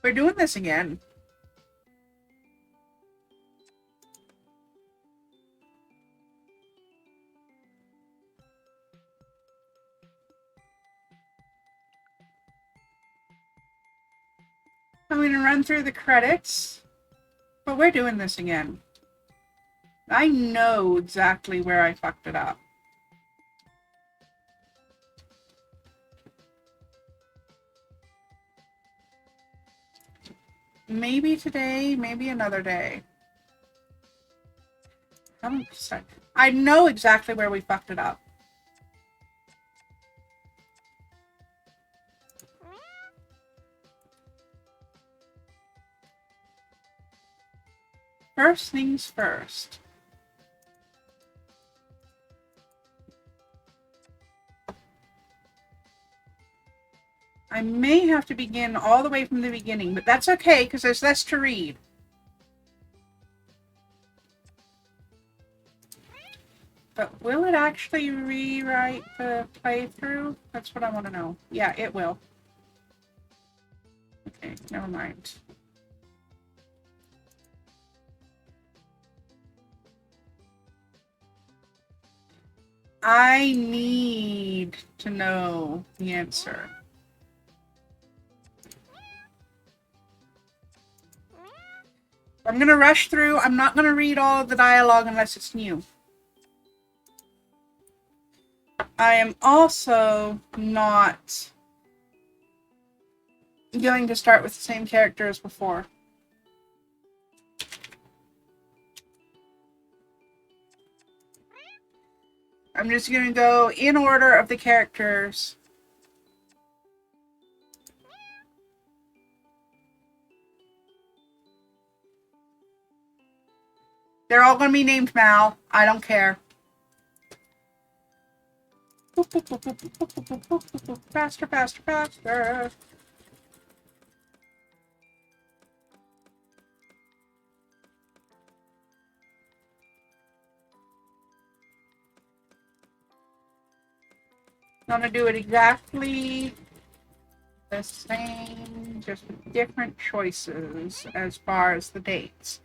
We're doing this again. I'm going to run through the credits, but we're doing this again. I know exactly where I fucked it up. Maybe today, maybe another day. I know exactly where we fucked it up. First things first. I may have to begin all the way from the beginning, but that's okay because there's less to read. But will it actually rewrite the playthrough? That's what I want to know. Yeah, it will. Okay, never mind. I need to know the answer. I'm going to rush through. I'm not going to read all of the dialogue unless it's new. I am also not going to start with the same character as before. I'm just going to go in order of the characters. They're all going to be named Mal. I don't care. Faster, faster, faster. I'm going to do it exactly the same, just with different choices as far as the dates.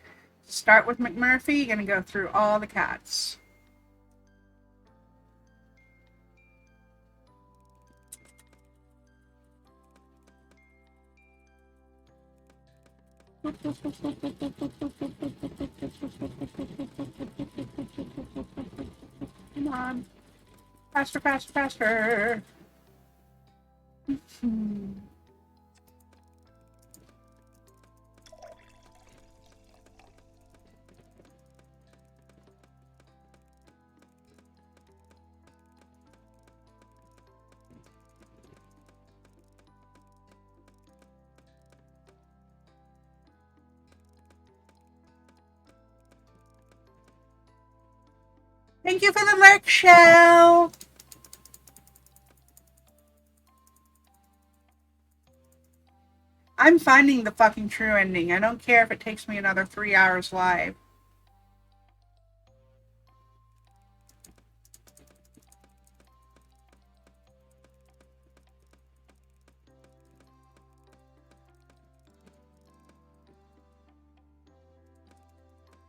Start with McMurphy, going to go through all the cats. Come on. Faster, faster, faster. Thank you for the lurk, Shell. I'm finding the fucking true ending. I don't care if it takes me another 3 hours live.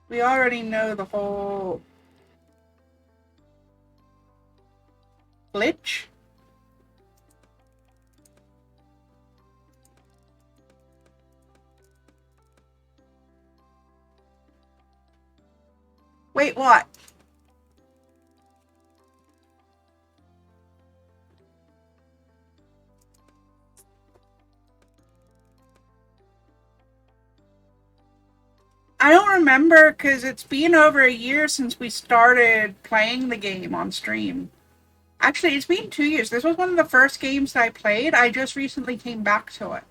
We already know the whole glitch. Wait, what? I don't remember because it's been over a year since we started playing the game on stream. Actually, it's been 2 years. This was one of the first games that I played. I just recently came back to it.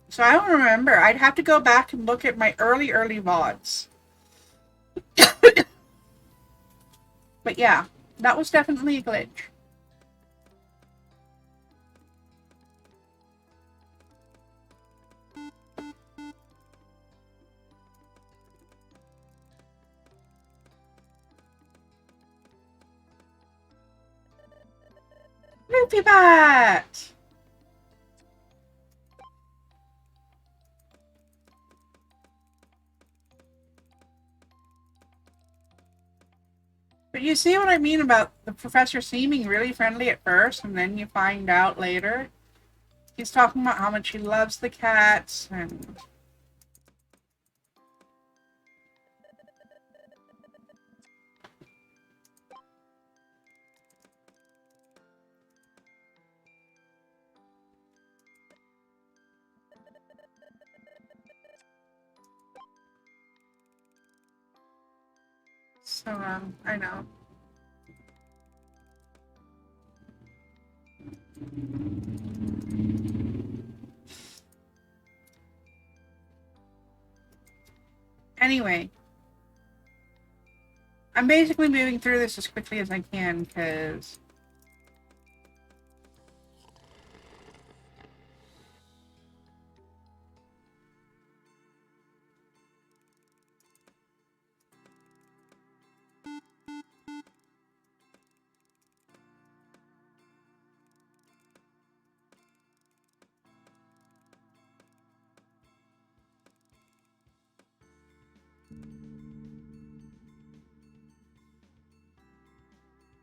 So I don't remember. I'd have to go back and look at my early VODs. But yeah, that was definitely a glitch. Loopy Bat! But you see what I mean about the professor seeming really friendly at first, and then you find out later he's talking about how much he loves the cats and so I know. Anyway, I'm basically moving through this as quickly as I can because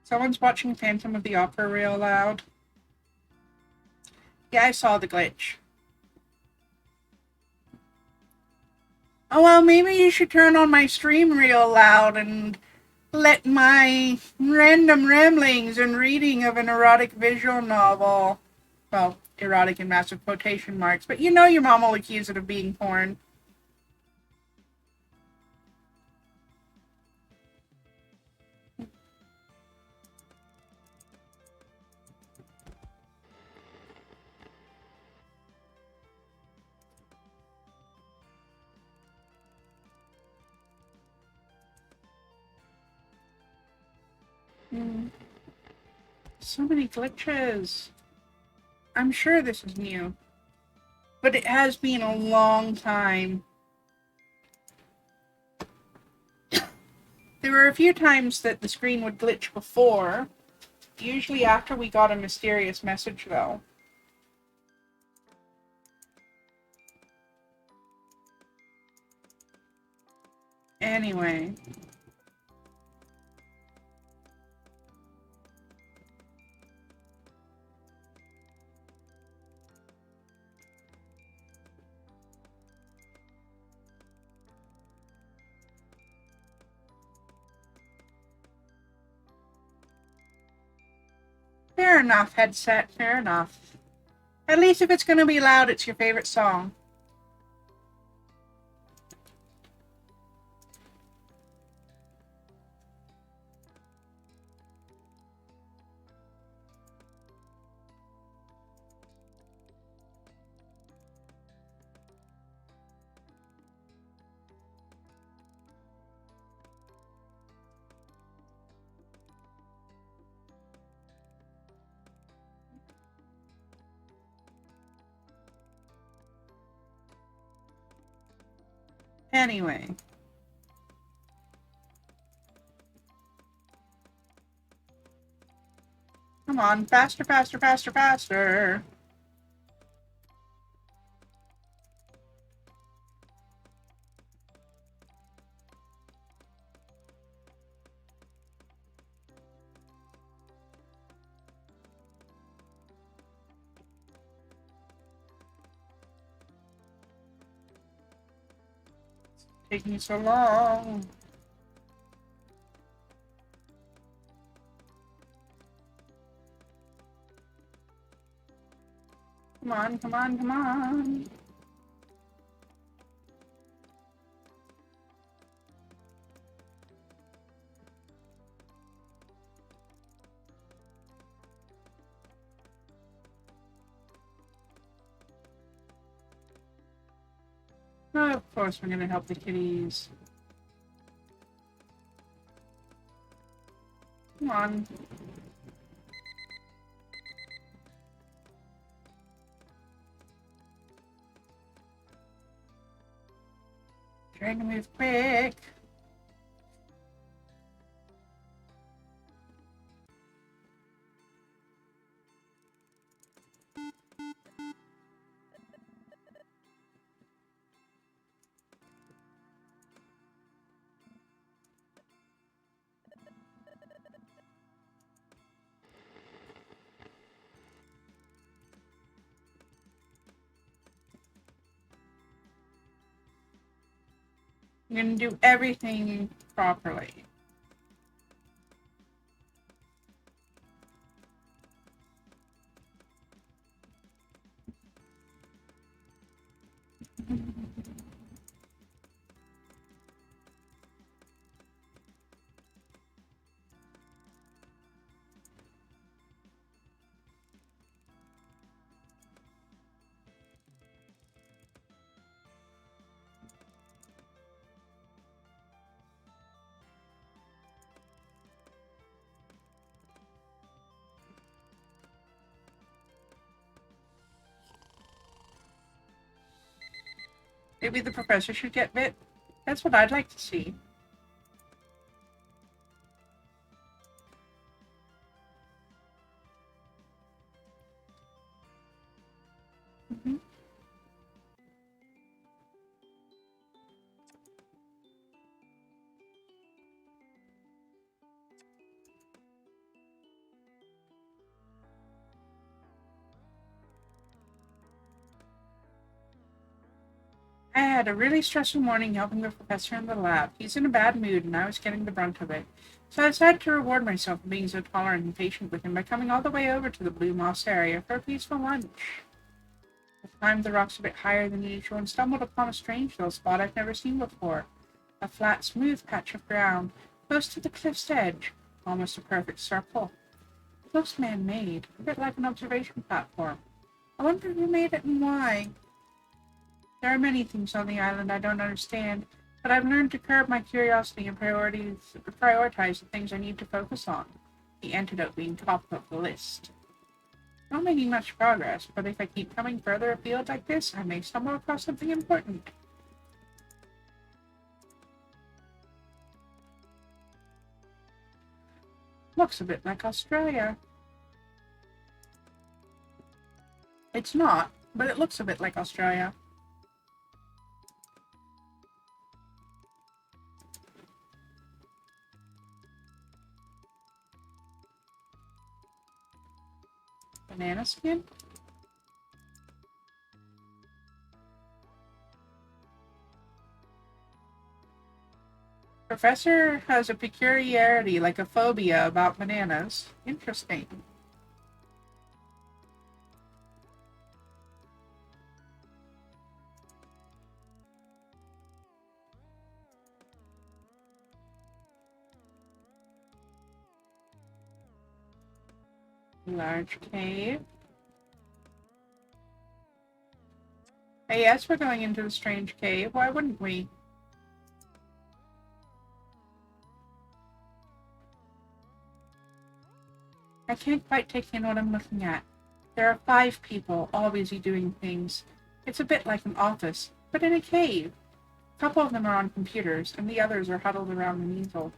someone's watching Phantom of the Opera real loud. Yeah, I saw the glitch. Oh well, maybe you should turn on my stream real loud and let my random ramblings and reading of an erotic visual novel, well, erotic in massive quotation marks, but you know your mom will accuse it of being porn. So many glitches. I'm sure this is new, but it has been a long time. There were a few times that the screen would glitch before, usually after we got a mysterious message, though. Anyway. Fair enough, headset, fair enough. At least if it's gonna be loud, it's your favorite song. Anyway. Come on, faster, faster, faster, faster. Taking so long. Come on, come on, come on. Oh, of course, we're gonna help the kitties. Come on. Trying to move quick. I'm gonna do everything properly. Maybe the professor should get bit. That's what I'd like to see. I had a really stressful morning helping the professor in the lab. He's in a bad mood, and I was getting the brunt of it. So I decided to reward myself for being so tolerant and patient with him by coming all the way over to the Blue Moss area for a peaceful lunch. I climbed the rocks a bit higher than usual and stumbled upon a strange little spot I'd never seen before. A flat, smooth patch of ground, close to the cliff's edge, almost a perfect circle. It looks man-made, a bit like an observation platform. I wonder who made it and why. There are many things on the island I don't understand, but I've learned to curb my curiosity and prioritize the things I need to focus on, the antidote being top of the list. Not making much progress, but if I keep coming further afield like this, I may stumble across something important. Looks a bit like Australia. It's not, but it looks a bit like Australia. Banana skin? Professor has a peculiarity, like a phobia about bananas. Interesting. Large cave. Hey, yes, we're going into the strange cave. Why wouldn't we? I can't quite take in what I'm looking at. There are 5 people, all busy doing things. It's a bit like an office, but in a cave. A couple of them are on computers, and the others are huddled around an easel.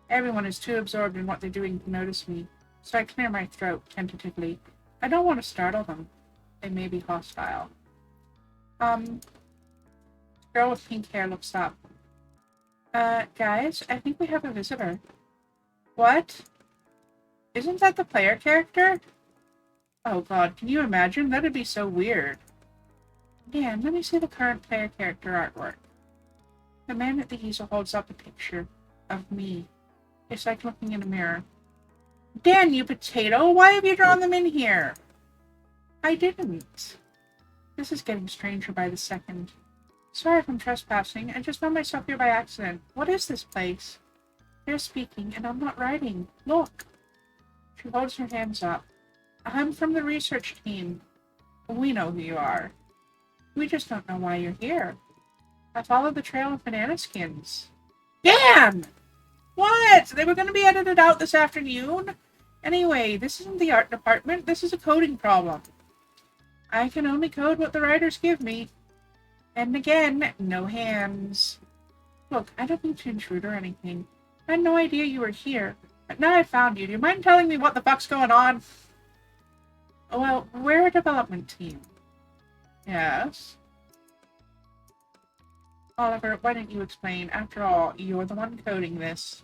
Everyone is too absorbed in what they're doing to notice me, so I clear my throat tentatively. I don't want to startle them. They may be hostile. Girl with pink hair looks up. Guys, I think we have a visitor. What? Isn't that the player character? Oh god, can you imagine? That'd be so weird. Dan, let me see the current player character artwork. The man at the easel holds up a picture of me. It's like looking in a mirror. Dan, you potato! Why have you drawn them in here? I didn't. This is getting stranger by the second. Sorry if I'm trespassing. I just found myself here by accident. What is this place? They're speaking, and I'm not writing. Look. She holds her hands up. I'm from the research team. We know who you are. We just don't know why you're here. I followed the trail of banana skins. Dan! What? They were going to be edited out this afternoon? Anyway, this isn't the art department. This is a coding problem. I can only code what the writers give me. And again, no hands. Look, I don't mean to intrude or anything. I had no idea you were here. But now I found you. Do you mind telling me what the fuck's going on? Well, we're a development team. Yes? Oliver, why don't you explain? After all, you're the one coding this.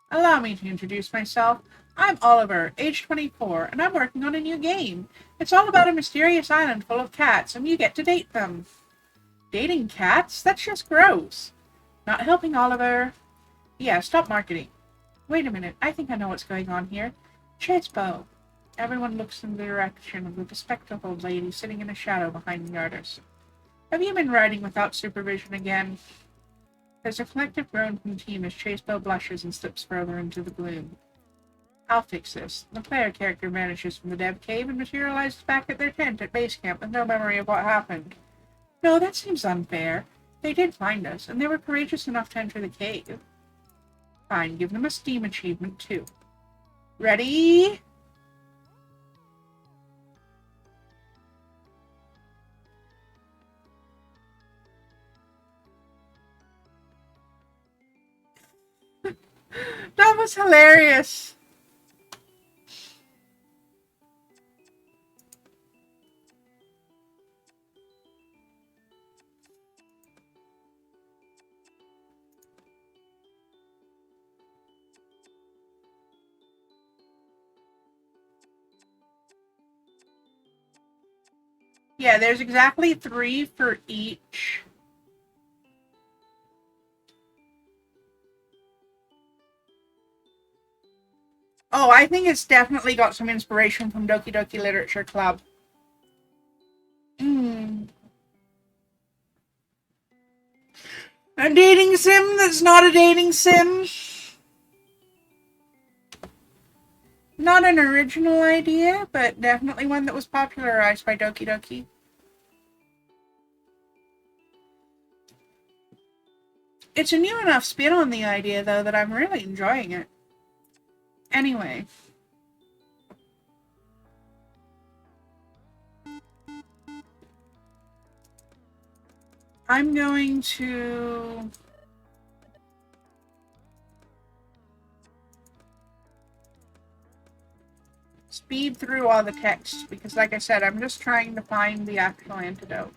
Allow me to introduce myself. I'm Oliver, age 24, and I'm working on a new game. It's all about a mysterious island full of cats, and you get to date them. Dating cats? That's just gross. Not helping, Oliver. Yeah, stop marketing. Wait a minute, I think I know what's going on here. Chesbo. Everyone looks in the direction of the bespectacled lady sitting in a shadow behind the artist. Have you been writing without supervision again? There's a collective groan from the team as Chasebo blushes and slips further into the gloom. I'll fix this. The player character vanishes from the dev cave and materializes back at their tent at base camp with no memory of what happened. No, that seems unfair. They did find us, and they were courageous enough to enter the cave. Fine, give them a Steam achievement, too. Ready? That was hilarious. Yeah, there's exactly 3 for each. Oh, I think it's definitely got some inspiration from Doki Doki Literature Club. A dating sim that's not a dating sim. Not an original idea, but definitely one that was popularized by Doki Doki. It's a new enough spin on the idea, though, that I'm really enjoying it. Anyway. I'm going to speed through all the text because, like I said, I'm just trying to find the actual antidote.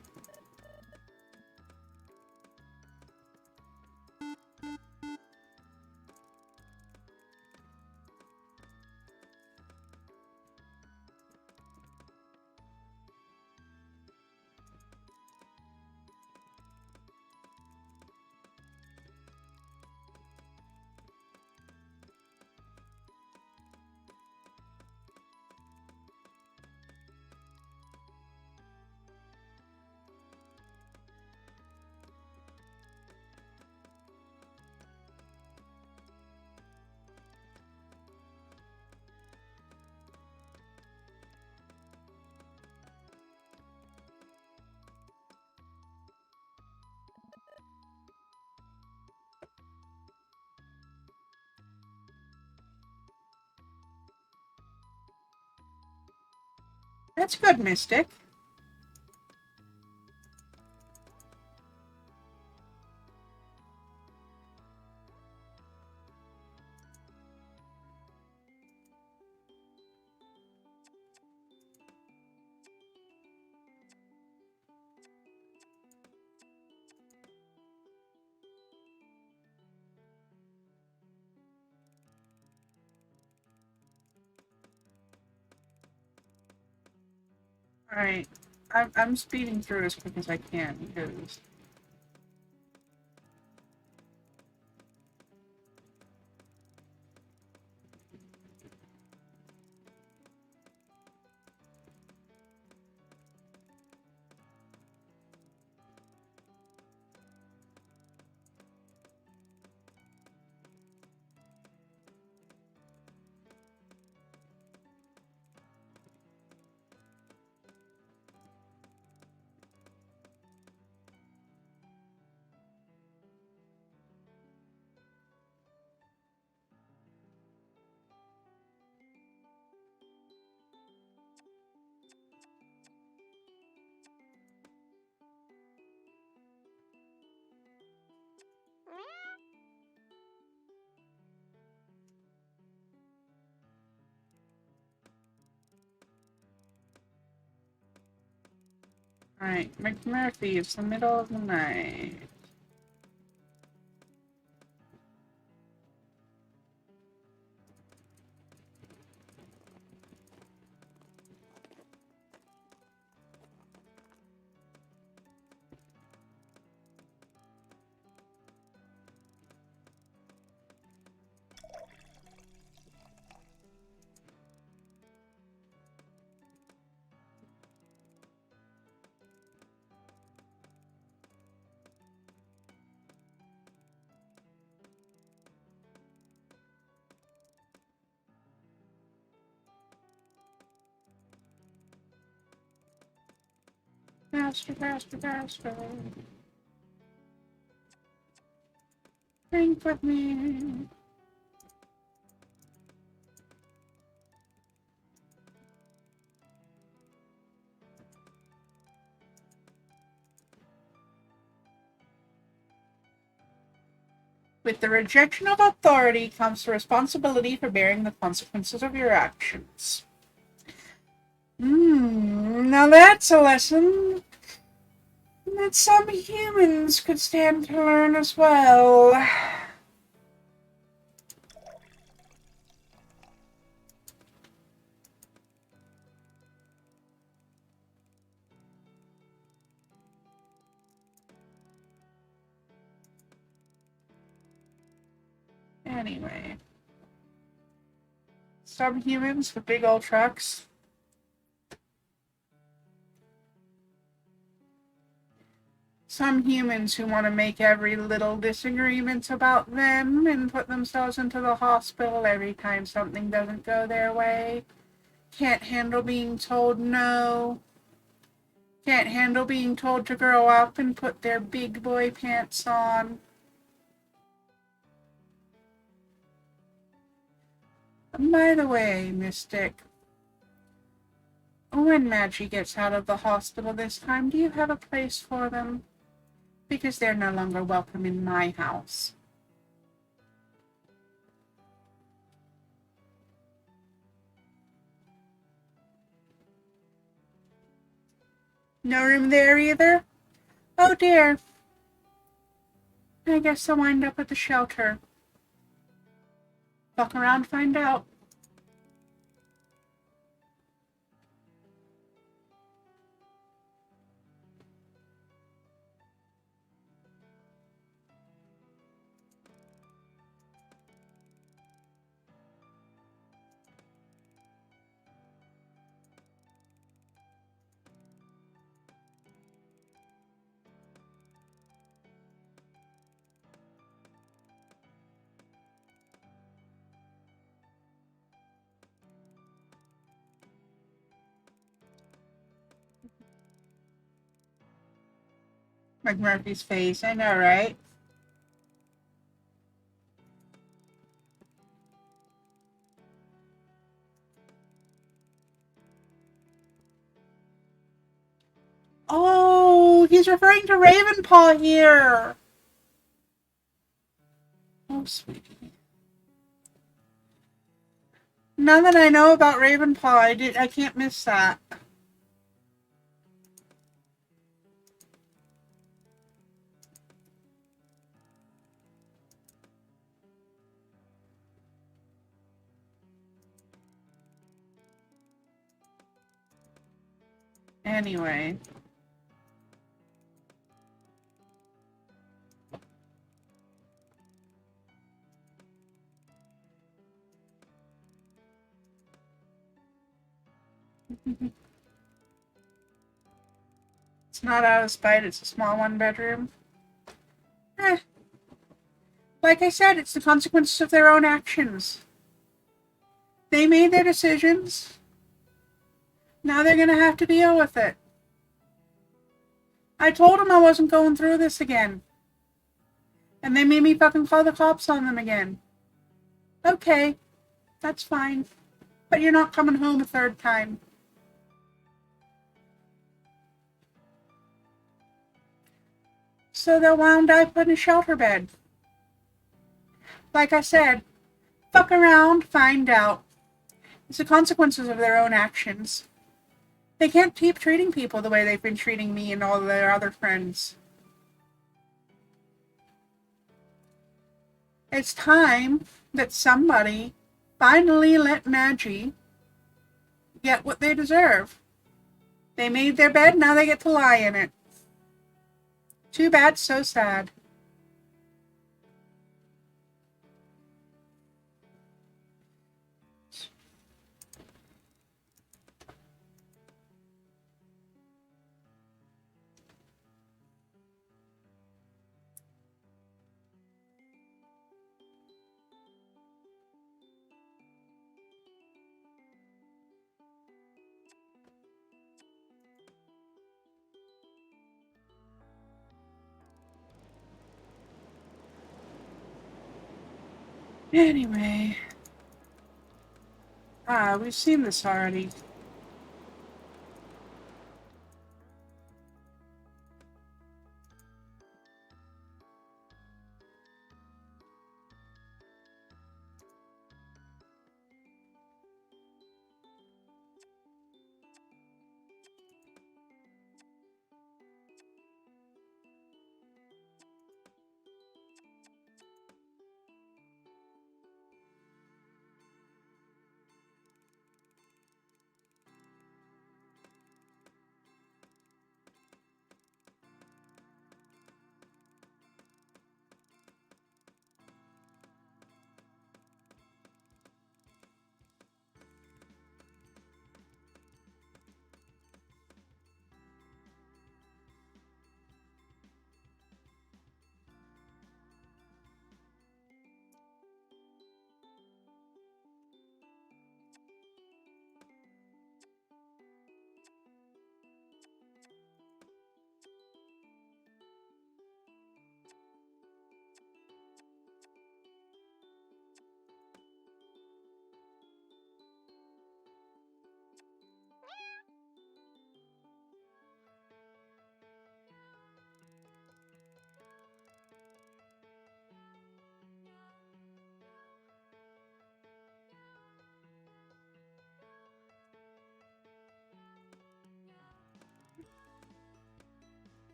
That's good, Mystic. Alright. I'm speeding through as quick as I can because Alright, McMurphy, it's the middle of the night. Faster, faster, faster. Drink with me. With the rejection of authority comes the responsibility for bearing the consequences of your actions. Now that's a lesson that some humans could stand to learn as well. Anyway. Some humans with big old trucks. Some humans who want to make every little disagreement about them and put themselves into the hospital every time something doesn't go their way. Can't handle being told no. Can't handle being told to grow up and put their big boy pants on. By the way, Mystic, when Maggie gets out of the hospital this time, do you have a place for them? Because they're no longer welcome in my house. No room there either? Oh dear. I guess I'll wind up at the shelter. Fuck around, find out. McMurphy's face, I know, right? Oh, he's referring to Ravenpaw here. Oh, sweetie. Now that I know about Ravenpaw, I can't miss that. Anyway. It's not out of spite, it's a small one-bedroom. Like I said, it's the consequences of their own actions. They made their decisions. Now they're gonna have to deal with it. I told them I wasn't going through this again. And they made me fucking call the cops on them again. Okay, that's fine. But you're not coming home a third time. So they'll wound up in a shelter bed. Like I said, fuck around, find out. It's the consequences of their own actions. They can't keep treating people the way they've been treating me and all their other friends. It's time that somebody finally let Maggie get what they deserve. They made their bed, now they get to lie in it. Too bad, so sad. Anyway. We've seen this already.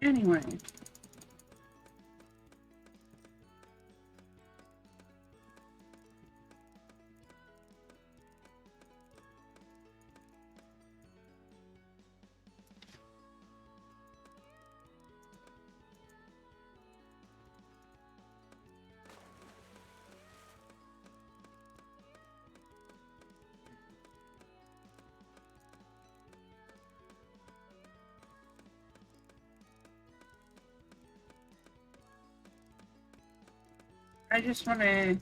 Anyway. I just want to...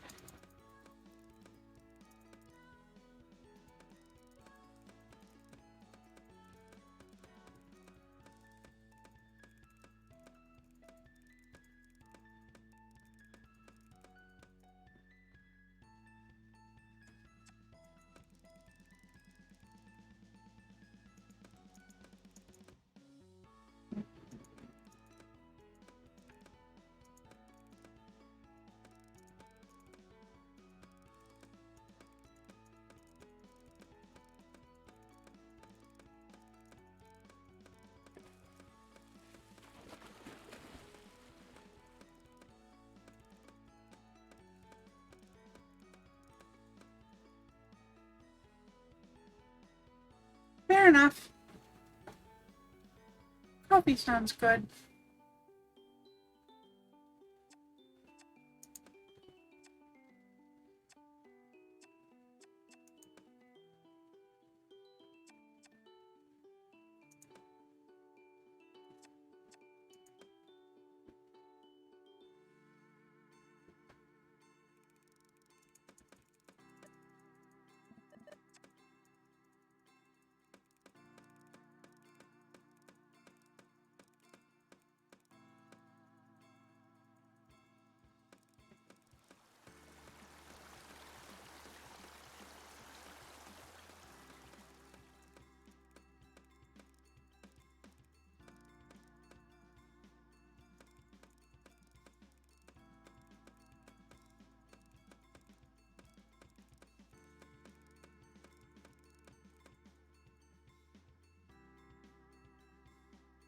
Fair enough. Coffee sounds good.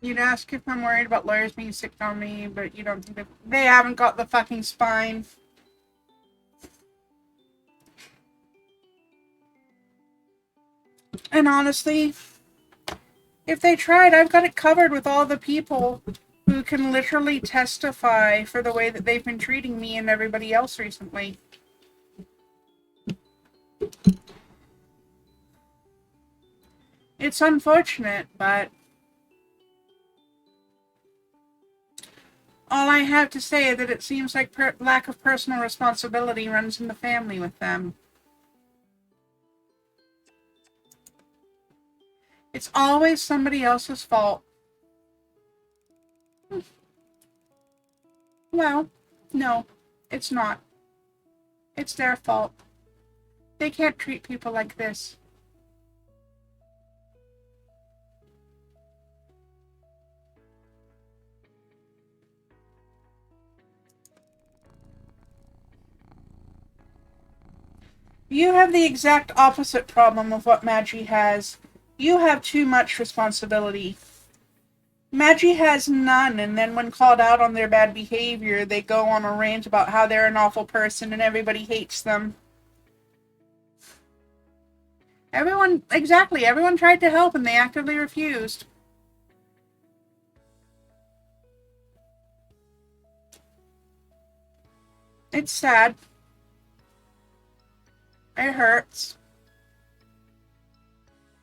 You'd ask if I'm worried about lawyers being sick on me, but you don't think that they haven't got the fucking spine. And honestly, if they tried, I've got it covered with all the people who can literally testify for the way that they've been treating me and everybody else recently. It's unfortunate, but all I have to say is that it seems like lack of personal responsibility runs in the family with them. It's always somebody else's fault. Well, no, it's not. It's their fault. They can't treat people like this. You have the exact opposite problem of what Magi has. You have too much responsibility. Magi has none, and then when called out on their bad behavior, they go on a rant about how they're an awful person and everybody hates them. Everyone tried to help and they actively refused. It's sad. It hurts.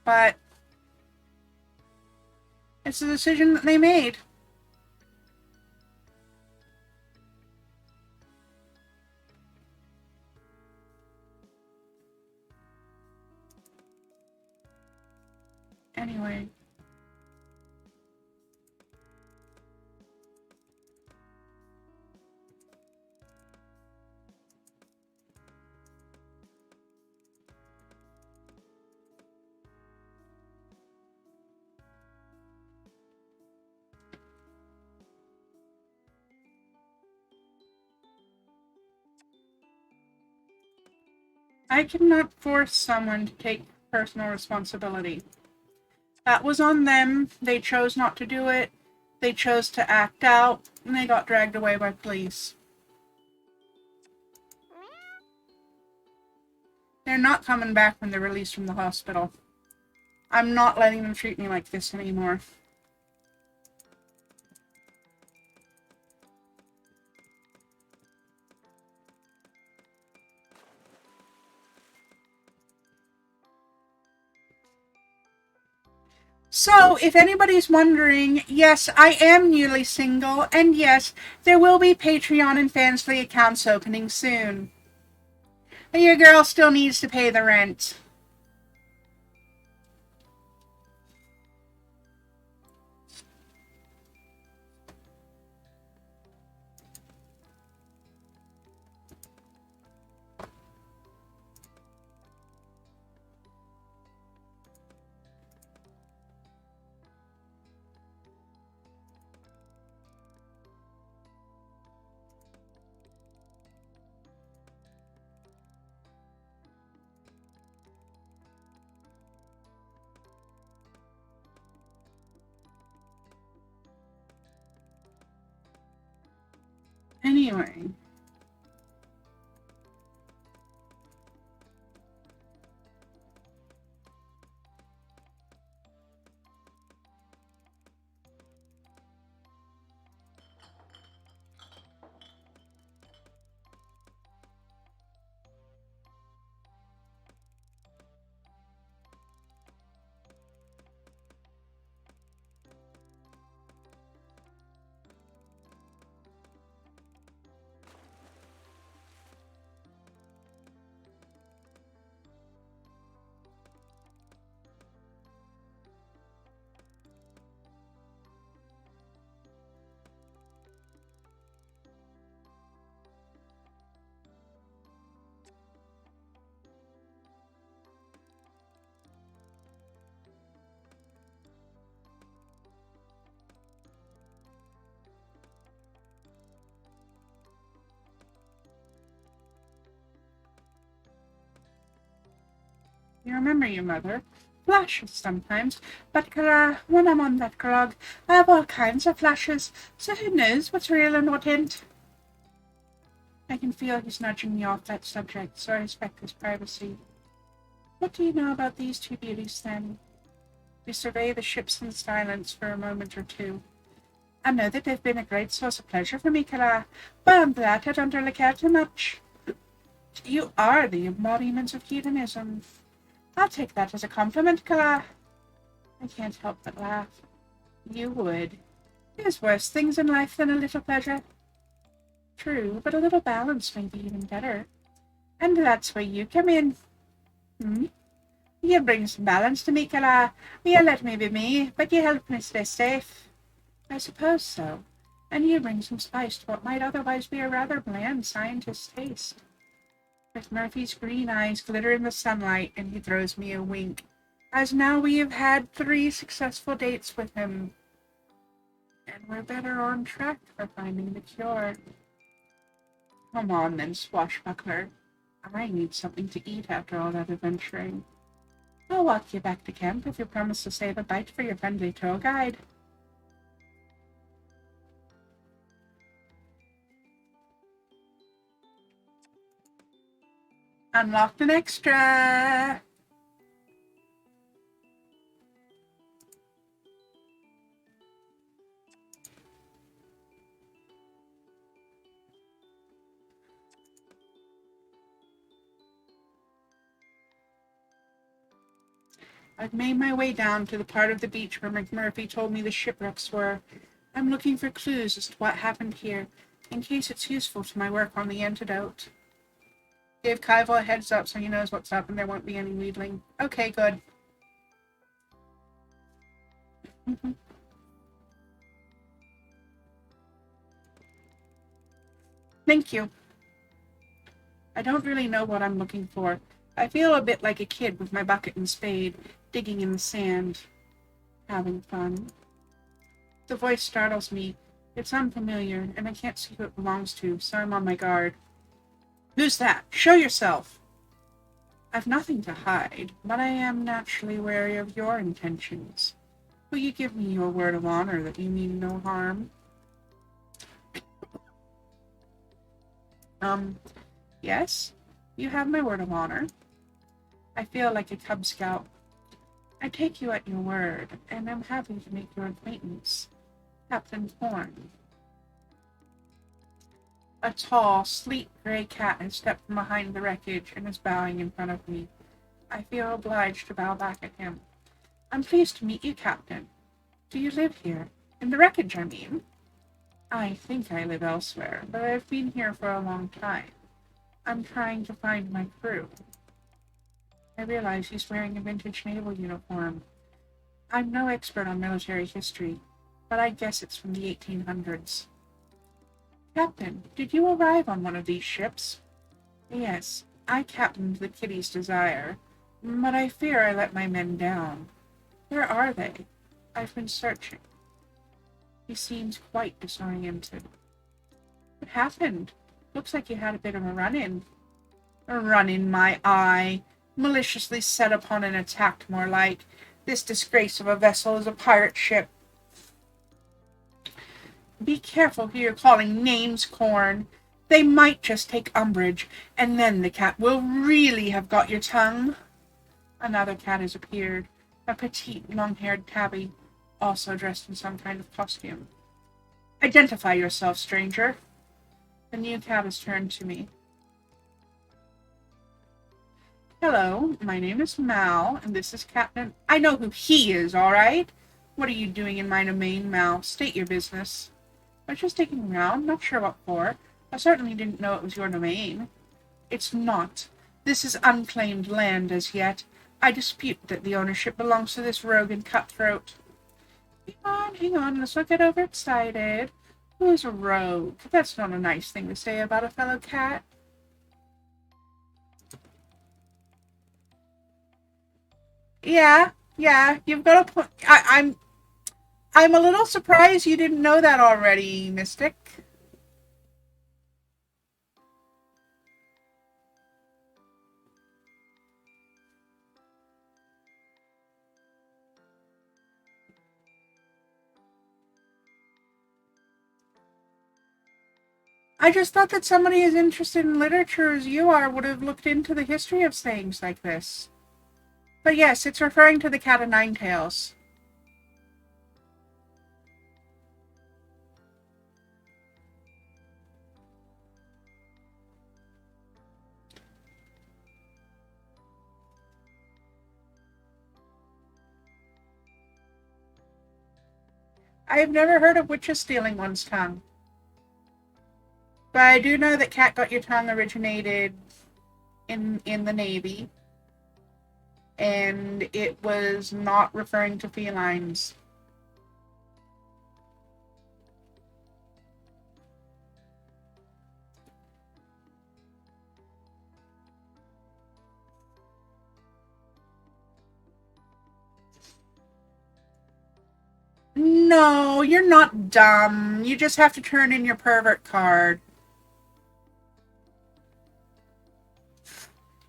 But it's a decision that they made. Anyway. I cannot force someone to take personal responsibility. That was on them. They chose not to do it. They chose to act out, and they got dragged away by police. They're not coming back when they're released from the hospital. I'm not letting them treat me like this anymore. So, if anybody's wondering, yes, I am newly single, and yes, there will be Patreon and Fansly accounts opening soon. And your girl still needs to pay the rent. Anyway. You remember your mother. Flashes sometimes, but when I'm on that grog, I have all kinds of flashes, so who knows what's real and what ain't. I can feel he's nudging me off that subject, so I respect his privacy. What do you know about these two beauties, then? We survey the ships in silence for a moment or two. I know that they've been a great source of pleasure for me, Kara, but on that I don't really care too much. You are the embodiment of hedonism. I'll take that as a compliment, Kara. I can't help but laugh. You would. There's worse things in life than a little pleasure. True, but a little balance may be even better. And that's where you come in. You bring some balance to me, Kara. You let me be me, but you help me stay safe. I suppose so. And you bring some spice to what might otherwise be a rather bland scientist's taste. McMurphy's green eyes glitter in the sunlight, and he throws me a wink, as now we have had 3 successful dates with him. And we're better on track for finding the cure. Come on then, swashbuckler. I need something to eat after all that adventuring. I'll walk you back to camp if you promise to save a bite for your friendly tour guide. Unlocked an extra! I've made my way down to the part of the beach where McMurphy told me the shipwrecks were. I'm looking for clues as to what happened here, in case it's useful to my work on the antidote. Give Kaival a heads up so he knows what's up and there won't be any wheedling. Okay, good. Thank you. I don't really know what I'm looking for. I feel a bit like a kid with my bucket and spade, digging in the sand, having fun. The voice startles me. It's unfamiliar, and I can't see who it belongs to, so I'm on my guard. Who's that? Show yourself! I've nothing to hide, but I am naturally wary of your intentions. Will you give me your word of honor that you mean no harm? Yes? You have my word of honor. I feel like a Cub Scout. I take you at your word, and I'm happy to make your acquaintance. Captain Thorn. A tall, sleek gray cat has stepped from behind the wreckage and is bowing in front of me. I feel obliged to bow back at him. I'm pleased to meet you, Captain. Do you live here? In the wreckage, I mean. I think I live elsewhere, but I've been here for a long time. I'm trying to find my crew. I realize he's wearing a vintage naval uniform. I'm no expert on military history, but I guess it's from the 1800s. Captain, did you arrive on one of these ships? Yes, I captained the Kitty's Desire, but I fear I let my men down. Where are they? I've been searching. He seems quite disoriented. What happened? Looks like you had a bit of a run-in. A run-in, my eye. Maliciously set upon and attacked, more like. This disgrace of a vessel is a pirate ship. Be careful who you're calling names, Corn. They might just take umbrage, and then the cat will really have got your tongue. Another cat has appeared, a petite, long-haired tabby, also dressed in some kind of costume. Identify yourself, stranger. The new cat has turned to me. Hello, my name is Mal, and this is Captain... I know who he is, all right? What are you doing in my domain, Mal? State your business. I was just taking around, not sure what for. I certainly didn't know it was your domain. It's not. This is unclaimed land as yet. I dispute that the ownership belongs to this rogue and cutthroat. Hang on, let's not get overexcited. Who's a rogue? That's not a nice thing to say about a fellow cat. Yeah, you've got a point. I'm a little surprised you didn't know that already, Mystic. I just thought that somebody as interested in literature as you are would have looked into the history of sayings like this. But yes, it's referring to the Cat o' Nine Tails. I've never heard of witches stealing one's tongue. But I do know that Cat Got Your Tongue originated in the Navy, and it was not referring to felines. No, you're not dumb. You just have to turn in your pervert card.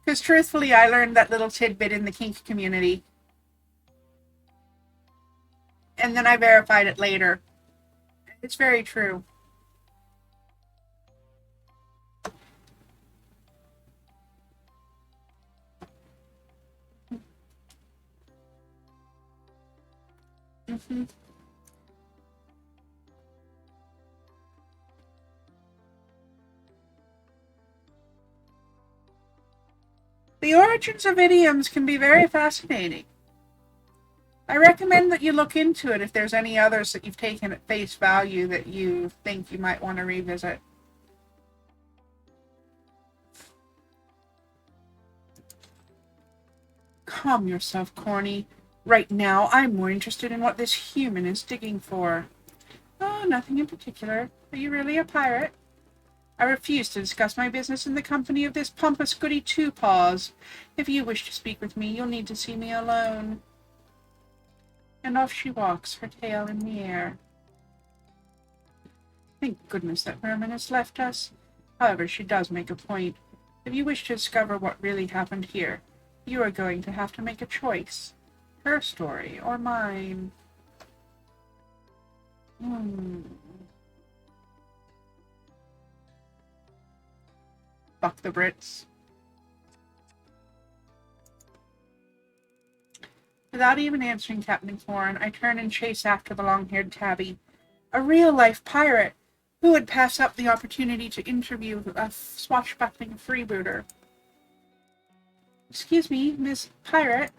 Because truthfully, I learned that little tidbit in the kink community. And then I verified it later. It's very true. Mm-hmm. The origins of idioms can be very fascinating. I recommend that you look into it if there's any others that you've taken at face value that you think you might want to revisit. Calm yourself, Corny. Right now, I'm more interested in what this human is digging for. Oh, nothing in particular. Are you really a pirate? I refuse to discuss my business in the company of this pompous goody two-paws. If you wish to speak with me, you'll need to see me alone. And off she walks, her tail in the air. Thank goodness that Merman has left us. However, she does make a point. If you wish to discover what really happened here, you are going to have to make a choice. Her story or mine. Fuck the Brits. Without even answering Captain Thorne, I turn and chase after the long-haired tabby. A real-life pirate! Who would pass up the opportunity to interview a swashbuckling freebooter? Excuse me, Miss Pirate.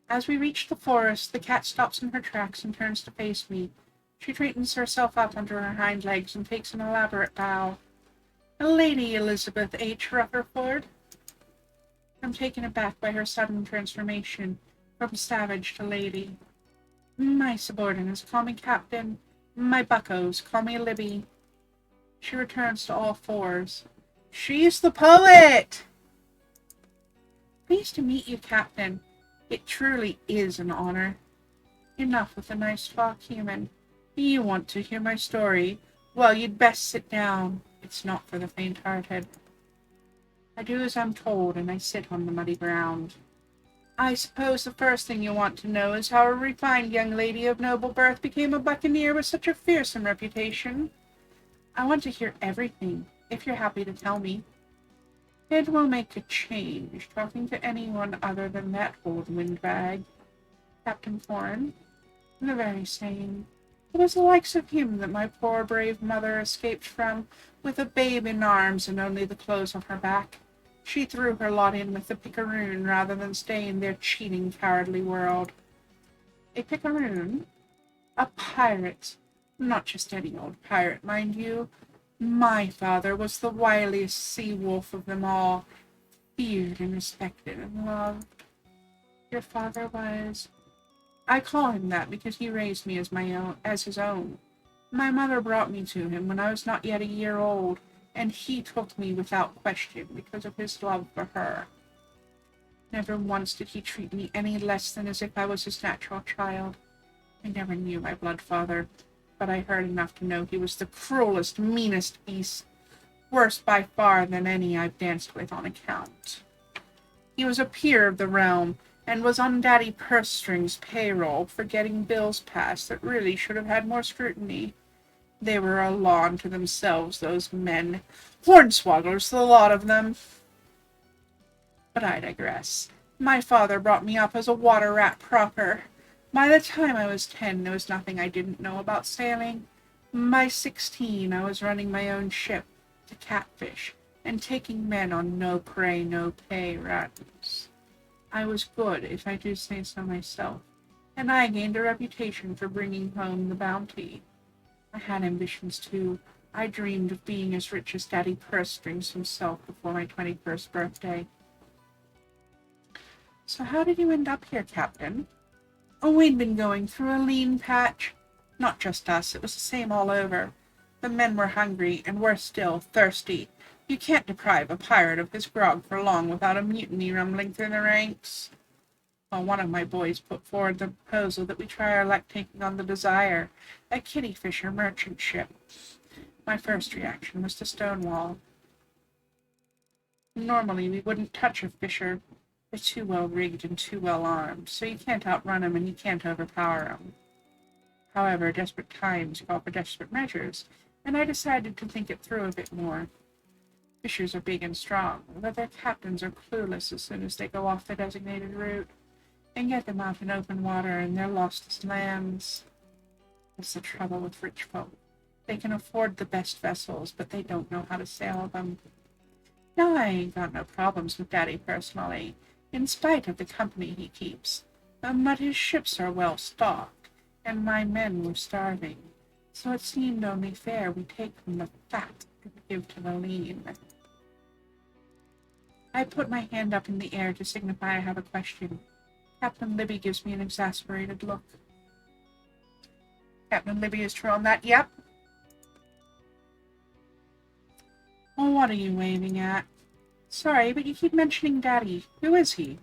As we reach the forest, the cat stops in her tracks and turns to face me. She straightens herself up under her hind legs and takes an elaborate bow. Lady Elizabeth H. Rutherford. I'm taken aback by her sudden transformation from savage to lady. My subordinates call me Captain. My buckos call me Libby. She returns to all fours. She's the poet! Pleased to meet you, Captain. It truly is an honor. Enough with the nice talk, human. You want to hear my story? Well, you'd best sit down. It's not for the faint-hearted. I do as I'm told, and I sit on the muddy ground. I suppose the first thing you want to know is how a refined young lady of noble birth became a buccaneer with such a fearsome reputation. I want to hear everything, if you're happy to tell me. It will make a change, talking to anyone other than that old windbag. Captain Thorne. The very same. It was the likes of him that my poor brave mother escaped from, with a babe in arms and only the clothes on her back. She threw her lot in with the picaroon rather than stay in their cheating, cowardly world. A picaroon? A pirate. Not just any old pirate, mind you. My father was the wiliest sea-wolf of them all, feared and respected and loved. Your father was... I call him that because he raised me as his own. My mother brought me to him when I was not yet a year old, and he took me without question because of his love for her. Never once did he treat me any less than as if I was his natural child. I never knew my blood father, but I heard enough to know he was the cruelest, meanest beast, worse by far than any I've danced with on account. He was a peer of the realm, and was on Daddy Purse String's payroll for getting bills passed that really should have had more scrutiny. They were a law unto themselves, those men. Hornswogglers, the lot of them. But I digress. My father brought me up as a water rat proper. By the time I was 10, there was nothing I didn't know about sailing. By 16, I was running my own ship, the Catfish, and taking men on no prey, no pay runs. I was good, if I do say so myself, and I gained a reputation for bringing home the bounty. I had ambitions, too. I dreamed of being as rich as Daddy Purse Strings himself before my 21st birthday. So how did you end up here, Captain? Oh, we'd been going through a lean patch. Not just us, it was the same all over. The men were hungry, and worse still, thirsty. You can't deprive a pirate of his grog for long without a mutiny rumbling through the ranks. Well, one of my boys put forward the proposal that we try our luck taking on the Desire, a kiddie fisher merchant ship. My first reaction was to stonewall. Normally, we wouldn't touch a fisher. They're too well rigged and too well armed, so you can't outrun 'em and you can't overpower 'em. However, desperate times call for desperate measures, and I decided to think it through a bit more. Fishers are big and strong, but their captains are clueless as soon as they go off their designated route, and get them out in open water and they're lost as lambs. That's the trouble with rich folk. They can afford the best vessels, but they don't know how to sail them. Now, I ain't got no problems with Daddy personally, in spite of the company he keeps, but his ships are well stocked, and my men were starving, so it seemed only fair we take from the fat and give to the lean. I put my hand up in the air to signify I have a question. Captain Libby gives me an exasperated look. Captain Libby is true on that, yep. Oh, what are you waving at? Sorry, but you keep mentioning Daddy. Who is he?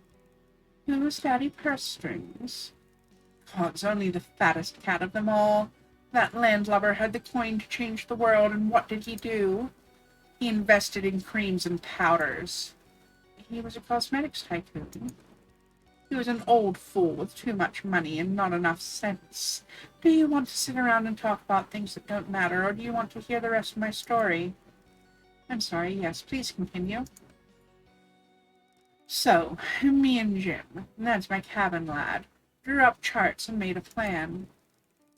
Who is Daddy Purse Strings? God's only the fattest cat of them all. That landlubber had the coin to change the world, and what did he do? He invested in creams and powders. He was a cosmetics tycoon. He was an old fool with too much money and not enough sense. Do you want to sit around and talk about things that don't matter, or do you want to hear the rest of my story? I'm sorry, yes, please continue. So, me and Jim, that's my cabin lad, drew up charts and made a plan.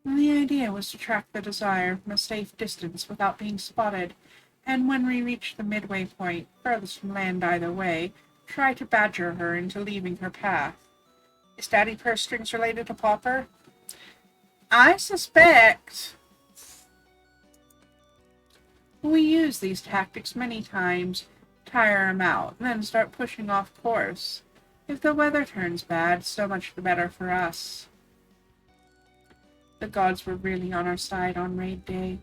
The idea was to track the Desire from a safe distance without being spotted, and when we reached the midway point, furthest from land either way, try to badger her into leaving her path. Is Daddy Purse Strings related to Popper? I suspect. We use these tactics many times, tire 'em out, then start pushing off course. If the weather turns bad, so much the better for us. The gods were really on our side on raid day.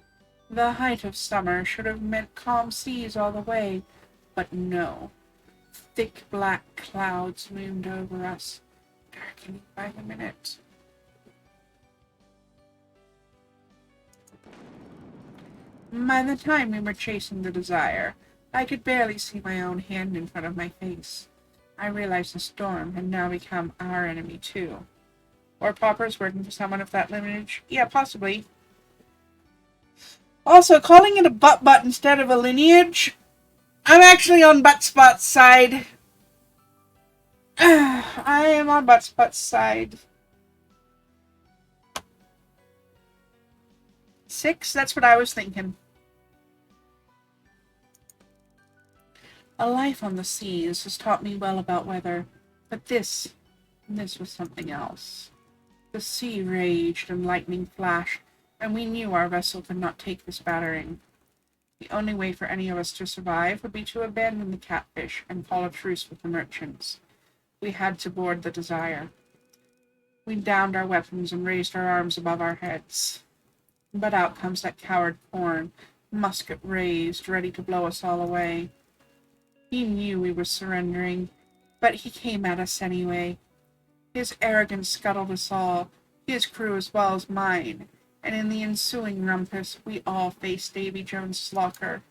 The height of summer should have meant calm seas all the way, but no. Thick black clouds loomed over us, darkening by the minute. By the time we were chasing the Desire, I could barely see my own hand in front of my face. I realized the storm had now become our enemy, too. Or Popper's working for someone of that lineage? Yeah, possibly. Also, calling it a butt-butt instead of a lineage? I'm actually on Buttspot's side. I am on Buttspot's side. 6? That's what I was thinking. A life on the seas has taught me well about weather, but this was something else. The sea raged and lightning flashed, and we knew our vessel could not take this battering. The only way for any of us to survive would be to abandon the Catfish and call a truce with the merchants. We had to board the Desire. We downed our weapons and raised our arms above our heads. But out comes that coward Corn, musket raised, ready to blow us all away. He knew we were surrendering, but he came at us anyway. His arrogance scuttled us all, his crew as well as mine, and in the ensuing rumpus, we all faced Davy Jones's locker.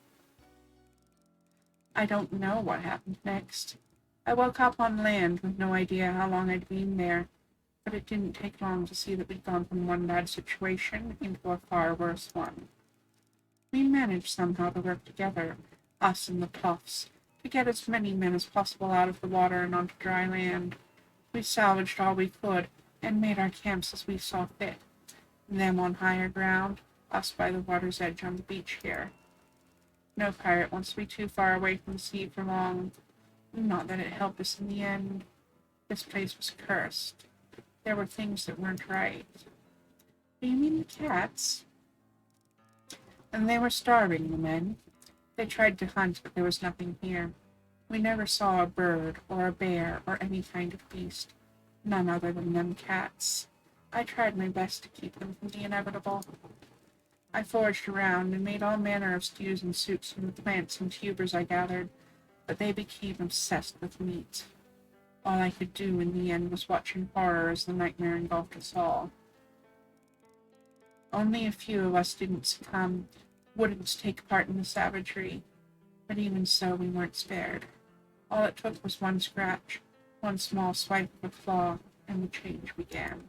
I don't know what happened next. I woke up on land with no idea how long I'd been there, but it didn't take long to see that we'd gone from one bad situation into a far worse one. We managed somehow to work together, us and the Puffs, to get as many men as possible out of the water and onto dry land. We salvaged all we could, and made our camps as we saw fit. Them on higher ground, us by the water's edge on the beach here. No pirate wants to be too far away from the sea for long. Not that it helped us in the end. This place was cursed. There were things that weren't right. Do you mean the cats? And they were starving, the men. They tried to hunt, but there was nothing here. We never saw a bird, or a bear, or any kind of beast. None other than them cats. I tried my best to keep them from the inevitable. I foraged around and made all manner of stews and soups from the plants and tubers I gathered, but they became obsessed with meat. All I could do in the end was watch in horror as the nightmare engulfed us all. Only a few of us didn't succumb, wouldn't take part in the savagery, but even so we weren't spared. All it took was one scratch, one small swipe of a claw, and the change began.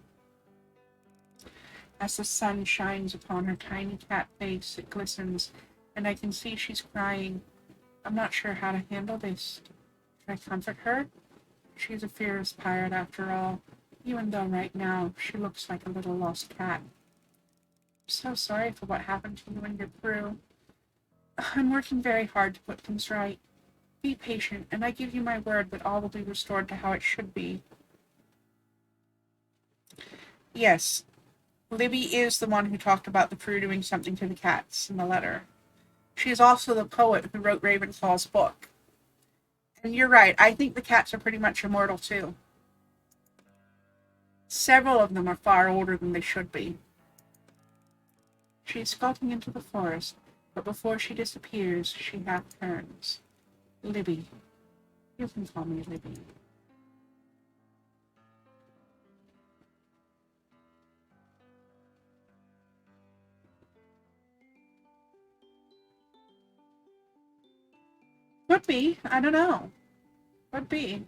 As the sun shines upon her tiny cat face, it glistens, and I can see she's crying. I'm not sure how to handle this. Should I comfort her? She's a fearless pirate after all, even though right now she looks like a little lost cat. I'm so sorry for what happened to you and your crew. I'm working very hard to put things right. Be patient, and I give you my word that all will be restored to how it should be. Yes, Libby is the one who talked about the crew doing something to the cats in the letter. She is also the poet who wrote Ravenclaw's book. And you're right, I think the cats are pretty much immortal too. Several of them are far older than they should be. She is skulking into the forest, but before she disappears, she half turns. Libby. You can call me Libby. Could be. I don't know. Could be.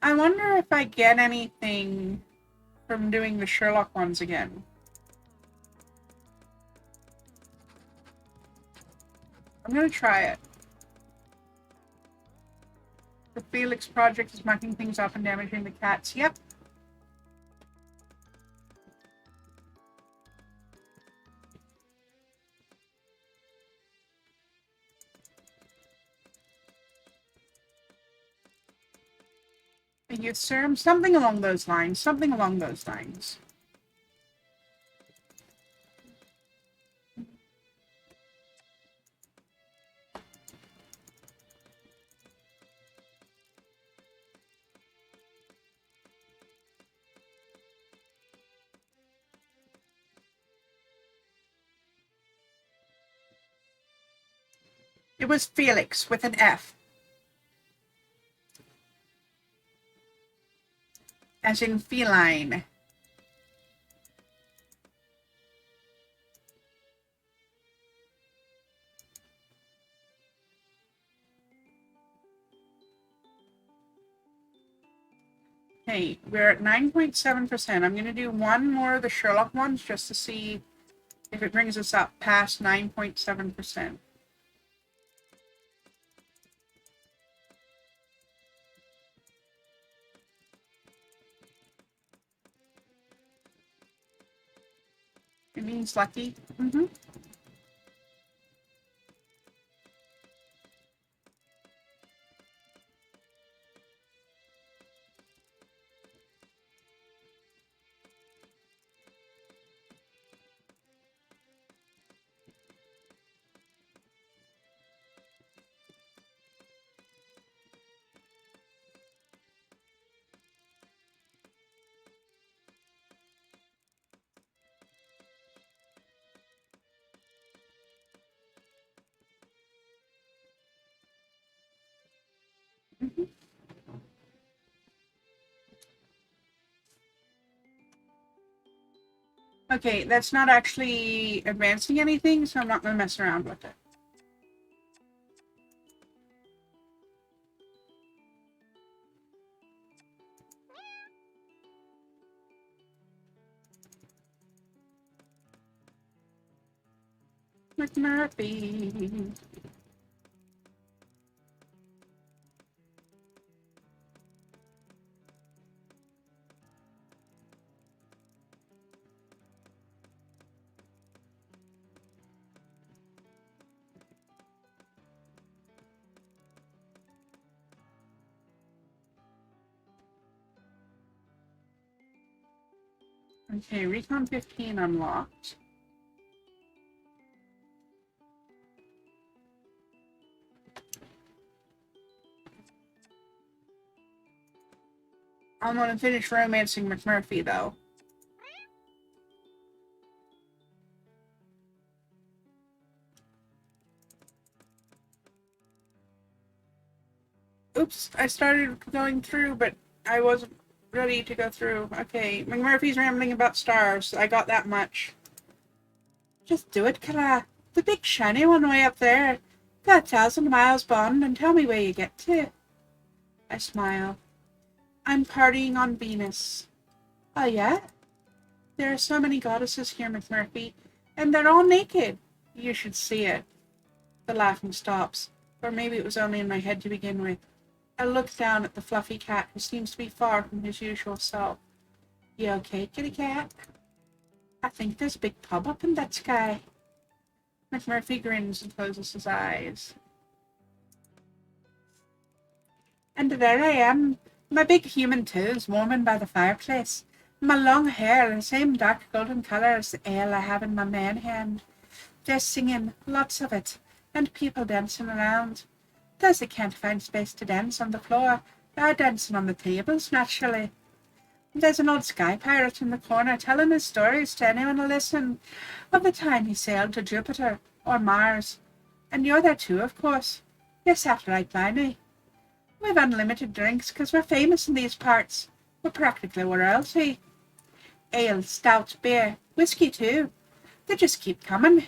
I wonder if I get anything from doing the Sherlock ones again. I'm gonna try it. The Felix Project is mucking things up and damaging the cats. Yep. A youth serum? Something along those lines. Something along those lines. It was Felix with an F. As in feline. Okay, we're at 9.7%. I'm going to do one more of the Sherlock ones just to see if it brings us up past 9.7%. It means lucky. Mm-hmm. Mm-hmm. Okay, that's not actually advancing anything, so I'm not going to mess around with it. McMurphy. Okay, Recon 15 unlocked. I'm gonna finish romancing McMurphy, though. Oops, I started going through, but I wasn't ready to go through. Okay, McMurphy's rambling about stars. I got that much. Just do it, Kara. The big shiny one way up there. Got 1,000 miles bond and tell me where you get to. I smile. I'm partying on Venus. Oh, yeah? There are so many goddesses here, McMurphy, and they're all naked. You should see it. The laughing stops, or maybe it was only in my head to begin with. I look down at the fluffy cat, who seems to be far from his usual self. You okay, kitty cat? I think there's a big pub up in that sky. McMurphy grins and closes his eyes. And there I am, my big human toes warming by the fireplace. My long hair, the same dark golden colour as the ale I have in my man hand. They're singing, lots of it, and people dancing around. Those that can't find space to dance on the floor are dancing on the tables, naturally. There's an old sky pirate in the corner telling his stories to anyone who'll listen, of the time he sailed to Jupiter or Mars. And you're there too, of course. You're sat right by me. We've unlimited drinks because we're famous in these parts. We're practically royalty. Ale, stout, beer, whiskey too. They just keep coming.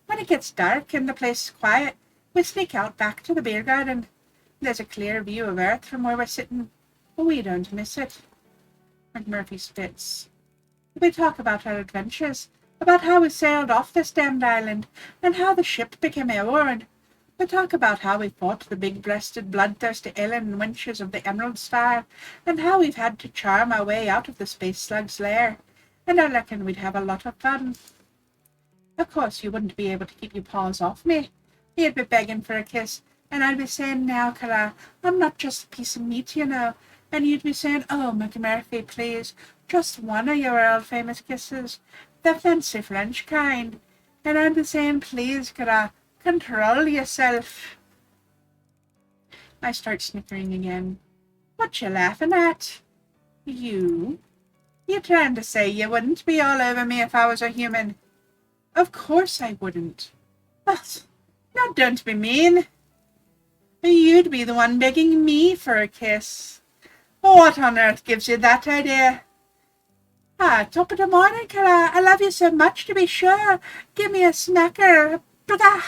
When it gets dark and the place is quiet, we sneak out back to the beer garden. There's a clear view of Earth from where we're sitting, but we don't miss it. McMurphy spits. We talk about our adventures, about how we sailed off this damned island, and how the ship became airborne. We talk about how we fought the big-breasted, bloodthirsty alien wenches of the Emerald Star, and how we've had to charm our way out of the space slug's lair, and I reckon we'd have a lot of fun. Of course, you wouldn't be able to keep your paws off me. You'd be begging for a kiss, and I'd be saying, now, Kara, I'm not just a piece of meat, you know. And you'd be saying, oh, McMurphy, please, just one of your world-famous kisses, the fancy French kind. And I'd be saying, please, Kara, control yourself. I start snickering again. What you laughing at? You? You trying to say you wouldn't be all over me if I was a human? Of course I wouldn't. But, now don't be mean. You'd be the one begging me for a kiss. What on earth gives you that idea? Ah, top of the morning, Kara. I love you so much, to be sure. Give me a smacker. Blah.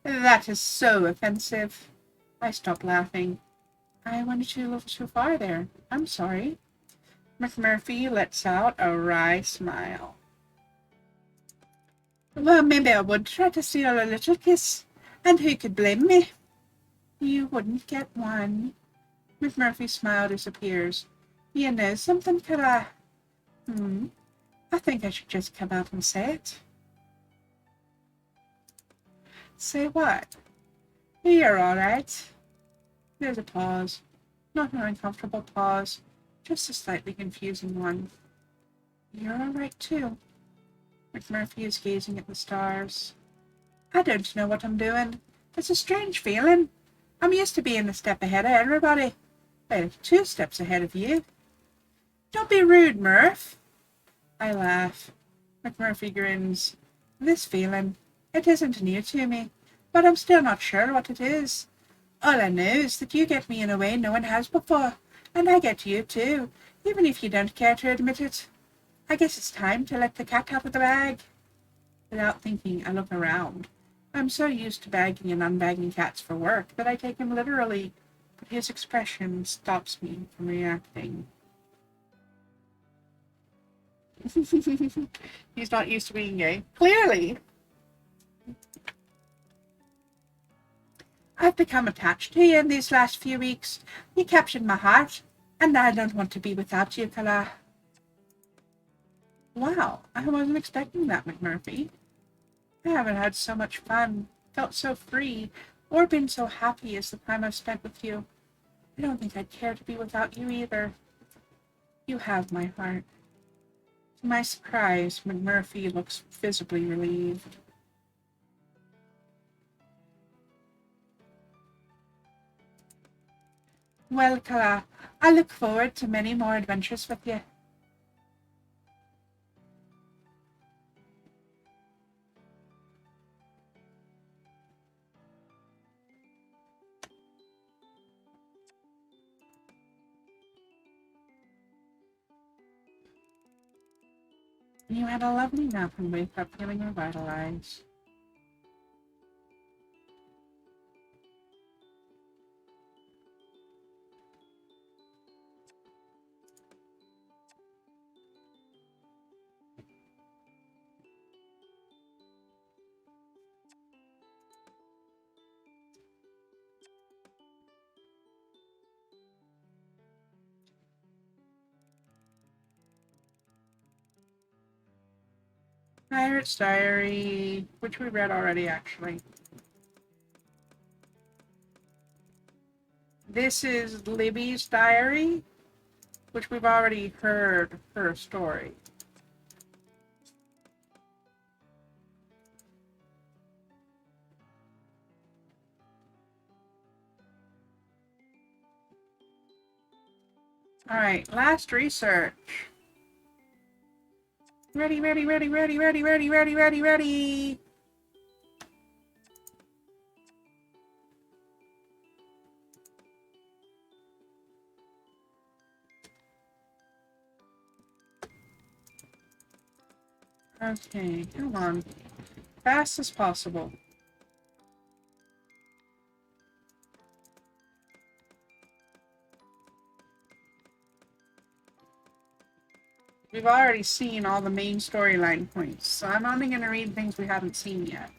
That is so offensive. I stop laughing. I went a little too far there. I'm sorry. McMurphy lets out a wry smile. Well, maybe I would try to steal a little kiss, and who could blame me? You wouldn't get one. McMurphy's smile disappears. You know something, Kara? I think I should just come out and say it. Say what? You're all right. There's a pause. Not an uncomfortable pause, just a slightly confusing one. You're all right, too. McMurphy is gazing at the stars. I don't know what I'm doing. It's a strange feeling. I'm used to being a step ahead of everybody. Well, 2 steps ahead of you. Don't be rude, Murph. I laugh. McMurphy grins. This feeling, it isn't new to me, but I'm still not sure what it is. All I know is that you get me in a way no one has before, and I get you too, even if you don't care to admit it. I guess it's time to let the cat out of the bag. Without thinking, I look around. I'm so used to bagging and unbagging cats for work that I take him literally, but his expression stops me from reacting. He's not used to being gay. Clearly. I've become attached to you in these last few weeks. You captured my heart, and I don't want to be without you, Kala. Wow, I wasn't expecting that, McMurphy. I haven't had so much fun, felt so free, or been so happy as the time I've spent with you. I don't think I'd care to be without you either. You have my heart. To my surprise, McMurphy looks visibly relieved. Well, Kala, I look forward to many more adventures with you. You had a lovely nap and wake up feeling revitalized. Pirate's Diary, which we read already, actually. This is Libby's diary, which we've already heard her story. All right, last research. Ready, ready, ready, ready, ready, ready, ready, ready, ready. Okay, come on. Fast as possible. We've already seen all the main storyline points, so I'm only going to read things we haven't seen yet.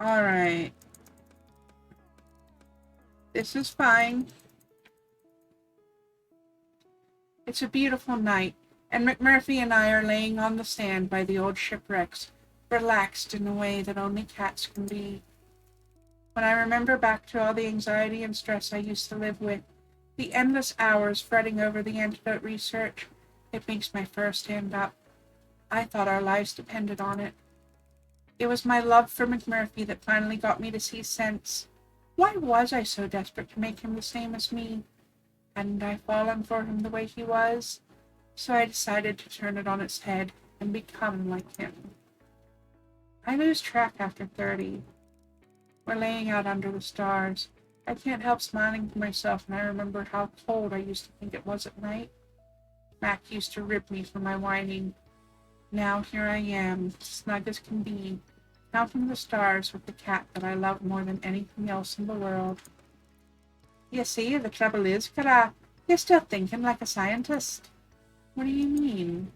Alright. This is fine. It's a beautiful night, and McMurphy and I are laying on the sand by the old shipwrecks, relaxed in a way that only cats can be. When I remember back to all the anxiety and stress I used to live with, the endless hours fretting over the antidote research, it makes my fur stand up. I thought our lives depended on it. It was my love for McMurphy that finally got me to see sense. Why was I so desperate to make him the same as me? Hadn't I fallen for him the way he was? So I decided to turn it on its head and become like him. I lose track after 30. We're laying out under the stars. I can't help smiling to myself when I remember how cold I used to think it was at night. Mac used to rib me for my whining. Now here I am, snug as can be, counting the stars with the cat that I love more than anything else in the world. You see, the trouble is, Kara, you're still thinking like a scientist. What do you mean?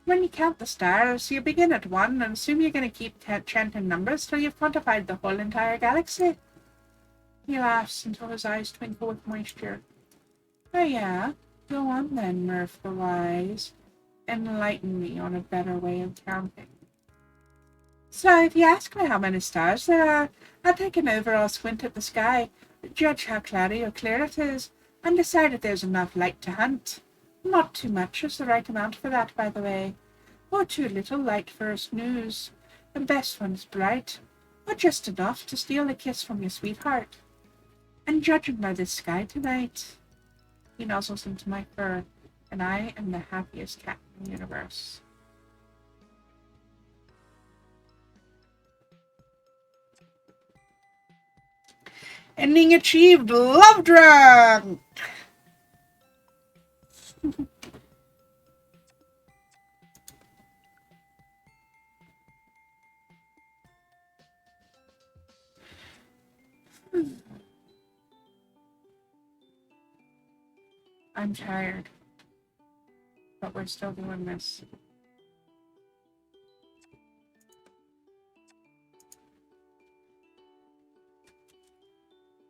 When you count the stars, you begin at 1 and assume you're going to keep chanting numbers till you've quantified the whole entire galaxy. He laughs until his eyes twinkle with moisture. Oh yeah? Go on then, Murph the Wise. Enlighten me on a better way of counting. So if you ask me how many stars there are, I'll take an overall squint at the sky, judge how cloudy or clear it is, and decide if there's enough light to hunt. Not too much is the right amount for that, by the way, or too little light for a snooze. The best one's bright, or just enough to steal a kiss from your sweetheart. And judging by this sky tonight, he nuzzles into my fur, and I am the happiest cat in the universe. Ending achieved, love drunk! I'm tired. But we're still doing this.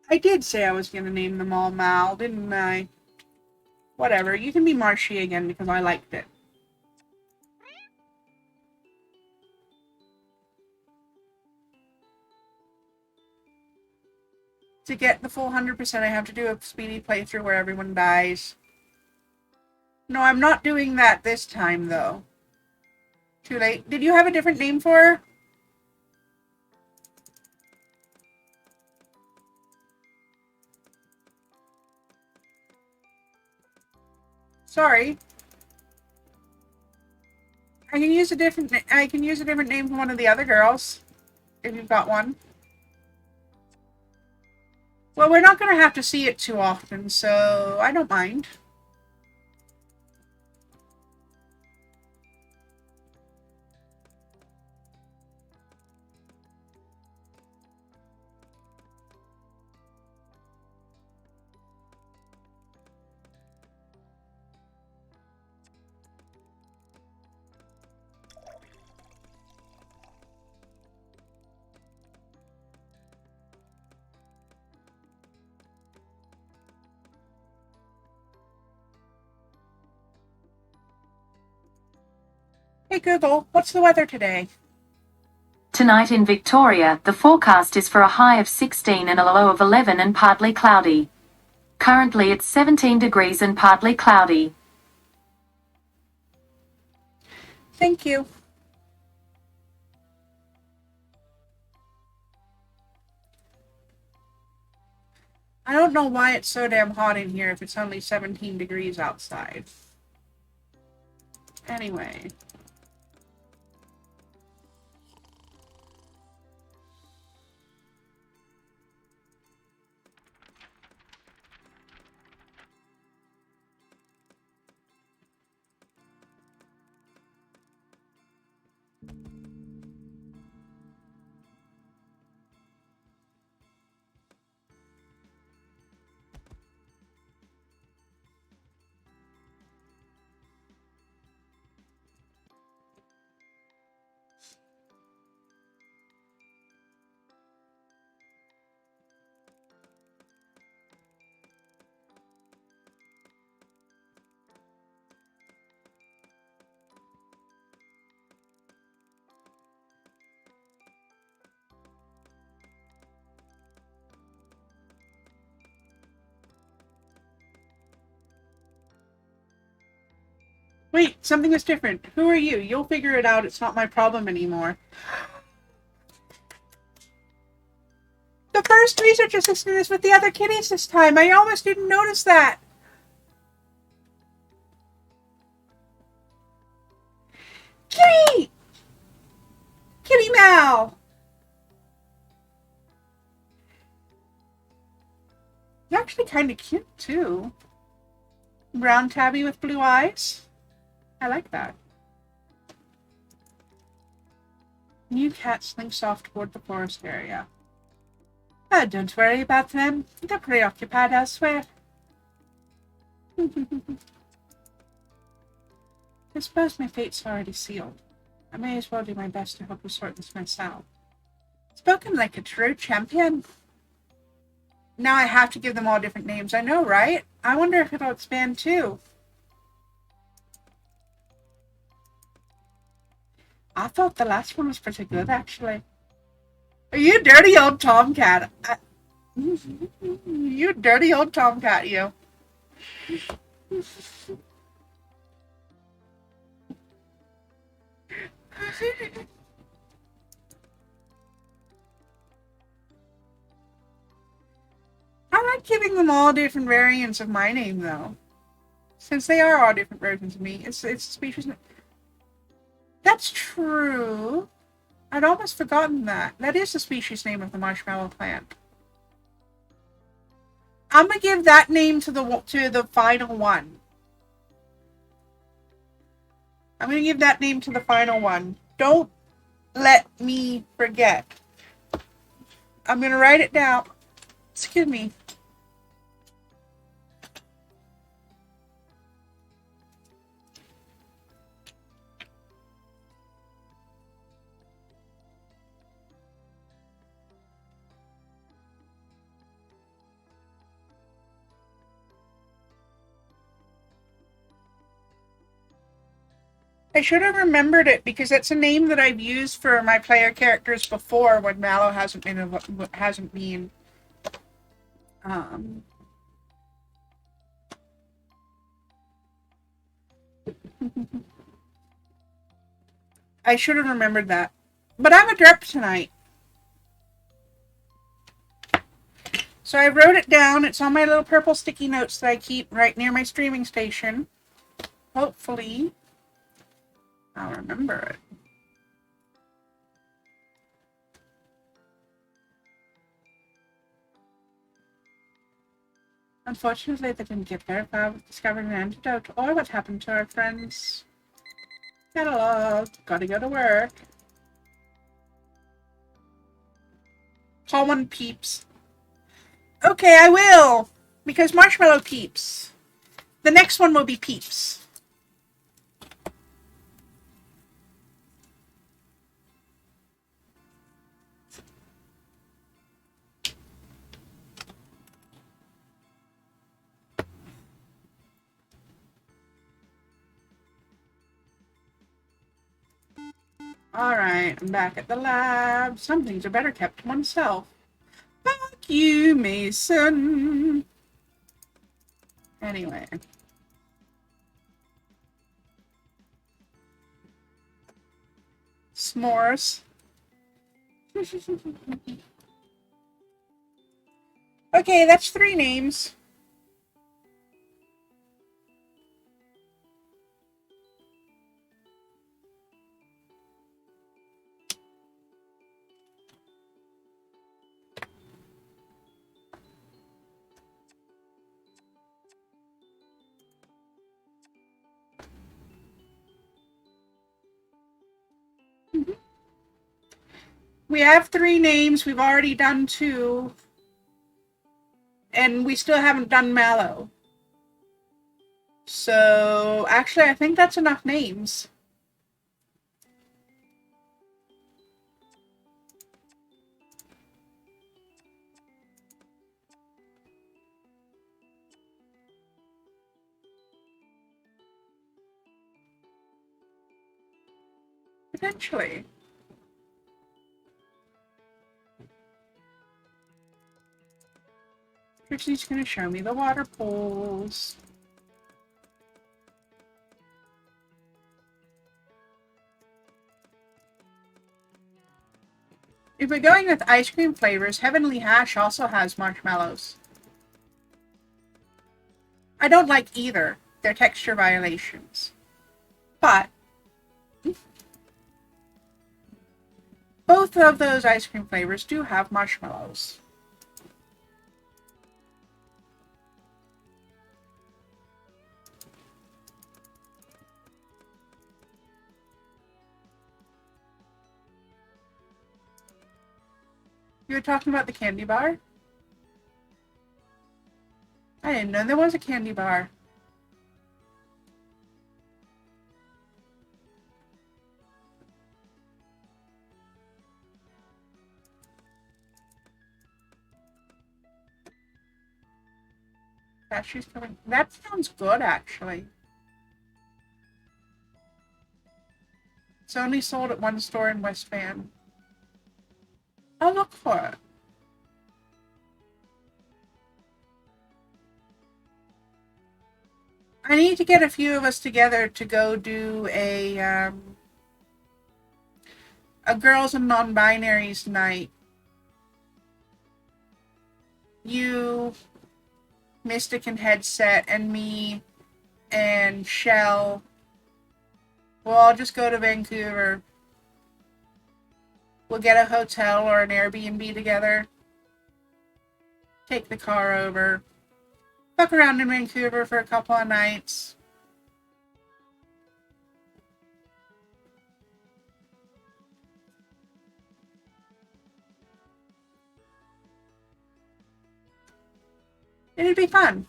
I did say I was going to name them all Mal, didn't I? Whatever, you can be Marshy again because I liked it. To get the full 100%, I have to do a speedy playthrough where everyone dies. No, I'm not doing that this time, though. Too late. Did you have a different name for her? Sorry. I can use a different name for one of the other girls. If you've got one. Well, we're not going to have to see it too often, so I don't mind. Hey Google, what's the weather today? Tonight in Victoria, the forecast is for a high of 16 and a low of 11 and partly cloudy. Currently it's 17 degrees and partly cloudy. Thank you. I don't know why it's so damn hot in here if it's only 17 degrees outside. Anyway. Wait, something is different. Who are you? You'll figure it out. It's not my problem anymore. The first research assistant is with the other kitties this time. I almost didn't notice that. Kitty! Kitty Mal! You're actually kind of cute, too. Brown tabby with blue eyes. I like that. New cat slinks off toward the forest area. Oh, don't worry about them. They're preoccupied elsewhere. I suppose my fate's already sealed. I may as well do my best to help you sort this myself. Spoken like a true champion. Now I have to give them all different names. I know, right? I wonder if it'll expand too. I thought the last one was pretty good, actually. You dirty old tomcat. You dirty old tomcat, you. I like giving them all different variants of my name, though. Since they are all different versions of me, it's species. That's true. I'd almost forgotten that. That is the species name of the marshmallow plant. I'm gonna give that name to the final one. I'm gonna give that name to the final one. Don't let me forget. I'm gonna write it down. Excuse me. I should have remembered it because it's a name that I've used for my player characters before when Mallow hasn't been. Um, I should have remembered that. But I'm a derp tonight. So I wrote it down. It's on my little purple sticky notes that I keep right near my streaming station. Hopefully, I'll remember it. Unfortunately, they didn't get very far with discovering an antidote or what happened to our friends. Catalog. Gotta go to work. Call one Peeps. Okay, I will. Because Marshmallow Peeps. The next one will be Peeps. Alright, I'm back at the lab. Some things are better kept to oneself. Fuck you, Mason. Anyway. S'mores. Okay, that's 3 names. We have 3 names. We've already done 2. And we still haven't done Mallow. So, actually, I think that's enough names. Potentially. Trixie's gonna show me the water pools. If we're going with ice cream flavors, Heavenly Hash also has marshmallows. I don't like either. They're texture violations. But both of those ice cream flavors do have marshmallows. You were talking about the candy bar? I didn't know there was a candy bar. Cashews coming. That sounds good, actually. It's only sold at one store in West Van. I'll look for it. I need to get a few of us together to go do a girls and non-binaries night. You, Mystic and Headset, and me, and Shell. We'll all just go to Vancouver. We'll get a hotel or an Airbnb together. Take the car over. Fuck around in Vancouver for a couple of nights. It'd be fun.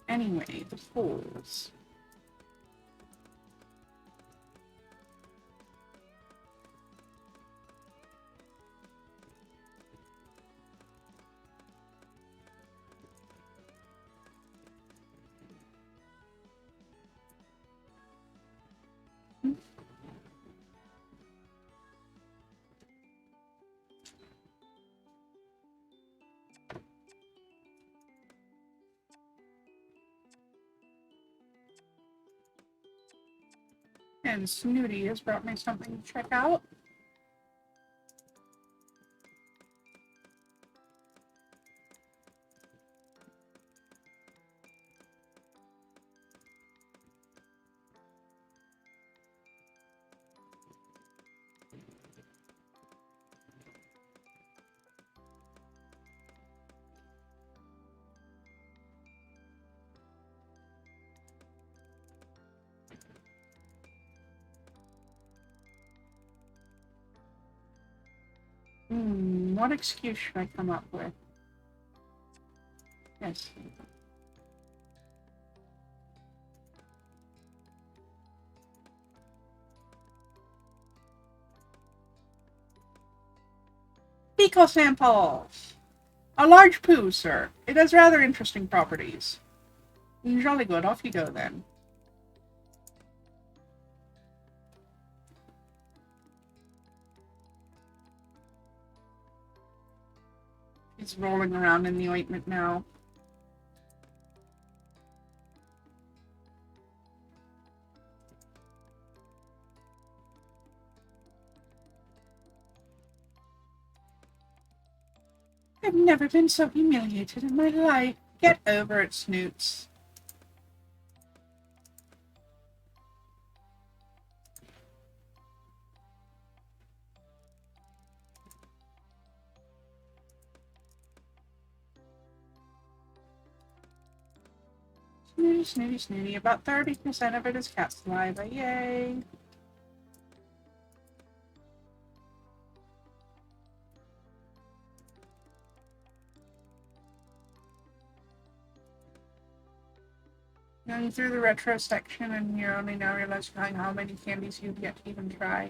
Anyway, the pools. And Snooty has brought me something to check out. What excuse should I come up with? Yes. Fecal samples! A large poo, sir. It has rather interesting properties. Jolly good, off you go then. He's rolling around in the ointment now. I've never been so humiliated in my life. Get over it, Snoots. Snooty, snooty, snooty. About 30% of it is cat saliva. Yay. Going through the retro section and you're only now realizing how many candies you've yet to even try.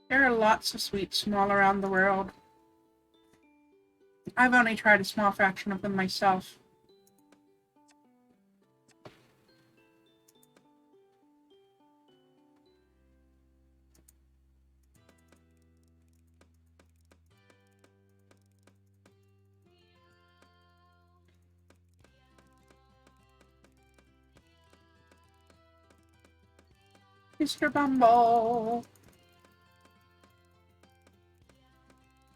There are lots of sweets from all around the world. I've only tried a small fraction of them myself. Mr. Bumble.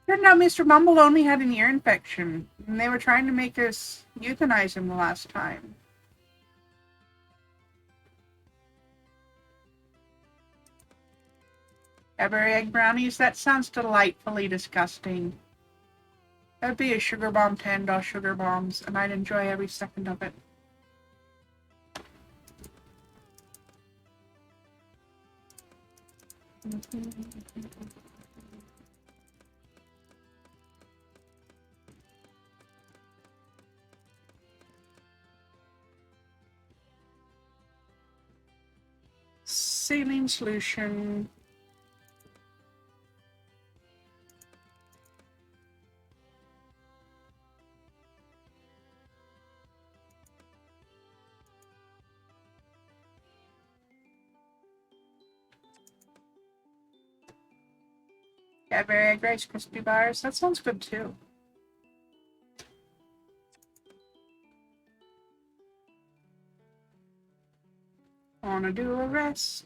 Turned out Mr. Bumble only had an ear infection, and they were trying to make us euthanize him the last time. Cadbury egg brownies? That sounds delightfully disgusting. That'd be a sugar bomb to end all sugar bombs, and I'd enjoy every second of it. Saline solution. Cadbury egg Rice crispy bars. That sounds good too. Wanna do a rest?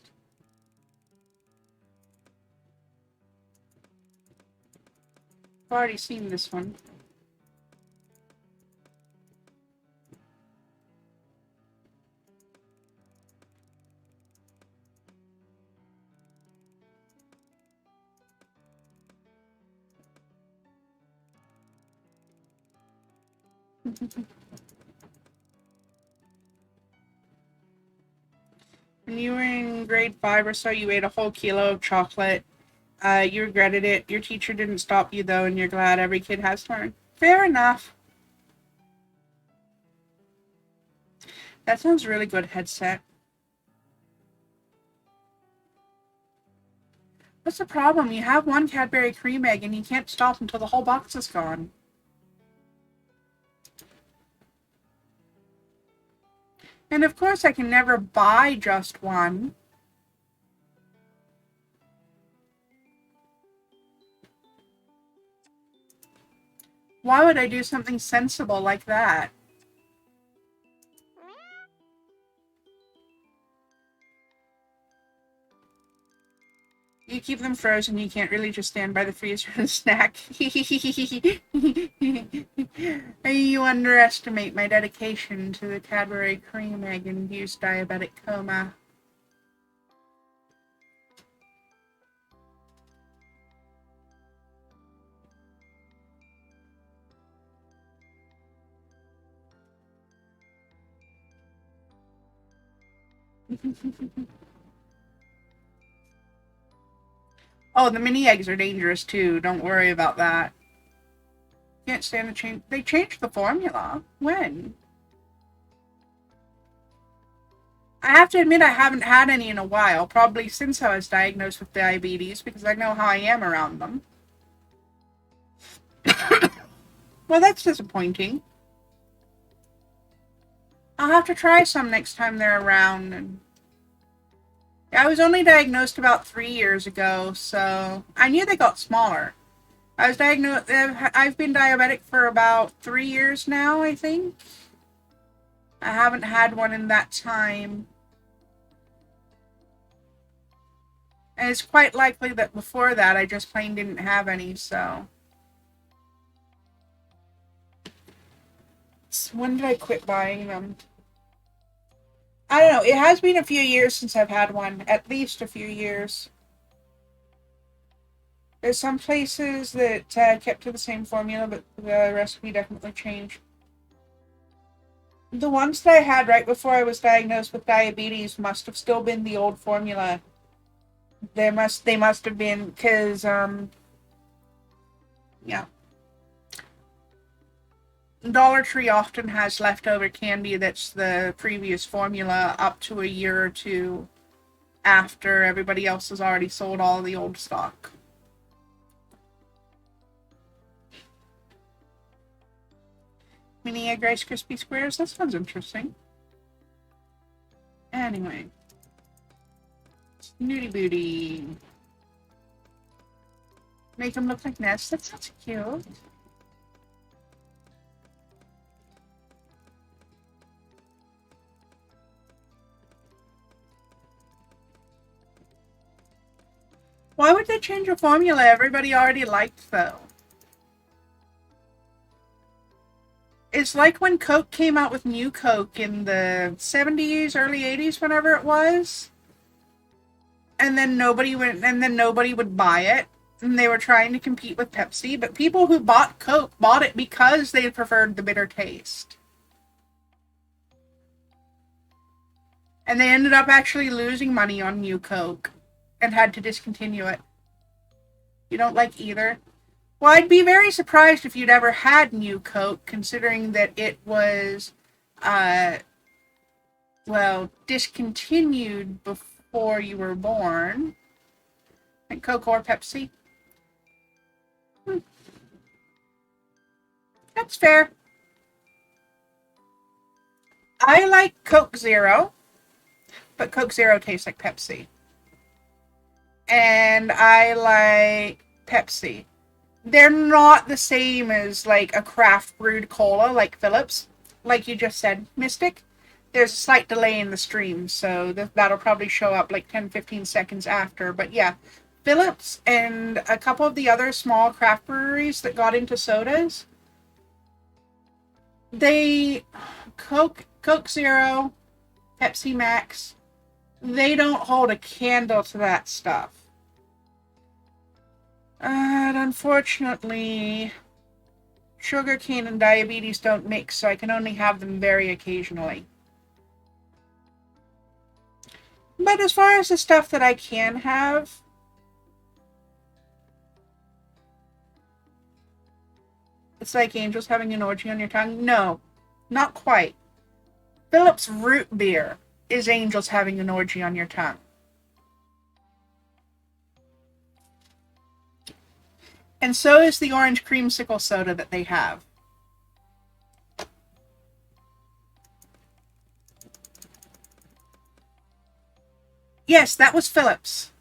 I've already seen this one. When you were in grade 5 or so, you ate a whole kilo of chocolate. You regretted it. Your teacher didn't stop you, though, and you're glad every kid has to learn. Fair enough. That sounds really good, headset. What's the problem? You have one Cadbury cream egg and you can't stop until the whole box is gone. And of course I can never buy just one. Why would I do something sensible like that? You keep them frozen, you can't really just stand by the freezer and snack. You underestimate my dedication to the Cadbury cream egg-induced diabetic coma. Oh, the mini eggs are dangerous too. Don't worry about that. Can't stand the change. They changed the formula. When? I have to admit I haven't had any in a while. Probably since I was diagnosed with diabetes, because I know how I am around them. Well, that's disappointing. I'll have to try some next time they're around. And I was only diagnosed about 3 years ago, so I knew they got smaller. I was diagnosed. I've been diabetic for about 3 years now, I think. I haven't had one in that time. And it's quite likely that before that I just plain didn't have any, so. When did I quit buying them? I don't know. It has been a few years since I've had one. At least a few years. There's some places that kept to the same formula, but the recipe definitely changed. The ones that I had right before I was diagnosed with diabetes must have still been the old formula. They must have been, because, yeah. Dollar Tree often has leftover candy that's the previous formula up to a year or two after everybody else has already sold all the old stock. Mini egg Rice Krispie squares? That sounds interesting. Anyway. Snooty Booty. Make them look like nests? That sounds cute. Why would they change a formula everybody already liked, though? It's like when Coke came out with New Coke in the 70s, early 80s, whenever it was. And then nobody would buy it. And they were trying to compete with Pepsi, but people who bought Coke bought it because they preferred the bitter taste. And they ended up actually losing money on New Coke and had to discontinue it. You don't like either? Well, I'd be very surprised if you'd ever had New Coke, considering that it was, discontinued before you were born. Like Coke or Pepsi. That's fair. I like Coke Zero, but Coke Zero tastes like Pepsi. And I like Pepsi. They're not the same as like a craft brewed cola like Phillips. Like you just said, Mystic. There's a slight delay in the stream, so that'll probably show up like 10-15 seconds after. But yeah, Phillips and a couple of the other small craft breweries that got into sodas, Coke Zero, Pepsi Max, they don't hold a candle to that stuff. And unfortunately, sugarcane and diabetes don't mix, so I can only have them very occasionally. But as far as the stuff that I can have, it's like angels having an orgy on your tongue. No, not quite. Phillips root beer is angels having an orgy on your tongue. And so is the orange creamsicle soda that they have. Yes, that was Phillips.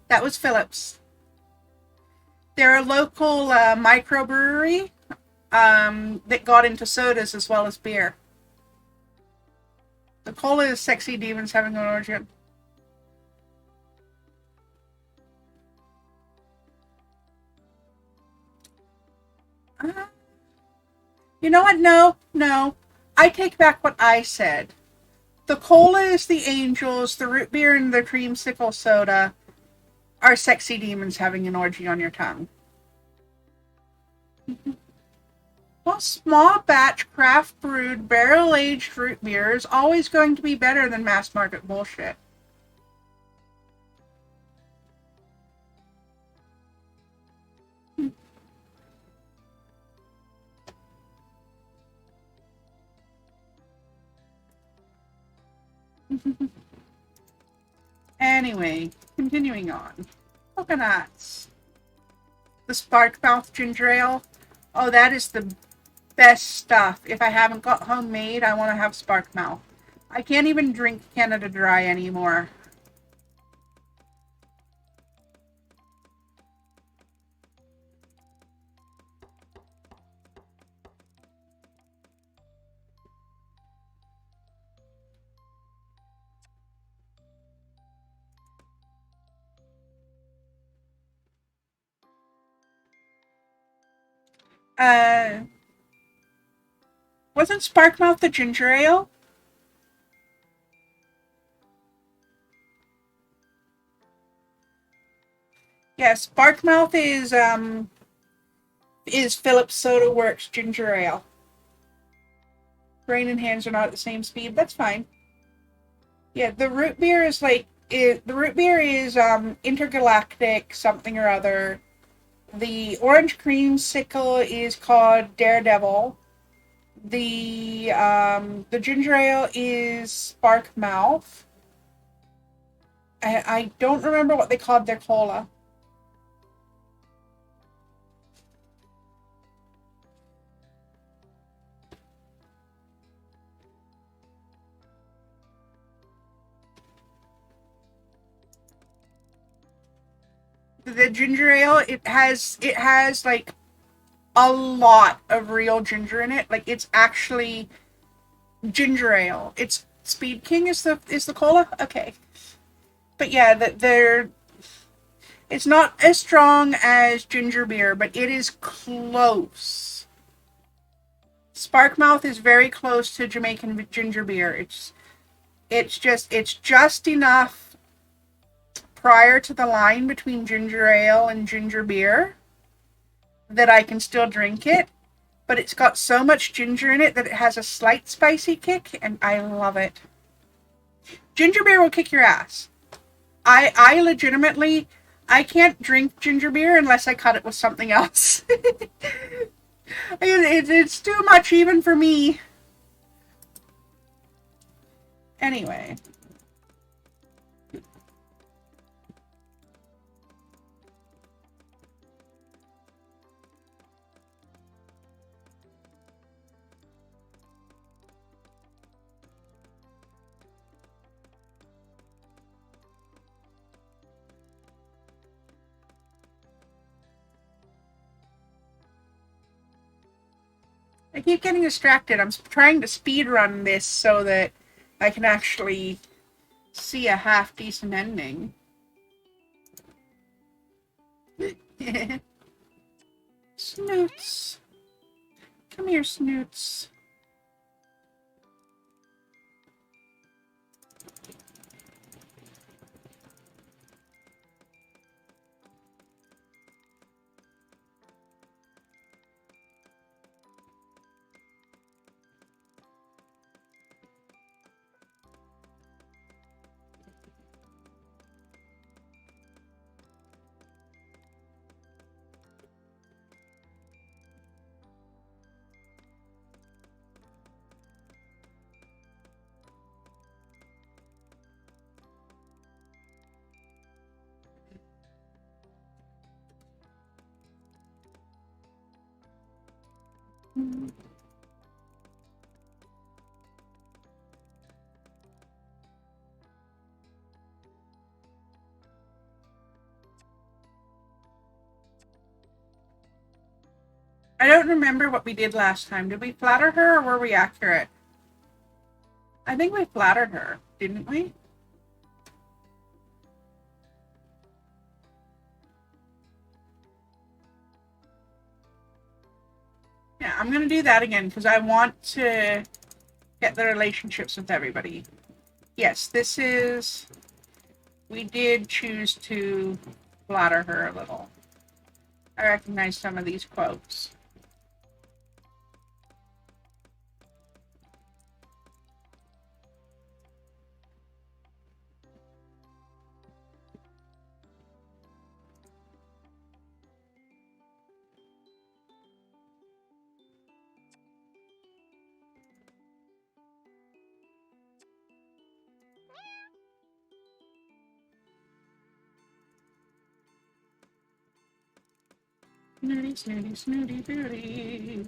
That was Phillips. They're a local microbrewery that got into sodas as well as beer. The cola is Sexy Demons Having an Origin. You know what? No. I take back what I said. The cola is the angels, the root beer and the creamsicle soda are sexy demons having an orgy on your tongue. Well, small batch, craft brewed, barrel aged root beer is always going to be better than mass market bullshit. Anyway, continuing on. Coconuts. The Sparkmouth ginger ale. Oh, that is the best stuff. If I haven't got homemade, I want to have Sparkmouth. I can't even drink Canada Dry anymore. Wasn't Sparkmouth the ginger ale? Yes, Sparkmouth is Phillips Soda Works ginger ale. Brain and hands are not at the same speed. That's fine. Yeah, the root beer is intergalactic something or other. The orange creamsicle is called Daredevil. The ginger ale is Sparkmouth. I don't remember what they called their cola. The ginger ale, it has like a lot of real ginger in it. Like it's actually ginger ale. It's Speed King is the cola. Okay, but yeah, it's not as strong as ginger beer, but it is close. Sparkmouth is very close to Jamaican ginger beer. It's just enough prior to the line between ginger ale and ginger beer that I can still drink it, but it's got so much ginger in it that it has a slight spicy kick, and I love it. Ginger beer will kick your ass. I legitimately, I can't drink ginger beer unless I cut it with something else. It's too much even for me. Anyway. I keep getting distracted. I'm trying to speed run this so that I can actually see a half decent ending. Snoots. Come here, Snoots. I don't remember what we did last time. Did we flatter her or were we accurate? I think we flattered her, didn't we? Yeah, I'm going to do that again because I want to get the relationships with everybody. Yes, this is... We did choose to flatter her a little. I recognize some of these quotes. Snooty, snooty, snooty, booty.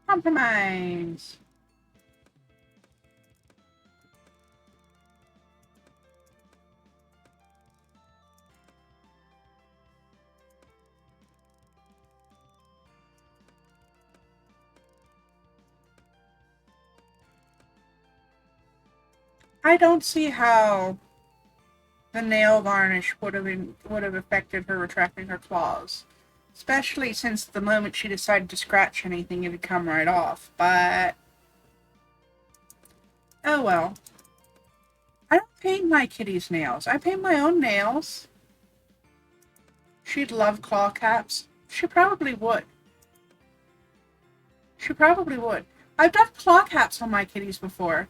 Compromise. I don't see how the nail varnish would have affected her retracting her claws, especially since the moment she decided to scratch anything, it would come right off. But oh well. I don't paint my kitty's nails. I paint my own nails. She'd love claw caps. She probably would. She probably would. I've done claw caps on my kitties before.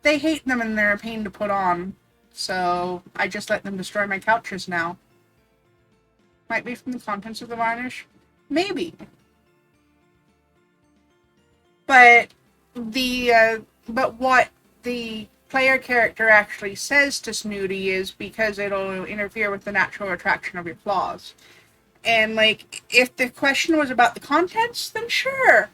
They hate them and they're a pain to put on. So I just let them destroy my couches now. Might be from the contents of the varnish. Maybe. But what the player character actually says to Snooty is because it'll interfere with the natural attraction of your claws. And like, if the question was about the contents, then sure.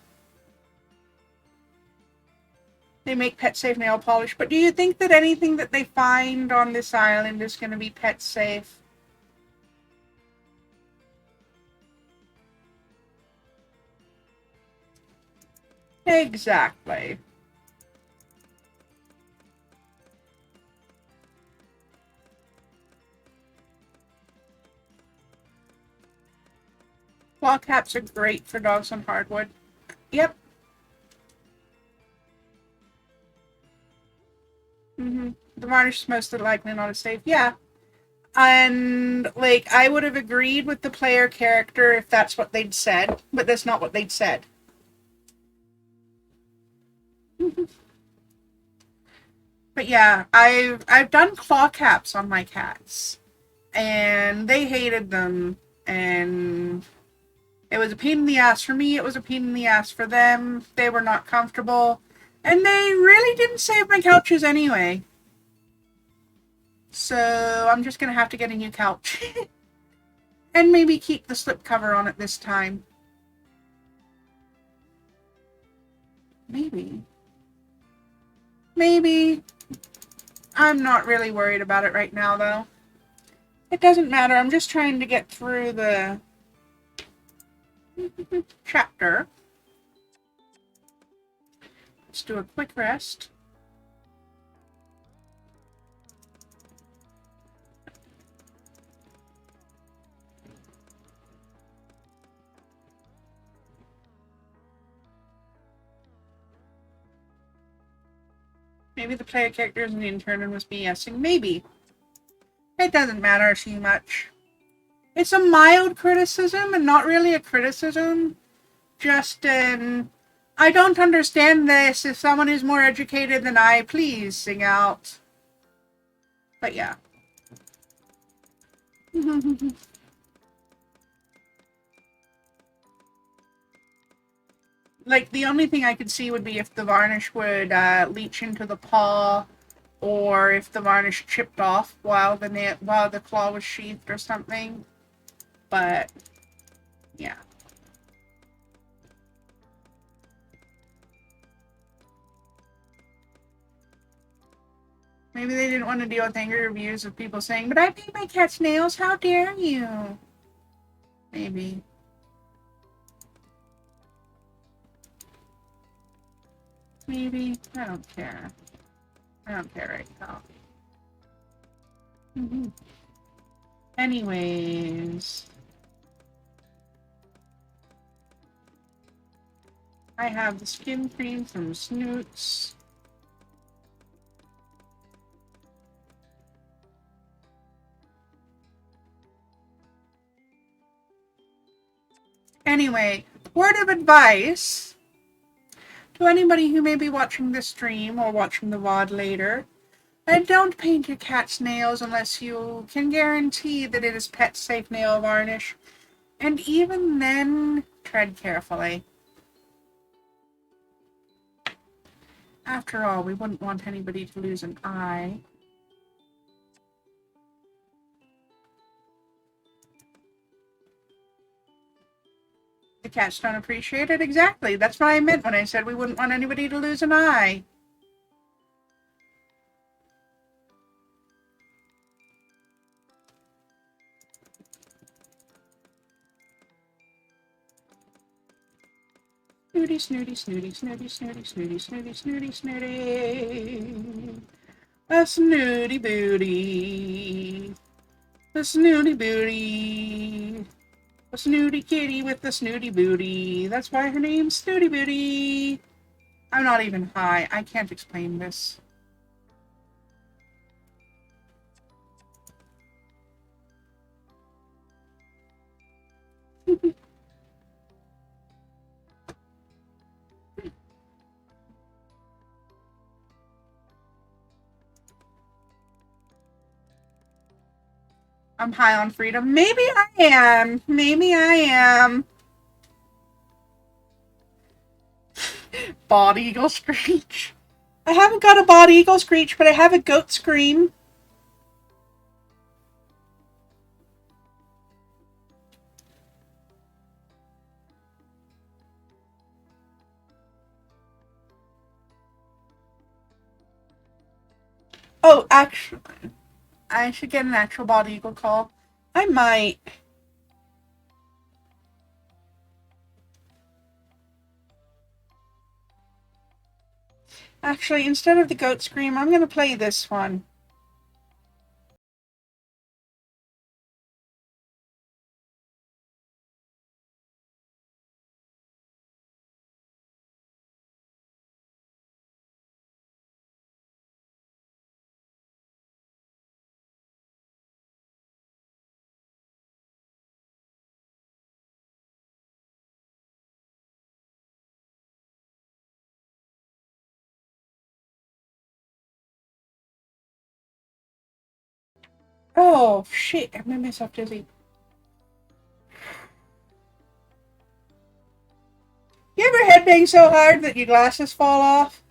They make pet safe nail polish, but do you think that anything that they find on this island is going to be pet safe? Exactly. Claw caps are great for dogs on hardwood. Yep. The varnish is most likely not as safe. Yeah. And, like, I would have agreed with the player character if that's what they'd said, but that's not what they'd said. But yeah, I've done claw caps on my cats, and they hated them, and it was a pain in the ass for me, it was a pain in the ass for them, they were not comfortable, and they really didn't save my couches anyway. So I'm just gonna have to get a new couch. And maybe keep the slip cover on it this time. Maybe. Maybe. I'm not really worried about it right now, though. It doesn't matter. I'm just trying to get through the chapter. Let's do a quick rest. Maybe the player character is an intern and was BSing. Maybe. It doesn't matter too much. It's a mild criticism and not really a criticism. Just an, I don't understand this. If someone is more educated than I, please sing out. But yeah. Like, the only thing I could see would be if the varnish would leach into the paw, or if the varnish chipped off while the claw was sheathed or something. But yeah. Maybe they didn't want to deal with angry reviews of people saying, "But I paint my cat's nails, how dare you?" Maybe. Maybe. I don't care. I don't care right now. Anyways. I have the skin cream from Snoots. Anyway, word of advice to anybody who may be watching this stream or watching the VOD later. Don't paint your cat's nails unless you can guarantee that it is pet safe nail varnish. And even then, tread carefully. After all, we wouldn't want anybody to lose an eye. The cats don't appreciate it? Exactly. That's what I meant when I said we wouldn't want anybody to lose an eye. Snooty, snooty, snooty, snooty, snooty, snooty, snooty, snooty, snooty. A snooty booty. A snooty booty. A snooty kitty with a snooty booty. That's why her name's Snooty Booty. I'm not even high. I can't explain this. I'm high on freedom. Maybe I am. Maybe I am. Bald eagle screech. I haven't got a bald eagle screech, but I have a goat scream. Oh, actually, I should get an actual bald eagle call. I might. Actually, instead of the goat scream, I'm going to play this one. Oh, shit, I made myself dizzy. You ever headbang so hard that your glasses fall off?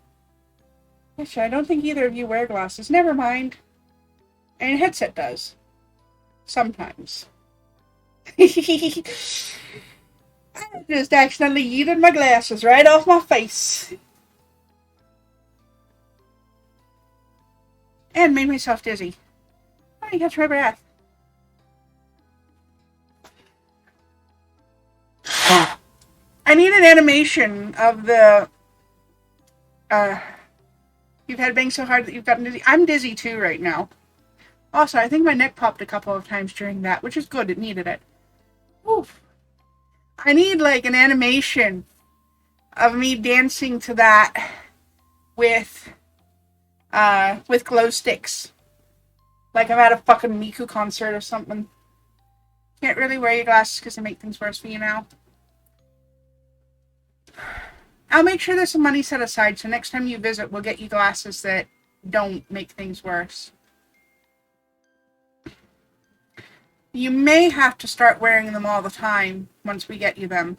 Actually, I don't think either of you wear glasses. Never mind. And your headset does. Sometimes. I just accidentally yeeted my glasses right off my face. And made myself dizzy. I catch my breath. I need an animation of the you've had bang so hard that you've gotten dizzy. I'm dizzy too right now. Also, I think my neck popped a couple of times during that, which is good. It needed it. Oof. I need like an animation of me dancing to that with with glow sticks. Like I'm at a fucking Miku concert or something. Can't really wear your glasses because they make things worse for you now. I'll make sure there's some money set aside so next time you visit, we'll get you glasses that don't make things worse. You may have to start wearing them all the time once we get you them.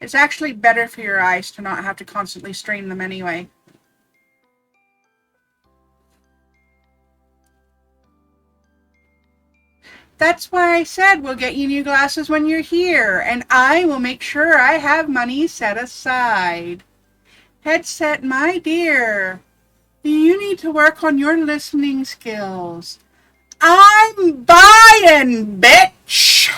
It's actually better for your eyes to not have to constantly strain them anyway. That's why I said we'll get you new glasses when you're here, and I will make sure I have money set aside. Headset, my dear, you need to work on your listening skills. I'm buying, bitch!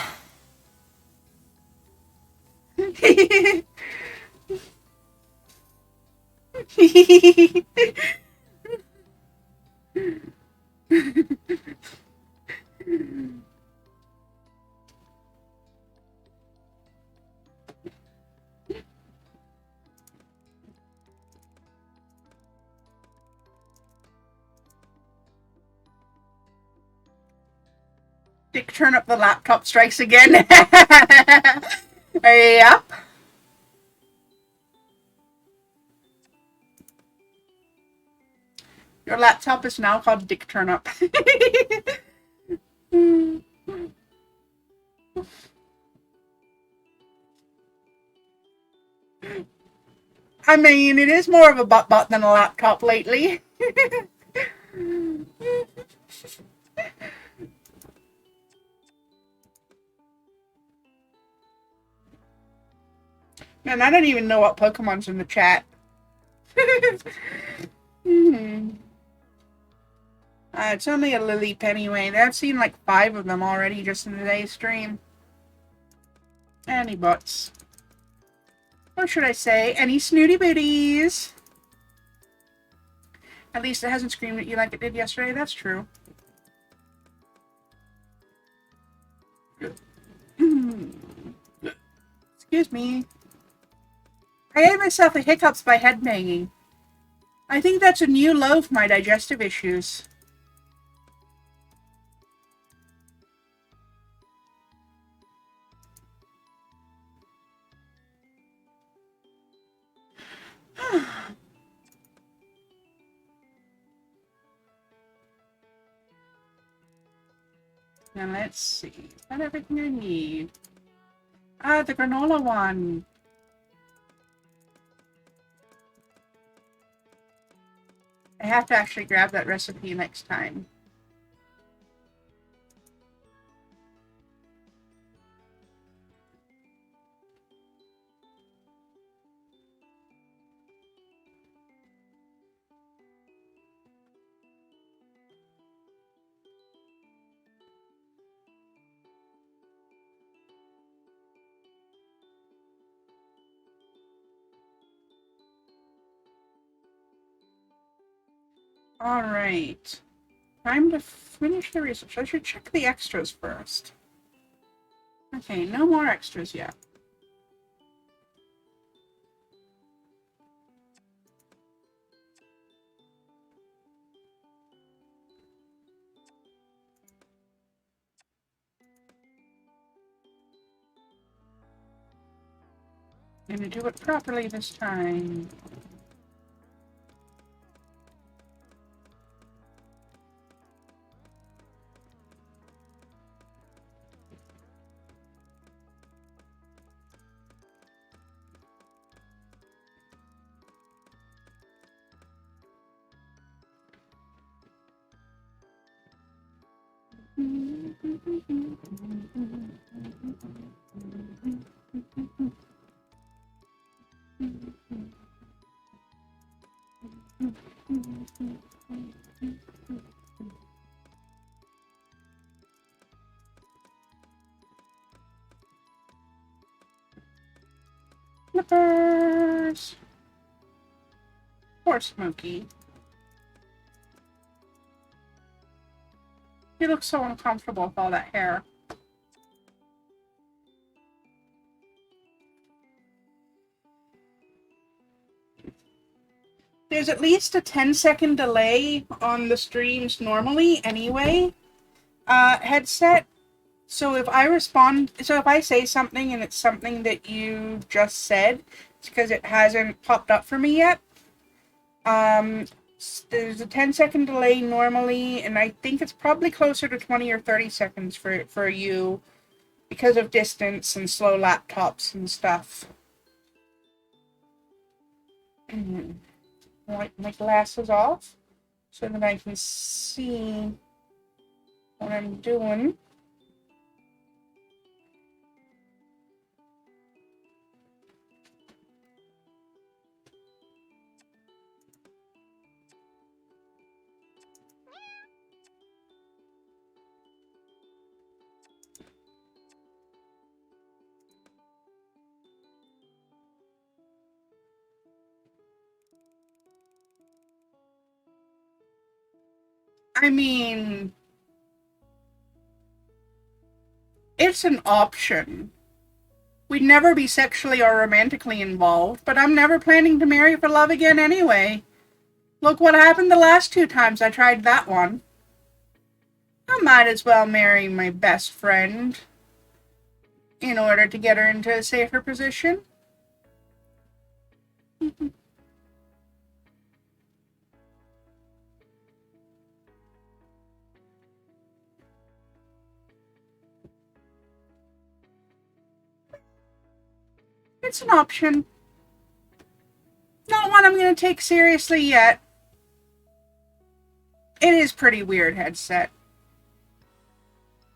Dick, turn up the laptop strikes again. Yep. Your laptop is now called Dick Turn Up. I mean, it is more of a butt than a laptop lately. Man, I don't even know what Pokemon's in the chat. It's only a Lily anyway. I've seen like 5 of them already just in today's stream. Any butts. Or should I say, any snooty booties. At least it hasn't screamed at you like it did yesterday. That's true. Excuse me. I gave myself the hiccups by headbanging. I think that's a new low for my digestive issues. Now let's see. Is that everything I need? Ah, the granola one. I have to actually grab that recipe next time. Alright. Time to finish the research. I should check the extras first. Okay, no more extras yet. I'm gonna do it properly this time. Flippers! Poor Smokey. He looks so uncomfortable with all that hair. The there's at least a 10-second delay on the streams normally anyway. Headset. So if I say something and it's something that you just said, it's because it hasn't popped up for me yet. There's a 10-second delay normally, and I think it's probably closer to 20 or 30 seconds for you because of distance and slow laptops and stuff. Wipe my glasses off so that I can see what I'm doing. I mean, it's an option. We'd never be sexually or romantically involved, but I'm never planning to marry for love again anyway. Look what happened the last 2 times I tried that one. I might as well marry my best friend in order to get her into a safer position. It's an option. Not one I'm going to take seriously yet. It is pretty weird, headset.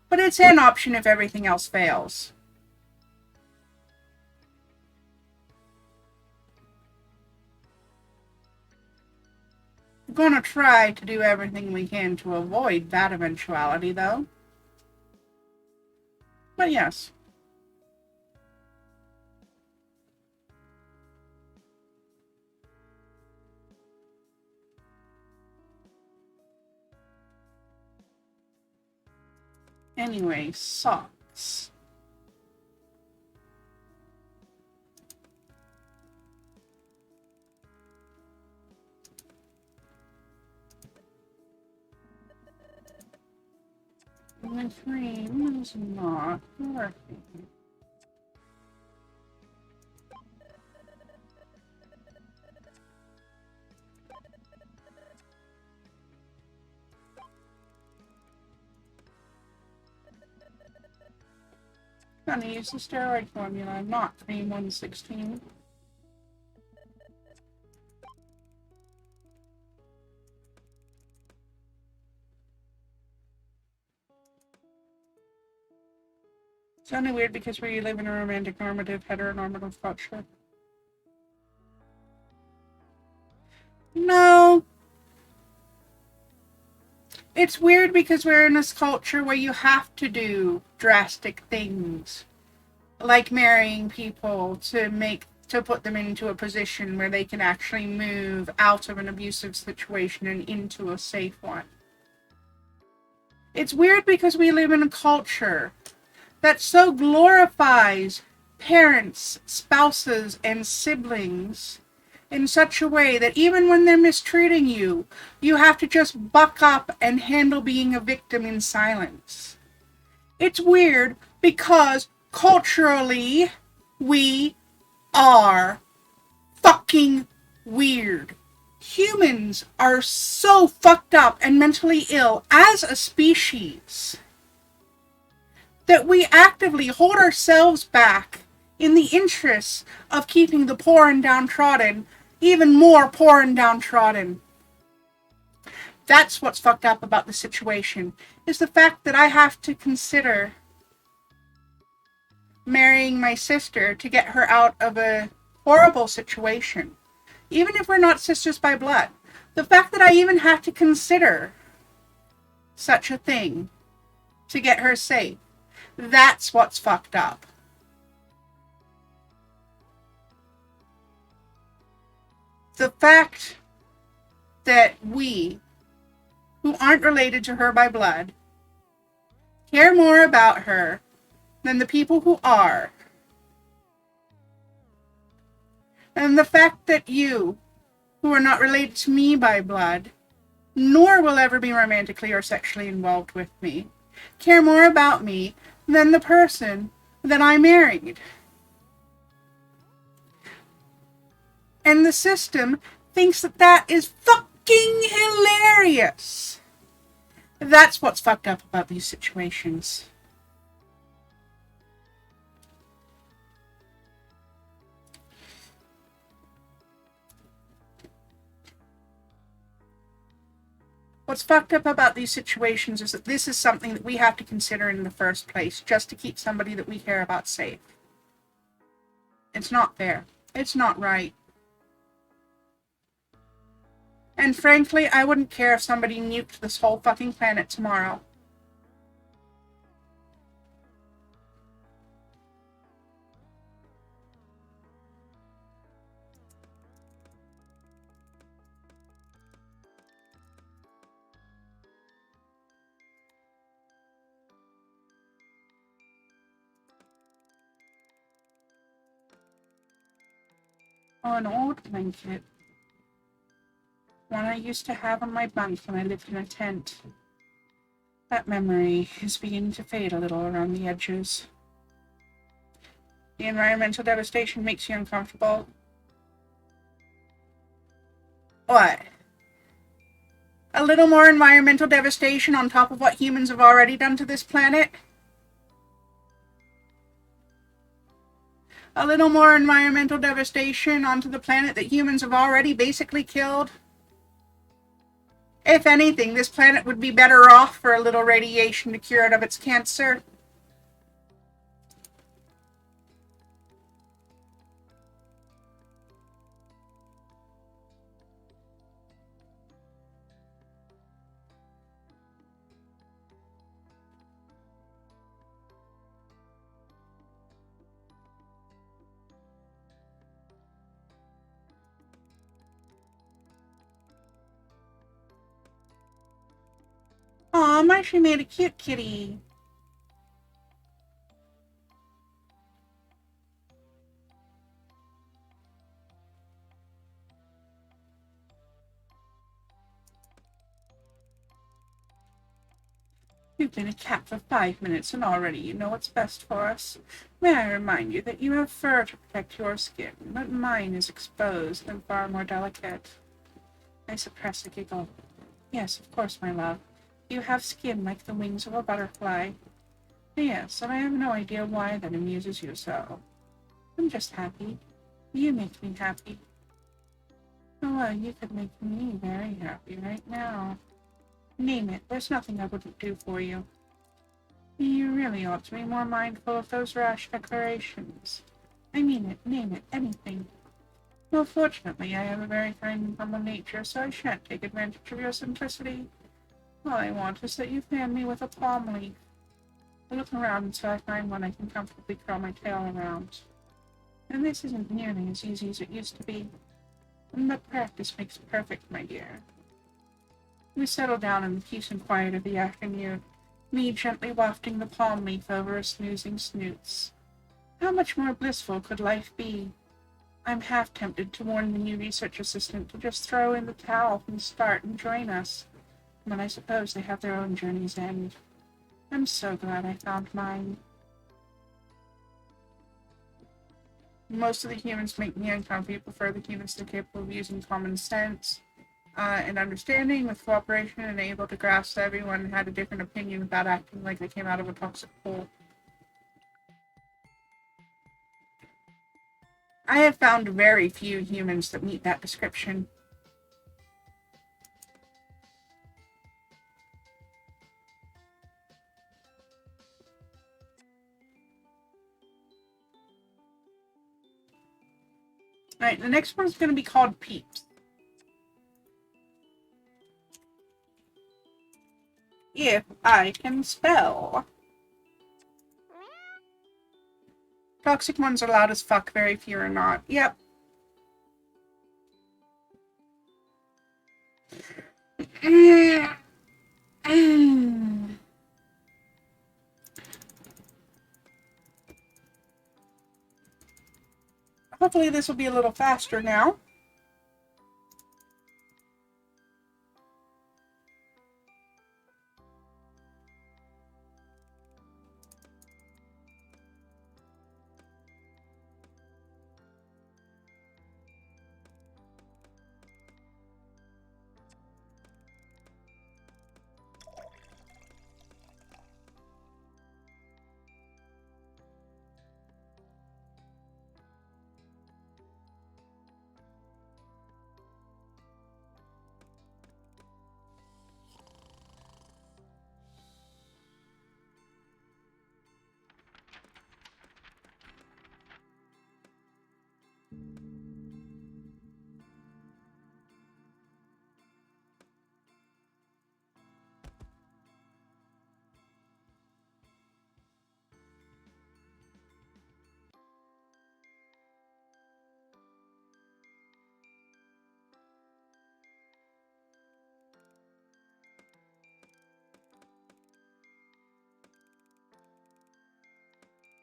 But it's an option if everything else fails. We're going to try to do everything we can to avoid that eventuality, though. But yes. Anyway, socks. My frame is not working. I'm gonna use the steroid formula, not cream 116. It's only weird because we live in a romantic, normative, heteronormative culture. No. It's weird because we're in this culture where you have to do drastic things. Like marrying people to put them into a position where they can actually move out of an abusive situation and into a safe one. It's weird because we live in a culture that so glorifies parents, spouses, and siblings in such a way that even when they're mistreating you, you have to just buck up and handle being a victim in silence. It's weird because culturally, we are fucking weird. Humans are so fucked up and mentally ill as a species that we actively hold ourselves back in the interests of keeping the poor and downtrodden even more poor and downtrodden. That's what's fucked up about the situation, is the fact that I have to consider marrying my sister to get her out of a horrible situation. Even if we're not sisters by blood. The fact that I even have to consider such a thing to get her safe. That's what's fucked up. The fact that we, who aren't related to her by blood, care more about her than the people who are. And the fact that you, who are not related to me by blood, nor will ever be romantically or sexually involved with me, care more about me than the person that I married. And the system thinks that that is fucking hilarious. That's what's fucked up about these situations. What's fucked up about these situations is that this is something that we have to consider in the first place, just to keep somebody that we care about safe. It's not fair. It's not right. And frankly, I wouldn't care if somebody nuked this whole fucking planet tomorrow. Oh, an old blanket. One I used to have on my bunk when I lived in a tent. That memory is beginning to fade a little around the edges. The environmental devastation makes you uncomfortable. What? A little more environmental devastation on top of what humans have already done to this planet? A little more environmental devastation onto the planet that humans have already basically killed? If anything, this planet would be better off for a little radiation to cure it of its cancer. Aw, Marsha made a cute kitty. You've been a cat for 5 minutes and already you know what's best for us. May I remind you that you have fur to protect your skin, but mine is exposed and far more delicate. I suppress a giggle. Yes, of course, my love. You have skin like the wings of a butterfly. Yes, and I have no idea why that amuses you so. I'm just happy. You make me happy. Oh, well, you could make me very happy right now. Name it. There's nothing I wouldn't do for you. You really ought to be more mindful of those rash declarations. I mean it. Name it. Anything. Well, fortunately, I have a very kind and humble nature, so I shan't take advantage of your simplicity. All I want is that you fan me with a palm leaf. I look around until I find one I can comfortably curl my tail around. And this isn't nearly as easy as it used to be. But practice makes perfect, my dear. We settle down in the peace and quiet of the afternoon, me gently wafting the palm leaf over our snoozing snoots. How much more blissful could life be? I'm half tempted to warn the new research assistant to just throw in the towel from the start and join us, but I suppose they have their own journey's end. I'm so glad I found mine. Most of the humans make me uncomfortable. Prefer the humans that are capable of using common sense and understanding with cooperation and able to grasp that everyone had a different opinion without acting like they came out of a toxic hole. I have found very few humans that meet that description. Alright, the next one's going to be called Peeps. If I can spell. Toxic ones are loud as fuck, very few are not. Yep. Hopefully this will be a little faster now.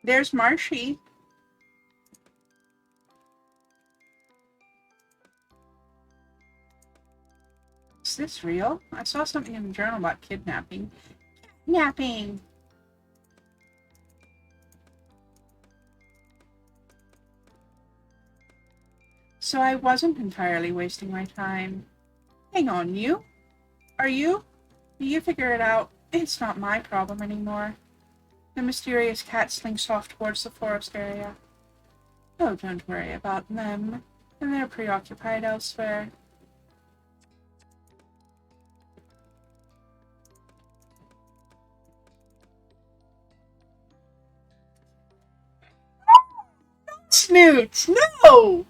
There's Marshy. Is this real? I saw something in the journal about kidnapping. Kidnapping! So I wasn't entirely wasting my time. Hang on, you? Are you? You figure it out. It's not my problem anymore. The mysterious cat slinks off towards the forest area. Oh, don't worry about them. They're preoccupied elsewhere. Snoots! No!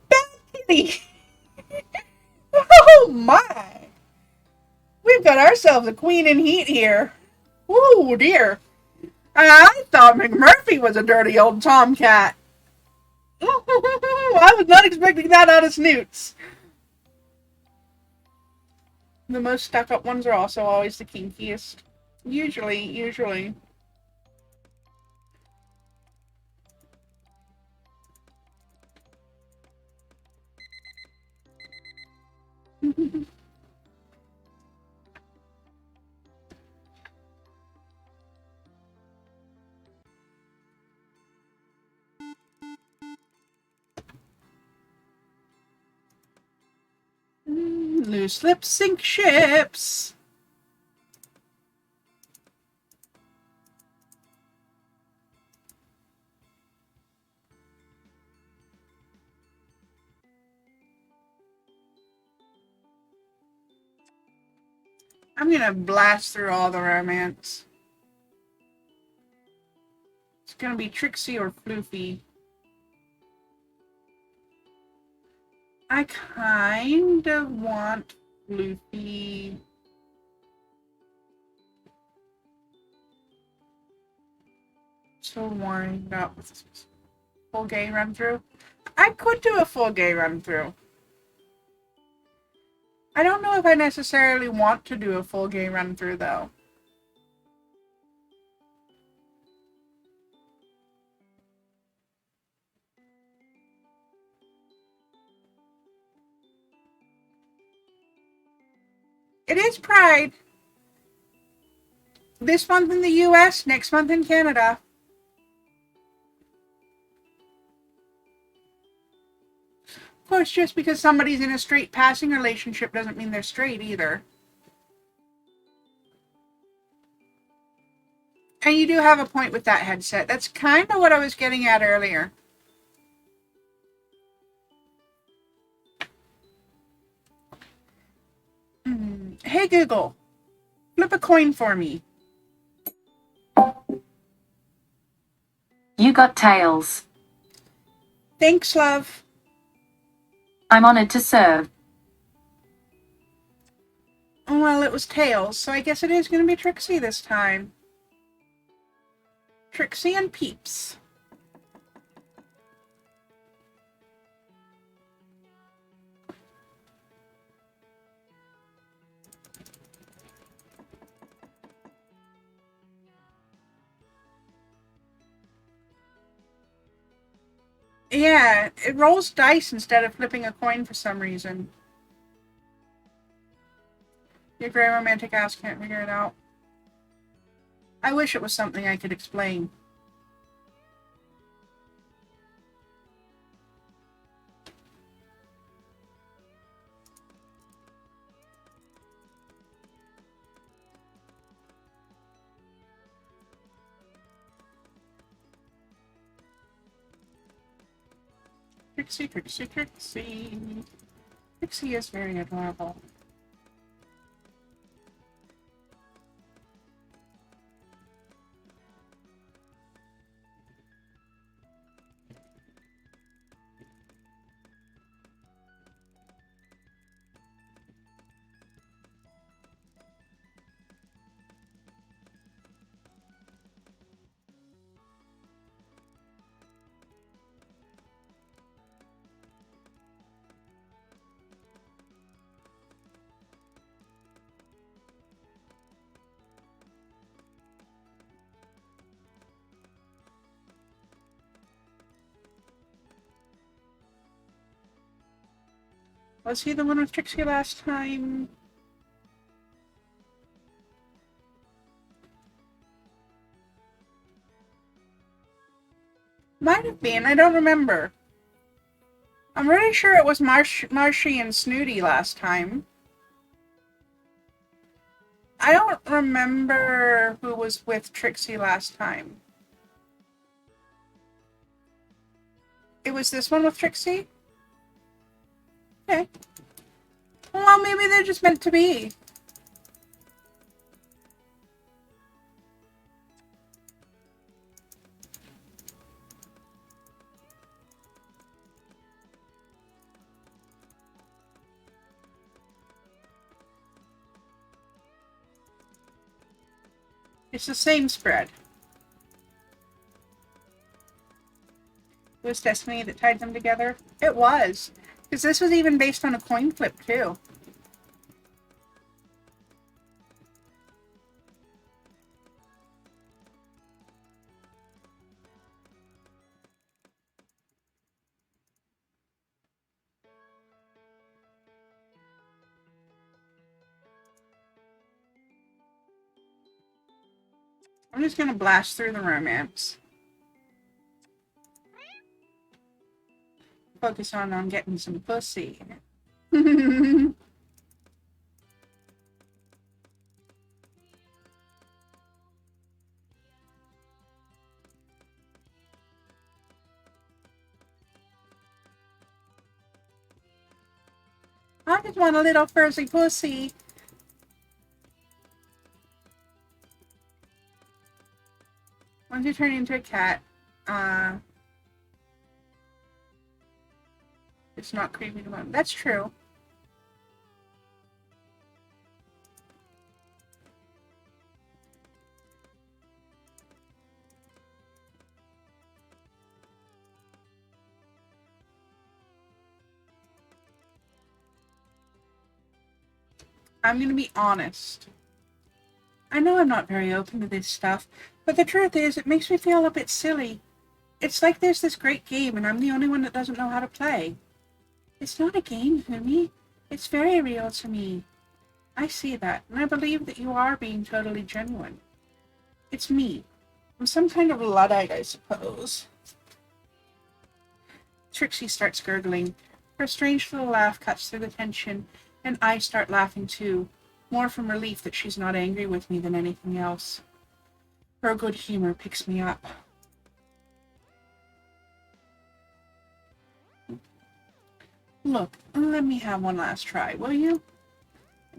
Bad kitty! Oh my! We've got ourselves a queen in heat here. Oh dear. I thought McMurphy was a dirty old tomcat. I was not expecting that out of Snoots. The most stuck-up ones are also always the kinkiest. Usually. Loose lips sink ships. I'm gonna blast through all the romance. It's gonna be Trixie or Floofy. I kind of want Floofy. So worried about full gay run through. I could do a full gay run through. I don't know if I necessarily want to do a full gay run through though. It is Pride. This month in the US, next month in Canada. Of course, just because somebody's in a straight passing relationship doesn't mean they're straight either. And you do have a point with that headset. That's kind of what I was getting at earlier. Hey Google, flip a coin for me. You got tails. Thanks, love. I'm honored to serve. Well, it was tails, so I guess it is going to be Trixie this time. Trixie and Peeps. Yeah, it rolls dice instead of flipping a coin for some reason. Your gray romantic ass can't figure it out. I wish it was something I could explain. Trixie, Trixie, Trixie. Trixie is very adorable. Was he the one with Trixie last time? Might have been. I don't remember. I'm really sure it was Marshy and Snooty last time. I don't remember who was with Trixie last time. It was this one with Trixie? Okay. Well, maybe they're just meant to be. It's the same spread. It was Destiny that tied them together. It was. Because this was even based on a coin flip, too. I'm just gonna blast through the romance. Focus on getting some pussy. I just want a little fuzzy pussy. Once you turn into a cat, it's not creepy to them. That's true. I'm gonna be honest. I know I'm not very open to this stuff, but the truth is, it makes me feel a bit silly. It's like there's this great game, and I'm the only one that doesn't know how to play. It's not a game, Humi. It's very real to me. I see that, and I believe that you are being totally genuine. It's me. I'm some kind of Luddite, I suppose. Trixie starts gurgling. Her strange little laugh cuts through the tension, and I start laughing too, more from relief that she's not angry with me than anything else. Her good humor picks me up. Look, let me have one last try, will you?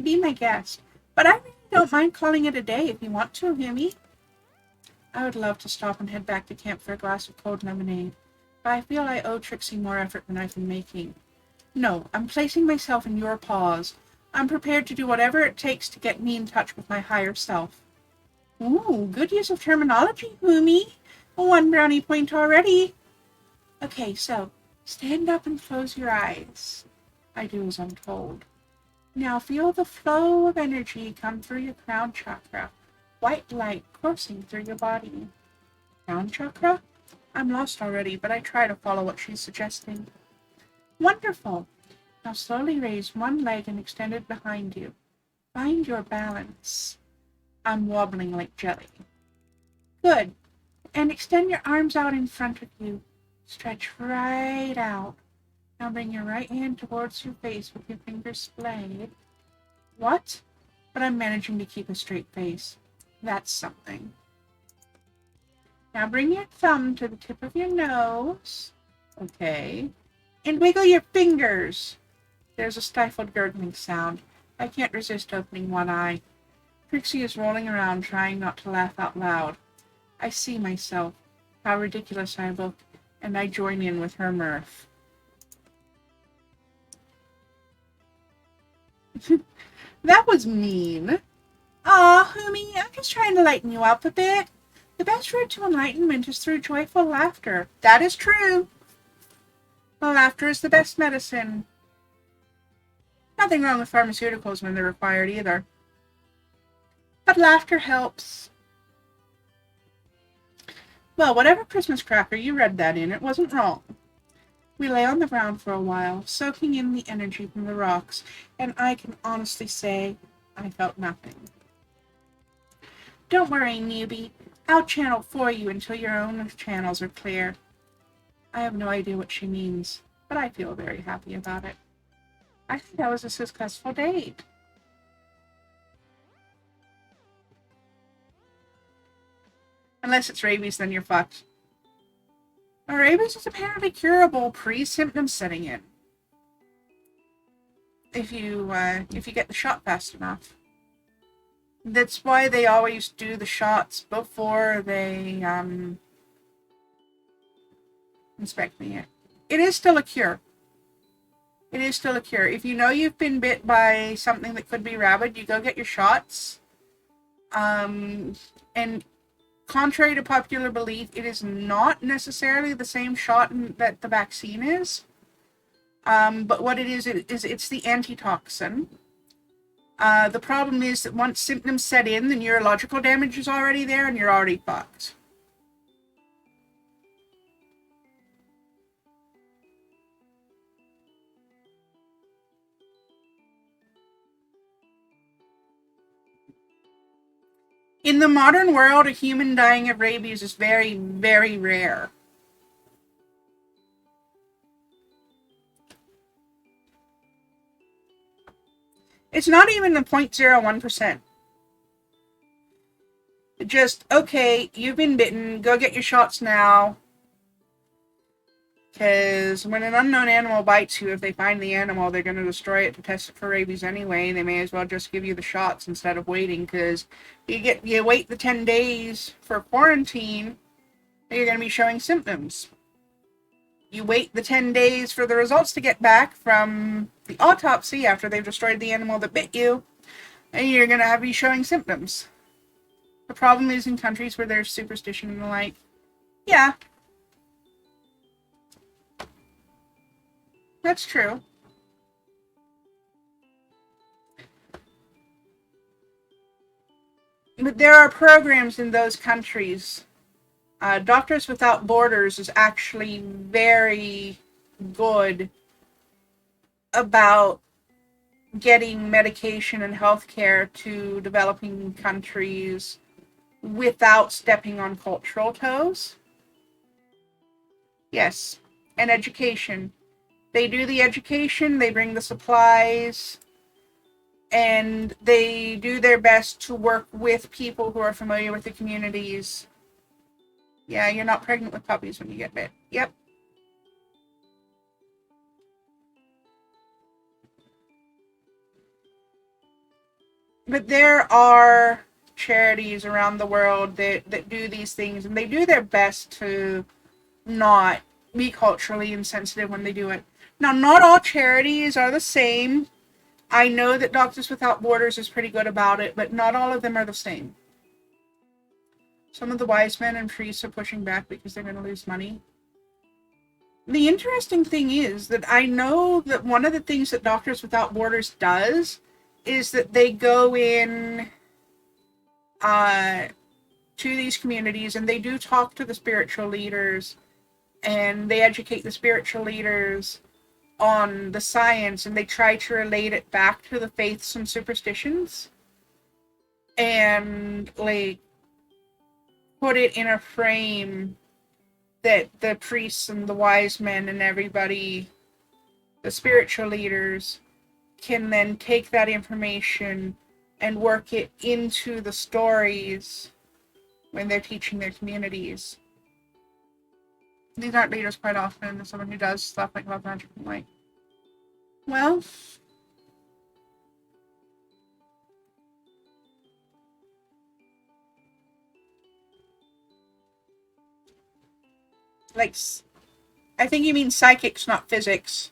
Be my guest, but I really don't mind calling it a day if you want to, Humi. I would love to stop and head back to camp for a glass of cold lemonade, but I feel I owe Trixie more effort than I've been making. No, I'm placing myself in your paws. I'm prepared to do whatever it takes to get me in touch with my higher self. Ooh, good use of terminology, Humi. 1 brownie point already. Okay, so, stand up and close your eyes. I do as I'm told. Now feel the flow of energy come through your crown chakra. White light coursing through your body. Crown chakra? I'm lost already, but I try to follow what she's suggesting. Wonderful. Now slowly raise one leg and extend it behind you. Find your balance. I'm wobbling like jelly. Good. And extend your arms out in front of you. Stretch right out. Now bring your right hand towards your face with your fingers splayed. What? But I'm managing to keep a straight face. That's something. Now bring your thumb to the tip of your nose. Okay. And wiggle your fingers. There's a stifled gurgling sound. I can't resist opening one eye. Trixie is rolling around trying not to laugh out loud. I see myself, how ridiculous I look, and I join in with her mirth. That was mean. Aw, Humi, I'm just trying to lighten you up a bit. The best road to enlightenment is through joyful laughter. That is true. Laughter is the best medicine. Nothing wrong with pharmaceuticals when they're required either. But laughter helps. Well, whatever Christmas cracker you read that in, it wasn't wrong. We lay on the ground for a while, soaking in the energy from the rocks, and I can honestly say I felt nothing. Don't worry, newbie. I'll channel for you until your own channels are clear. I have no idea what she means, but I feel very happy about it. I think that was a successful date. Unless it's rabies, then you're fucked. Rabies is apparently curable pre-symptoms setting in. If you get the shot fast enough. That's why they always do the shots before they inspect me. It is still a cure. It is still a cure. If you know you've been bit by something that could be rabid, you go get your shots. And contrary to popular belief, it is not necessarily the same shot that the vaccine is. But what it is it's the antitoxin. The problem is that once symptoms set in, the neurological damage is already there and you're already fucked. In the modern world, a human dying of rabies is very, very rare. It's not even the 0.01%. Just, okay, you've been bitten, go get your shots now. Because when an unknown animal bites you, if they find the animal, they're going to destroy it to test it for rabies anyway. They may as well just give you the shots instead of waiting, because you wait the 10 days for quarantine, you're going to be showing symptoms. You wait the 10 days for the results to get back from the autopsy after they've destroyed the animal that bit you, and you're going to be showing symptoms. The problem is in countries where there's superstition and the like. Yeah. That's true. But there are programs in those countries. Doctors Without Borders is actually very good about getting medication and healthcare to developing countries without stepping on cultural toes. Yes, and education. They do the education, they bring the supplies, and they do their best to work with people who are familiar with the communities. Yeah, you're not pregnant with puppies when you get bit. Yep. But there are charities around the world that do these things, and they do their best to not be culturally insensitive when they do it. Now, not all charities are the same. I know that Doctors Without Borders is pretty good about it, but not all of them are the same. Some of the wise men and priests are pushing back because they're going to lose money. The interesting thing is that I know that one of the things that Doctors Without Borders does is that they go in to these communities and they do talk to the spiritual leaders and they educate the spiritual leaders on the science and they try to relate it back to the faiths and superstitions and like put it in a frame that the priests and the wise men and everybody, the spiritual leaders, can then take that information and work it into the stories when they're teaching their communities. These aren't leaders quite often. Someone who does stuff like love magic and like, well, like, I think you mean psychics, not physics.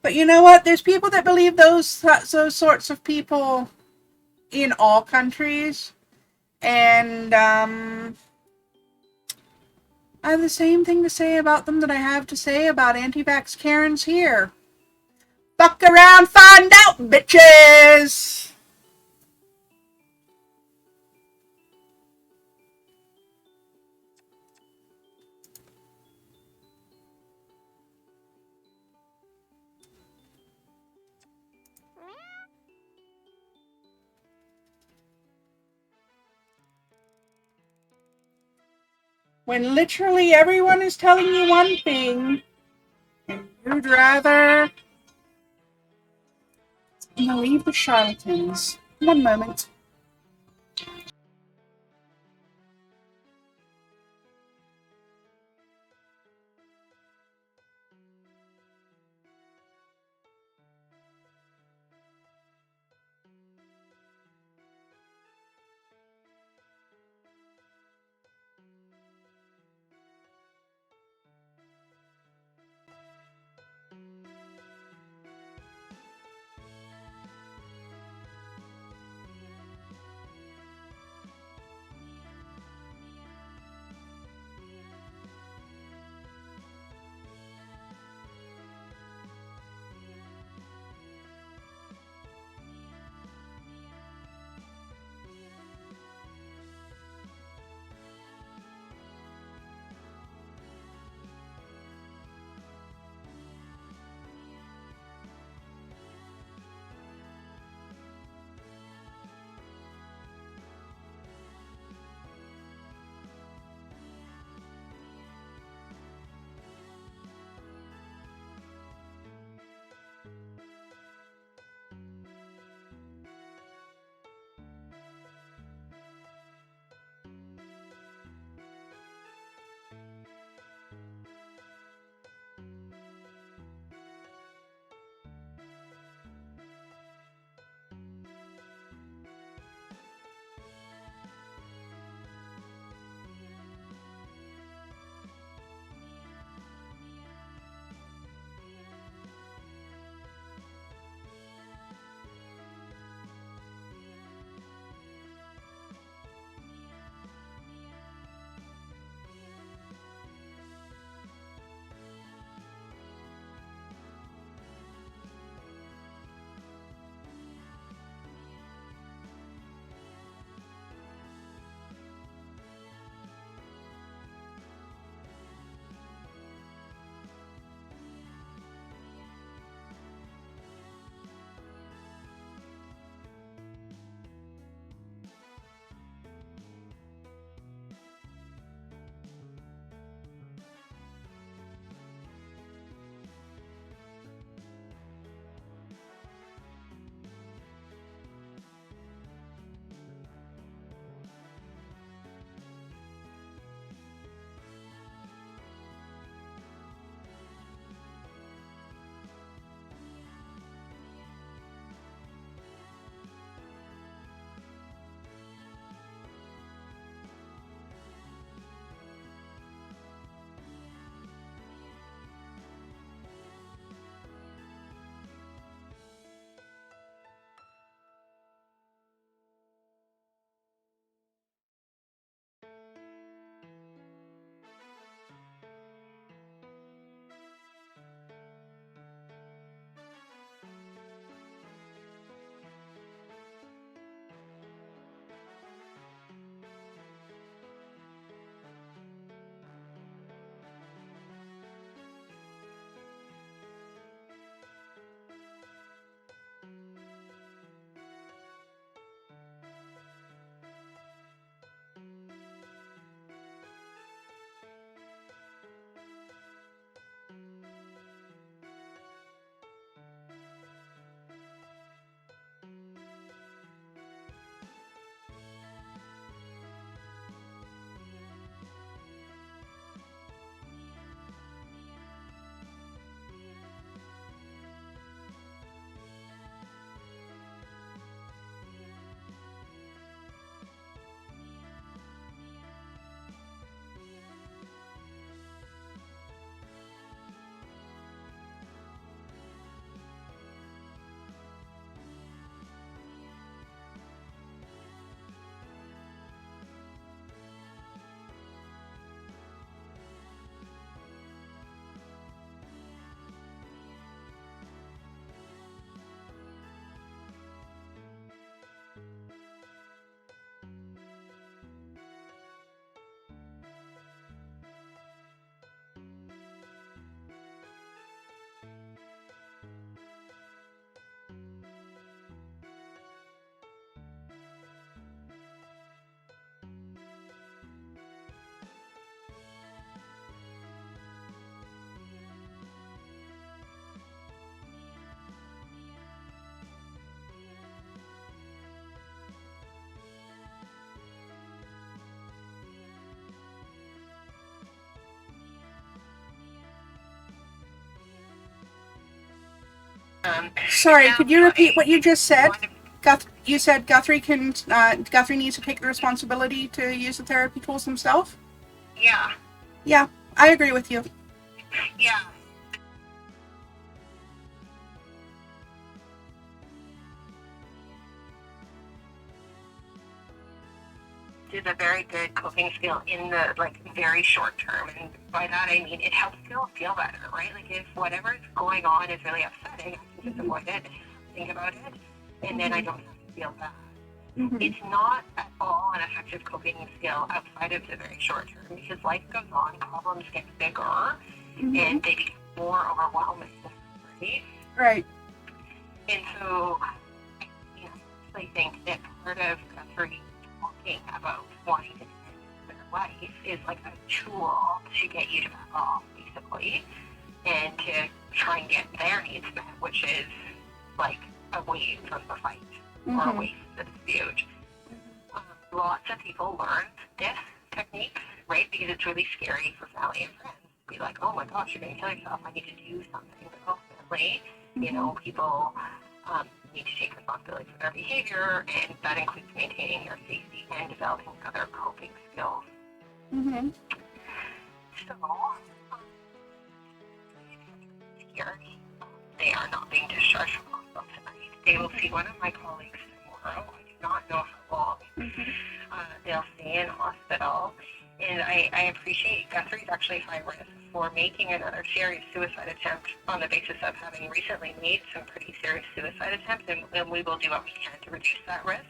But you know what? There's people that believe those sorts of people in all countries. And I have the same thing to say about them that I have to say about anti-vax Karens here. Fuck around, find out, bitches! when literally everyone is telling you one thing and you'd rather believe the charlatans. One moment. Sorry, it could sounds you repeat funny. what you just said? One of- You said Guthrie needs to take the responsibility to use the therapy tools himself? Yeah, Yeah, I agree with you. yeah. Is a very good coping skill in the very short term, and by that I mean it helps people feel better, right? Like if whatever is going on is really upsetting, I can just avoid it, think about it, and then I don't have to feel bad. It's not at all an effective coping skill outside of the very short term because life goes on, problems get bigger, and they become more overwhelming, right? Right. And so, you know, I actually think that part of Guthrie talking about wanting to end their life is like a tool to get you to back off, basically, and to try and get their needs met, which is like away from the fight or away from the dispute. Lots of people learn this technique, right? Because it's really scary for family and friends to be like, oh my gosh, you're going to kill yourself. I need to do something. But ultimately, you know, people need to take responsibility for their behavior, and that includes maintaining their safety and developing other coping skills. So, here, they are not being discharged from hospital tonight. They will see one of my colleagues tomorrow. I do not know how long. They'll stay in hospital. And I appreciate Guthrie's actually high risk for making another serious suicide attempt on the basis of having recently made some pretty serious suicide attempts, and we will do what we can to reduce that risk,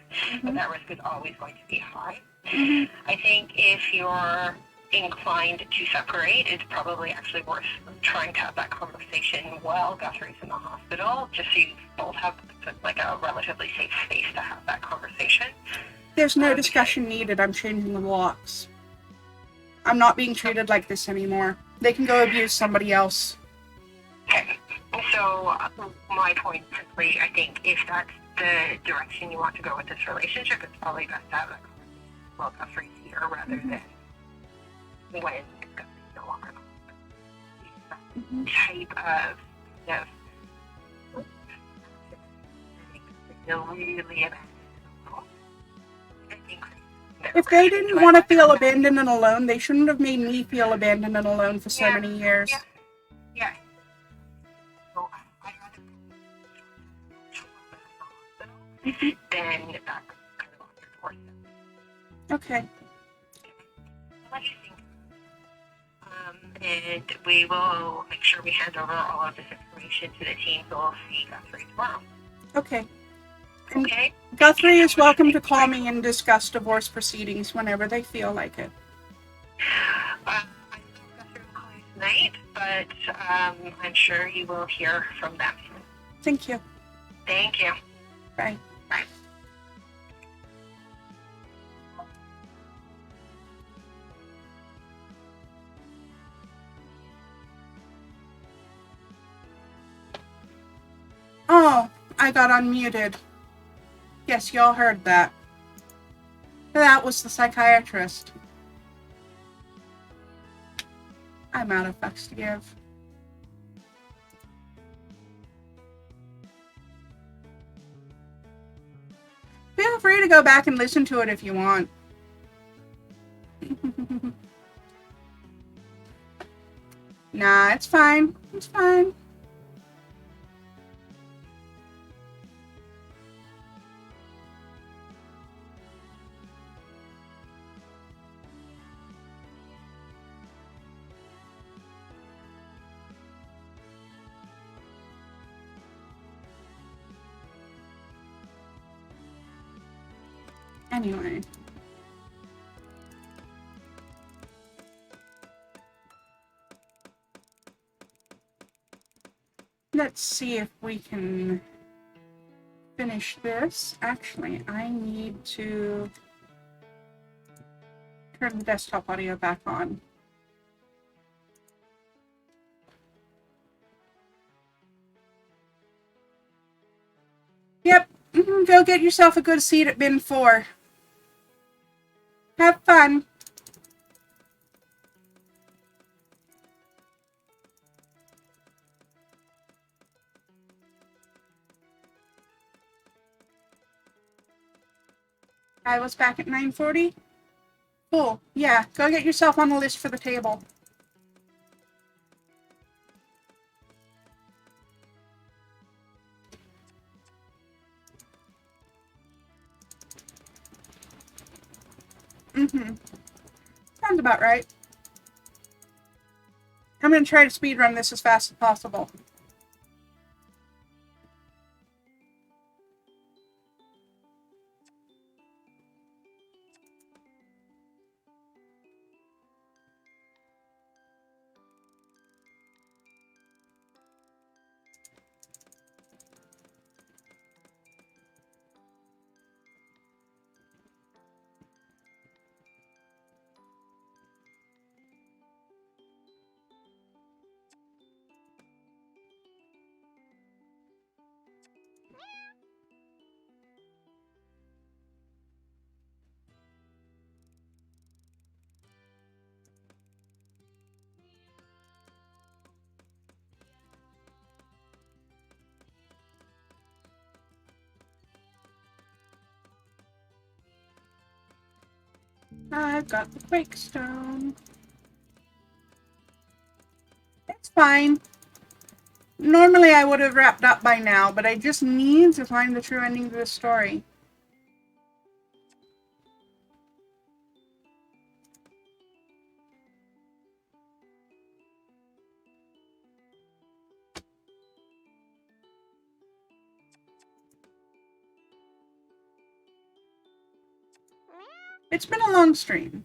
but that risk is always going to be high. I think if you're inclined to separate, it's probably actually worth trying to have that conversation while Guthrie's in the hospital, just so you both have like a relatively safe space to have that conversation. There's no discussion needed. I'm changing the locks. I'm not being treated like this anymore. They can go abuse somebody else. Okay. So my point simply, I think if that's the direction you want to go with this relationship, it's probably best to have that conversation while Guthrie's here rather than when Guthrie's no longer the type of really If they didn't want to feel abandoned and alone, they shouldn't have made me feel abandoned and alone for so many years. Yeah. So I'd rather than back kind of on your doorstep. Okay. What do you think? And we will make sure we hand over all of this information to the team, so we'll see Guthrie tomorrow. Okay. Okay. Guthrie is welcome to call me and discuss divorce proceedings whenever they feel like it. I don't know if Guthrie will call you tonight, but I'm sure you will hear from them. Thank you. Thank you. Bye. Bye. Oh, I got unmuted. Yes, y'all heard that. That was the psychiatrist. I'm out of fucks to give. Feel free to go back and listen to it if you want. Nah, it's fine. It's fine. Anyway. Let's see if we can finish this. Actually, I need to turn the desktop audio back on. Yep, go get yourself a good seat at bin 4. Have fun. I was back at 9:40. Cool. Yeah, go get yourself on the list for the table. Mm-hmm. Sounds about right. I'm going to try to speedrun this as fast as possible. I've got the Quake Stone. It's fine. Normally I would have wrapped up by now, but I just need to find the true ending to the story. It's been a long stream.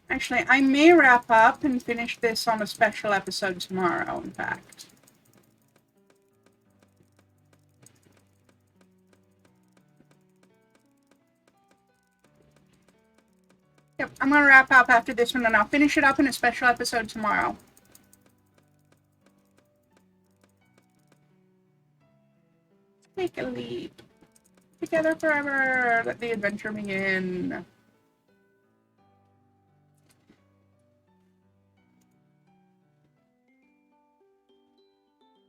Actually, I may wrap up and finish this on a special episode tomorrow, in fact. Yep, I'm going to wrap up after this one, and I'll finish it up in a special episode tomorrow. Make a leap. Together forever. Let the adventure begin.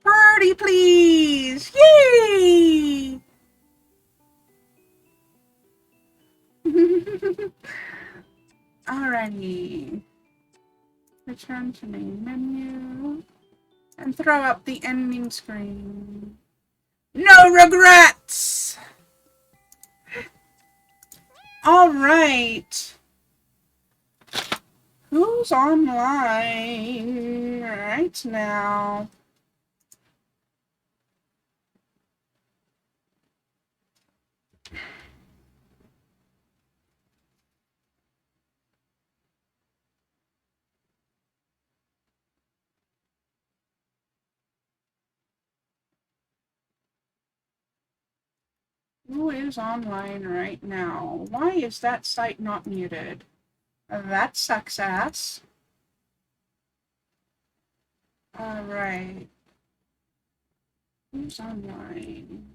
Party, please! Yay! Alrighty. Return to main menu. And throw up the ending screen. No regrets! Alright. Who's online right now? Who is online right now? Why is that site not muted? That sucks ass. Alright. Who's online?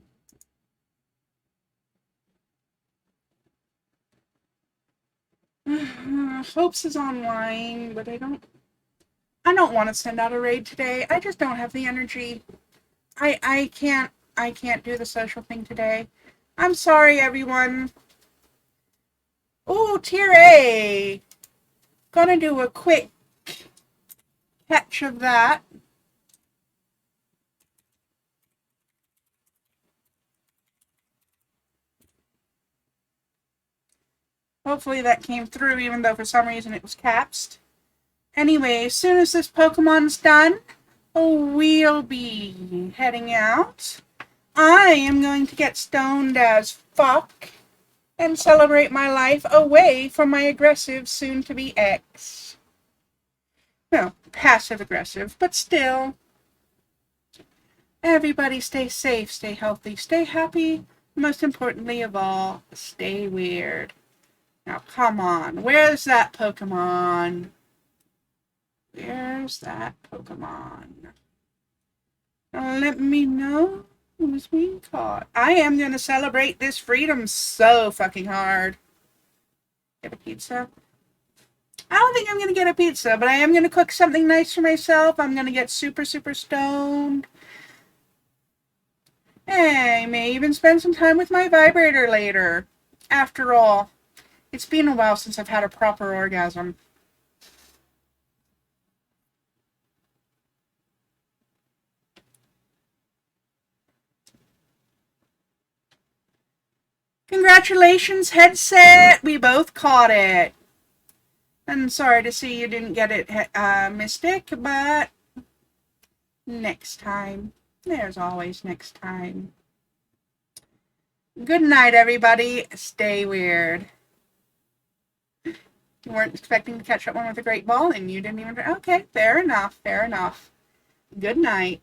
Hopes is online, but I don't want to send out a raid today. I just don't have the energy. I can't do the social thing today. I'm sorry, everyone. Ooh, tier A. Gonna do a quick catch of that. Hopefully that came through, even though for some reason it was capsed. Anyway, as soon as this Pokemon's done, we'll be heading out. I am going to get stoned as fuck and celebrate my life away from my aggressive soon-to-be ex. Well, passive-aggressive, but still. Everybody stay safe, stay healthy, stay happy. Most importantly of all, stay weird. Now, come on. Where's that Pokemon? Where's that Pokemon? Let me know who's being caught. I am going to celebrate this freedom so fucking hard. Get a pizza. I don't think I'm going to get a pizza, but I am going to cook something nice for myself. I'm going to get super, super stoned. Hey, I may even spend some time with my vibrator later. After all, it's been a while since I've had a proper orgasm. Congratulations, headset! We both caught it. I'm sorry to see you didn't get it, Mystic, but next time. There's always next time. Good night, everybody. Stay weird. You weren't expecting to catch that one with a great ball, and you didn't even... Okay, fair enough, fair enough. Good night.